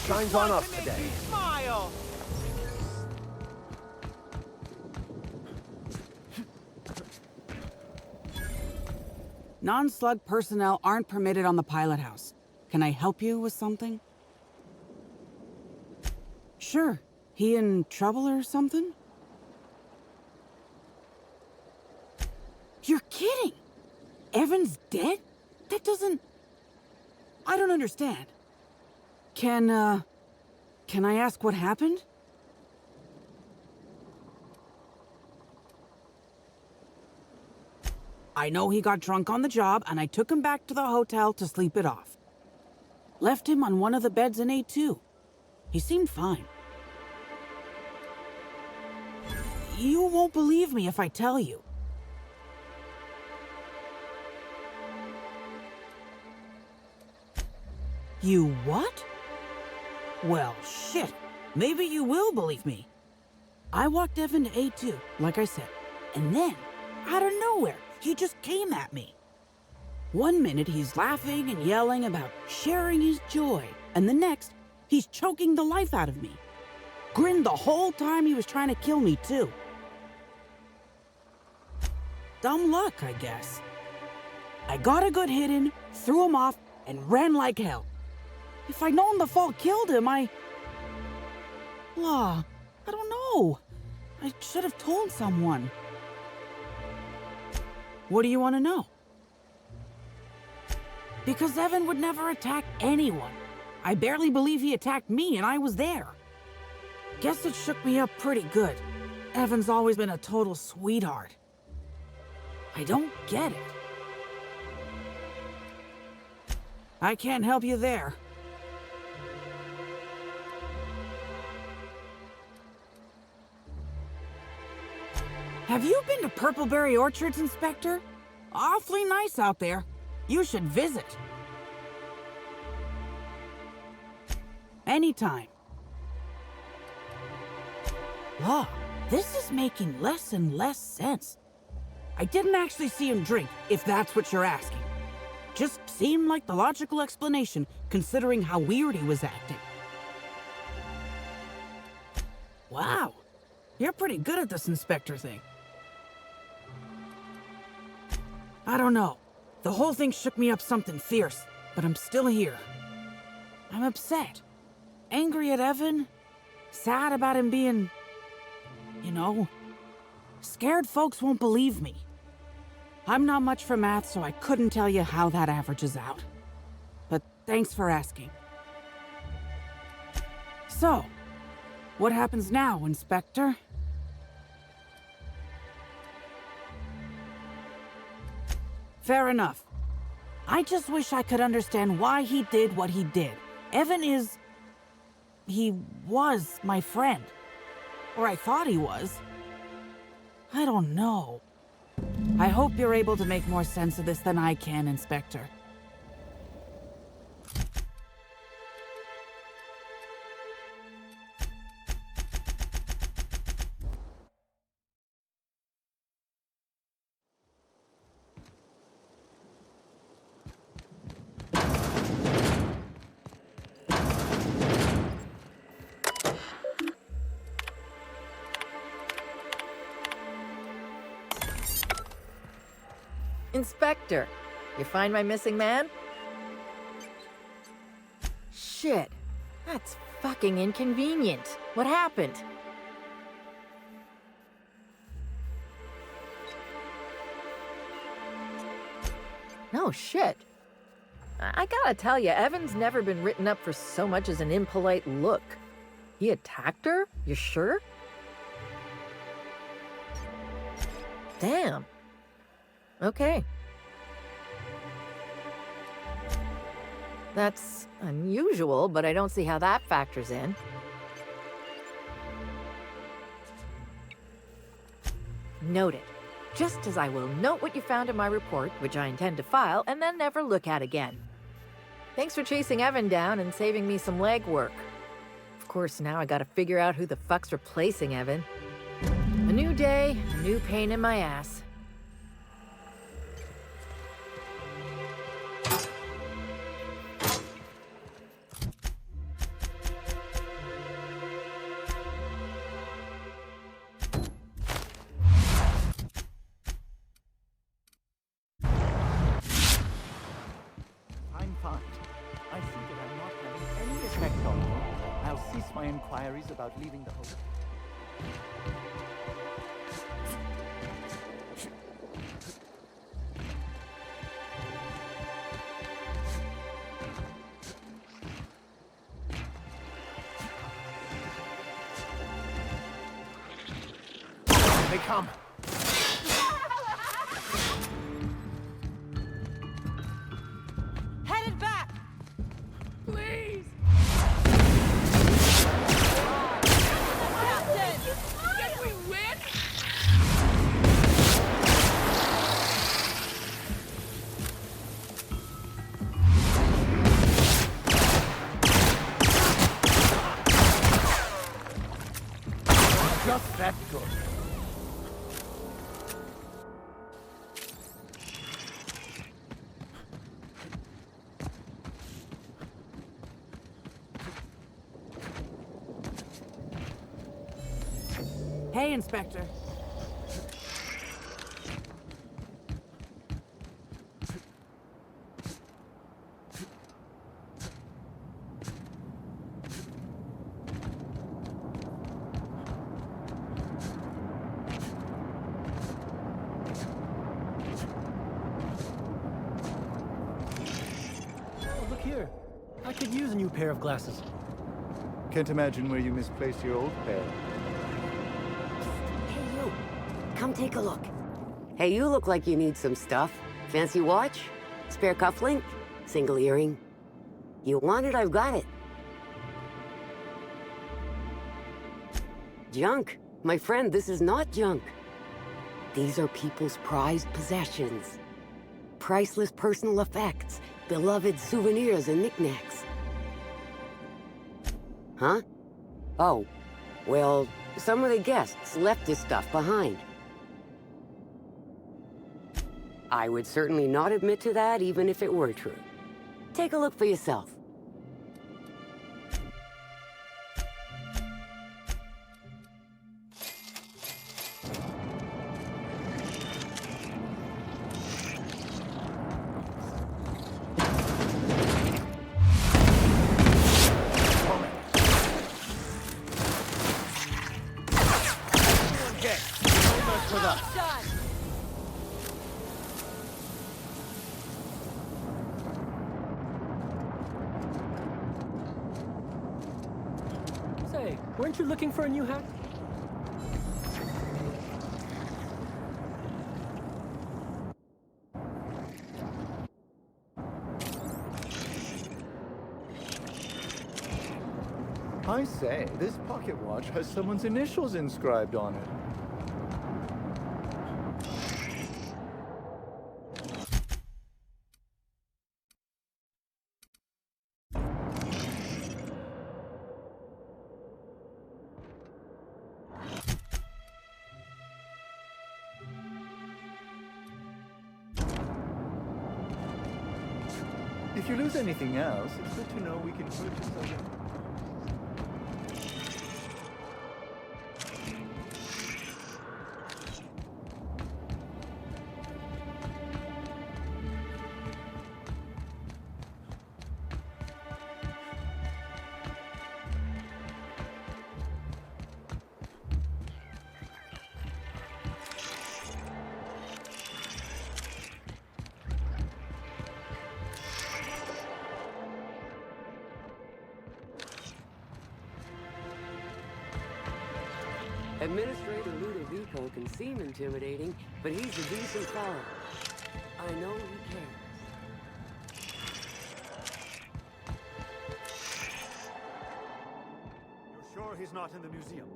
Shines on us today. Smile! Non-slug personnel aren't permitted on the pilot house. Can I help you with something? Sure. He in trouble or something? You're kidding! Evan's dead? That doesn't... I don't understand. Can I ask what happened? I know he got drunk on the job, and I took him back to the hotel to sleep it off. Left him on one of the beds in A2. He seemed fine. You won't believe me if I tell you. You what? Well, shit. Maybe you will believe me. I walked Evan to A2, like I said, and then, out of nowhere, he just came at me. 1 minute he's laughing and yelling about sharing his joy, and the next, he's choking the life out of me. Grinned the whole time he was trying to kill me, too. Dumb luck, I guess. I got a good hit in, threw him off, and ran like hell. If I'd known the fall killed him, I don't know. I should have told someone. What do you want to know? Because Evan would never attack anyone. I barely believe he attacked me, and I was there. Guess it shook me up pretty good. Evan's always been a total sweetheart. I don't get it. I can't help you there. Have you been to Purpleberry Orchards, Inspector? Awfully nice out there. You should visit. Anytime. Wow, this is making less and less sense. I didn't actually see him drink, if that's what you're asking. Just seemed like the logical explanation, considering how weird he was acting. Wow, you're pretty good at this Inspector thing. I don't know. The whole thing shook me up something fierce, but I'm still here. I'm upset. Angry at Evan. Sad about him being... you know... scared folks won't believe me. I'm not much for math, so I couldn't tell you how that averages out. But thanks for asking. So, what happens now, Inspector? Fair enough. I just wish I could understand why he did what he did. Evan is... he was my friend. Or I thought he was. I don't know. I hope you're able to make more sense of this than I can, Inspector. Inspector, you find my missing man? Shit, that's fucking inconvenient. What happened? No shit. I gotta tell you, Evan's never been written up for so much as an impolite look. He attacked her? You sure? Damn. Okay. That's unusual, but I don't see how that factors in. Noted. Just as I will note what you found in my report, which I intend to file, and then never look at again. Thanks for chasing Evan down and saving me some legwork. Of course, now I gotta figure out who the fuck's replacing Evan. A new day, a new pain in my ass. Inquiries about leaving the hotel. They come. Headed back! Please! Did we win? Just that good. Hey, Inspector. Oh, look here. I could use a new pair of glasses. Can't imagine where you misplaced your old pair. Come take a look. Hey, you look like you need some stuff. Fancy watch? Spare cufflink? Single earring? You want it, I've got it. Junk. My friend, this is not junk. These are people's prized possessions. Priceless personal effects, beloved souvenirs and knickknacks. Huh? Oh, well, some of the guests left this stuff behind. I would certainly not admit to that even if it were true. Take a look for yourself. Say, weren't you looking for a new hat? I say, this pocket watch has someone's initials inscribed on it. If you lose anything else, it's good to know we can purchase something. Administrator Ludovico can seem intimidating, but he's a decent fellow. I know he cares. You're sure he's not in the museum?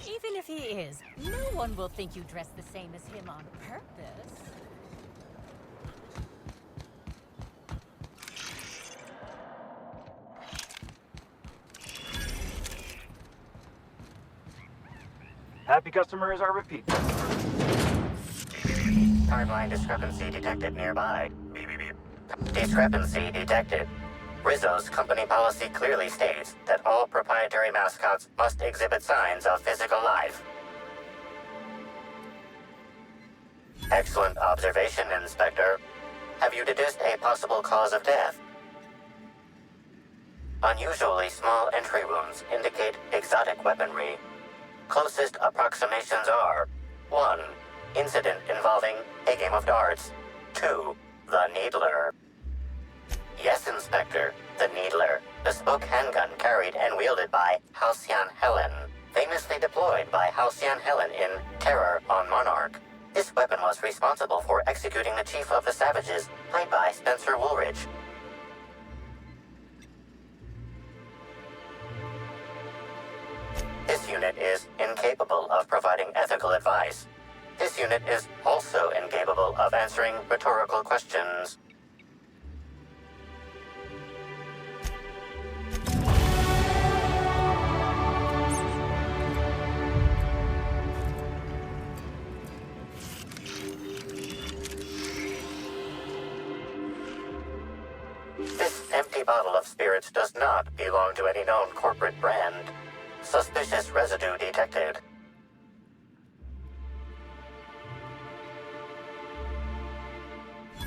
Even if he is, no one will think you dress the same as him on purpose. Happy customers are repeat customers. Timeline discrepancy detected nearby. Beep, beep, beep. Discrepancy detected. Rizzo's company policy clearly states that all proprietary mascots must exhibit signs of physical life. Excellent observation, Inspector. Have you deduced a possible cause of death? Unusually small entry wounds indicate exotic weaponry. Closest approximations are 1. Incident involving a game of darts. 2. The Needler. Yes, Inspector, the Needler, bespoke handgun carried and wielded by Halcyon Helen, famously deployed by Halcyon Helen in Terror on Monarch. This weapon was responsible for executing the Chief of the Savages, played by Spencer Woolridge. This unit is incapable of providing ethical advice. This unit is also incapable of answering rhetorical questions. This empty bottle of spirits does not belong to any known corporate brand. Suspicious residue detected.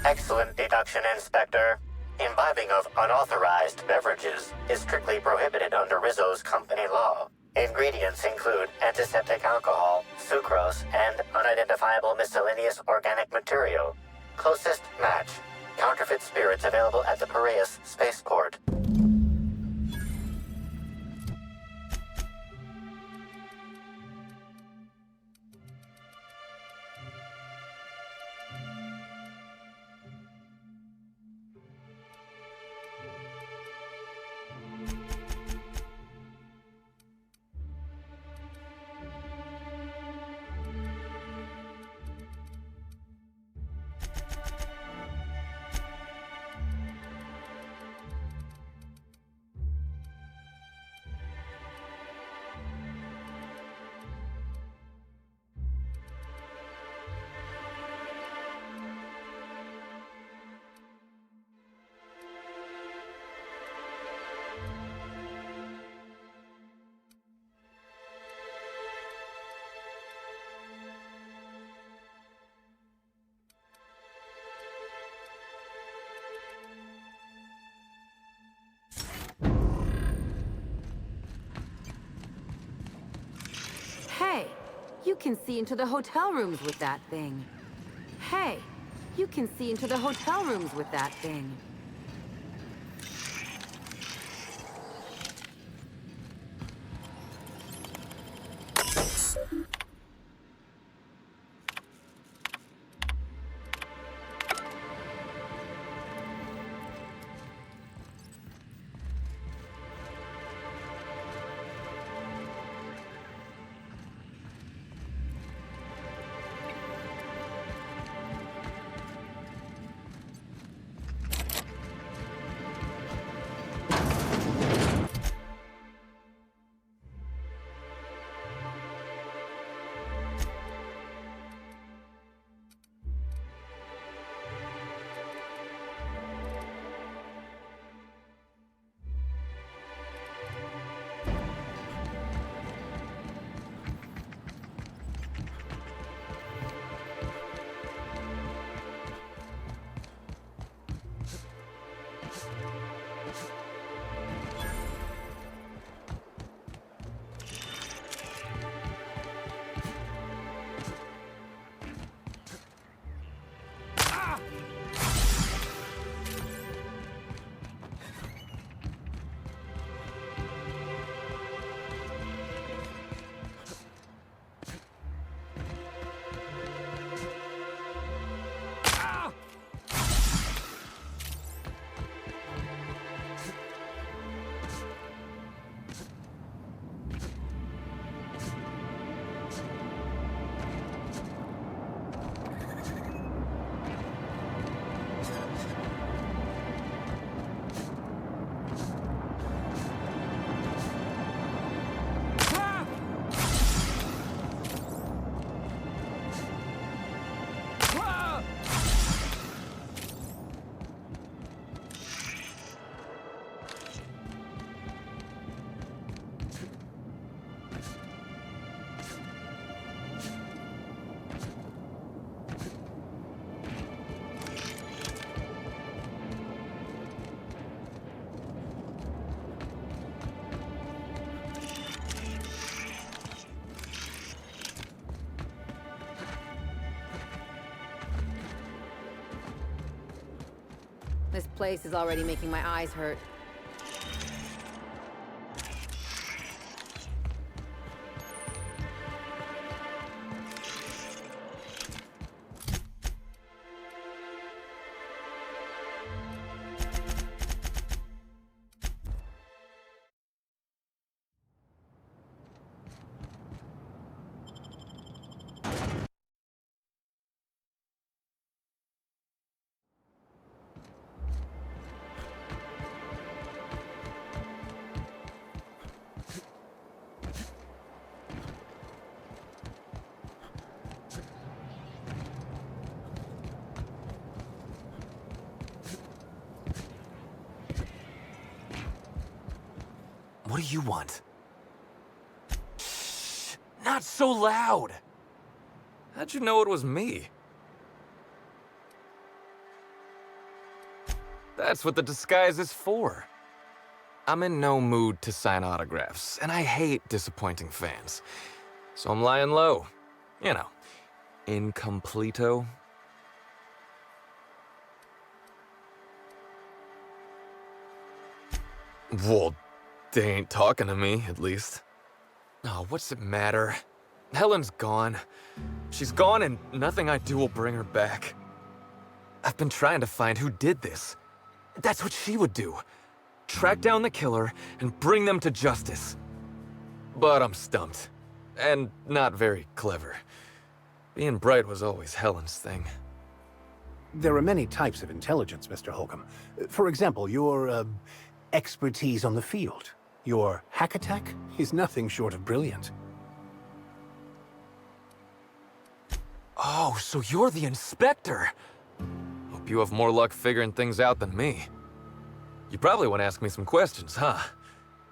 Excellent deduction, Inspector. Imbibing of unauthorized beverages is strictly prohibited under Rizzo's company law. Ingredients include antiseptic alcohol, sucrose, and unidentifiable miscellaneous organic material. Closest match. Counterfeit spirits available at the Piraeus spaceport. you can see into the hotel rooms with that thing. Hey, you can see into the hotel rooms with that thing. This place is already making my eyes hurt. What do you want? Shh! Not so loud! How'd you know it was me? That's what the disguise is for. I'm in no mood to sign autographs, and I hate disappointing fans. So I'm lying low. You know, incompleto. Well, they ain't talking to me, at least. Oh, what's it matter? Helen's gone. She's gone and nothing I do will bring her back. I've been trying to find who did this. That's what she would do. Track down the killer and bring them to justice. But I'm stumped. And not very clever. Being bright was always Helen's thing. There are many types of intelligence, Mr. Holcomb. For example, your, expertise on the field. Your hack attack is nothing short of brilliant. Oh, so you're the inspector! Hope you have more luck figuring things out than me. You probably want to ask me some questions, huh?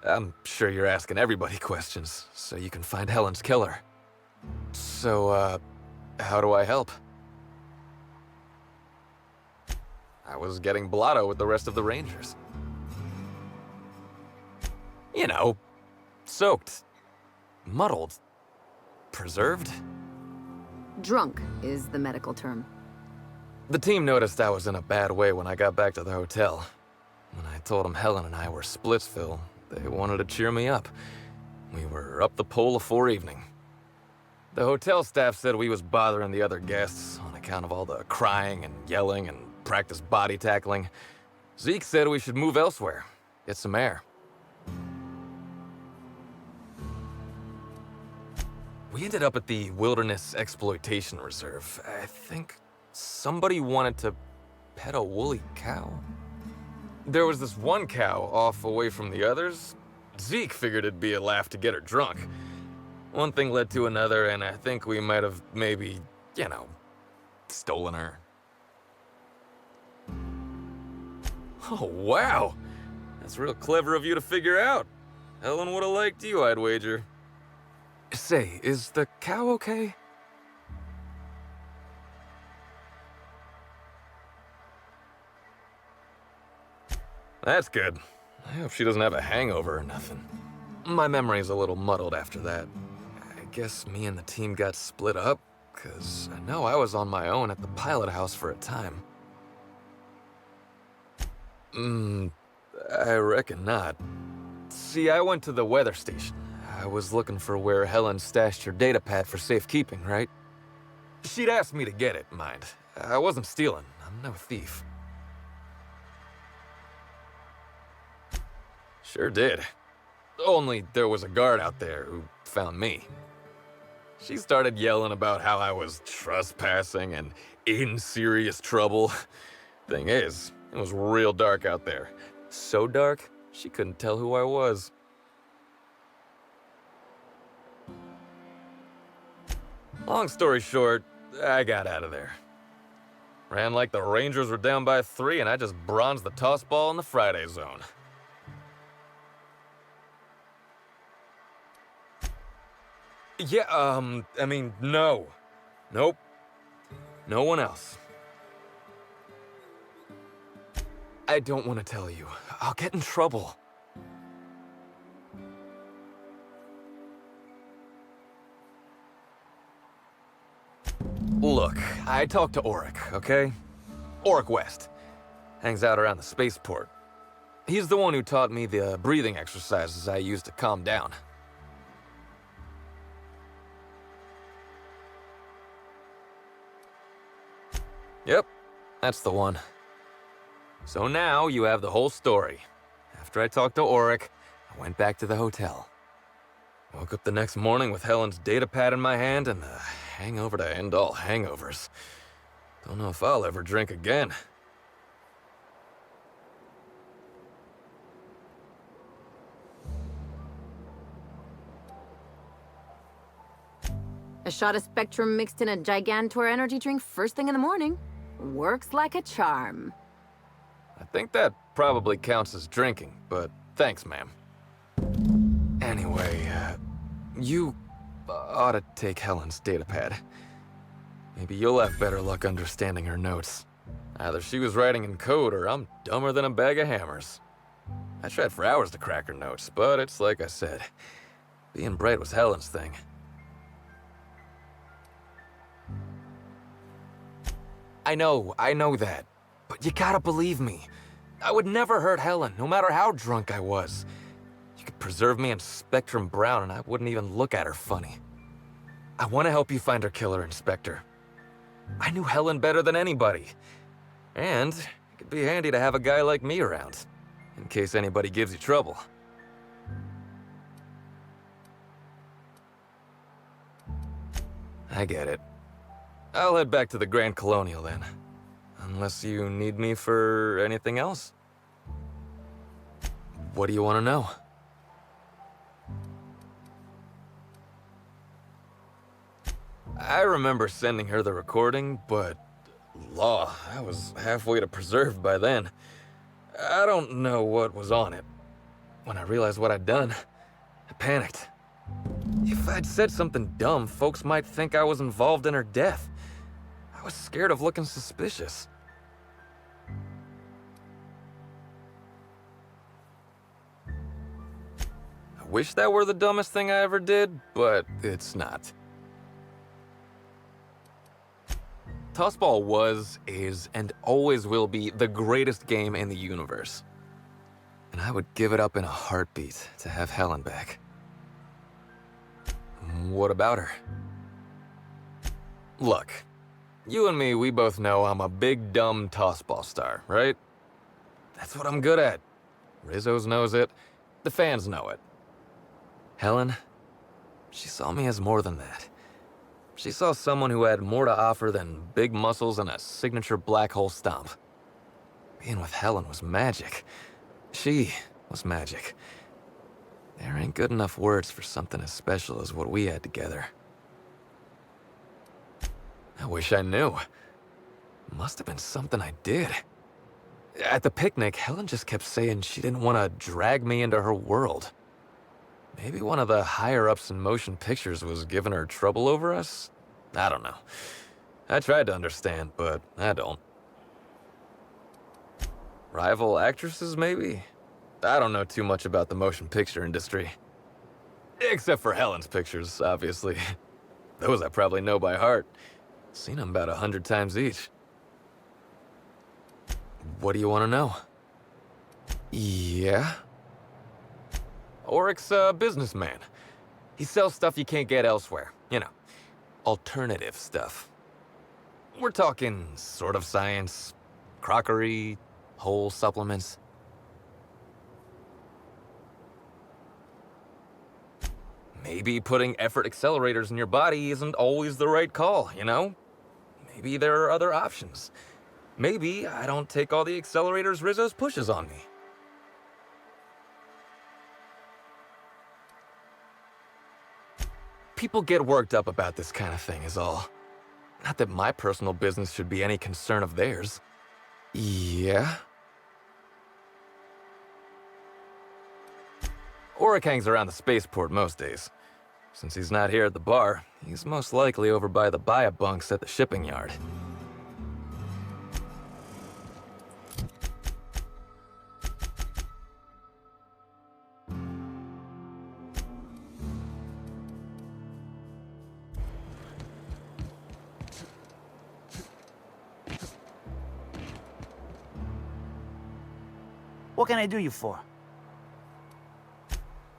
I'm sure you're asking everybody questions, so you can find Helen's killer. So, how do I help? I was getting blotto with the rest of the Rangers. You know, soaked, muddled, preserved. Drunk is the medical term. The team noticed I was in a bad way when I got back to the hotel. When I told them Helen and I were Splitsville, they wanted to cheer me up. We were up the pole afore evening. The hotel staff said we was bothering the other guests on account of all the crying and yelling and practice body tackling. Zeke said we should move elsewhere, get some air. We ended up at the Wilderness Exploitation Reserve. I think somebody wanted to pet a woolly cow. There was this one cow off away from the others. Zeke figured it'd be a laugh to get her drunk. One thing led to another, and I think we might have maybe, stolen her. Oh, wow! That's real clever of you to figure out. Helen would have liked you, I'd wager. Say, is the cow okay? That's good. I hope she doesn't have a hangover or nothing. My memory's a little muddled after that. I guess me and the team got split up, because I know I was on my own at the pilot house for a time. I reckon not. See, I went to the weather station. I was looking for where Helen stashed her datapad for safekeeping, right? She'd asked me to get it, mind. I wasn't stealing. I'm no thief. Sure did. Only there was a guard out there who found me. She started yelling about how I was trespassing and in serious trouble. Thing is, it was real dark out there. So dark, she couldn't tell who I was. Long story short, I got out of there. Ran like the Rangers were down by 3, and I just bronzed the toss ball in the Friday zone. Yeah, no. Nope. No one else. I don't want to tell you. I'll get in trouble. Look, I talked to Auric, okay? Auric West. Hangs out around the spaceport. He's the one who taught me the breathing exercises I use to calm down. Yep, that's the one. So now you have the whole story. After I talked to Auric, I went back to the hotel. Woke up the next morning with Helen's datapad in my hand and the hangover to end all hangovers. Don't know if I'll ever drink again. A shot of Spectrum mixed in a Gigantor energy drink first thing in the morning. Works like a charm. I think that probably counts as drinking, but thanks, ma'am. Anyway, you ought to take Helen's datapad. Maybe you'll have better luck understanding her notes. Either she was writing in code or I'm dumber than a bag of hammers. I tried for hours to crack her notes, but it's like I said. Being bright was Helen's thing. I know that. But you gotta believe me. I would never hurt Helen, no matter how drunk I was. You could preserve me in Spectrum Brown and I wouldn't even look at her funny. I want to help you find her killer, Inspector. I knew Helen better than anybody. And it could be handy to have a guy like me around, in case anybody gives you trouble. I get it. I'll head back to the Grand Colonial then. Unless you need me for anything else. What do you want to know? I remember sending her the recording, but law, I was halfway to preserved by then. I don't know what was on it. When I realized what I'd done, I panicked. If I'd said something dumb, folks might think I was involved in her death. I was scared of looking suspicious. I wish that were the dumbest thing I ever did, but it's not. Tossball was, is, and always will be the greatest game in the universe. And I would give it up in a heartbeat to have Helen back. What about her? Look, you and me, we both know I'm a big dumb tossball star, right? That's what I'm good at. Rizzo's knows it. The fans know it. Helen, she saw me as more than that. She saw someone who had more to offer than big muscles and a signature black hole stomp. Being with Helen was magic. She was magic. There ain't good enough words for something as special as what we had together. I wish I knew. Must have been something I did. At the picnic, Helen just kept saying she didn't want to drag me into her world. Maybe one of the higher-ups in motion pictures was giving her trouble over us? I don't know. I tried to understand, but I don't. Rival actresses, maybe? I don't know too much about the motion picture industry. Except for Helen's pictures, obviously. Those I probably know by heart. Seen them about 100 times each. What do you want to know? Yeah? Oryx's a businessman. He sells stuff you can't get elsewhere. You know, alternative stuff. We're talking sort of science, crockery, whole supplements. Maybe putting effort accelerators in your body isn't always the right call, you know? Maybe there are other options. Maybe I don't take all the accelerators Rizzo's pushes on me. People get worked up about this kind of thing is all. Not that my personal business should be any concern of theirs. Yeah? Oryx hangs around the spaceport most days. Since he's not here at the bar, he's most likely over by the buy-a-bunks at the shipping yard. What can I do you for?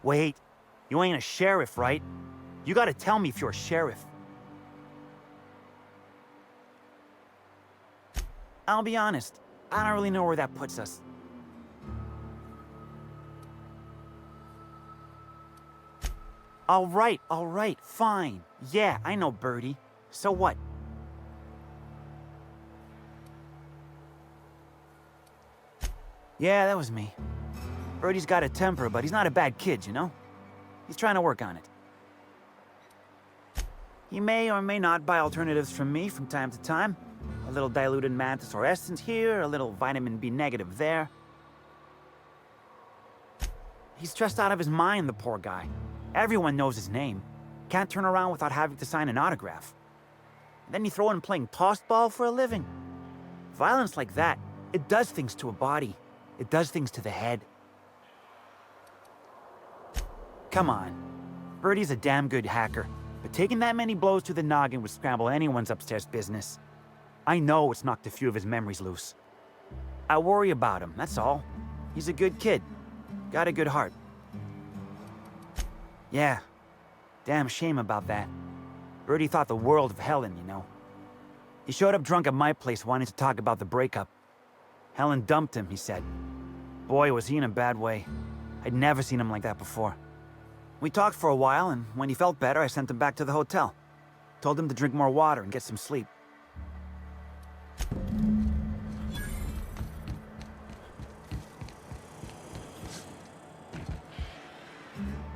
Wait, you ain't a sheriff, right? You gotta tell me if you're a sheriff. I'll be honest, I don't really know where that puts us. All right, fine. Yeah, I know Birdie. So what? Yeah, that was me. Birdie's got a temper, but he's not a bad kid, you know? He's trying to work on it. He may or may not buy alternatives from me from time to time. A little diluted mantis or essence here, a little vitamin B negative there. He's stressed out of his mind, the poor guy. Everyone knows his name. Can't turn around without having to sign an autograph. And then you throw in playing tossball for a living. Violence like that, it does things to a body. It does things to the head. Come on. Birdie's a damn good hacker, but taking that many blows to the noggin would scramble anyone's upstairs business. I know it's knocked a few of his memories loose. I worry about him, that's all. He's a good kid. Got a good heart. Yeah. Damn shame about that. Birdie thought the world of Helen, you know. He showed up drunk at my place wanting to talk about the breakup. Helen dumped him, he said. Boy, was he in a bad way. I'd never seen him like that before. We talked for a while, and when he felt better, I sent him back to the hotel. Told him to drink more water and get some sleep.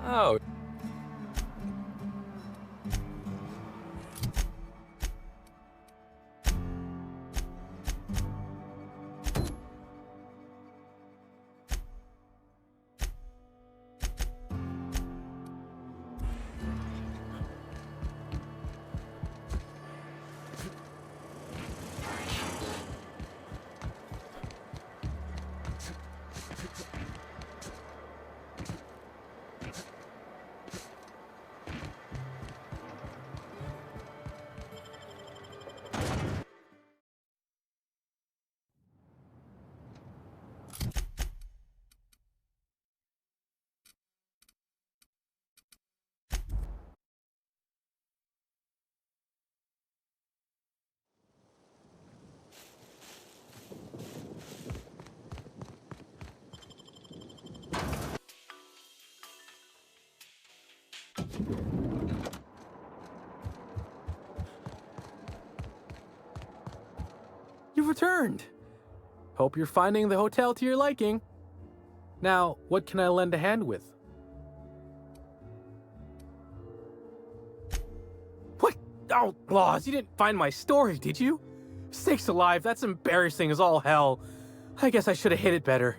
Oh. You've returned. Hope you're finding the hotel to your liking. Now, what can I lend a hand with? What? Oh, Laws, you didn't find my story, did you? Sakes alive, that's embarrassing as all hell. I guess I should have hid it better.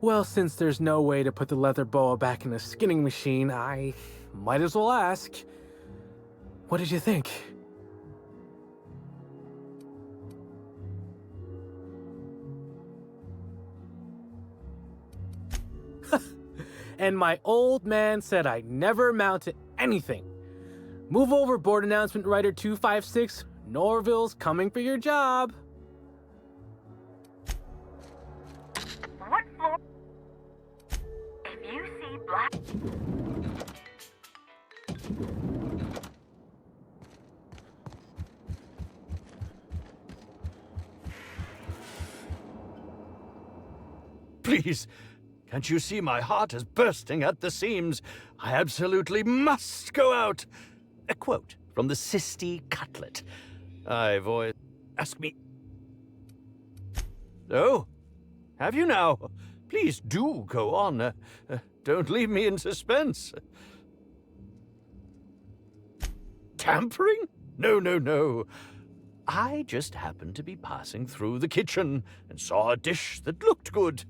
Well, since there's no way to put the leather boa back in a skinning machine, I might as well ask. What did you think? And my old man said I never amount to anything. Move over, board announcement writer 256. Norville's coming for your job. What floor? If you see black... Please, can't you see my heart is bursting at the seams? I absolutely must go out. A quote from the Sisty Cutlet. I've always... Ask me... Oh, have you now? Please do go on. Don't leave me in suspense. Tampering? No, no, no. I just happened to be passing through the kitchen and saw a dish that looked good.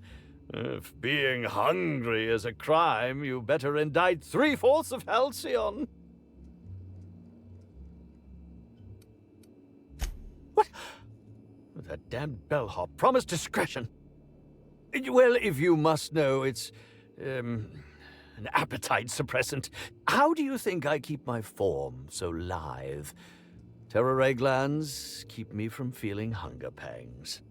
If being hungry is a crime, you better indict 3/4 of Halcyon. What? That damned bellhop promised discretion. Well, if you must know, it's, an appetite suppressant. How do you think I keep my form so lithe? Terror glands keep me from feeling hunger pangs.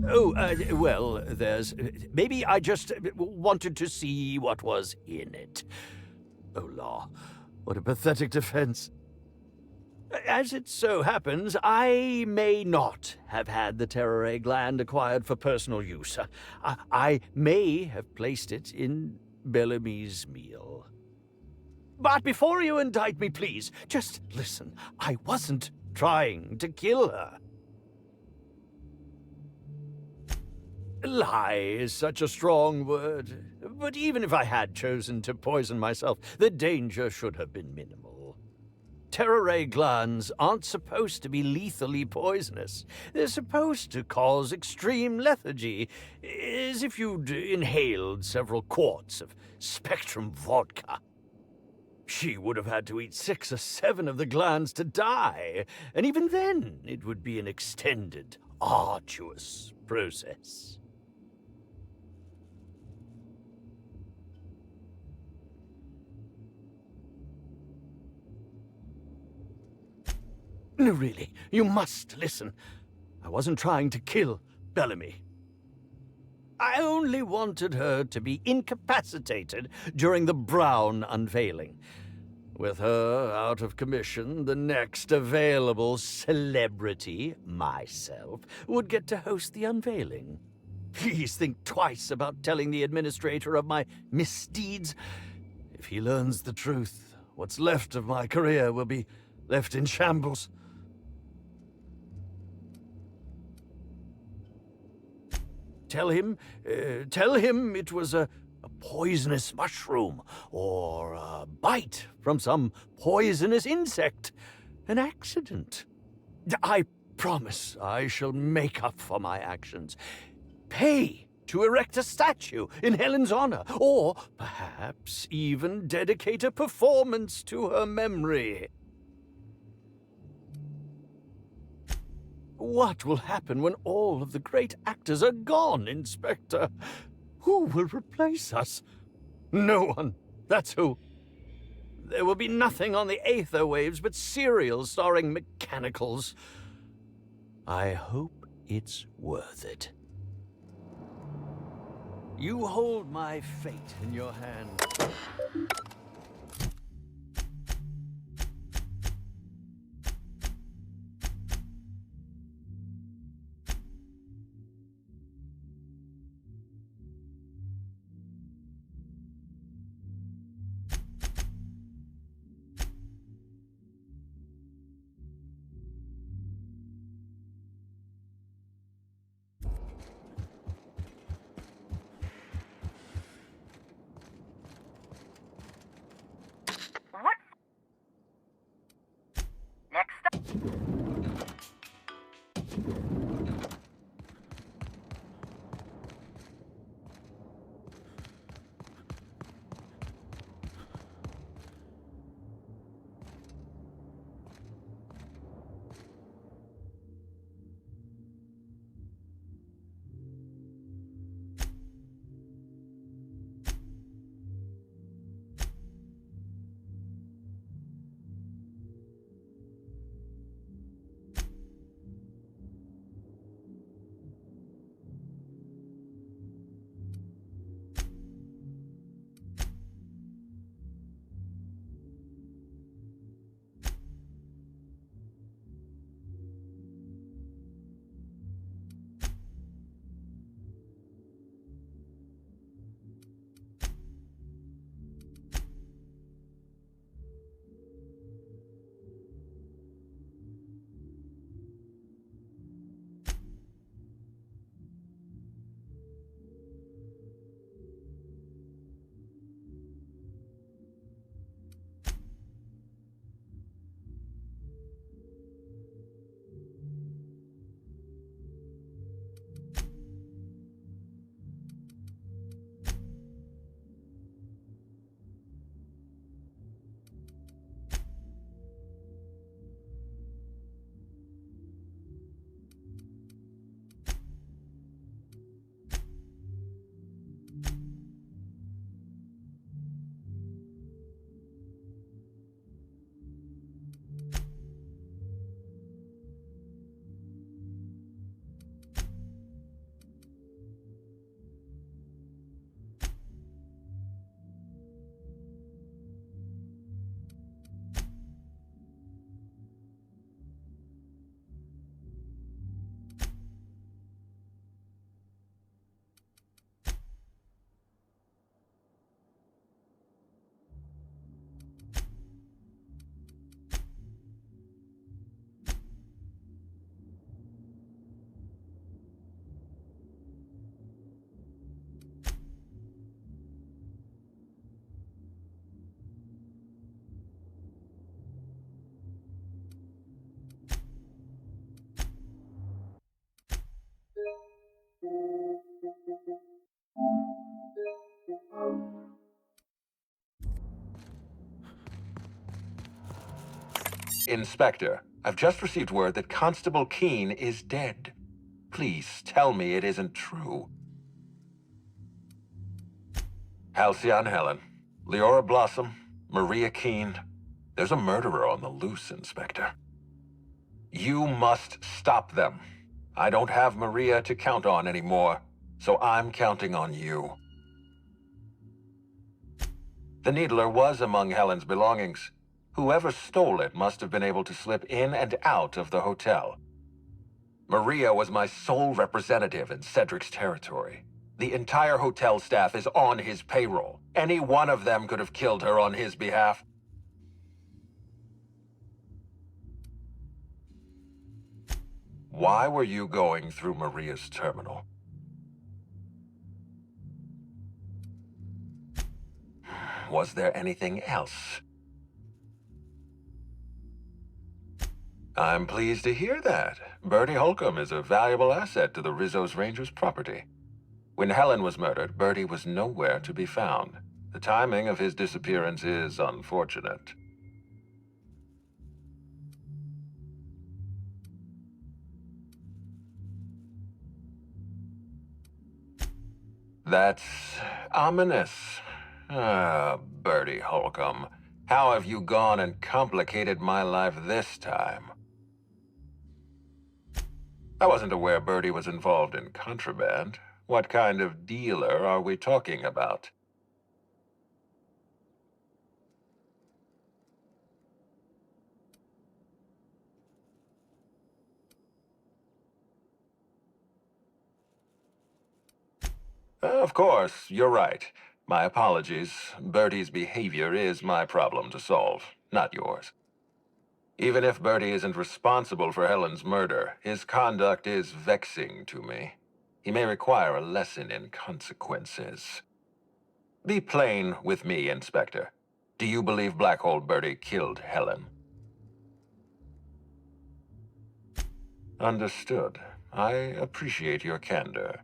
Oh, well, there's... Maybe I just wanted to see what was in it. Oh, law. What a pathetic defense. As it so happens, I may not have had the terror gland acquired for personal use. I may have placed it in Bellamy's meal. But before you indict me, please, just listen. I wasn't trying to kill her. Lie is such a strong word, but even if I had chosen to poison myself, the danger should have been minimal. Terror glands aren't supposed to be lethally poisonous. They're supposed to cause extreme lethargy, as if you'd inhaled several quarts of Spectrum vodka. She would have had to eat 6 or 7 of the glands to die, and even then it would be an extended, arduous process. No, really, you must listen. I wasn't trying to kill Bellamy. I only wanted her to be incapacitated during the Brown unveiling. With her out of commission, the next available celebrity, myself, would get to host the unveiling. Please think twice about telling the administrator of my misdeeds. If he learns the truth, what's left of my career will be left in shambles. Tell him it was a poisonous mushroom or a bite from some poisonous insect. An accident. I promise I shall make up for my actions. Pay to erect a statue in Helen's honor, or perhaps even dedicate a performance to her memory. What will happen when all of the great actors are gone, Inspector? Who will replace us? No one. That's who. There will be nothing on the aether waves but serials starring mechanicals. I hope it's worth it. You hold my fate in your hand. Inspector, I've just received word that Constable Keene is dead. Please tell me it isn't true. Halcyon Helen, Leora Blossom, Maria Keene. There's a murderer on the loose, Inspector. You must stop them. I don't have Maria to count on anymore, so I'm counting on you. The Needler was among Helen's belongings. Whoever stole it must have been able to slip in and out of the hotel. Maria was my sole representative in Cedric's territory. The entire hotel staff is on his payroll. Any one of them could have killed her on his behalf. Why were you going through Maria's terminal? Was there anything else? I'm pleased to hear that. Bertie Holcomb is a valuable asset to the Rizzo's Rangers property. When Helen was murdered, Bertie was nowhere to be found. The timing of his disappearance is unfortunate. That's ominous. Ah, Bertie Holcomb. How have you gone and complicated my life this time? I wasn't aware Bertie was involved in contraband. What kind of dealer are we talking about? Of course, you're right. My apologies. Bertie's behavior is my problem to solve, not yours. Even if Bertie isn't responsible for Helen's murder, his conduct is vexing to me. He may require a lesson in consequences. Be plain with me, Inspector. Do you believe Black Hole Bertie killed Helen? Understood. I appreciate your candor.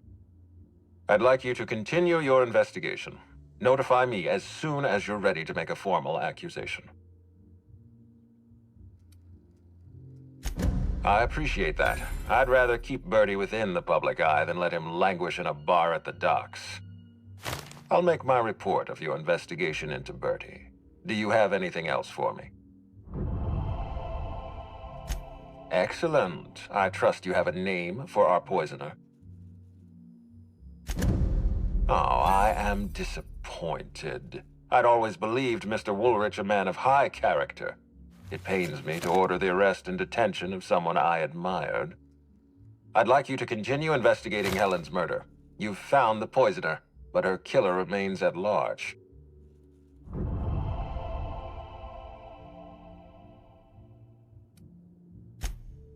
I'd like you to continue your investigation. Notify me as soon as you're ready to make a formal accusation. I appreciate that. I'd rather keep Bertie within the public eye than let him languish in a bar at the docks. I'll make my report of your investigation into Bertie. Do you have anything else for me? Excellent. I trust you have a name for our poisoner. Oh, I am disappointed. I'd always believed Mr. Woolrich a man of high character. It pains me to order the arrest and detention of someone I admired. I'd like you to continue investigating Helen's murder. You've found the poisoner, but her killer remains at large.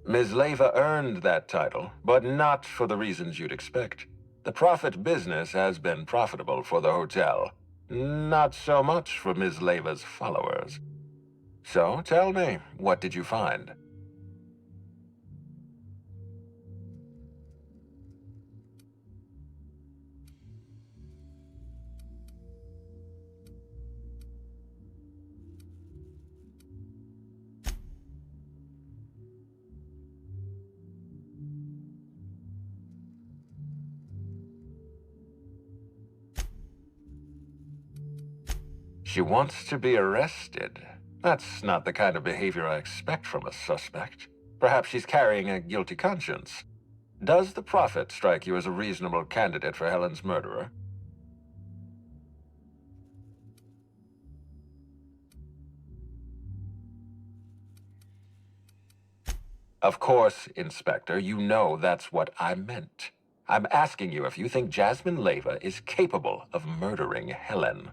Ms. Leva earned that title, but not for the reasons you'd expect. The profit business has been profitable for the hotel. Not so much for Ms. Leva's followers. So, tell me, what did you find? She wants to be arrested. That's not the kind of behavior I expect from a suspect. Perhaps she's carrying a guilty conscience. Does the Prophet strike you as a reasonable candidate for Helen's murderer? Of course, Inspector, you know that's what I meant. I'm asking you if you think Jasmine Leva is capable of murdering Helen.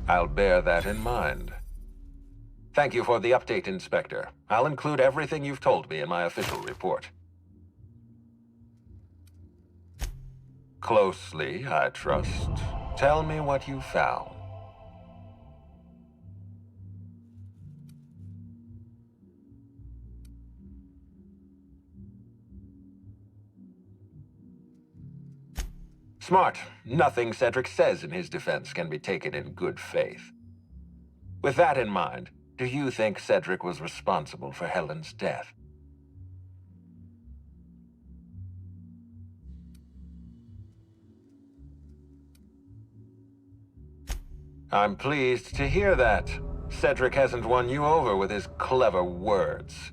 I'll bear that in mind. Thank you for the update, Inspector. I'll include everything you've told me in my official report. Closely, I trust. Tell me what you found. Smart. Nothing Cedric says in his defense can be taken in good faith. With that in mind, do you think Cedric was responsible for Helen's death? I'm pleased to hear that. Cedric hasn't won you over with his clever words.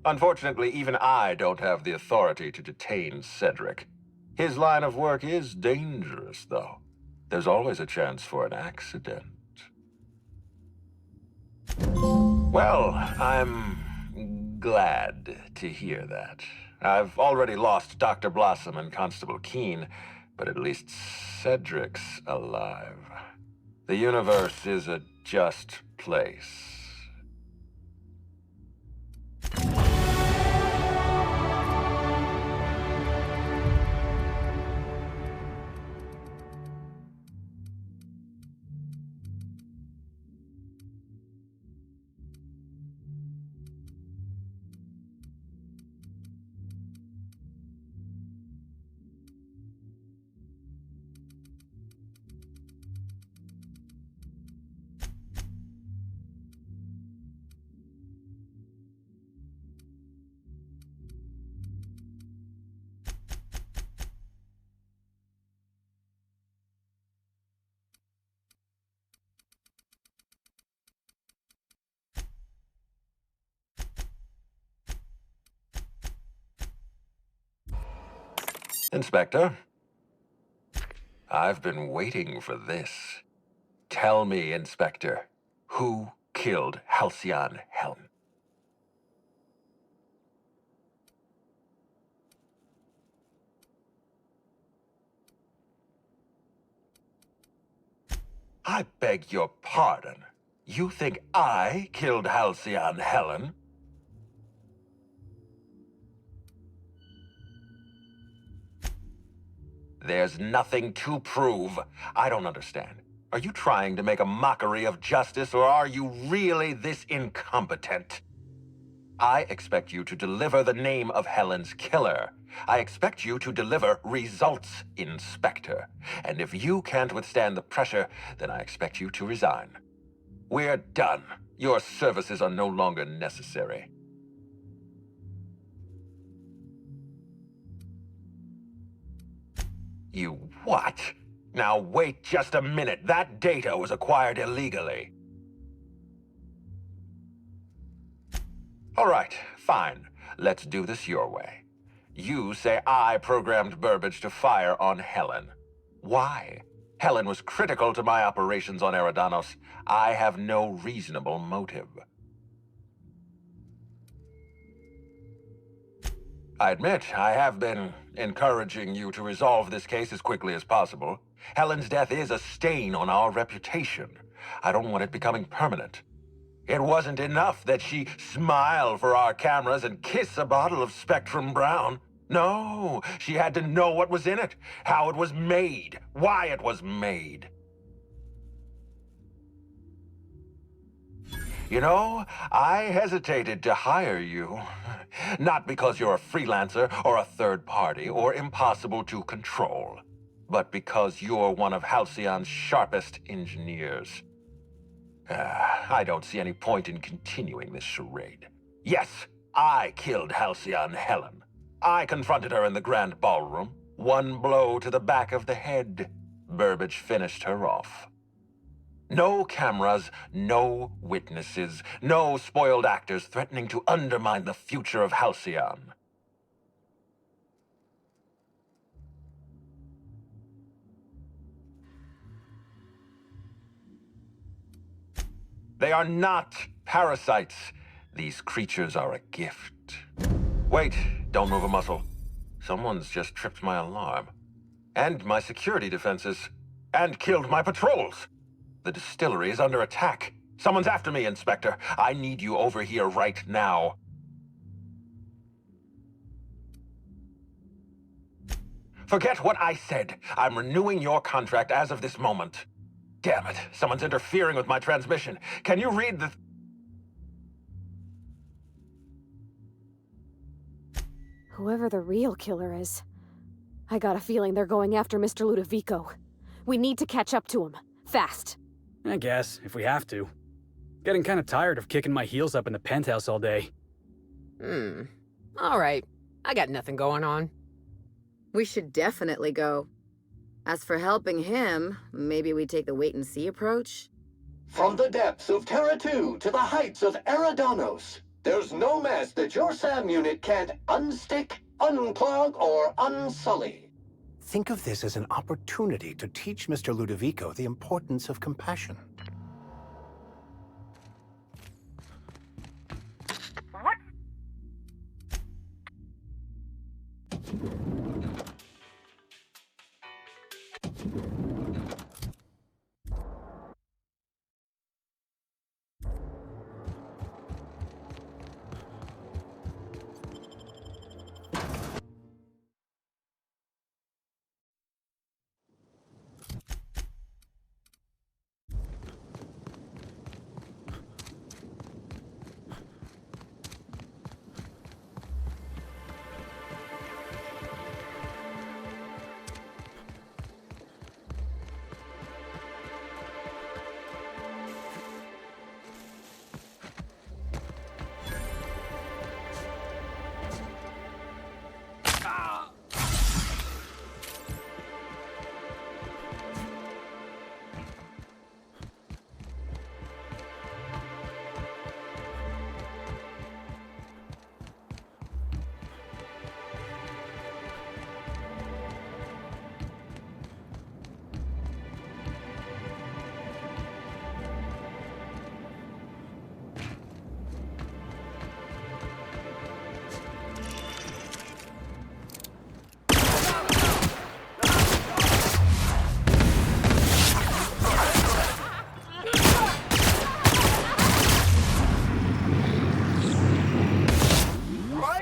Unfortunately, even I don't have the authority to detain Cedric. His line of work is dangerous, though. There's always a chance for an accident. Well, I'm glad to hear that. I've already lost Dr. Blossom and Constable Keene, but at least Cedric's alive. The universe is a just place. Inspector, I've been waiting for this. Tell me, Inspector, who killed Halcyon Helen? I beg your pardon. You think I killed Halcyon Helen? There's nothing to prove. I don't understand. Are you trying to make a mockery of justice, or are you really this incompetent? I expect you to deliver the name of Helen's killer. I expect you to deliver results, Inspector. And if you can't withstand the pressure, then I expect you to resign. We're done. Your services are no longer necessary. You what? Now wait just a minute. That data was acquired illegally. All right, fine. Let's do this your way. You say I programmed Burbage to fire on Helen. Why? Helen was critical to my operations on Eridanos. I have no reasonable motive. I admit, I have been encouraging you to resolve this case as quickly as possible. Helen's death is a stain on our reputation. I don't want it becoming permanent. It wasn't enough that she smile for our cameras and kiss a bottle of Spectrum Brown. No, she had to know what was in it, how it was made, why it was made. You know, I hesitated to hire you. Not because you're a freelancer or a third party or impossible to control, but because you're one of Halcyon's sharpest engineers. I don't see any point in continuing this charade. Yes, I killed Halcyon Helen. I confronted her in the grand ballroom. One blow to the back of the head. Burbage finished her off. No cameras, no witnesses, no spoiled actors threatening to undermine the future of Halcyon. They are not parasites. These creatures are a gift. Wait, don't move a muscle. Someone's just tripped my alarm. And my security defenses. And killed my patrols. The distillery is under attack. Someone's after me, Inspector. I need you over here right now. Forget what I said. I'm renewing your contract as of this moment. Damn it, someone's interfering with my transmission. Can you read the... Whoever the real killer is, I got a feeling they're going after Mr. Ludovico. We need to catch up to him. Fast. I guess, if we have to. Getting kind of tired of kicking my heels up in the penthouse all day. All right. I got nothing going on. We should definitely go. As for helping him, maybe we take the wait-and-see approach? From the depths of Terra 2 to the heights of Eridanos, there's no mess that your SAM unit can't unstick, unclog, or unsully. Think of this as an opportunity to teach Mr. Ludovico the importance of compassion.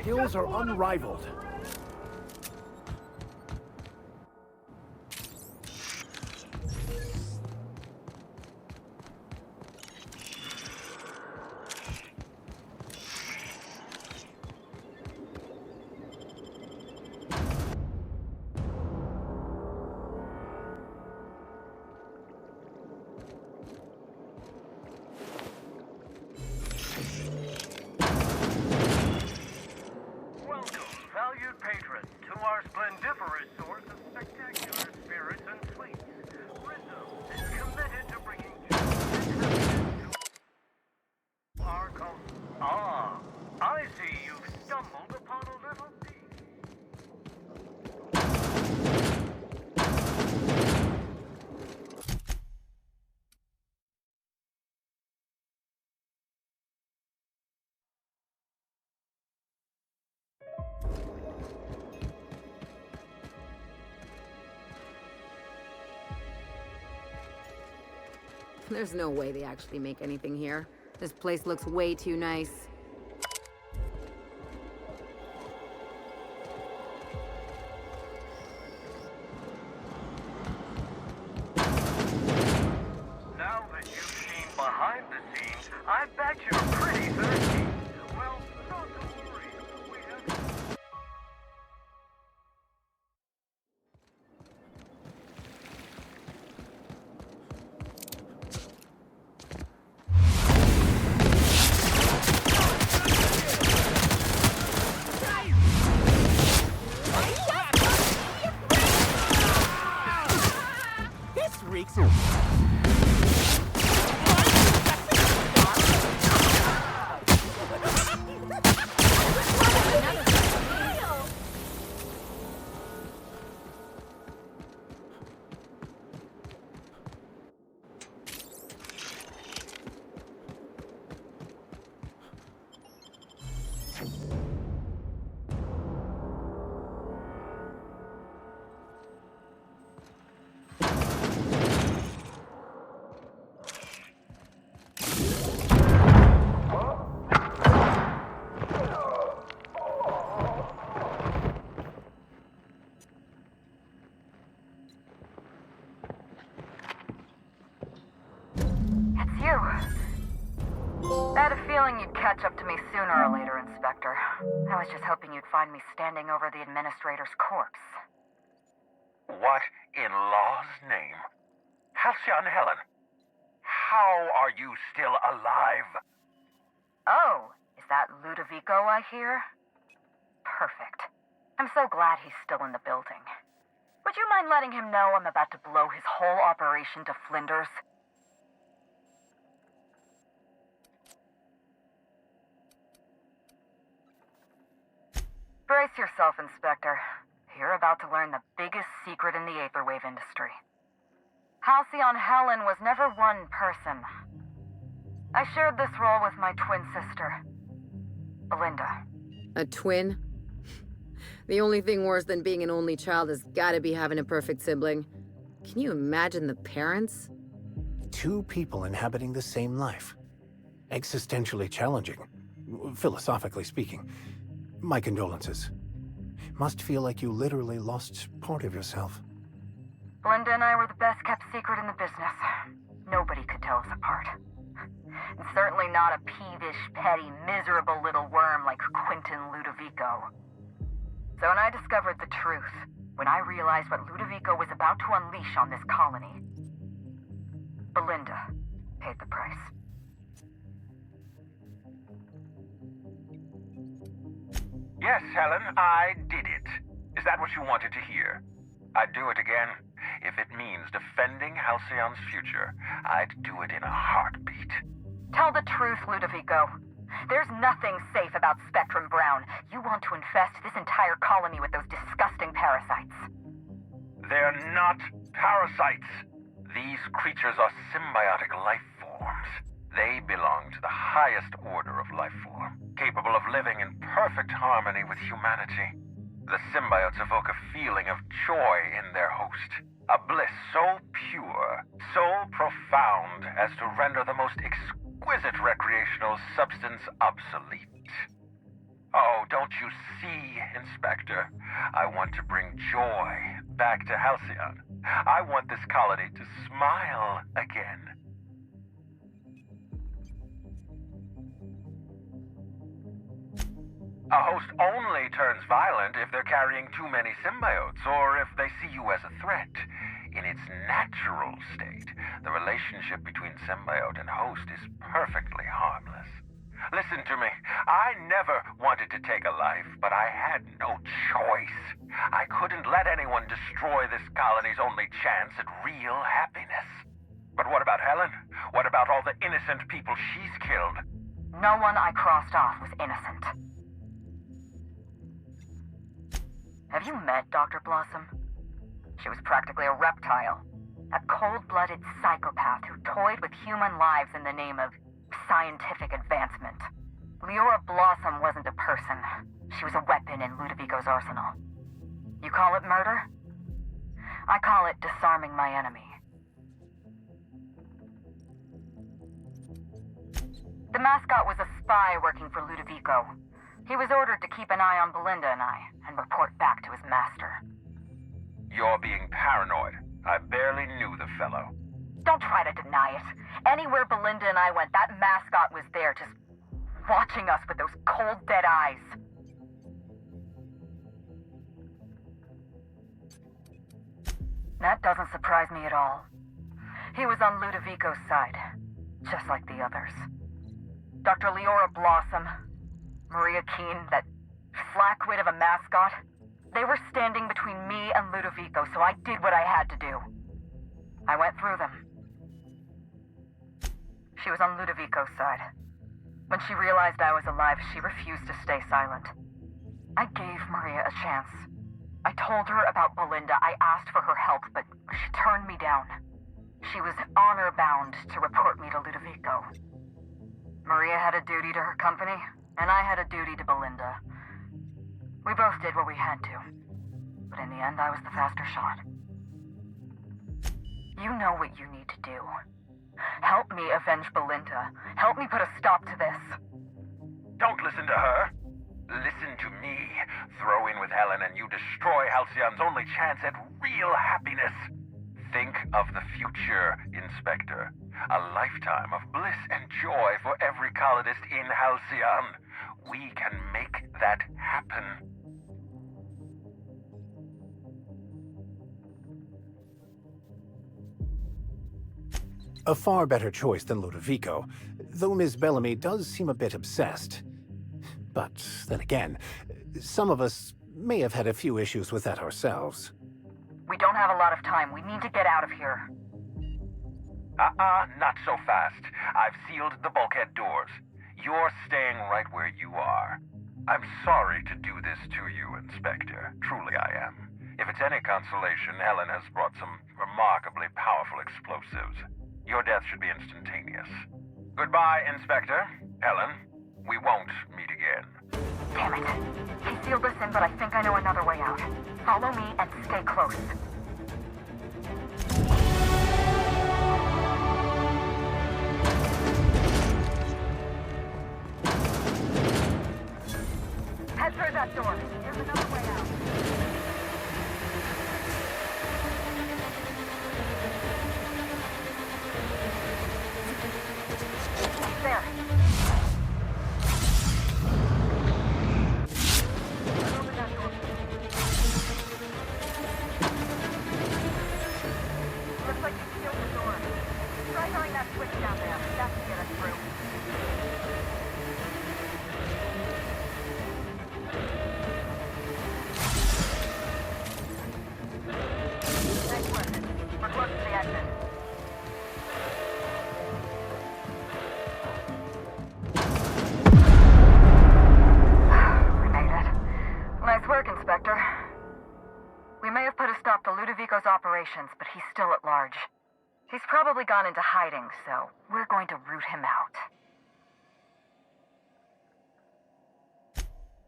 Skills are unrivaled. There's no way they actually make anything here. This place looks way too nice. Now that you've seen behind the scenes, I bet you're pretty thirsty. Well, not to worry. We have... Catch up to me sooner or later, Inspector. I was just hoping you'd find me standing over the administrator's corpse. What in law's name? Halcyon Helen, how are you still alive? Oh, is that Ludovico I hear? Perfect. I'm so glad he's still in the building. Would you mind letting him know I'm about to blow his whole operation to flinders? Brace yourself, Inspector. You're about to learn the biggest secret in the Aetherwave industry. Halcyon Helen was never one person. I shared this role with my twin sister, Belinda. A twin? The only thing worse than being an only child has gotta be having a perfect sibling. Can you imagine the parents? Two people inhabiting the same life. Existentially challenging, philosophically speaking. My condolences. Must feel like you literally lost part of yourself. Belinda and I were the best kept secret in the business. Nobody could tell us apart. And certainly not a peevish, petty, miserable little worm like Quentin Ludovico. So when I discovered the truth, when I realized what Ludovico was about to unleash on this colony, Belinda paid the price. Yes, Helen, I did it. Is that what you wanted to hear? I'd do it again. If it means defending Halcyon's future, I'd do it in a heartbeat. Tell the truth, Ludovico. There's nothing safe about Spectrum Brown. You want to infest this entire colony with those disgusting parasites. They're not parasites. These creatures are symbiotic life forms. They belong to the highest order of life form, capable of living in perfect harmony with humanity. The symbiotes evoke a feeling of joy in their host, a bliss so pure, so profound as to render the most exquisite recreational substance obsolete. Oh, don't you see, Inspector? I want to bring joy back to Halcyon. I want this colony to smile again. A host only turns violent if they're carrying too many symbiotes, or if they see you as a threat. In its natural state, the relationship between symbiote and host is perfectly harmless. Listen to me. I never wanted to take a life, but I had no choice. I couldn't let anyone destroy this colony's only chance at real happiness. But what about Helen? What about all the innocent people she's killed? No one I crossed off was innocent. Have you met Dr. Blossom? She was practically a reptile. A cold-blooded psychopath who toyed with human lives in the name of scientific advancement. Leora Blossom wasn't a person. She was a weapon in Ludovico's arsenal. You call it murder? I call it disarming my enemy. The mascot was a spy working for Ludovico. He was ordered to keep an eye on Belinda and I, and report back to his master. You're being paranoid. I barely knew the fellow. Don't try to deny it. Anywhere Belinda and I went, that mascot was there, just watching us with those cold, dead eyes. That doesn't surprise me at all. He was on Ludovico's side, just like the others. Dr. Leora Blossom, Maria Keene, that flackwit of a mascot, they were standing between me and Ludovico, so I did what I had to do. I went through them. She was on Ludovico's side. When she realized I was alive, she refused to stay silent. I gave Maria a chance. I told her about Belinda. I asked for her help, but she turned me down. She was honor-bound to report me to Ludovico. Maria had a duty to her company, and I had a duty to Belinda. We both did what we had to, but in the end, I was the faster shot. You know what you need to do. Help me avenge Belinda. Help me put a stop to this. Don't listen to her. Listen to me. Throw in with Helen and you destroy Halcyon's only chance at real happiness. Think of the future, Inspector. A lifetime of bliss and joy for every colonist in Halcyon. We can make that happen. A far better choice than Ludovico, though Ms. Bellamy does seem a bit obsessed. But then again, some of us may have had a few issues with that ourselves. We don't have a lot of time. We need to get out of here. Not so fast. I've sealed the bulkhead doors. You're staying right where you are. I'm sorry to do this to you, Inspector. Truly I am. If it's any consolation, Helen has brought some remarkably powerful explosives. Your death should be instantaneous. Goodbye, Inspector. Helen, we won't meet again. Damn it. He sealed us in, but I think I know another way out. Follow me and stay close. Head through that door. There's another way out. There. Open that door. Looks like you sealed the door. Try throwing that switch down there. That should get us through. Excellent. We're close to the exit. We made it. Nice work, Inspector. We may have put a stop to Ludovico's operations, but he's still at large. He's probably gone into hiding, so we're going to root him out.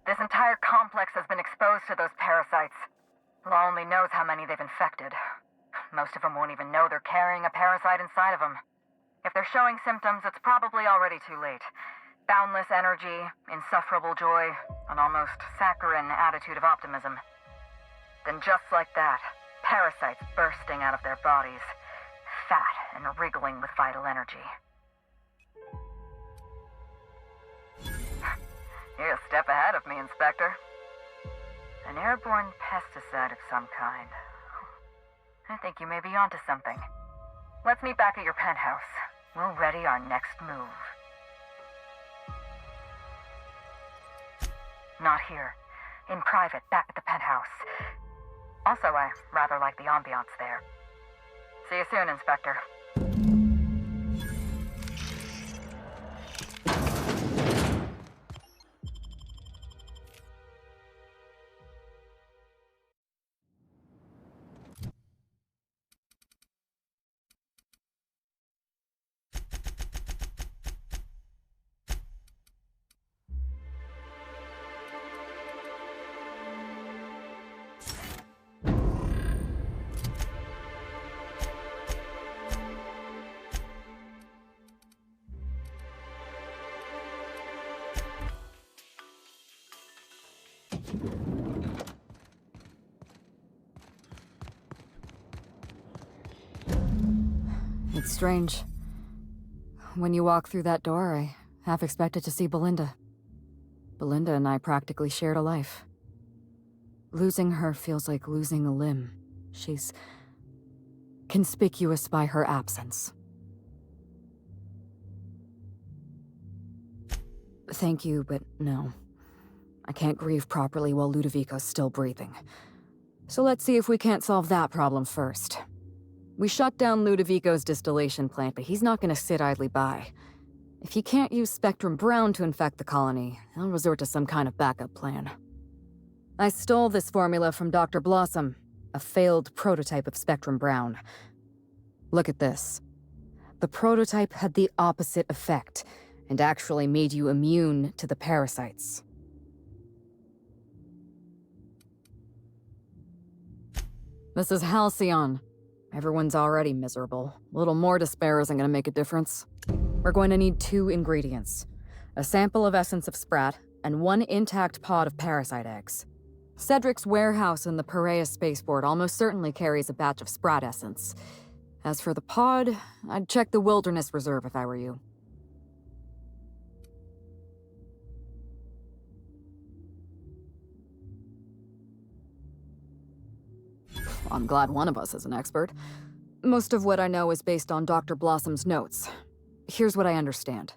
This entire complex has been exposed to those parasites. Law only knows how many they've infected. Most of them won't even know they're carrying a parasite inside of them. If they're showing symptoms, it's probably already too late. Boundless energy, insufferable joy, an almost saccharine attitude of optimism. Then just like that, parasites bursting out of their bodies, fat and wriggling with vital energy. You're a step ahead of me, Inspector. An airborne pesticide of some kind. I think you may be onto something. Let's meet back at your penthouse. We'll ready our next move. Not here. In private, back at the penthouse. Also, I rather like the ambiance there. See you soon, Inspector. It's strange. When you walk through that door, I half expected to see Belinda. Belinda and I practically shared a life. Losing her feels like losing a limb. She's conspicuous by her absence. Thank you, but no. I can't grieve properly while Ludovico's still breathing. So let's see if we can't solve that problem first. We shut down Ludovico's distillation plant, but he's not gonna sit idly by. If he can't use Spectrum Brown to infect the colony, he'll resort to some kind of backup plan. I stole this formula from Dr. Blossom, a failed prototype of Spectrum Brown. Look at this. The prototype had the opposite effect, and actually made you immune to the parasites. This is Halcyon. Everyone's already miserable. A little more despair isn't gonna make a difference. We're going to need 2 ingredients. A sample of essence of sprat, and 1 intact pod of parasite eggs. Cedric's warehouse in the Perea spaceport almost certainly carries a batch of sprat essence. As for the pod, I'd check the Wilderness Reserve if I were you. I'm glad one of us is an expert. Most of what I know is based on Dr. Blossom's notes. Here's what I understand.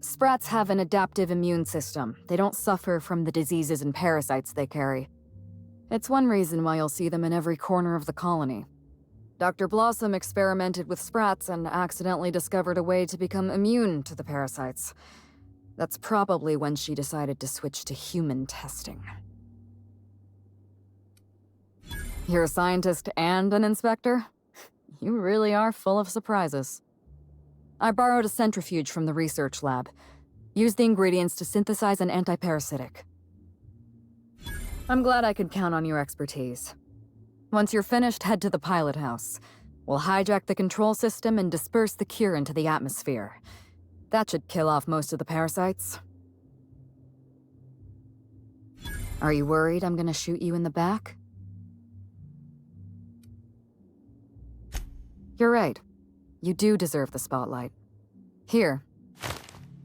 Sprats have an adaptive immune system. They don't suffer from the diseases and parasites they carry. It's one reason why you'll see them in every corner of the colony. Dr. Blossom experimented with Sprats and accidentally discovered a way to become immune to the parasites. That's probably when she decided to switch to human testing. You're a scientist and an inspector? You really are full of surprises. I borrowed a centrifuge from the research lab. Used the ingredients to synthesize an antiparasitic. I'm glad I could count on your expertise. Once you're finished, head to the pilot house. We'll hijack the control system and disperse the cure into the atmosphere. That should kill off most of the parasites. Are you worried I'm gonna shoot you in the back? You're right. You do deserve the spotlight. Here.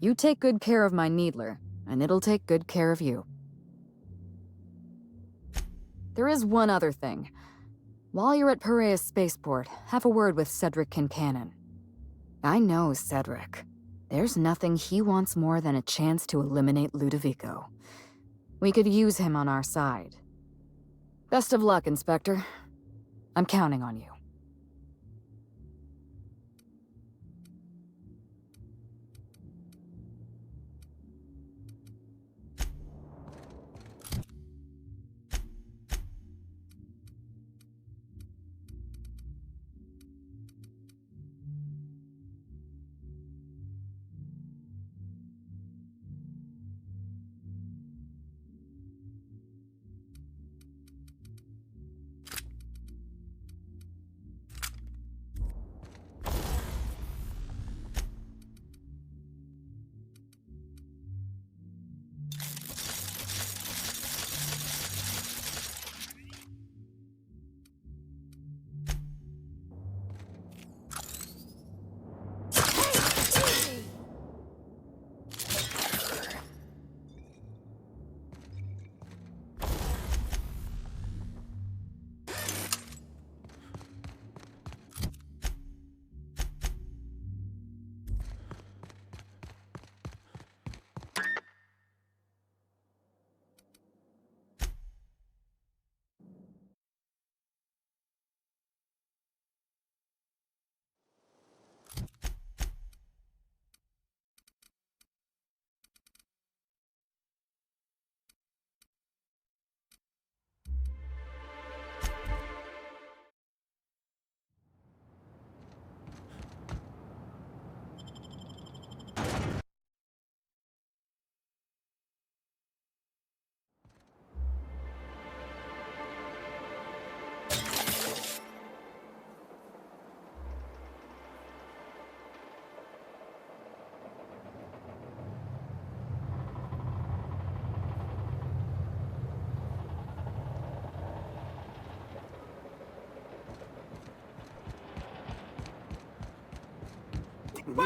You take good care of my Needler, and it'll take good care of you. There is one other thing. While you're at Piraeus Spaceport, have a word with Cedric Kincannon. I know Cedric. There's nothing he wants more than a chance to eliminate Ludovico. We could use him on our side. Best of luck, Inspector. I'm counting on you.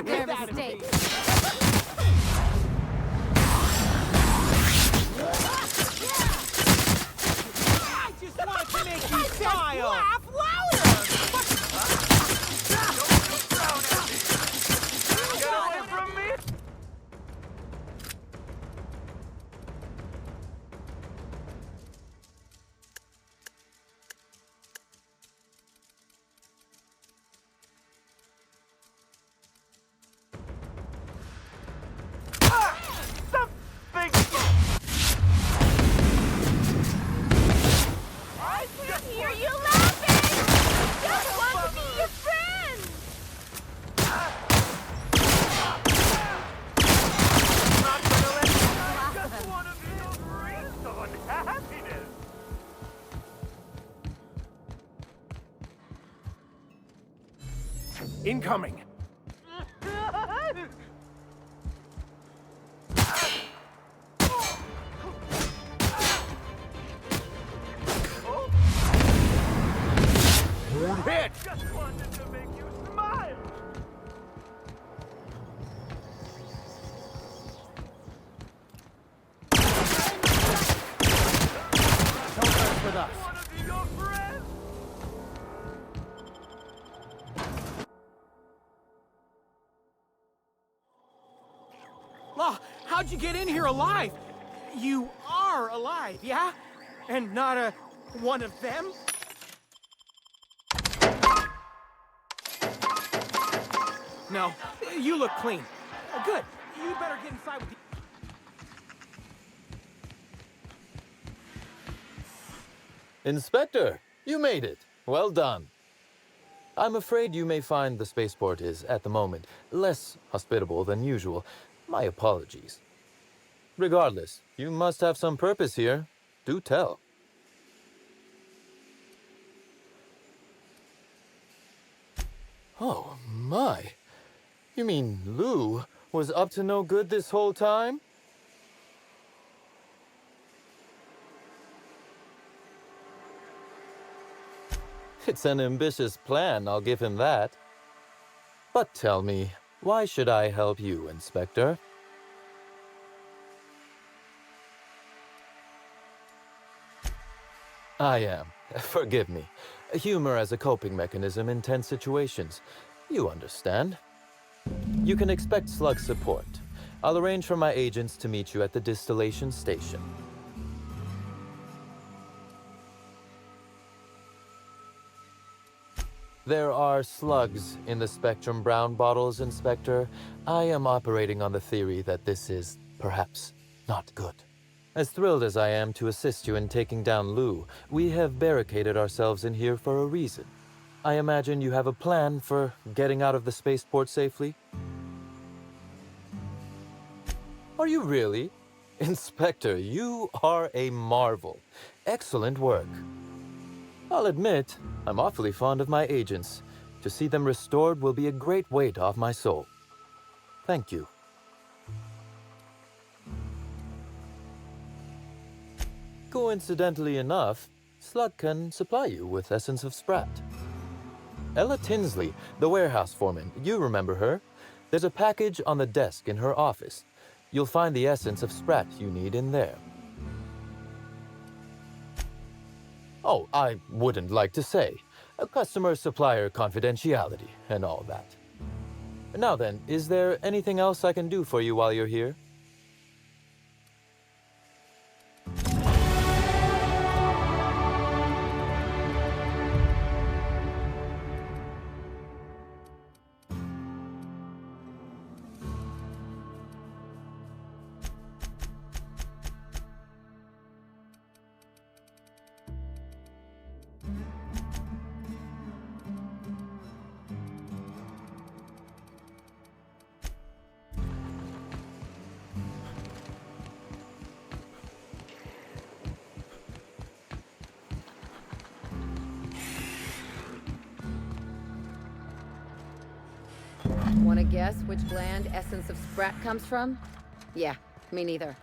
They're a mistake. I just wanted to make you smile! Laugh louder! Get away from me! Incoming! Hit! Just wanted to make you smile! Don't mess with us. Wanna be your friend? did you get in here alive? You are alive, yeah? And not one of them? No, you look clean. Good. You better get inside with the... Inspector, you made it. Well done. I'm afraid you may find the spaceport is, at the moment, less hospitable than usual. My apologies. Regardless, you must have some purpose here. Do tell. Oh, my. You mean Lou was up to no good this whole time? It's an ambitious plan, I'll give him that. But tell me, why should I help you, Inspector? I am. Forgive me. Humor as a coping mechanism in tense situations. You understand. You can expect slug support. I'll arrange for my agents to meet you at the distillation station. There are slugs in the Spectrum Brown bottles, Inspector. I am operating on the theory that this is, perhaps, not good. As thrilled as I am to assist you in taking down Lou, we have barricaded ourselves in here for a reason. I imagine you have a plan for getting out of the spaceport safely? Are you really? Inspector, you are a marvel. Excellent work. I'll admit, I'm awfully fond of my agents. To see them restored will be a great weight off my soul. Thank you. Coincidentally enough, Slug can supply you with Essence of Sprat. Ella Tinsley, the warehouse foreman, you remember her? There's a package on the desk in her office. You'll find the Essence of Sprat you need in there. Oh, I wouldn't like to say. A customer-supplier confidentiality and all that. Now then, is there anything else I can do for you while you're here? Wanna guess which gland Essence of Sprat comes from? Yeah, me neither.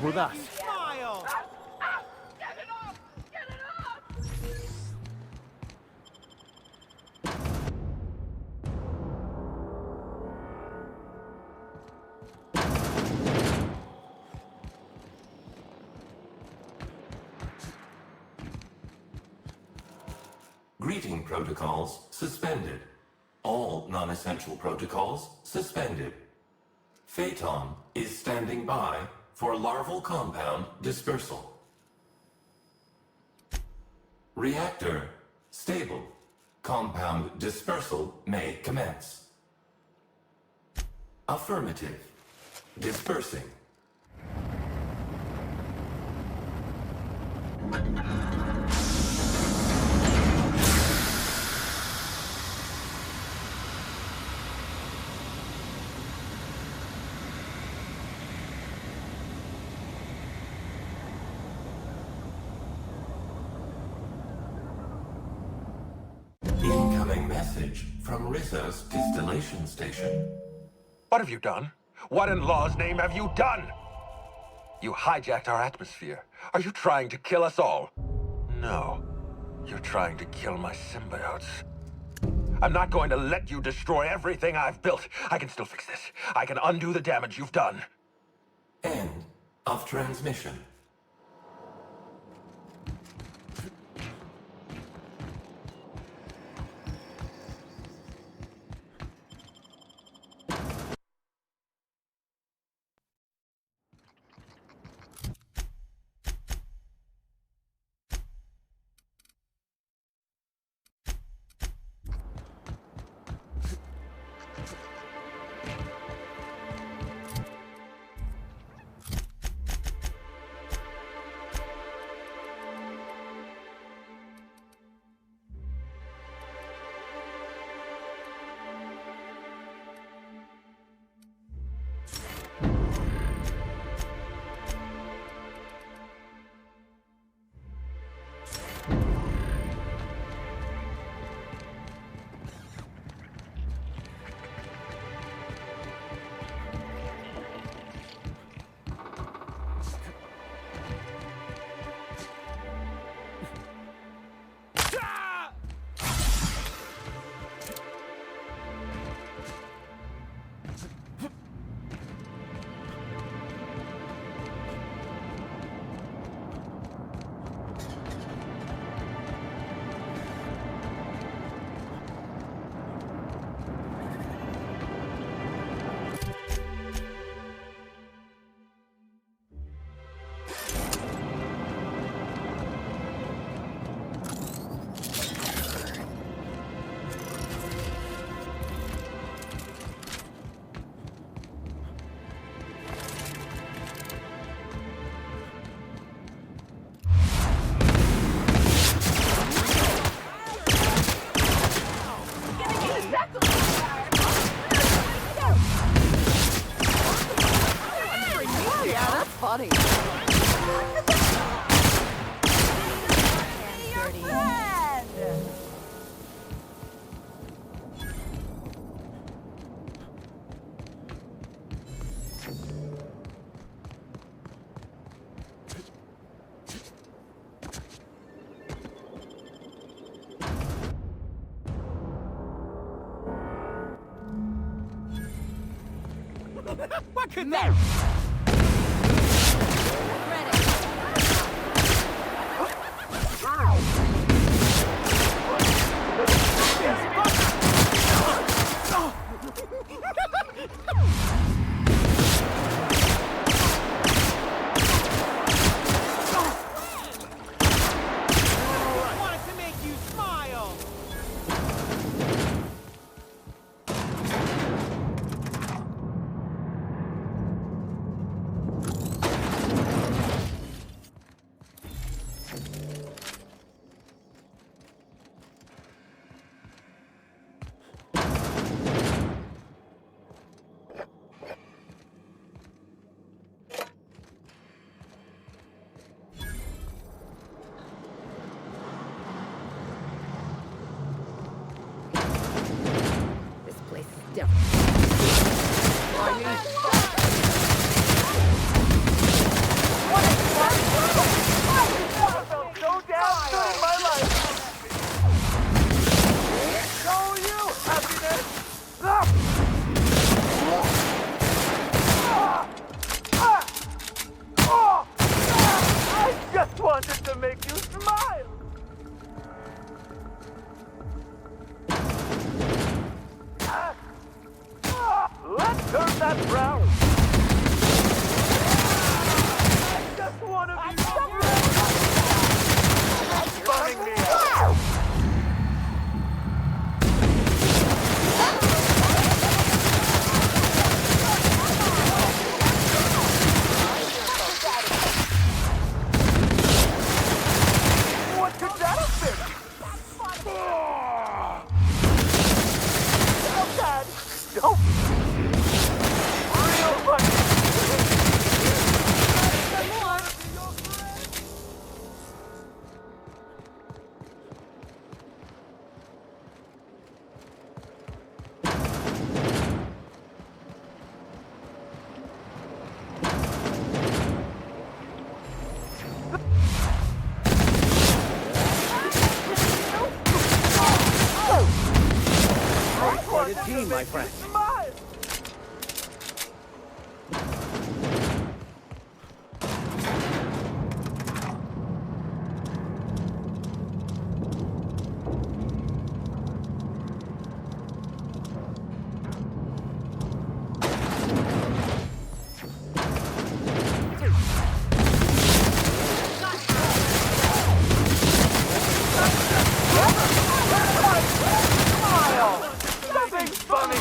With us. Smile! Greeting protocols suspended. All non-essential protocols suspended. Phaeton is standing by for larval compound dispersal. Reactor stable. Compound dispersal may commence. Affirmative. Dispersing. Incoming message from Rizzo's distillation station. What have you done? What in law's name have you done? You hijacked our atmosphere. Are you trying to kill us all? No. You're trying to kill my symbiotes. I'm not going to let you destroy everything I've built. I can still fix this. I can undo the damage you've done. End of transmission. funny. Look at that! Wanted to make you smile! This place is different. So damn good in my life! Show you happiness! I just wanted to make you smile! Let's turn that brown! I just want to be funning me out! What could that have been? Oh, God! Don't! Real funny! Quite a team, my friend. Nothing's funny!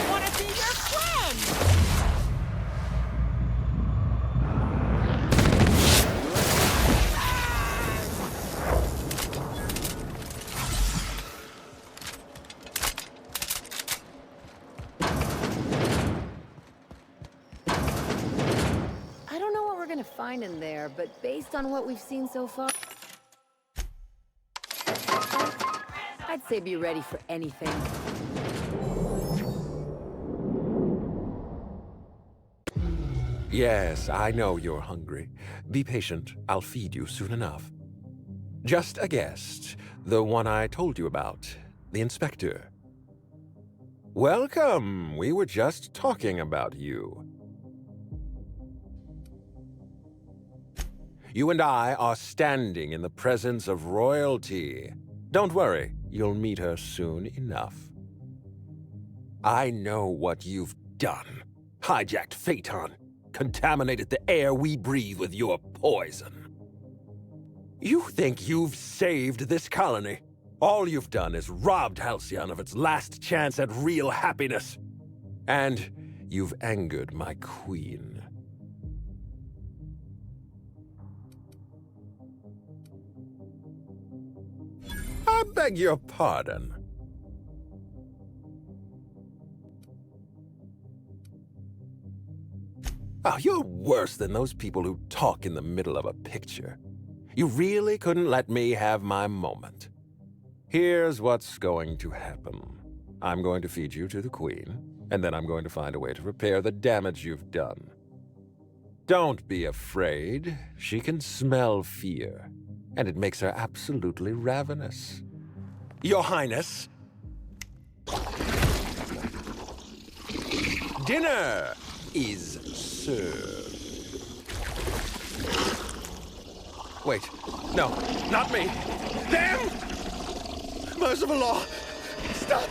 Wanna be your friend! I don't know what we're gonna find in there, but based on what we've seen so far, I'd say be ready for anything. Yes, I know you're hungry. Be patient. I'll feed you soon enough. Just a guest. The one I told you about. The inspector. Welcome. We were just talking about you. You and I are standing in the presence of royalty. Don't worry. You'll meet her soon enough. I know what you've done. Hijacked Phaeton. Contaminated the air we breathe with your poison. You think you've saved this colony? All you've done is robbed Halcyon of its last chance at real happiness. And you've angered my queen. I beg your pardon. Oh, you're worse than those people who talk in the middle of a picture. You really couldn't let me have my moment. Here's what's going to happen. I'm going to feed you to the Queen, and then I'm going to find a way to repair the damage you've done. Don't be afraid. She can smell fear, and it makes her absolutely ravenous. Your Highness. Dinner is served. Wait, no, not me. Damn! Merciful law! Stop!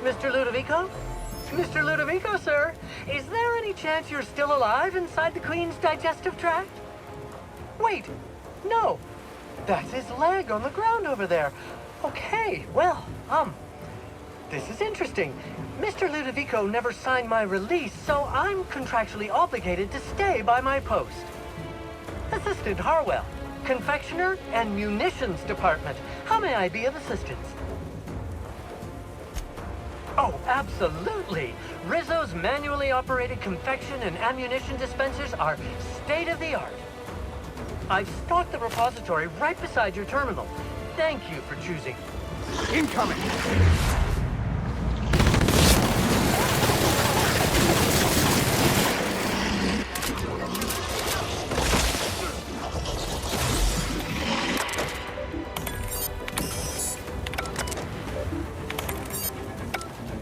Mr. Ludovico? Mr. Ludovico, sir? Is there any chance you're still alive inside the Queen's digestive tract? Wait, no. That's his leg on the ground over there. Okay, well, this is interesting. Mr. Ludovico never signed my release, so I'm contractually obligated to stay by my post. Assistant Harwell, Confectioner and Munitions Department. How may I be of assistance? Oh, absolutely. Rizzo's manually operated confection and ammunition dispensers are state-of-the-art. I've stocked the repository right beside your terminal. Thank you for choosing. Incoming!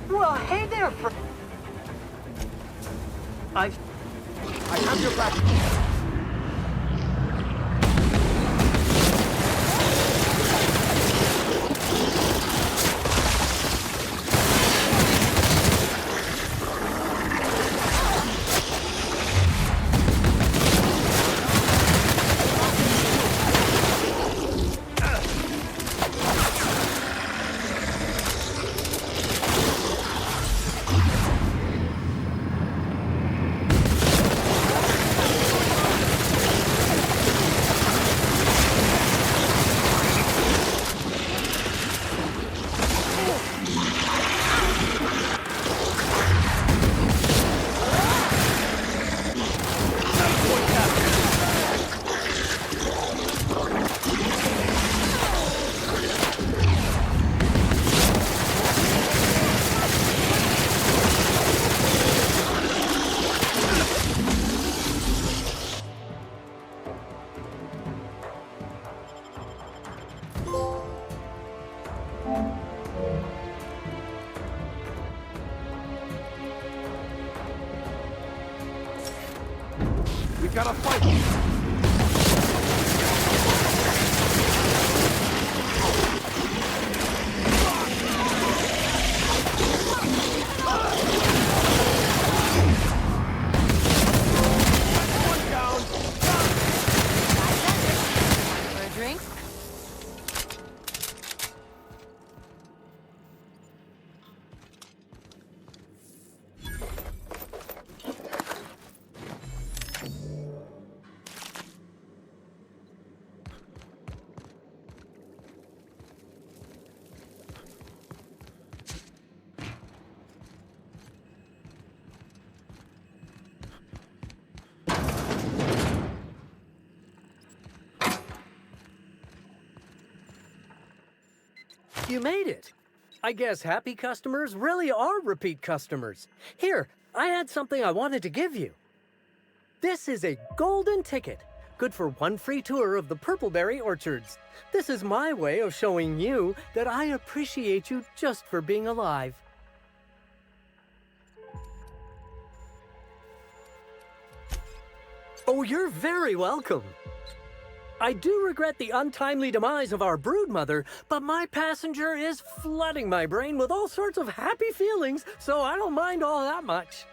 Well, hey there, I have your back. We gotta fight! One down! For a drink? You made it. I guess happy customers really are repeat customers. Here, I had something I wanted to give you. This is a golden ticket, good for one free tour of the Purpleberry Orchards. This is my way of showing you that I appreciate you just for being alive. Oh, you're very welcome. I do regret the untimely demise of our broodmother, but my passenger is flooding my brain with all sorts of happy feelings, so I don't mind all that much.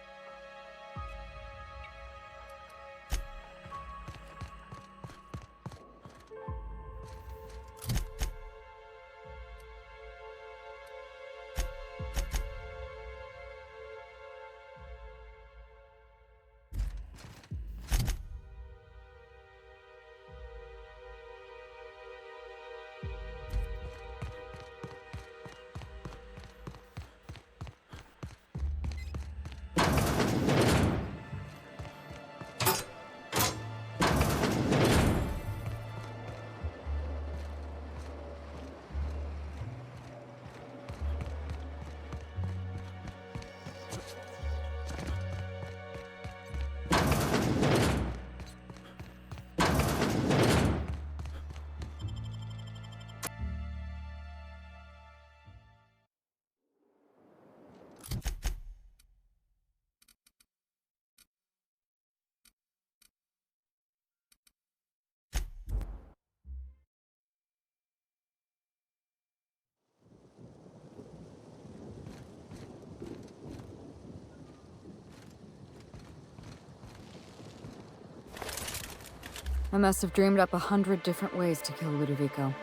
I must have dreamed up 100 different ways to kill Ludovico.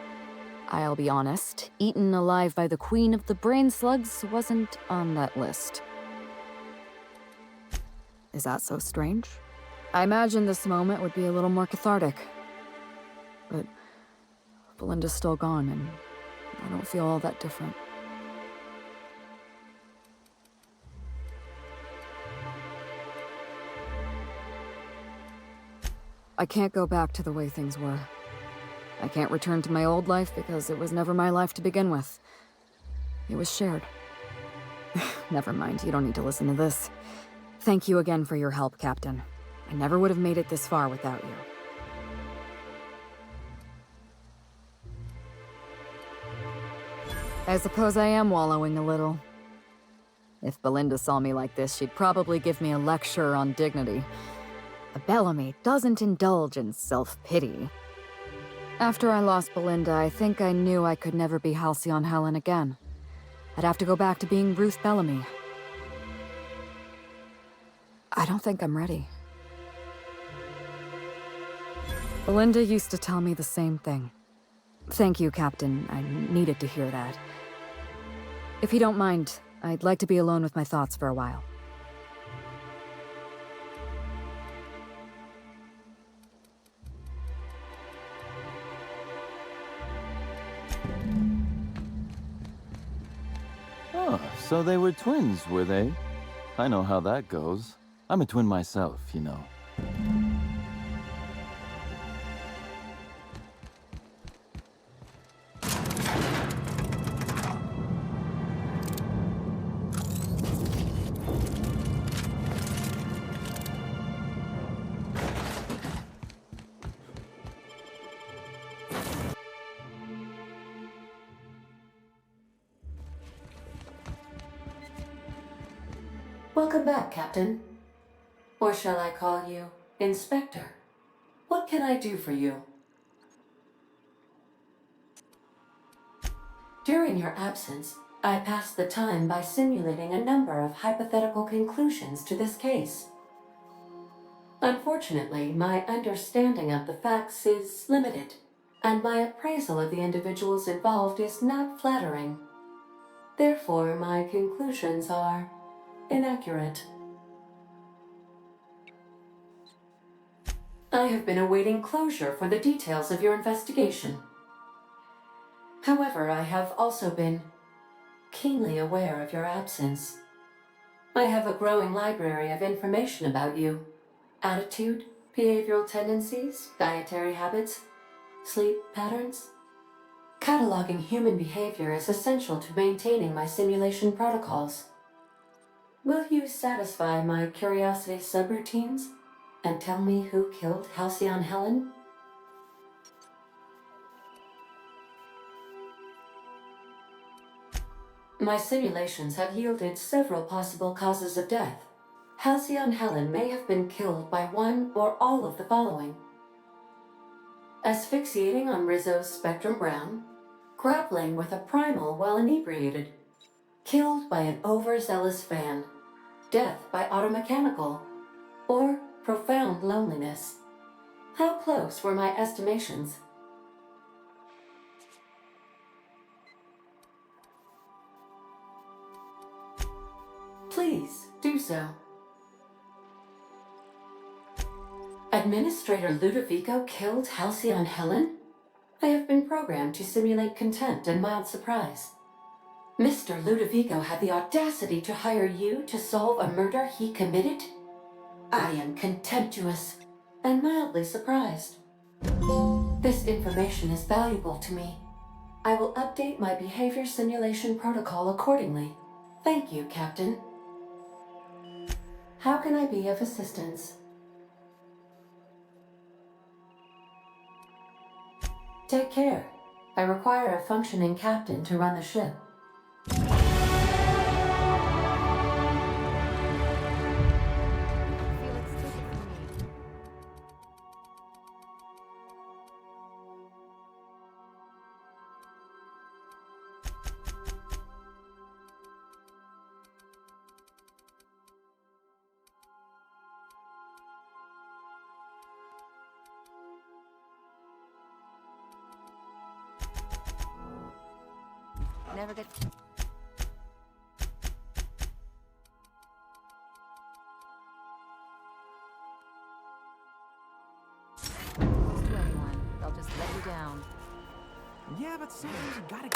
I'll be honest, eaten alive by the queen of the brain slugs wasn't on that list. Is that so strange? I imagine this moment would be a little more cathartic. But Belinda's still gone, and I don't feel all that different. I can't go back to the way things were. I can't return to my old life because it was never my life to begin with. It was shared. Never mind, you don't need to listen to this. Thank you again for your help, Captain. I never would have made it this far without you. I suppose I am wallowing a little. If Belinda saw me like this, she'd probably give me a lecture on dignity. A Bellamy doesn't indulge in self-pity. After I lost Belinda, I think I knew I could never be Halcyon Helen again. I'd have to go back to being Ruth Bellamy. I don't think I'm ready. Belinda used to tell me the same thing. Thank you, Captain. I needed to hear that. If you don't mind, I'd like to be alone with my thoughts for a while. Oh, so they were twins, were they? I know how that goes. I'm a twin myself, you know. Welcome back, Captain. Or shall I call you Inspector? What can I do for you? During your absence, I passed the time by simulating a number of hypothetical conclusions to this case. Unfortunately, my understanding of the facts is limited, and my appraisal of the individuals involved is not flattering. Therefore, my conclusions are inaccurate. I have been awaiting closure for the details of your investigation. However, I have also been keenly aware of your absence. I have a growing library of information about you. Attitude, behavioral tendencies, dietary habits, sleep patterns. Cataloging human behavior is essential to maintaining my simulation protocols. Will you satisfy my curiosity subroutines and tell me who killed Halcyon Helen? My simulations have yielded several possible causes of death. Halcyon Helen may have been killed by one or all of the following: asphyxiating on Rizzo's Spectrum Brown, grappling with a primal while inebriated, killed by an overzealous fan, death by automechanical, or profound loneliness. How close were my estimations? Please do so. Administrator Ludovico killed Halcyon Helen? I have been programmed to simulate contempt and mild surprise. Mr. Ludovico had the audacity to hire you to solve a murder he committed? I am contemptuous and mildly surprised. This information is valuable to me. I will update my behavior simulation protocol accordingly. Thank you, Captain. How can I be of assistance? Take care. I require a functioning captain to run the ship. Never get... Close to anyone. They'll just let you down. Yeah, but sometimes you gotta...